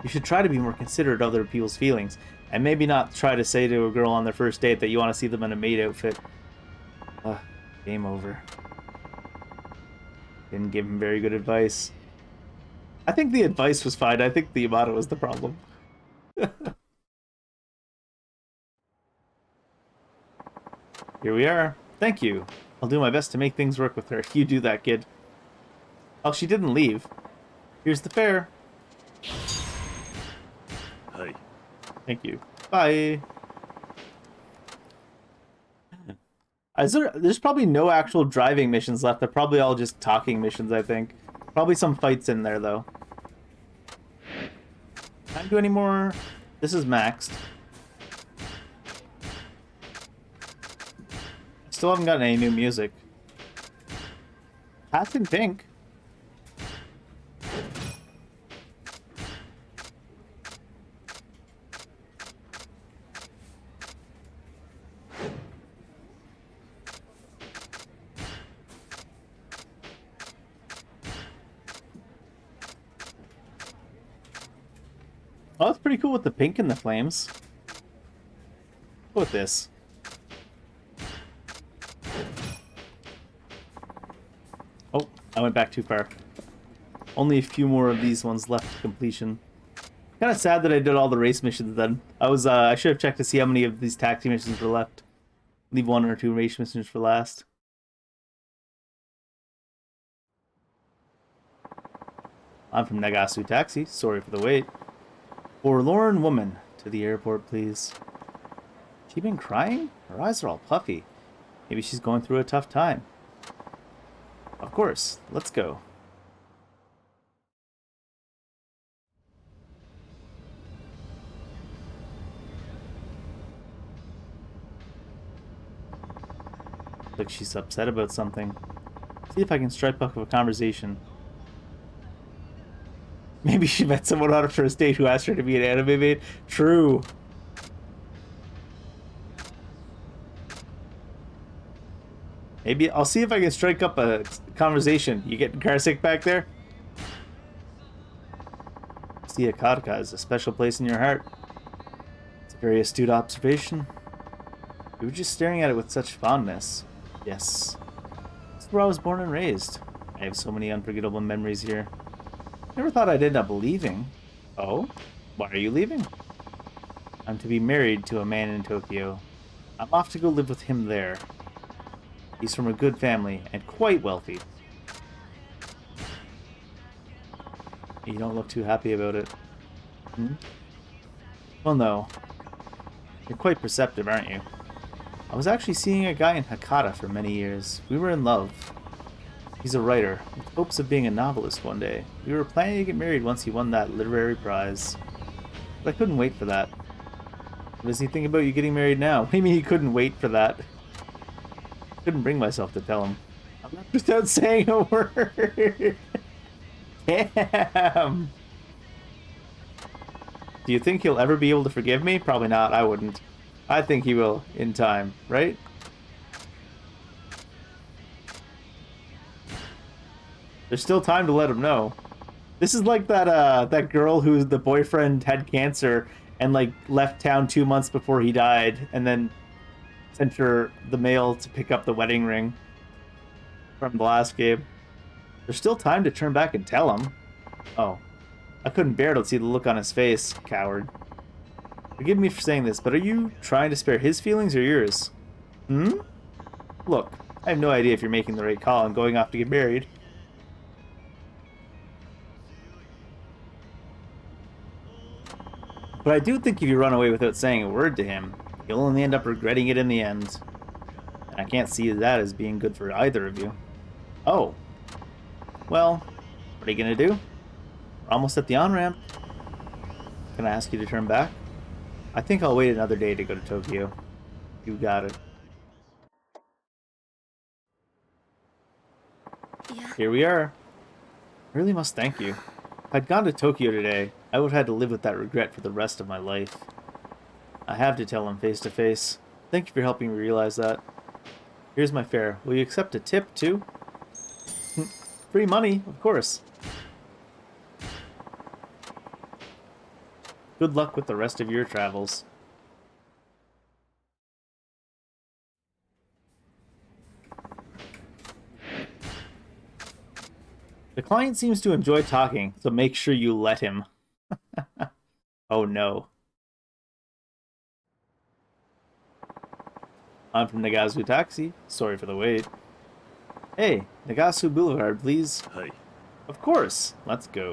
You should try to be more considerate of other people's feelings. And maybe not try to say to a girl on their first date that you want to see them in a maid outfit. Game over. Didn't give him very good advice. I think the advice was fine. I think the Yamato was the problem. Here we are. Thank you. I'll do my best to make things work with her. You do that, kid. Oh, she didn't leave. Here's the fare. はい。 Thank you. Bye. There's probably no actual driving missions left. They're probably all just talking missions, I think. Probably some fights in there, though. Can I do any more? This is maxed. Still haven't gotten any new music. Hats in pink. Oh, that's pretty cool with the pink and the flames. Go with this. Oh, I went back too far. Only a few more of these ones left to completion. Kind of sad that I did all the race missions then. I should have checked to see how many of these taxi missions were left. Leave 1 or 2 race missions for last. I'm from Nagasu Taxi. Sorry for the wait. Forlorn woman. To the airport, please. She been crying? Her eyes are all puffy. Maybe she's going through a tough time. Of course. Let's go. Looks like she's upset about something. See if I can strike up a conversation. Maybe she met someone on her first date who asked her to be an anime maid. True. Maybe I'll see if I can strike up a conversation. You getting car sick back there? See, Akataka is a special place in your heart. It's a very astute observation. You were just staring at it with such fondness. Yes. This is where I was born and raised. I have so many unforgettable memories here. Never thought I'd end up leaving. Oh? Why are you leaving? I'm to be married to a man in Tokyo. I'm off to go live with him there. He's from a good family and quite wealthy. You don't look too happy about it. Hmm? Well, no. You're quite perceptive, aren't you? I was actually seeing a guy in Hakata for many years. We were in love. He's a writer, with hopes of being a novelist one day. We were planning to get married once he won that literary prize. But I couldn't wait for that. What does he think about you getting married now? What do you mean he couldn't wait for that? Couldn't bring myself to tell him. I'm not just out saying a word. Damn. Do you think he'll ever be able to forgive me? Probably not. I wouldn't. I think he will in time, right? There's still time to let him know. This is like that girl whose the boyfriend had cancer and like left town 2 months before he died, and then sent her the mail to pick up the wedding ring from the last game. There's still time to turn back and tell him. Oh, I couldn't bear to see the look on his face, coward. Forgive me for saying this, but are you trying to spare his feelings or yours? Hmm? Look, I have no idea if you're making the right call and going off to get married. But I do think if you run away without saying a word to him, you'll only end up regretting it in the end. And I can't see that as being good for either of you. Oh. Well, what are you gonna do? We're almost at the on-ramp. Can I ask you to turn back? I think I'll wait another day to go to Tokyo. You got it. Yeah. Here we are. I really must thank you. If I'd gone to Tokyo today, I would have had to live with that regret for the rest of my life. I have to tell him face to face. Thank you for helping me realize that. Here's my fare. Will you accept a tip, too? Free money, of course. Good luck with the rest of your travels. The client seems to enjoy talking, so make sure you let him. Oh no. I'm from Nagasu Taxi. Sorry for the wait. Hey, Nagasu Boulevard, please. はい Of course. Let's go.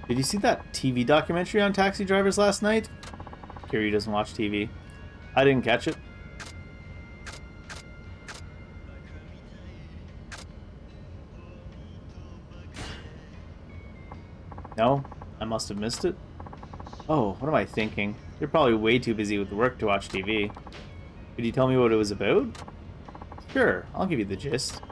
Did you see that TV documentary on taxi drivers last night? Kiryu doesn't watch TV. I didn't catch it. No? I must have missed it. Oh, what am I thinking? You're probably way too busy with work to watch TV. Could you tell me what it was about? Sure, I'll give you the gist.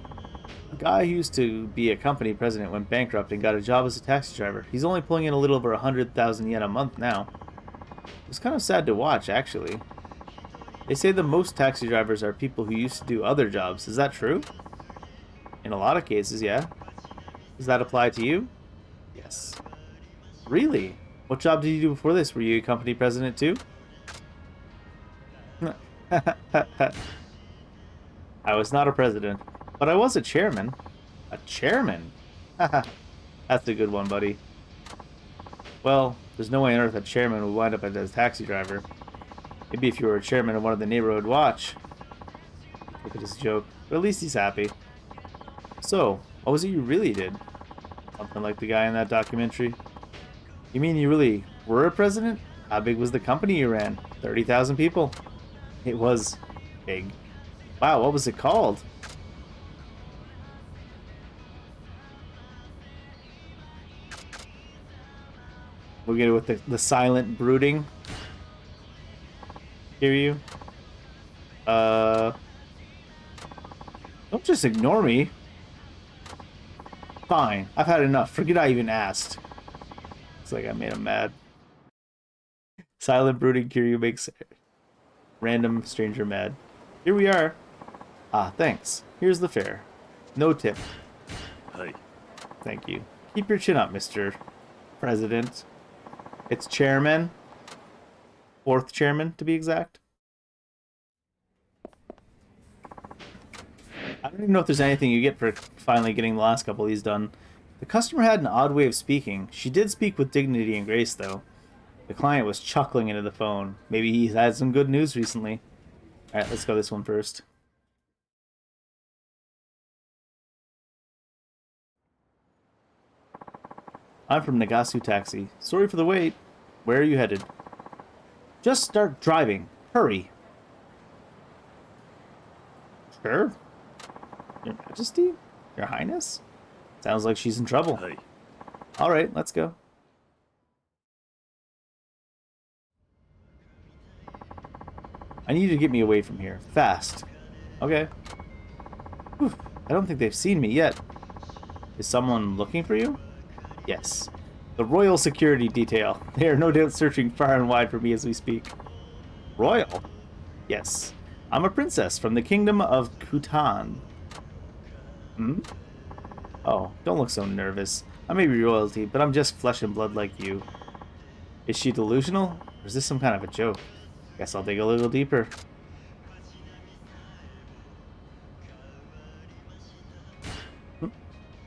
A guy who used to be a company president went bankrupt and got a job as a taxi driver. He's only pulling in a little over 100,000 yen a month now. It's kind of sad to watch, actually. They say that most taxi drivers are people who used to do other jobs. Is that true? In a lot of cases, yeah. Does that apply to you? Yes. Really? What job did you do before this? Were you a company president too? I was not a president, but I was a chairman. A chairman? That's a good one, buddy. Well, there's no way on earth a chairman would wind up as a taxi driver. Maybe if you were a chairman of one of the neighborhood watch. Look at this joke, but at least he's happy. So, what was it you really did? Something like the guy in that documentary. You mean you really were a president? How big was the company you ran? 30,000 people. It was big. Wow, what was it called? We'll get it with the silent brooding. Hear you? Don't just ignore me. Fine, I've had enough. Forget I even asked. Looks like I made him mad. Silent brooding Kiryu makes random stranger mad. Here we are. Ah, thanks. Here's the fare. No tip. はい Thank you. Keep your chin up, Mr. President. It's chairman. Fourth chairman, to be exact. I don't even know if there's anything you get for finally getting the last couple of these done. The customer had an odd way of speaking. She did speak with dignity and grace, though. The client was chuckling into the phone. Maybe he's had some good news recently. Alright, let's go this one first. I'm from Nagasu Taxi. Sorry for the wait. Where are you headed? Just start driving. Hurry. Sure. Your Majesty? Your Highness? Sounds like she's in trouble. はい Alright, let's go. I need you to get me away from here. Fast. Okay. Whew. I don't think they've seen me yet. Is someone looking for you? Yes. The Royal Security Detail. They are no doubt searching far and wide for me as we speak. Royal? Yes. I'm a princess from the kingdom of Kutan. Hmm? Oh, don't look so nervous. I may be royalty, but I'm just flesh and blood like you. Is she delusional? Or is this some kind of a joke? Guess I'll dig a little deeper.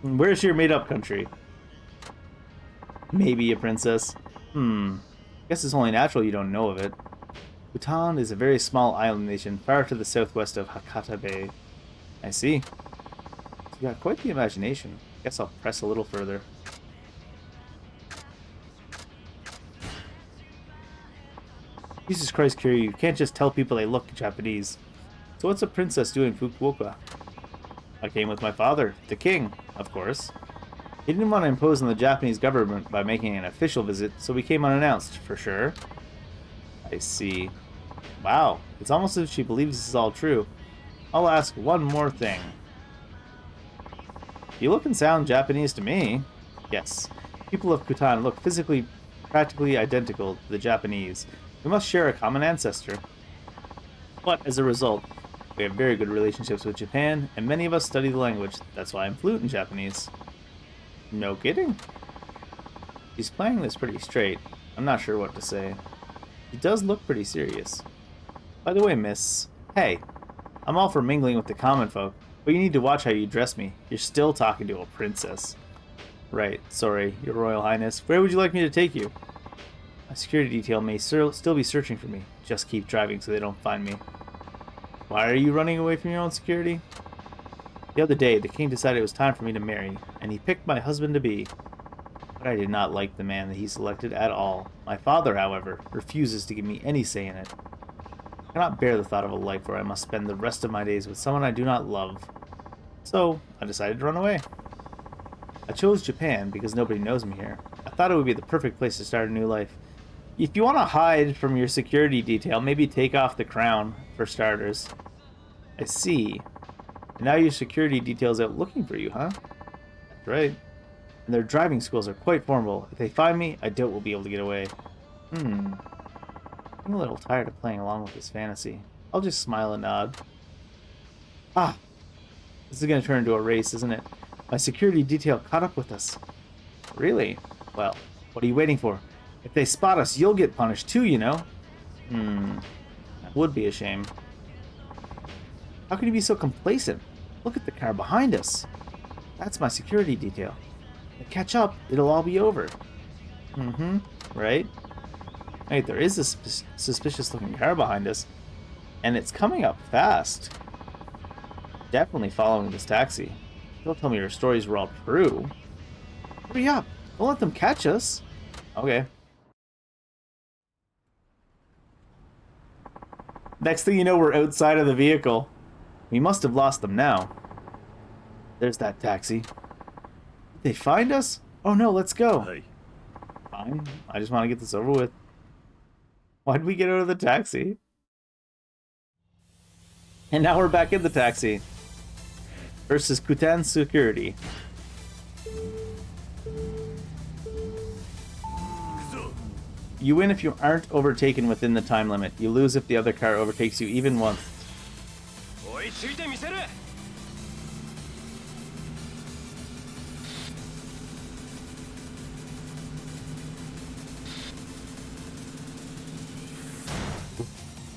Where's your made-up country? Maybe a princess. Guess it's only natural you don't know of it. Bhutan is a very small island nation far to the southwest of Hakata Bay. I see. You got quite the imagination. Guess I'll press a little further. Jesus Christ, Kiryu, you can't just tell people they look Japanese. So what's a princess doing in Fukuoka? I came with my father, the king, of course. He didn't want to impose on the Japanese government by making an official visit, so we came unannounced, for sure. I see. Wow, it's almost as if she believes this is all true. I'll ask one more thing. You look and sound Japanese to me. Yes. People of Bhutan look physically practically identical to the Japanese. We must share a common ancestor. But as a result, we have very good relationships with Japan, and many of us study the language. That's why I'm fluent in Japanese. No kidding. He's playing this pretty straight. I'm not sure what to say. He does look pretty serious. By the way, miss. Hey, I'm all for mingling with the common folk, but you need to watch how you dress me. You're still talking to a princess. Right, sorry, your royal highness. Where would you like me to take you? My security detail may still be searching for me. Just keep driving so they don't find me. Why are you running away from your own security? The other day, the king decided it was time for me to marry, and he picked my husband-to-be. But I did not like the man that he selected at all. My father, however, refuses to give me any say in it. I cannot bear the thought of a life where I must spend the rest of my days with someone I do not love. So, I decided to run away. I chose Japan because nobody knows me here. I thought it would be the perfect place to start a new life. If you want to hide from your security detail, maybe take off the crown, for starters. I see. And now your security detail's out looking for you, huh? That's right. And their driving schools are quite formidable. If they find me, I doubt we'll be able to get away. I'm a little tired of playing along with this fantasy. I'll just smile and nod. Ah! This is going to turn into a race, isn't it? My security detail caught up with us. Really? Well, what are you waiting for? If they spot us, you'll get punished too, you know? That would be a shame. How can you be so complacent? Look at the car behind us. That's my security detail. If they catch up, it'll all be over. Right? Wait, there is a suspicious looking car behind us. And it's coming up fast. Definitely following this taxi. Don't tell me your stories were all true. Hurry up! Don't let them catch us! Okay. Next thing you know, we're outside of the vehicle. We must have lost them now. There's that taxi. Did they find us? Oh no, let's go. Hey. Fine. I just want to get this over with. Why'd we get out of the taxi? And now we're back in the taxi. Versus Kutan Security. You win if you aren't overtaken within the time limit. You lose if the other car overtakes you even once.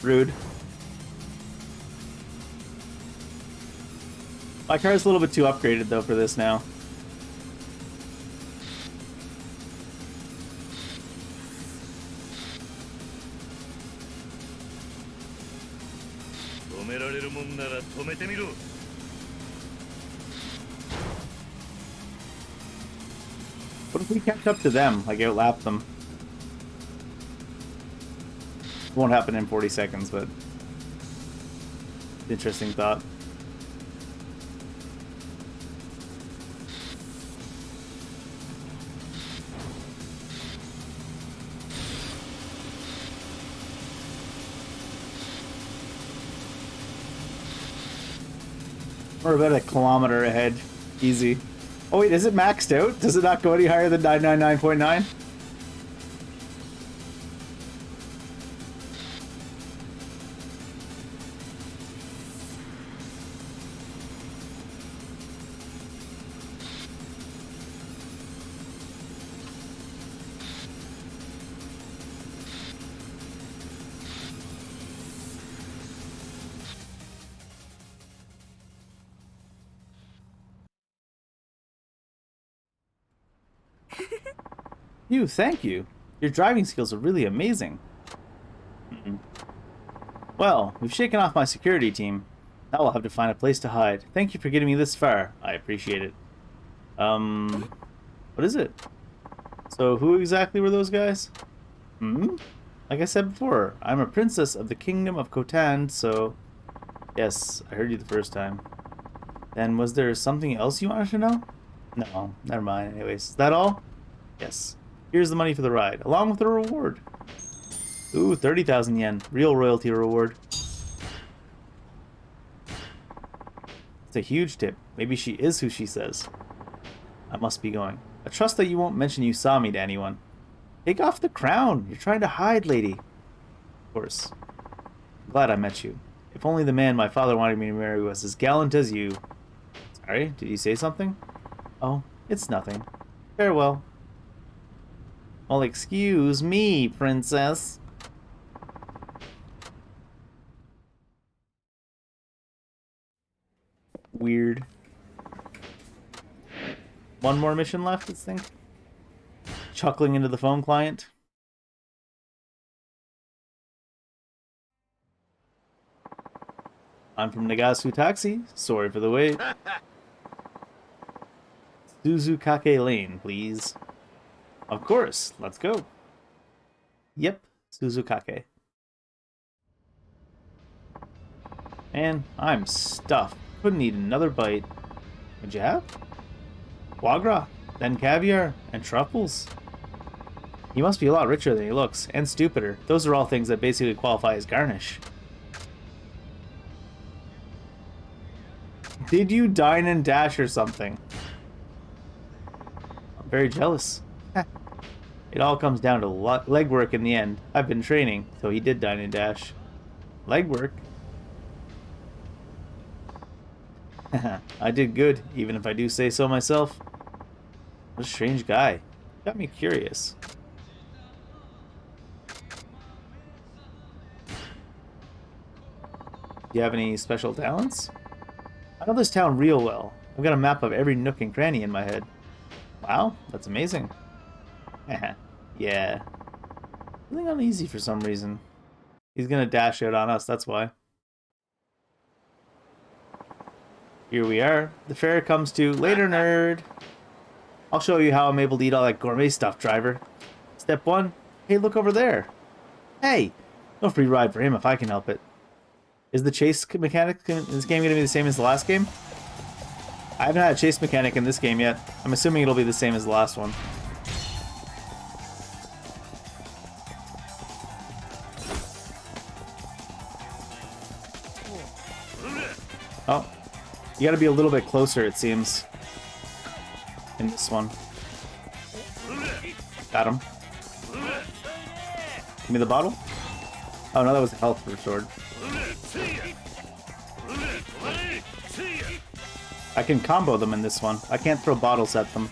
Rude. My car is a little bit too upgraded though for this now. What if we catch up to them, like outlap them? Won't happen in 40 seconds, but interesting thought. We're about a kilometer ahead. Easy. Oh wait, is it maxed out? Does it not go any higher than 999.9? Thank you. Your driving skills are really amazing. Well, we've shaken off my security team. Now I'll have to find a place to hide. Thank you for getting me this far. I appreciate it. What is it? So who exactly were those guys? Like I said before, I'm a princess of the kingdom of Khotan, so... Yes, I heard you the first time. Then was there something else you wanted to know? No, never mind. Anyways, is that all? Yes. Here's the money for the ride, along with the reward. Ooh, 30,000 yen. Real royalty reward. It's a huge tip. Maybe she is who she says. I must be going. I trust that you won't mention you saw me to anyone. Take off the crown! You're trying to hide, lady. Of course. I'm glad I met you. If only the man my father wanted me to marry was as gallant as you. Sorry, did you say something? Oh, it's nothing. Farewell. Well, excuse me, princess. Weird. One more mission left, let's think. Chuckling into the phone client. I'm from Nagasu Taxi. Sorry for the wait. Suzukake Lane, please. Of course, let's go. Yep, Suzukake. Man, I'm stuffed. Couldn't eat another bite. What'd you have? Foie gras, then caviar, and truffles. He must be a lot richer than he looks, and stupider. Those are all things that basically qualify as garnish. Did you dine and dash or something? I'm very jealous. It all comes down to legwork in the end. I've been training, so he did dine and dash. Legwork? I did good, even if I do say so myself. What a strange guy. Got me curious. Do you have any special talents? I know this town real well. I've got a map of every nook and cranny in my head. Wow, that's amazing. Yeah. Feeling uneasy for some reason. He's gonna dash out on us, that's why. Here we are. The fair comes to. Later, nerd. I'll show you how I'm able to eat all that gourmet stuff, driver. Step 1. Hey, look over there. Hey! No free ride for him if I can help it. Is the chase mechanic in this game going to be the same as the last game? I haven't had a chase mechanic in this game yet. I'm assuming it'll be the same as the last one. Oh. You gotta be a little bit closer, it seems. In this one. Got him. Give me the bottle? Oh no, that was a health restored. I can combo them in this one. I can't throw bottles at them.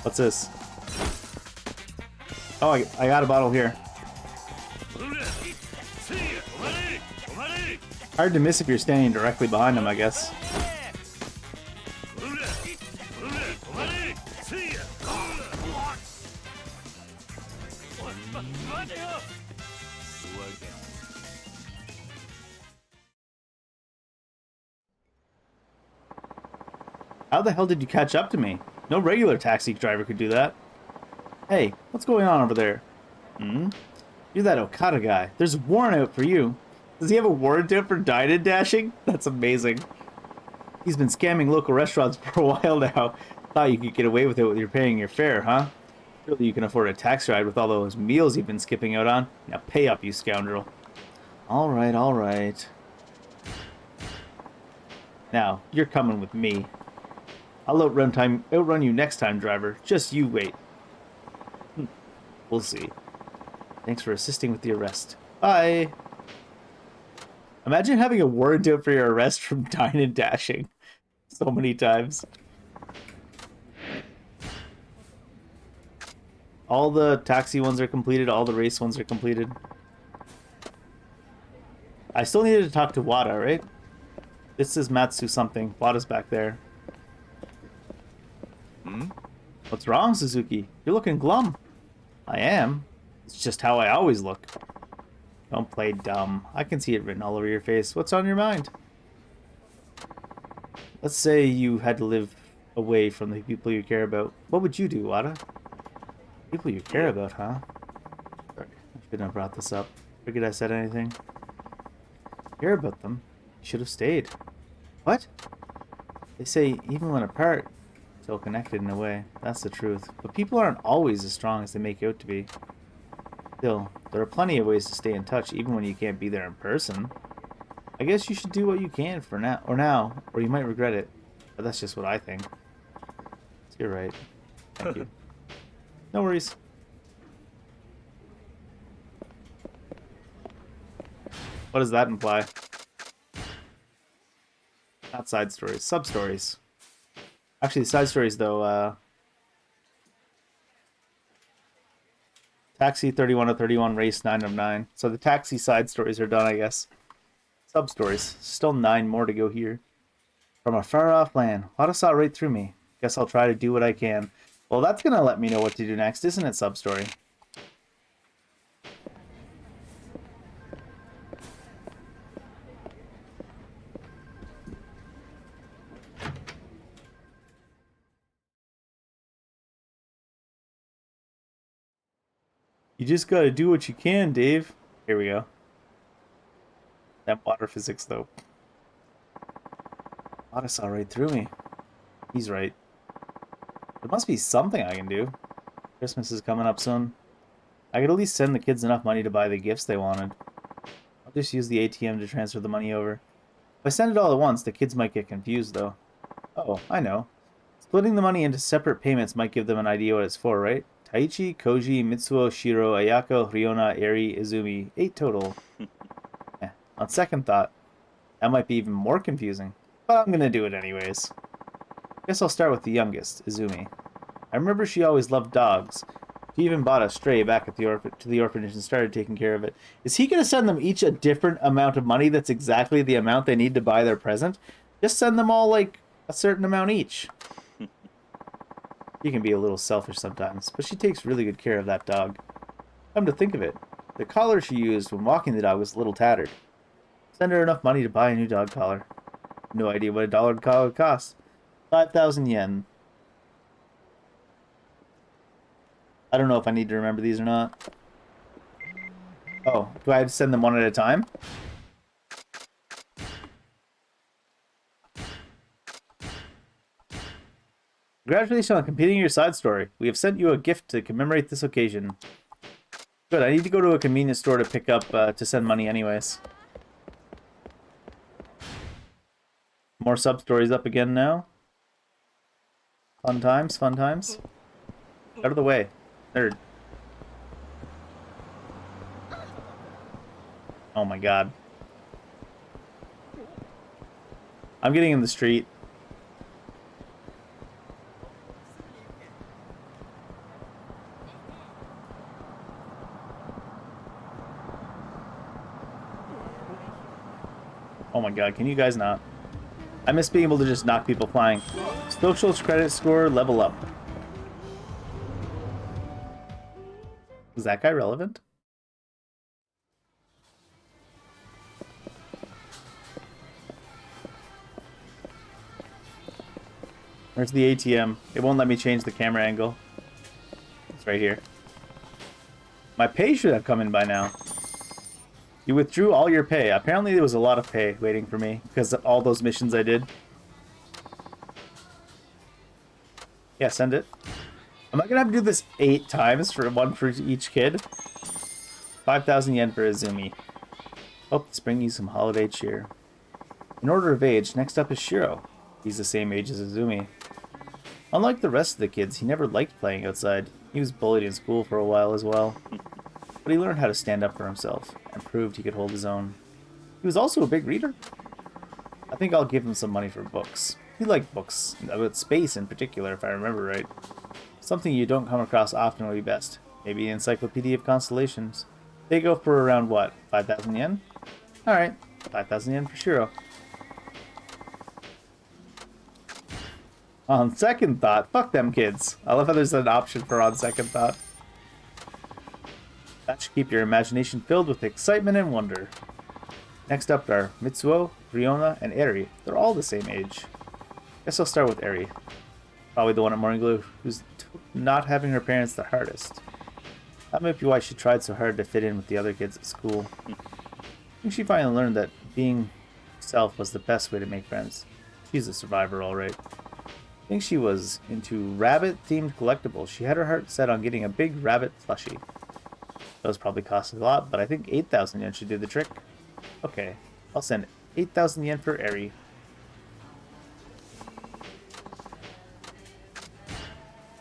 What's this? Oh, I got a bottle here. Hard to miss if you're standing directly behind him, I guess. How the hell did you catch up to me? No regular taxi driver could do that. Hey, what's going on over there? Hmm? You're that Okada guy. There's a warrant out for you. Does he have a warrant out for dine and dashing? That's amazing. He's been scamming local restaurants for a while now. Thought you could get away with it when you're paying your fare, huh? Surely you can afford a taxi ride with all those meals you've been skipping out on. Now pay up, you scoundrel. Alright, alright. Now, you're coming with me. I'll outrun you next time, driver. Just you wait. We'll see. Thanks for assisting with the arrest. Bye! Imagine having a warrant out for your arrest from dine and dashing so many times. All the taxi ones are completed, all the race ones are completed. I still needed to talk to Wada, right? This is Matsu something. Wada's back there. What's wrong, Suzuki? You're looking glum. I am. It's just how I always look. Don't play dumb. I can see it written all over your face. What's on your mind? Let's say you had to live away from the people you care about. What would you do, Wada? People you care about, huh? Sorry, I shouldn't have brought this up. Figured I said anything. Care about them? You should have stayed. What? They say even when apart, still connected in a way. That's the truth. But people aren't always as strong as they make out to be. Still, there are plenty of ways to stay in touch even when you can't be there in person. I guess you should do what you can for now, or you might regret it. But that's just what I think. So you're right. Thank you. No worries. What does that imply? Not side stories, sub stories. Actually, side stories though. Taxi 31 of 31, race 9 of 9. So the taxi side stories are done, I guess. Sub stories. Still 9 more to go here. From a far off land. Water saw right through me. Guess I'll try to do what I can. Well, that's gonna let me know what to do next, isn't it, sub story? You just gotta do what you can, Dave. Here we go. That water physics, though. Water saw right through me. He's right. There must be something I can do. Christmas is coming up soon. I could at least send the kids enough money to buy the gifts they wanted. I'll just use the ATM to transfer the money over. If I send it all at once, the kids might get confused, though. Oh, I know. Splitting the money into separate payments might give them an idea what it's for, right? Taichi, Koji, Mitsuo, Shiro, Ayako, Ryona, Eri, Izumi. 8 total. On second thought, that might be even more confusing. But I'm gonna do it anyways. Guess I'll start with the youngest, Izumi. I remember she always loved dogs. She even bought a stray back at to the orphanage and started taking care of it. Is he gonna send them each a different amount of money that's exactly the amount they need to buy their present? Just send them all, like, a certain amount each. She can be a little selfish sometimes, but she takes really good care of that dog. Come to think of it, the collar she used when walking the dog was a little tattered. Send her enough money to buy a new dog collar. No idea what a dollar collar costs. 5,000 yen. I don't know if I need to remember these or not. Oh, do I have to send them one at a time? Congratulations on completing your side story. We have sent you a gift to commemorate this occasion. Good, I need to go to a convenience store to pick up, to send money anyways. More sub-stories up again now. Fun times, fun times. Out of the way. Nerd. Oh my god. I'm getting in the street. Oh my god, can you guys not? I miss being able to just knock people flying. Social credit score level up. Is that guy relevant? Where's the ATM? It won't let me change the camera angle. It's right here. My pay should have come in by now. You withdrew all your pay. Apparently there was a lot of pay waiting for me because of all those missions I did. Yeah, send it. Am I gonna have to do this 8 times for one for each kid? 5,000 yen for Izumi. Hope this brings you some holiday cheer. In order of age, next up is Shiro. He's the same age as Izumi. Unlike the rest of the kids, he never liked playing outside. He was bullied in school for a while as well. But he learned how to stand up for himself, and proved he could hold his own. He was also a big reader. I think I'll give him some money for books. He liked books, about space in particular, if I remember right. Something you don't come across often would be best. Maybe an Encyclopedia of Constellations. They go for around, what, 5,000 yen? Alright, 5,000 yen for Shiro. On second thought, fuck them kids. I love how there's an option for on second thought. That should keep your imagination filled with excitement and wonder. Next up are Mitsuo, Ryona, and Eri. They're all the same age. Guess I'll start with Eri. Probably the one at Morning Glue who's not having her parents the hardest. That might be why she tried so hard to fit in with the other kids at school. I think she finally learned that being herself was the best way to make friends. She's a survivor, alright. I think she was into rabbit-themed collectibles. She had her heart set on getting a big rabbit plushie. Those probably cost a lot, but I think 8,000 yen should do the trick. Okay, I'll send 8,000 yen for Eri.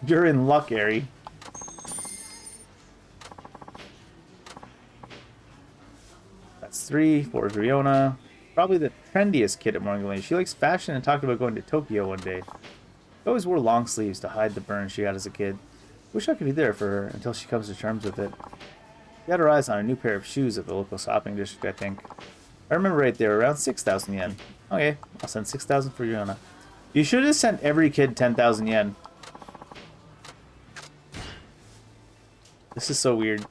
You're in luck, Eri. That's 3 for Riona. Probably the trendiest kid at Morning Glory. She likes fashion and talked about going to Tokyo one day. She always wore long sleeves to hide the burns she had as a kid. Wish I could be there for her until she comes to terms with it. She had her eyes on a new pair of shoes at the local shopping district, I think. I remember right there, around 6,000 yen. Okay, I'll send 6,000 for Riona. You should have sent every kid 10,000 yen. This is so weird.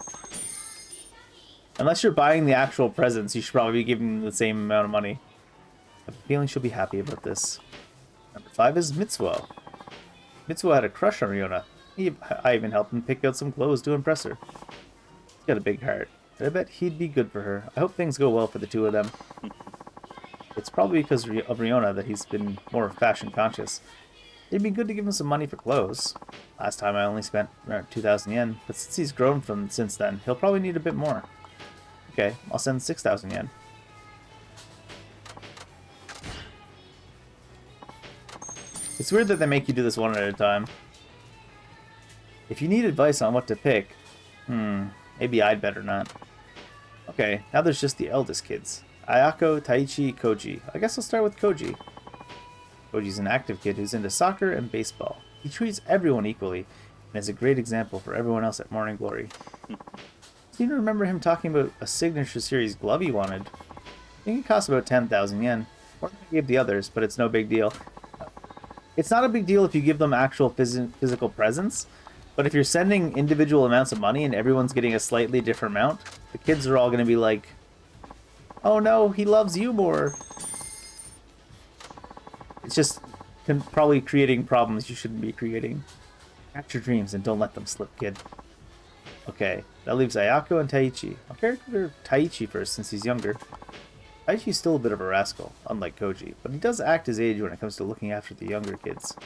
Unless you're buying the actual presents, you should probably be giving them the same amount of money. I have a feeling she'll be happy about this. Number 5 is Mitsuo. Mitsuo had a crush on Riona. I even helped him pick out some clothes to impress her. He's got a big heart, and I bet he'd be good for her. I hope things go well for the two of them. It's probably because of Riona that he's been more fashion conscious. It'd be good to give him some money for clothes. Last time I only spent around 2,000 yen, but since he's grown since then, he'll probably need a bit more. Okay, I'll send 6,000 yen. It's weird that they make you do this one at a time. If you need advice on what to pick, maybe I'd better not. Okay, now there's just the eldest kids. Ayako, Taichi, Koji. I guess I'll start with Koji. Koji's an active kid who's into soccer and baseball. He treats everyone equally, and is a great example for everyone else at Morning Glory. Seem to remember him talking about a signature series glove he wanted. I think it costs about 10,000 yen. More than I gave the others, but it's no big deal. It's not a big deal if you give them actual physical presents, but if you're sending individual amounts of money and everyone's getting a slightly different amount, the kids are all going to be like, oh no, he loves you more. It's just probably creating problems you shouldn't be creating. Catch your dreams and don't let them slip, kid. Okay, that leaves Ayako and Taichi. I'll character Taichi first since he's younger. Taichi's still a bit of a rascal, unlike Koji, but he does act his age when it comes to looking after the younger kids.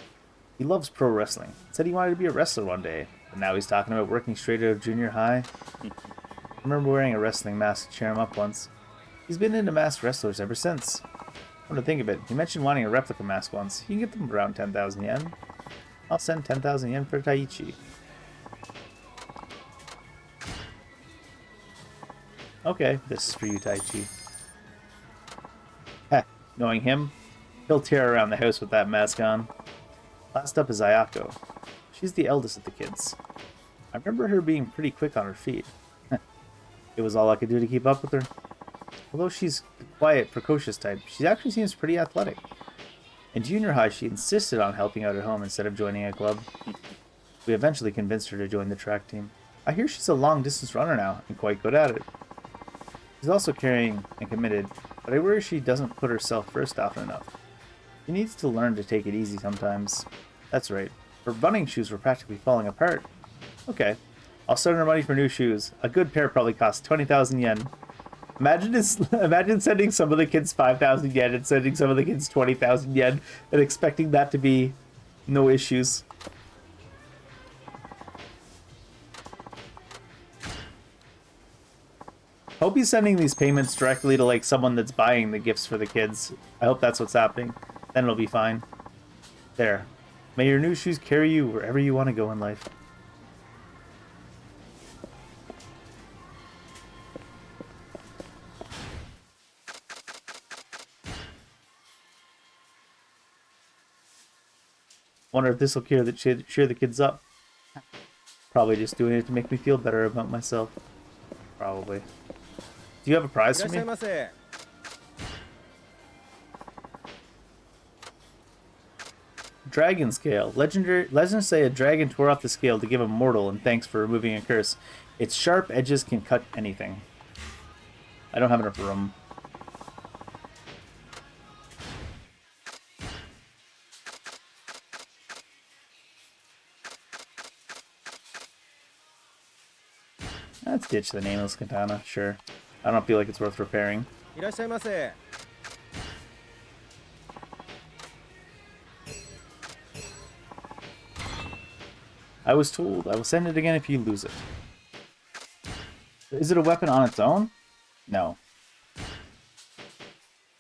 He loves pro wrestling. Said he wanted to be a wrestler one day, but now he's talking about working straight out of junior high. I remember wearing a wrestling mask to cheer him up once. He's been into masked wrestlers ever since. Come to think of it, he mentioned wanting a replica mask once. You can get them around 10,000 yen. I'll send 10,000 yen for Taichi. Okay, this is for you, Taichi. Heh, knowing him, he'll tear around the house with that mask on. Last up is Ayako. She's the eldest of the kids. I remember her being pretty quick on her feet. It was all I could do to keep up with her. Although she's the quiet, precocious type, she actually seems pretty athletic. In junior high, she insisted on helping out at home instead of joining a club. We eventually convinced her to join the track team. I hear she's a long-distance runner now, and quite good at it. She's also caring and committed, but I worry she doesn't put herself first often enough. She needs to learn to take it easy sometimes. That's right. Her running shoes were practically falling apart. Okay, I'll send her money for new shoes. A good pair probably costs 20,000 yen. Imagine sending some of the kids 5,000 yen and sending some of the kids 20,000 yen and expecting that to be no issues. Hope he's sending these payments directly to like someone that's buying the gifts for the kids. I hope that's what's happening. Then it'll be fine. There. May your new shoes carry you wherever you want to go in life. Wonder if this will cheer the kids up. Probably just doing it to make me feel better about myself. Probably. Do you have a prize for me? Dragon scale. Legends say a dragon tore off the scale to give a mortal in thanks for removing a curse. Its sharp edges can cut anything. I don't have enough room. Let's ditch the nameless katana, sure. I don't feel like it's worth repairing. I was told I will send it again if you lose it. Is it a weapon on its own? No.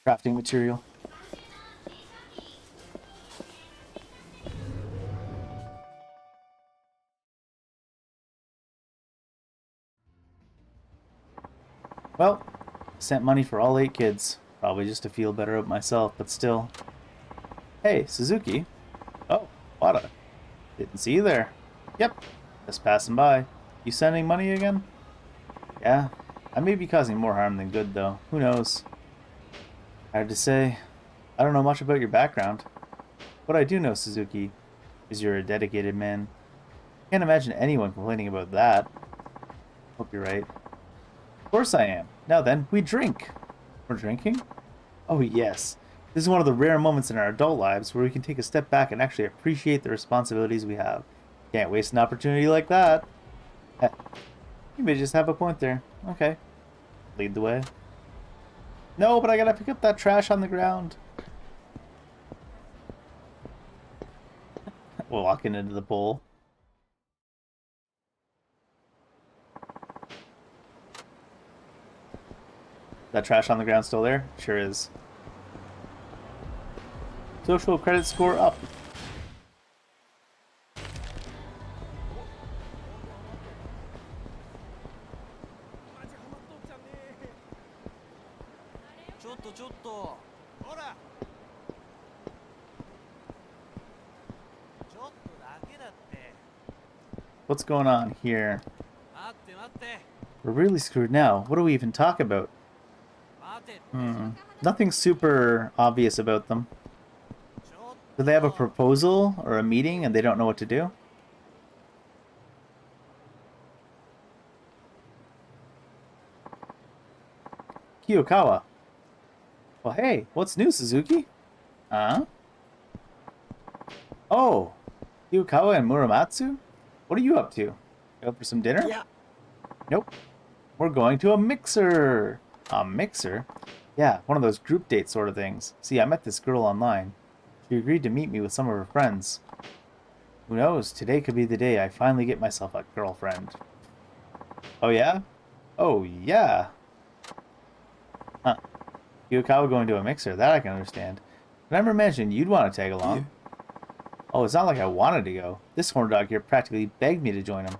Crafting material. Well, sent money for all 8 kids. Probably just to feel better about myself, but still. Hey, Suzuki. Oh, Wada. Didn't see you there. Yep, just passing by. You sending money again? Yeah, I may be causing more harm than good, though. Who knows? Hard to say. I don't know much about your background. What I do know, Suzuki, is you're a dedicated man. Can't imagine anyone complaining about that. Hope you're right. Of course I am. Now then, we drink. We're drinking? Oh yes. This is one of the rare moments in our adult lives where we can take a step back and actually appreciate the responsibilities we have. Can't waste an opportunity like that. Heh. You may just have a point there. Okay. Lead the way. No, but I gotta pick up that trash on the ground. We're walking into the bowl. That trash on the ground still there? Sure is. Social credit score up. What's going on here? We're really screwed now. What do we even talk about? Nothing super obvious about them. Do they have a proposal or a meeting and they don't know what to do? Kiyokawa. Well, hey, what's new, Suzuki? Huh? Oh, Kiyokawa and Muramatsu? What are you up to? Go for some dinner? Yeah. Nope. We're going to a mixer. A mixer? Yeah, one of those group date sort of things. See, I met this girl online. She agreed to meet me with some of her friends. Who knows, today could be the day I finally get myself a girlfriend. Oh yeah? Oh yeah. Huh. Yukawa going to a mixer, that I can understand. I never imagined you'd want to tag along. Yeah. Oh, it's not like I wanted to go. This horn dog here practically begged me to join him.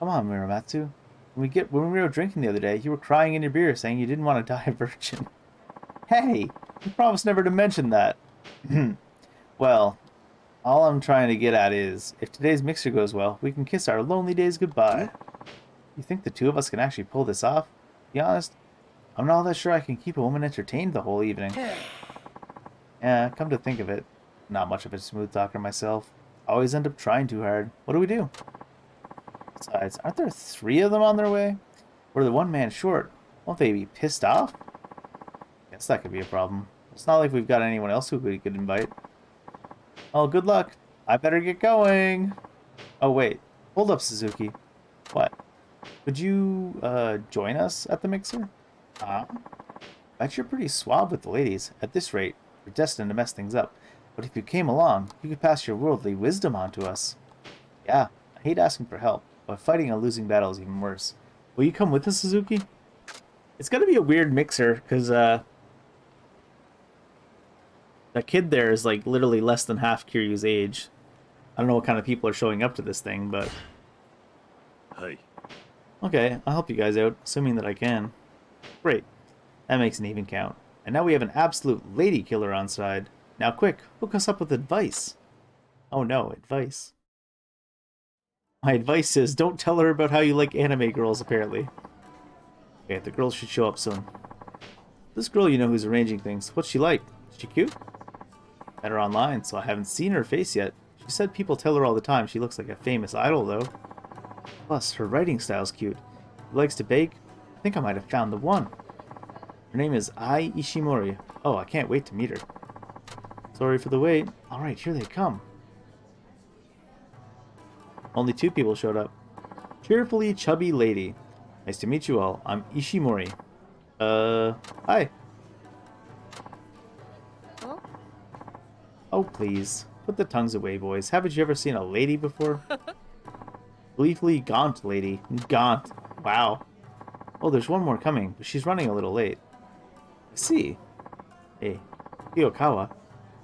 Come on, Muramatsu. When we were drinking the other day, you were crying in your beer saying you didn't want to die a virgin. Hey, you promised never to mention that. Well, all I'm trying to get at is, if today's mixer goes well, we can kiss our lonely days goodbye. You think the two of us can actually pull this off? To be honest, I'm not all that sure I can keep a woman entertained the whole evening. Yeah, come to think of it, not much of a smooth talker myself. I always end up trying too hard. What do we do? Besides, aren't there 3 of them on their way? We're the one man short. Won't they be pissed off? Guess that could be a problem. It's not like we've got anyone else who we could invite. Oh, good luck. I better get going. Oh, wait. Hold up, Suzuki. What? Could you, join us at the mixer? Bet you're pretty suave with the ladies. At this rate, you're destined to mess things up. But if you came along, you could pass your worldly wisdom on to us. Yeah, I hate asking for help, but fighting a losing battle is even worse. Will you come with us, Suzuki? It's gonna be a weird mixer, because, the kid there is, like, literally less than half Kiryu's age. I don't know what kind of people are showing up to this thing, but... Hi. Okay, I'll help you guys out, assuming that I can. Great. That makes an even count. And now we have an absolute lady killer on side. Now quick, hook us up with advice. Oh no, advice. My advice is, don't tell her about how you like anime girls, apparently. Okay, the girls should show up soon. This girl you know who's arranging things, what's she like? Is she cute? Met her online, so I haven't seen her face yet. She said people tell her all the time she looks like a famous idol, though. Plus, her writing style's cute. She likes to bake. I think I might have found the one. Her name is Ai Ishimori. Oh, I can't wait to meet her. Sorry for the wait. Alright, here they come. Only 2 people showed up. Cheerfully chubby lady. Nice to meet you all. I'm Ishimori. Hi. Oh? Oh, please. put the tongues away, boys. Haven't you ever seen a lady before? Gleefully gaunt lady. Gaunt. Wow. Oh, there's one more coming, but she's running a little late. I see. Hey, Kiyokawa.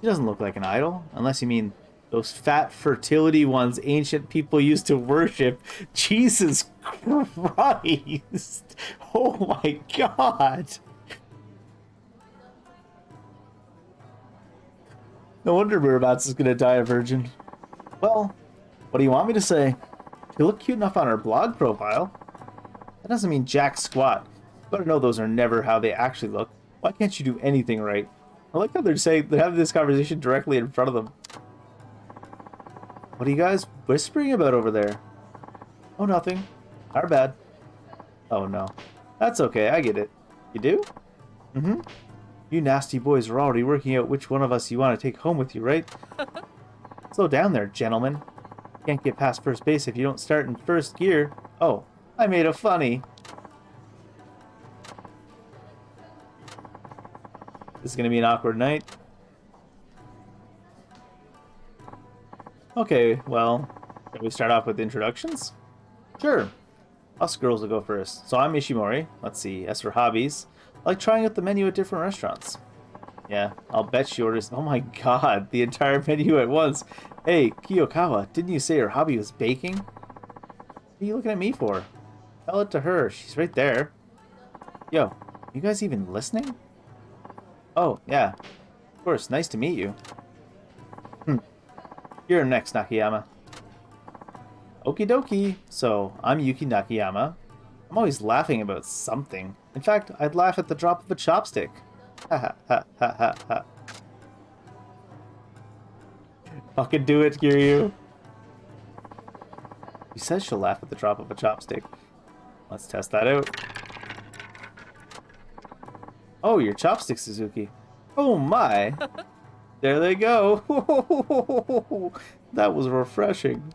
She doesn't look like an idol, unless you mean those fat fertility ones ancient people used to worship. Jesus Christ! Oh my god! No wonder Muramatsu's gonna die a virgin. Well, what do you want me to say? She looked cute enough on her blog profile. That doesn't mean jack squat. You better know those are never how they actually look. Why can't you do anything right? I like how they're having this conversation directly in front of them. What are you guys whispering about over there? Oh, nothing. Our bad. Oh, no. That's okay, I get it. You do? Mm-hmm. You nasty boys are already working out which one of us you want to take home with you, right? Slow down there, gentlemen. You can't get past first base if you don't start in first gear. Oh, I made a funny. This is going to be an awkward night. Okay, well, can we start off with introductions? Sure. Us girls will go first. So I'm Ishimori. Let's see. As for hobbies, I like trying out the menu at different restaurants. Yeah, I'll bet she orders... Oh my god, the entire menu at once. Hey, Kiyokawa, didn't you say her hobby was baking? What are you looking at me for? Tell it to her. She's right there. Yo, you guys even listening? Oh, yeah. Of course, nice to meet you. You're next, Nakayama. Okie dokie. So, I'm Yuki Nakayama. I'm always laughing about something. In fact, I'd laugh at the drop of a chopstick. Ha ha ha ha ha ha. Fucking do it, Kiryu. She says she'll laugh at the drop of a chopstick. Let's test that out. Oh, your chopsticks, Suzuki. Oh my. There they go. That was refreshing.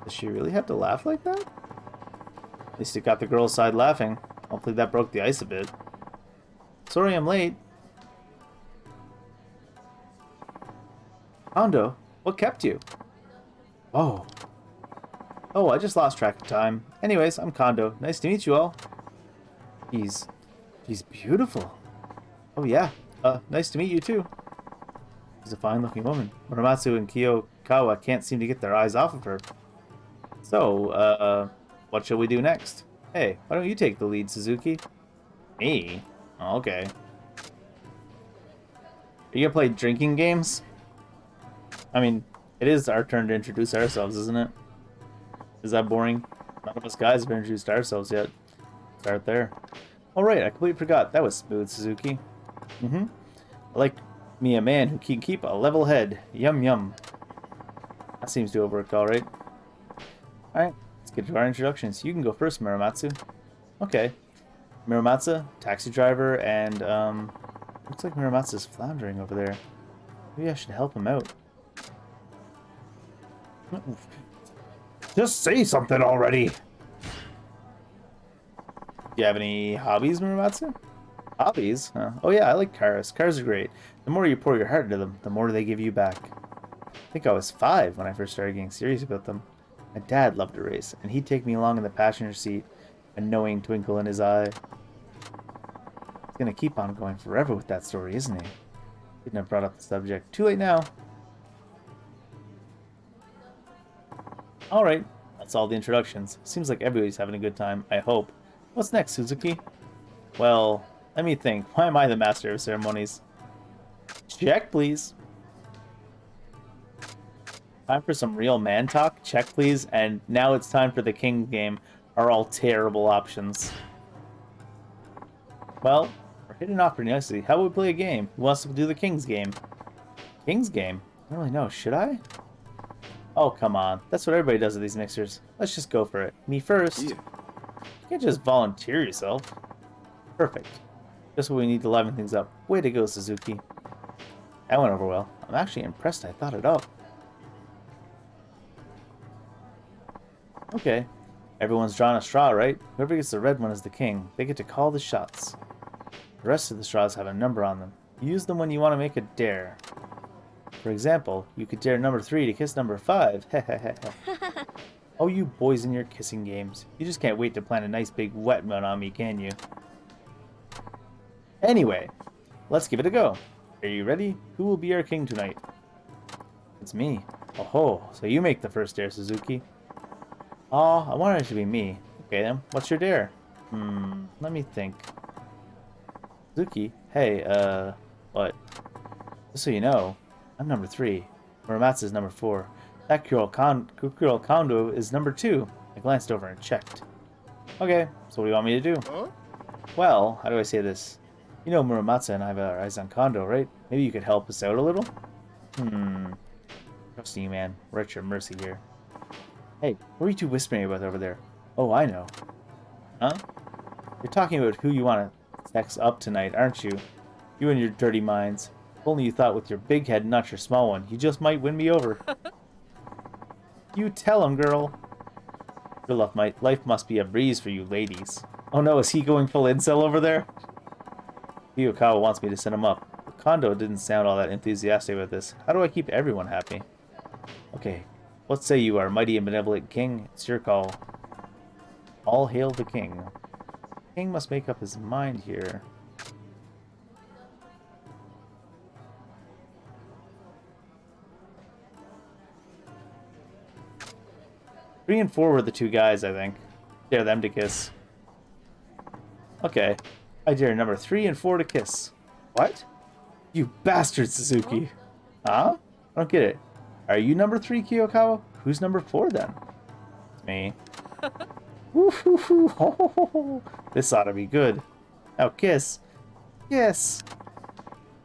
Does she really have to laugh like that? At least it got the girl's side laughing. Hopefully that broke the ice a bit. Sorry I'm late. Kondo, what kept you? Oh. Oh, I just lost track of time. Anyways, I'm Kondo. Nice to meet you all. She's beautiful. Oh yeah. Nice to meet you too. She's a fine-looking woman. Muramatsu and Kiyokawa can't seem to get their eyes off of her. So, what shall we do next? Hey, why don't you take the lead, Suzuki? Me? Oh, okay. Are you gonna play drinking games? I mean, it is our turn to introduce ourselves, isn't it? Is that boring? None of us guys have introduced ourselves yet. Start there. Alright, I completely forgot. That was smooth, Suzuki. I like me a man who can keep a level head. Yum yum. That seems to have worked alright. Alright, let's get to our introductions. You can go first, Muramatsu. Okay. Muramatsu, taxi driver, and, looks like Muramatsu's floundering over there. Maybe I should help him out. Just say something already! Do you have any hobbies, Muramatsu? Hobbies? Oh yeah, I like cars. Cars are great. The more you pour your heart into them, the more they give you back. I think I was 5 when I first started getting serious about them. My dad loved to race, and he'd take me along in the passenger seat, a knowing twinkle in his eye. He's gonna keep on going forever with that story, isn't he? Couldn't have brought up the subject. Too late now. Alright, that's all the introductions. Seems like everybody's having a good time, I hope. What's next, Suzuki? Well, let me think. Why am I the master of ceremonies? Check, please. Time for some real man talk? Check, please. And now it's time for the King's game. Are all terrible options. Well, we're hitting off pretty nicely. How about we play a game? Who wants to do the King's game? King's game? I don't really know. Should I? Oh, come on. That's what everybody does with these mixers. Let's just go for it. Me first. Yeah. You can't just volunteer yourself. Perfect. Just what we need to liven things up. Way to go, Suzuki. That went over well. I'm actually impressed I thought it up. Okay. Everyone's drawn a straw, right? Whoever gets the red one is the king. They get to call the shots. The rest of the straws have a number on them. Use them when you want to make a dare. For example, you could dare number 3 to kiss number 5. Oh, you boys in your kissing games. You just can't wait to plant a nice big wet one on me, can you? Anyway, let's give it a go. Are you ready? Who will be our king tonight? It's me. Oh ho, so you make the first dare, Suzuki. Oh, I wanted it to be me. Okay then, what's your dare? Let me think. Suzuki, hey, what? Just so you know, I'm number 3. Muramatsu is number 4. That girl Kondo is number 2. I glanced over and checked. Okay, so what do you want me to do? Huh? Well, how do I say this? You know Muramatsu and I have our eyes on Kondo, right? Maybe you could help us out a little? Trusting you, man. We're at your mercy here. Hey, what are you two whispering about over there? Oh, I know. Huh? You're talking about who you want to sex up tonight, aren't you? You and your dirty minds. If only you thought with your big head, not your small one, you just might win me over. You tell him, girl. Your life must be a breeze for you ladies. Oh no, is he going full incel over there? Ryukawa wants me to send him up. But Kondo didn't sound all that enthusiastic about this. How do I keep everyone happy? Okay, let's say you are mighty and benevolent king. It's your call. All hail the king. The king must make up his mind here. Three and 4 were the 2 guys, I think. Dare them to kiss. Okay. I dare number 3 and 4 to kiss. What? You bastard, Suzuki. Huh? I don't get it. Are you number 3, Kiyokawa? Who's number 4 then? It's me. Woo-hoo-hoo. This ought to be good. Now kiss. Yes.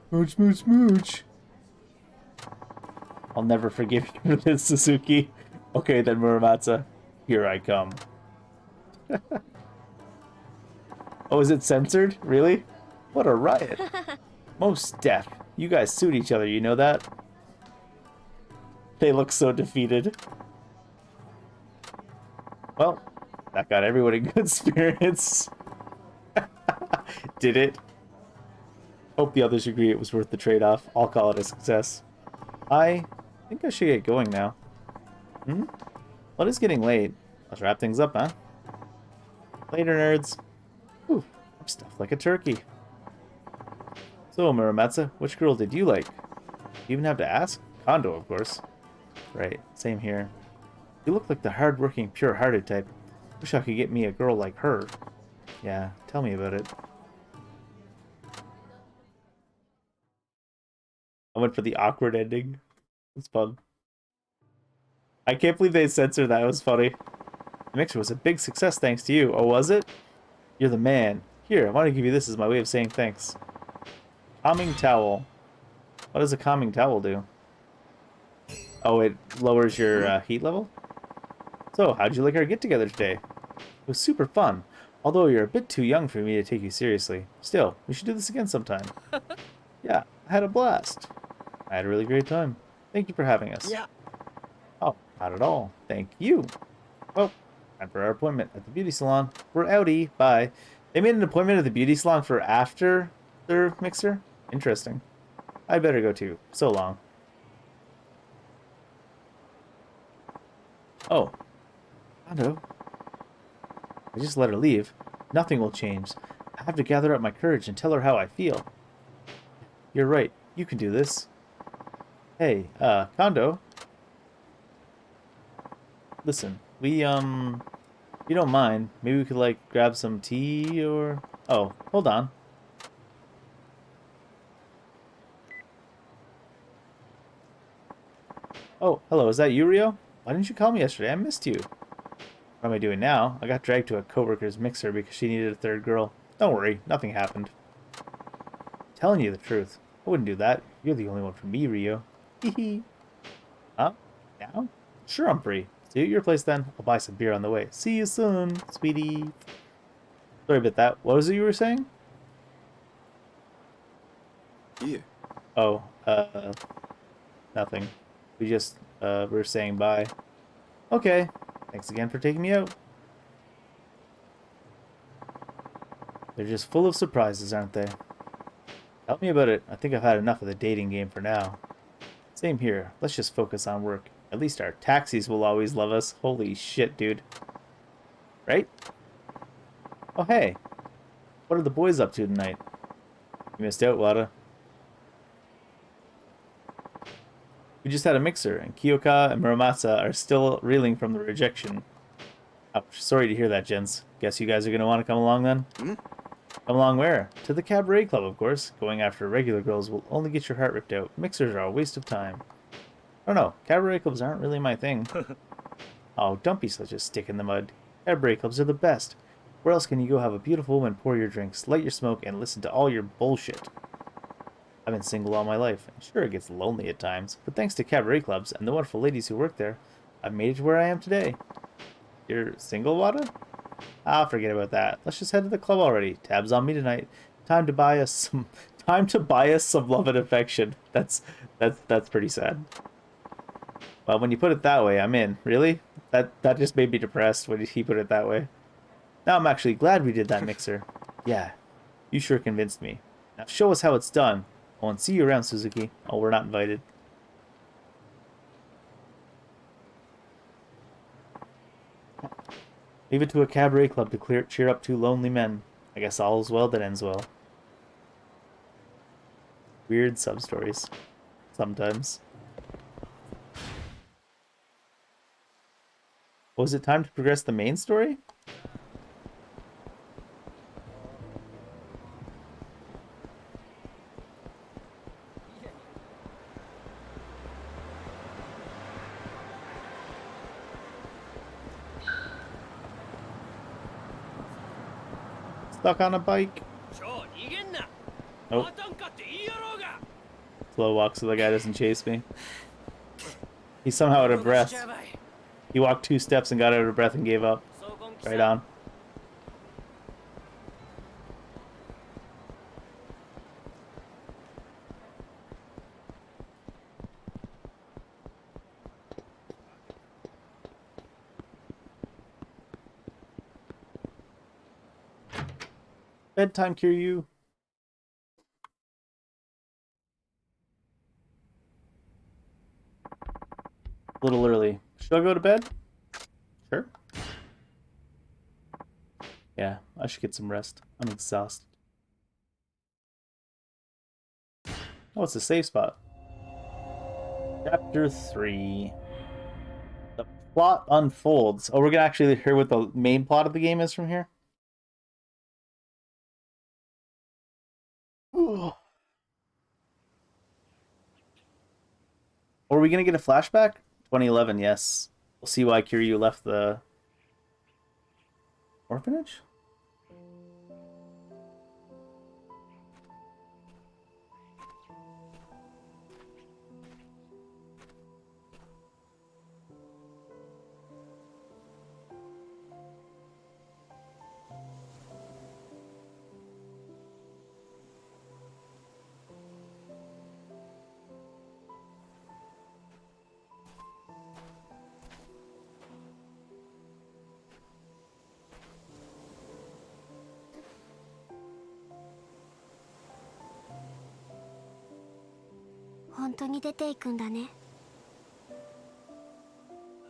Smooch, smooch, smooch. I'll never forgive you for this, Suzuki. Okay then, Muramatsu. Here I come. Oh, is it censored? Really? What a riot. Most deaf. You guys suit each other, you know that? They look so defeated. Well, that got everyone in good spirits. Did it? Hope the others agree it was worth the trade-off. I'll call it a success. I think I should get going now. Well, it's getting late. Let's wrap things up, huh? Later, nerds. Ooh, I'm stuffed like a turkey. So, Muramatsu, which girl did you like? You even have to ask? Kondo, of course. Right, same here. You look like the hard-working, pure-hearted type. Wish I could get me a girl like her. Yeah, tell me about it. I went for the awkward ending. It's fun. I can't believe they censored that. It was funny. The mixer was a big success thanks to you. Oh, was it? You're the man. Here, I want to give you this as my way of saying thanks. Calming towel. What does a calming towel do? Oh, it lowers your heat level? So, how'd you like our get-together today? It was super fun. Although you're a bit too young for me to take you seriously. Still, we should do this again sometime. Yeah, I had a blast. I had a really great time. Thank you for having us. Yeah. Oh, not at all. Thank you. Well, time for our appointment at the beauty salon. We're outie. Bye. They made an appointment at the beauty salon for after their mixer? Interesting. I better go too. So long. Oh. Kondo. I just let her leave. Nothing will change. I have to gather up my courage and tell her how I feel. You're right. You can do this. Hey, Kondo. Listen, if you don't mind, maybe we could, like, grab some tea or... Oh, hold on. Oh, hello, is that you, Rio? Why didn't you call me yesterday? I missed you. What am I doing now? I got dragged to a coworker's mixer because she needed a third girl. Don't worry, nothing happened. Telling you the truth. I wouldn't do that. You're the only one for me, Rio. Hee. Huh? Now? Sure, I'm free. See you at your place then. I'll buy some beer on the way. See you soon, sweetie. Sorry about that. What was it you were saying? Yeah. Oh, nothing. We just, were saying bye. Okay. Thanks again for taking me out. They're just full of surprises, aren't they? Tell me about it. I think I've had enough of the dating game for now. Same here. Let's just focus on work. At least our taxis will always love us. Holy shit, dude. Right? Oh, hey. What are the boys up to tonight? You missed out, Wada. We just had a mixer, and Kyoka and Muramasa are still reeling from the rejection. Ouch. Sorry to hear that, gents. Guess you guys are going to want to come along then? Come along where? To the cabaret club, of course. Going after regular girls will only get your heart ripped out. Mixers are a waste of time. I don't know. Cabaret clubs aren't really my thing. Oh, don't be such a stick in the mud. Cabaret clubs are the best. Where else can you go have a beautiful woman pour your drinks, light your smoke, and listen to all your bullshit? I've been single all my life, and sure it gets lonely at times, but thanks to cabaret clubs and the wonderful ladies who work there, I've made it to where I am today. You're single, Wada? Ah, forget about that. Let's just head to the club already. Tabs on me tonight. Time to buy us some love and affection. That's pretty sad. Well, when you put it that way, I'm in. Really? That just made me depressed when he put it that way. Now I'm actually glad we did that mixer. Yeah, you sure convinced me. Now show us how it's done. I won't see you around, Suzuki. Oh, we're not invited. Leave it to a cabaret club to cheer up two lonely men. I guess all is well that ends well. Weird sub-stories. Sometimes. Was it time to progress the main story? Stuck on a bike. Nope. Slow walk so the guy doesn't chase me. He's somehow out of breath. He walked 2 steps and got out of breath and gave up. Right on. Bedtime, Kiryu. A little early. Should I go to bed? Sure. Yeah, I should get some rest. I'm exhausted. Oh, it's a safe spot. Chapter 3. The plot unfolds. Oh, we're gonna actually hear what the main plot of the game is from here? Or are we gonna get a flashback? 2011, yes. We'll see why Kiryu left the orphanage?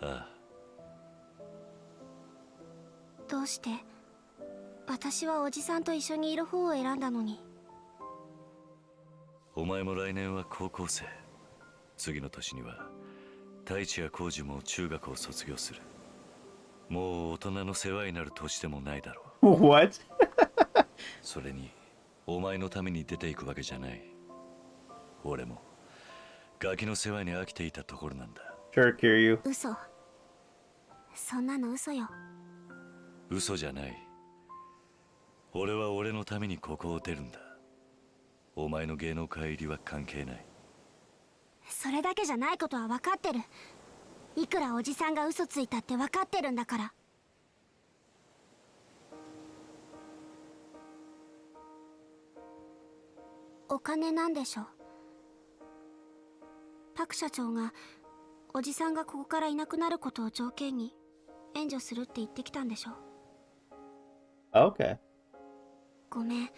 Ah. どうして私はおじさんと一緒にいる方を選んだのに。お前も来年は高校生。次の年には太一や浩二も中学を卒業する。もう大人の世話になる年でもないだろう。What? それにお前のために出ていくわけじゃない。俺もガキの世話に飽きていたところなんだ。Sure, Kiryu. 嘘。そんなの嘘よ。嘘じゃない。俺は俺のためにここを出るんだ。お前の芸能界入りは関係ない。それだけじゃないことは分かってる。いくらおじさんが嘘ついたって分かってるんだから。お金なんでしょ。パク社長がおじさんがここからいなくなることを条件に援助するって言ってきたんでしょ。Okay. ごめん。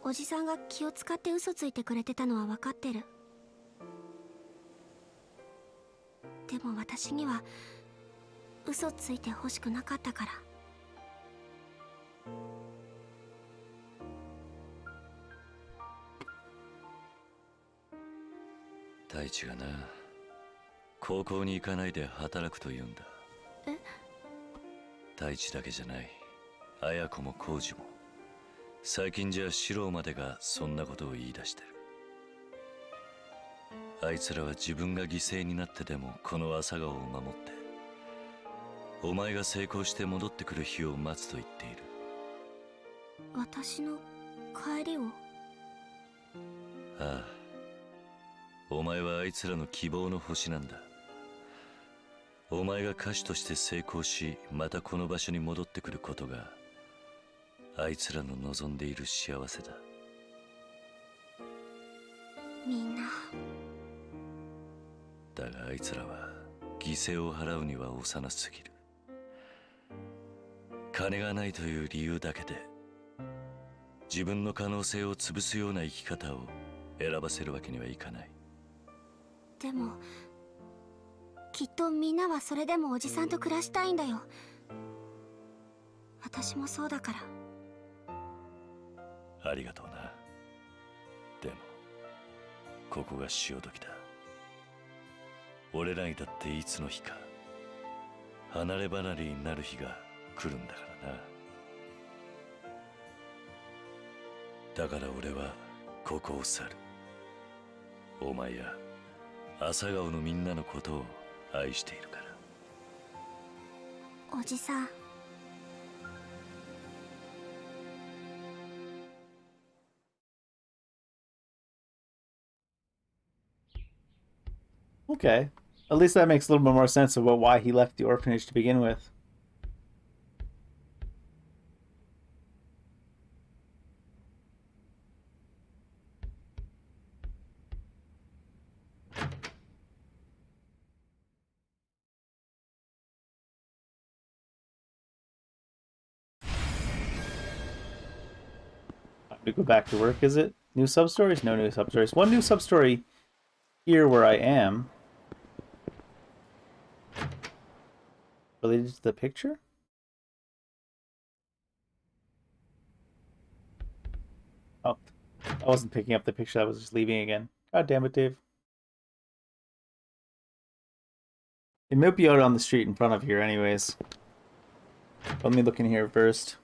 おじさんが気を使って嘘ついてくれてたのは分かってる。でも私には嘘ついてほしくなかったから。太一がな、高校に行かないで働くと言うんだ。え？太一だけじゃない、綾子も浩二も最近じゃ四郎までがそんなことを言い出してる。あいつらは自分が犠牲になってでもこの朝顔を守って、お前が成功して戻ってくる日を待つと言っている。私の帰りを？ああ、お前はあいつらの希望の星なんだ。お前が歌手として成功し、またこの場所に戻ってくることがあいつらの望んでいる幸せだ。みんな。だがあいつらは犠牲を払うには幼すぎる。金がないという理由だけで自分の可能性を潰すような生き方を選ばせるわけにはいかない。でもきっとみんなはそれでもおじさんと暮らしたいんだよ。私もそうだから。ありがとうな。でもここが潮時だ。俺らにだっていつの日か離れ離れになる日が来るんだからな。だから俺はここを去る。お前や朝顔のみんなのことを愛しているから。おじさん。Okay. At least that makes a little bit more sense about why he left the orphanage to begin with. Time to go back to work, is it? New sub-stories? No new sub-stories. One new sub-story here where I am. Related to the picture? Oh, I wasn't picking up the picture. I was just leaving again. God damn it, Dave. It might be out on the street in front of here anyways. Let me look in here first.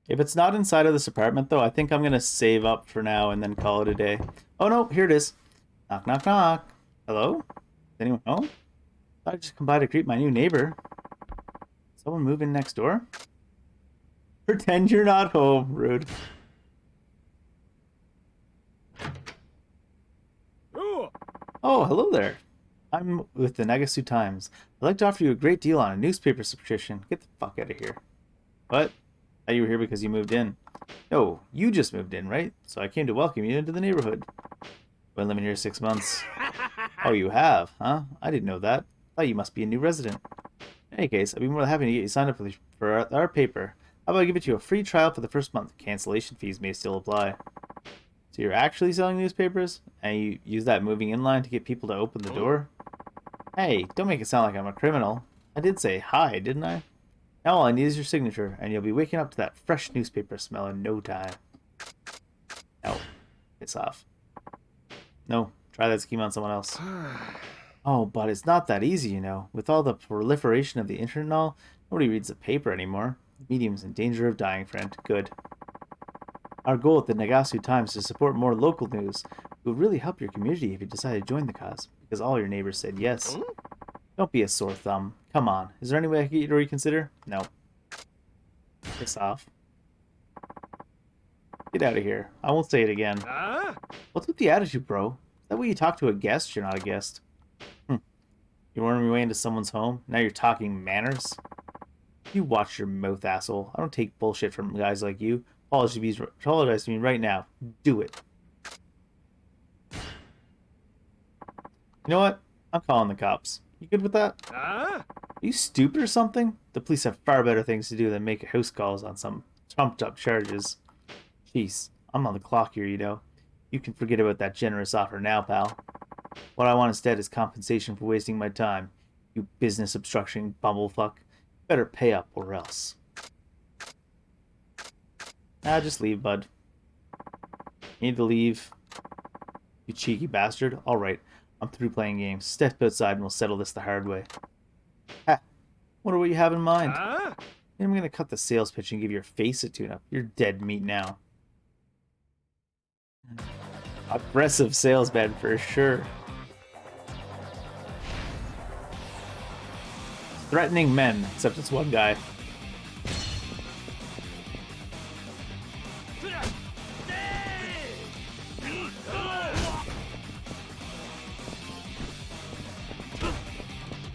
If it's not inside of this apartment, though, I think I'm going to save up for now and then call it a day. Oh, no, here it is. Knock, knock, knock. Hello? Is anyone home? I just come by to greet my new neighbor. Someone move in next door? Pretend you're not home. Rude. Oh, hello there. I'm with the Nagasu Times. I'd like to offer you a great deal on a newspaper subscription. Get the fuck out of here. What? Thought you were here because you moved in. No, you just moved in, right? So I came to welcome you into the neighborhood. Been living here 6 months. Oh, you have, huh? I didn't know that. Thought you must be a new resident. In any case, I'd be more than happy to get you signed up for our paper. How about I give it to you a free trial for the first month? Cancellation fees may still apply. So you're actually selling newspapers? And you use that moving in line to get people to open the door? Hey, don't make it sound like I'm a criminal. I did say hi, didn't I? Now all I need is your signature, and you'll be waking up to that fresh newspaper smell in no time. No. Piss off. No. Try that scheme on someone else. Oh, but it's not that easy, you know. With all the proliferation of the internet and all, nobody reads the paper anymore. The medium's in danger of dying, friend. Good. Our goal at the Nagasu Times is to support more local news. It would really help your community if you decided to join the cause, because all your neighbors said yes. Don't be a sore thumb. Come on. Is there any way I can get you to reconsider? No. Piss off. Get out of here. I won't say it again. What's with the attitude, bro? Is that way you talk to a guest? You're not a guest. You wormed your way into someone's home? Now you're talking manners? You watch your mouth, asshole. I don't take bullshit from guys like you. Apologize to me right now. Do it. You know what? I'm calling the cops. You good with that? Are you stupid or something? The police have far better things to do than make house calls on some trumped up charges. Jeez, I'm on the clock here, you know. You can forget about that generous offer now, pal. What I want instead is compensation for wasting my time. You business obstructing bumblefuck. Better pay up or else. Ah, just leave, bud. You need to leave. You cheeky bastard. Alright, I'm through playing games. Step outside and we'll settle this the hard way. Ha! Wonder what you have in mind. Huh? I'm gonna cut the sales pitch and give your face a tune-up. You're dead meat now. Aggressive salesman for sure. Threatening men, except it's one guy.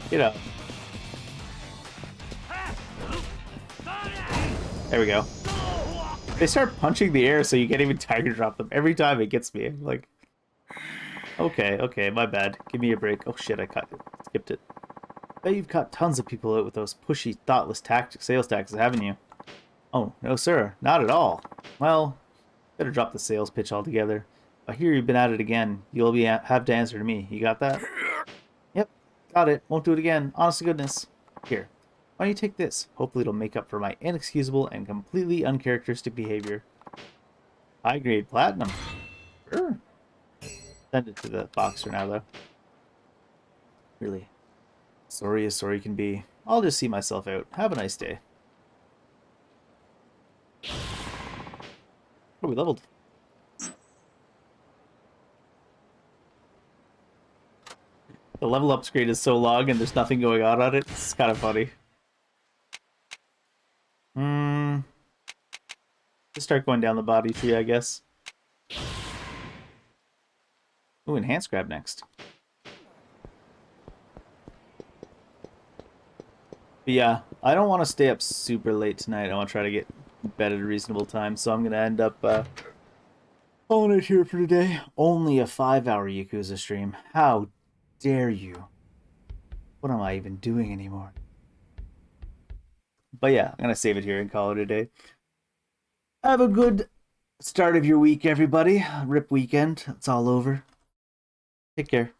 Get up. There we go. They start punching the air so you can't even tiger drop them. Every time it gets me. I'm like, okay, my bad. Give me a break. Oh shit, I skipped it. Bet you've caught tons of people out with those pushy, thoughtless sales taxes, haven't you? Oh, no sir, not at all. Well, better drop the sales pitch altogether. I hear you've been at it again. You'll have to answer to me. You got that? Yep, got it. Won't do it again. Honest to goodness. Here, why don't you take this? Hopefully it'll make up for my inexcusable and completely uncharacteristic behavior. High grade platinum. Sure. Send it to the box for now, though. Really. Sorry as sorry can be. I'll just see myself out. Have a nice day. Oh, we leveled. The level up screen is so long and there's nothing going on it. It's kind of funny. Just start going down the body tree, I guess. Ooh, enhanced grab next. But yeah, I don't want to stay up super late tonight. I want to try to get bed at a reasonable time, so I'm going to end up calling it here for today. Only a 5-hour Yakuza stream. How dare you? What am I even doing anymore? But yeah, I'm going to save it here and call it a day. Have a good start of your week, everybody. Rip weekend. It's all over. Take care.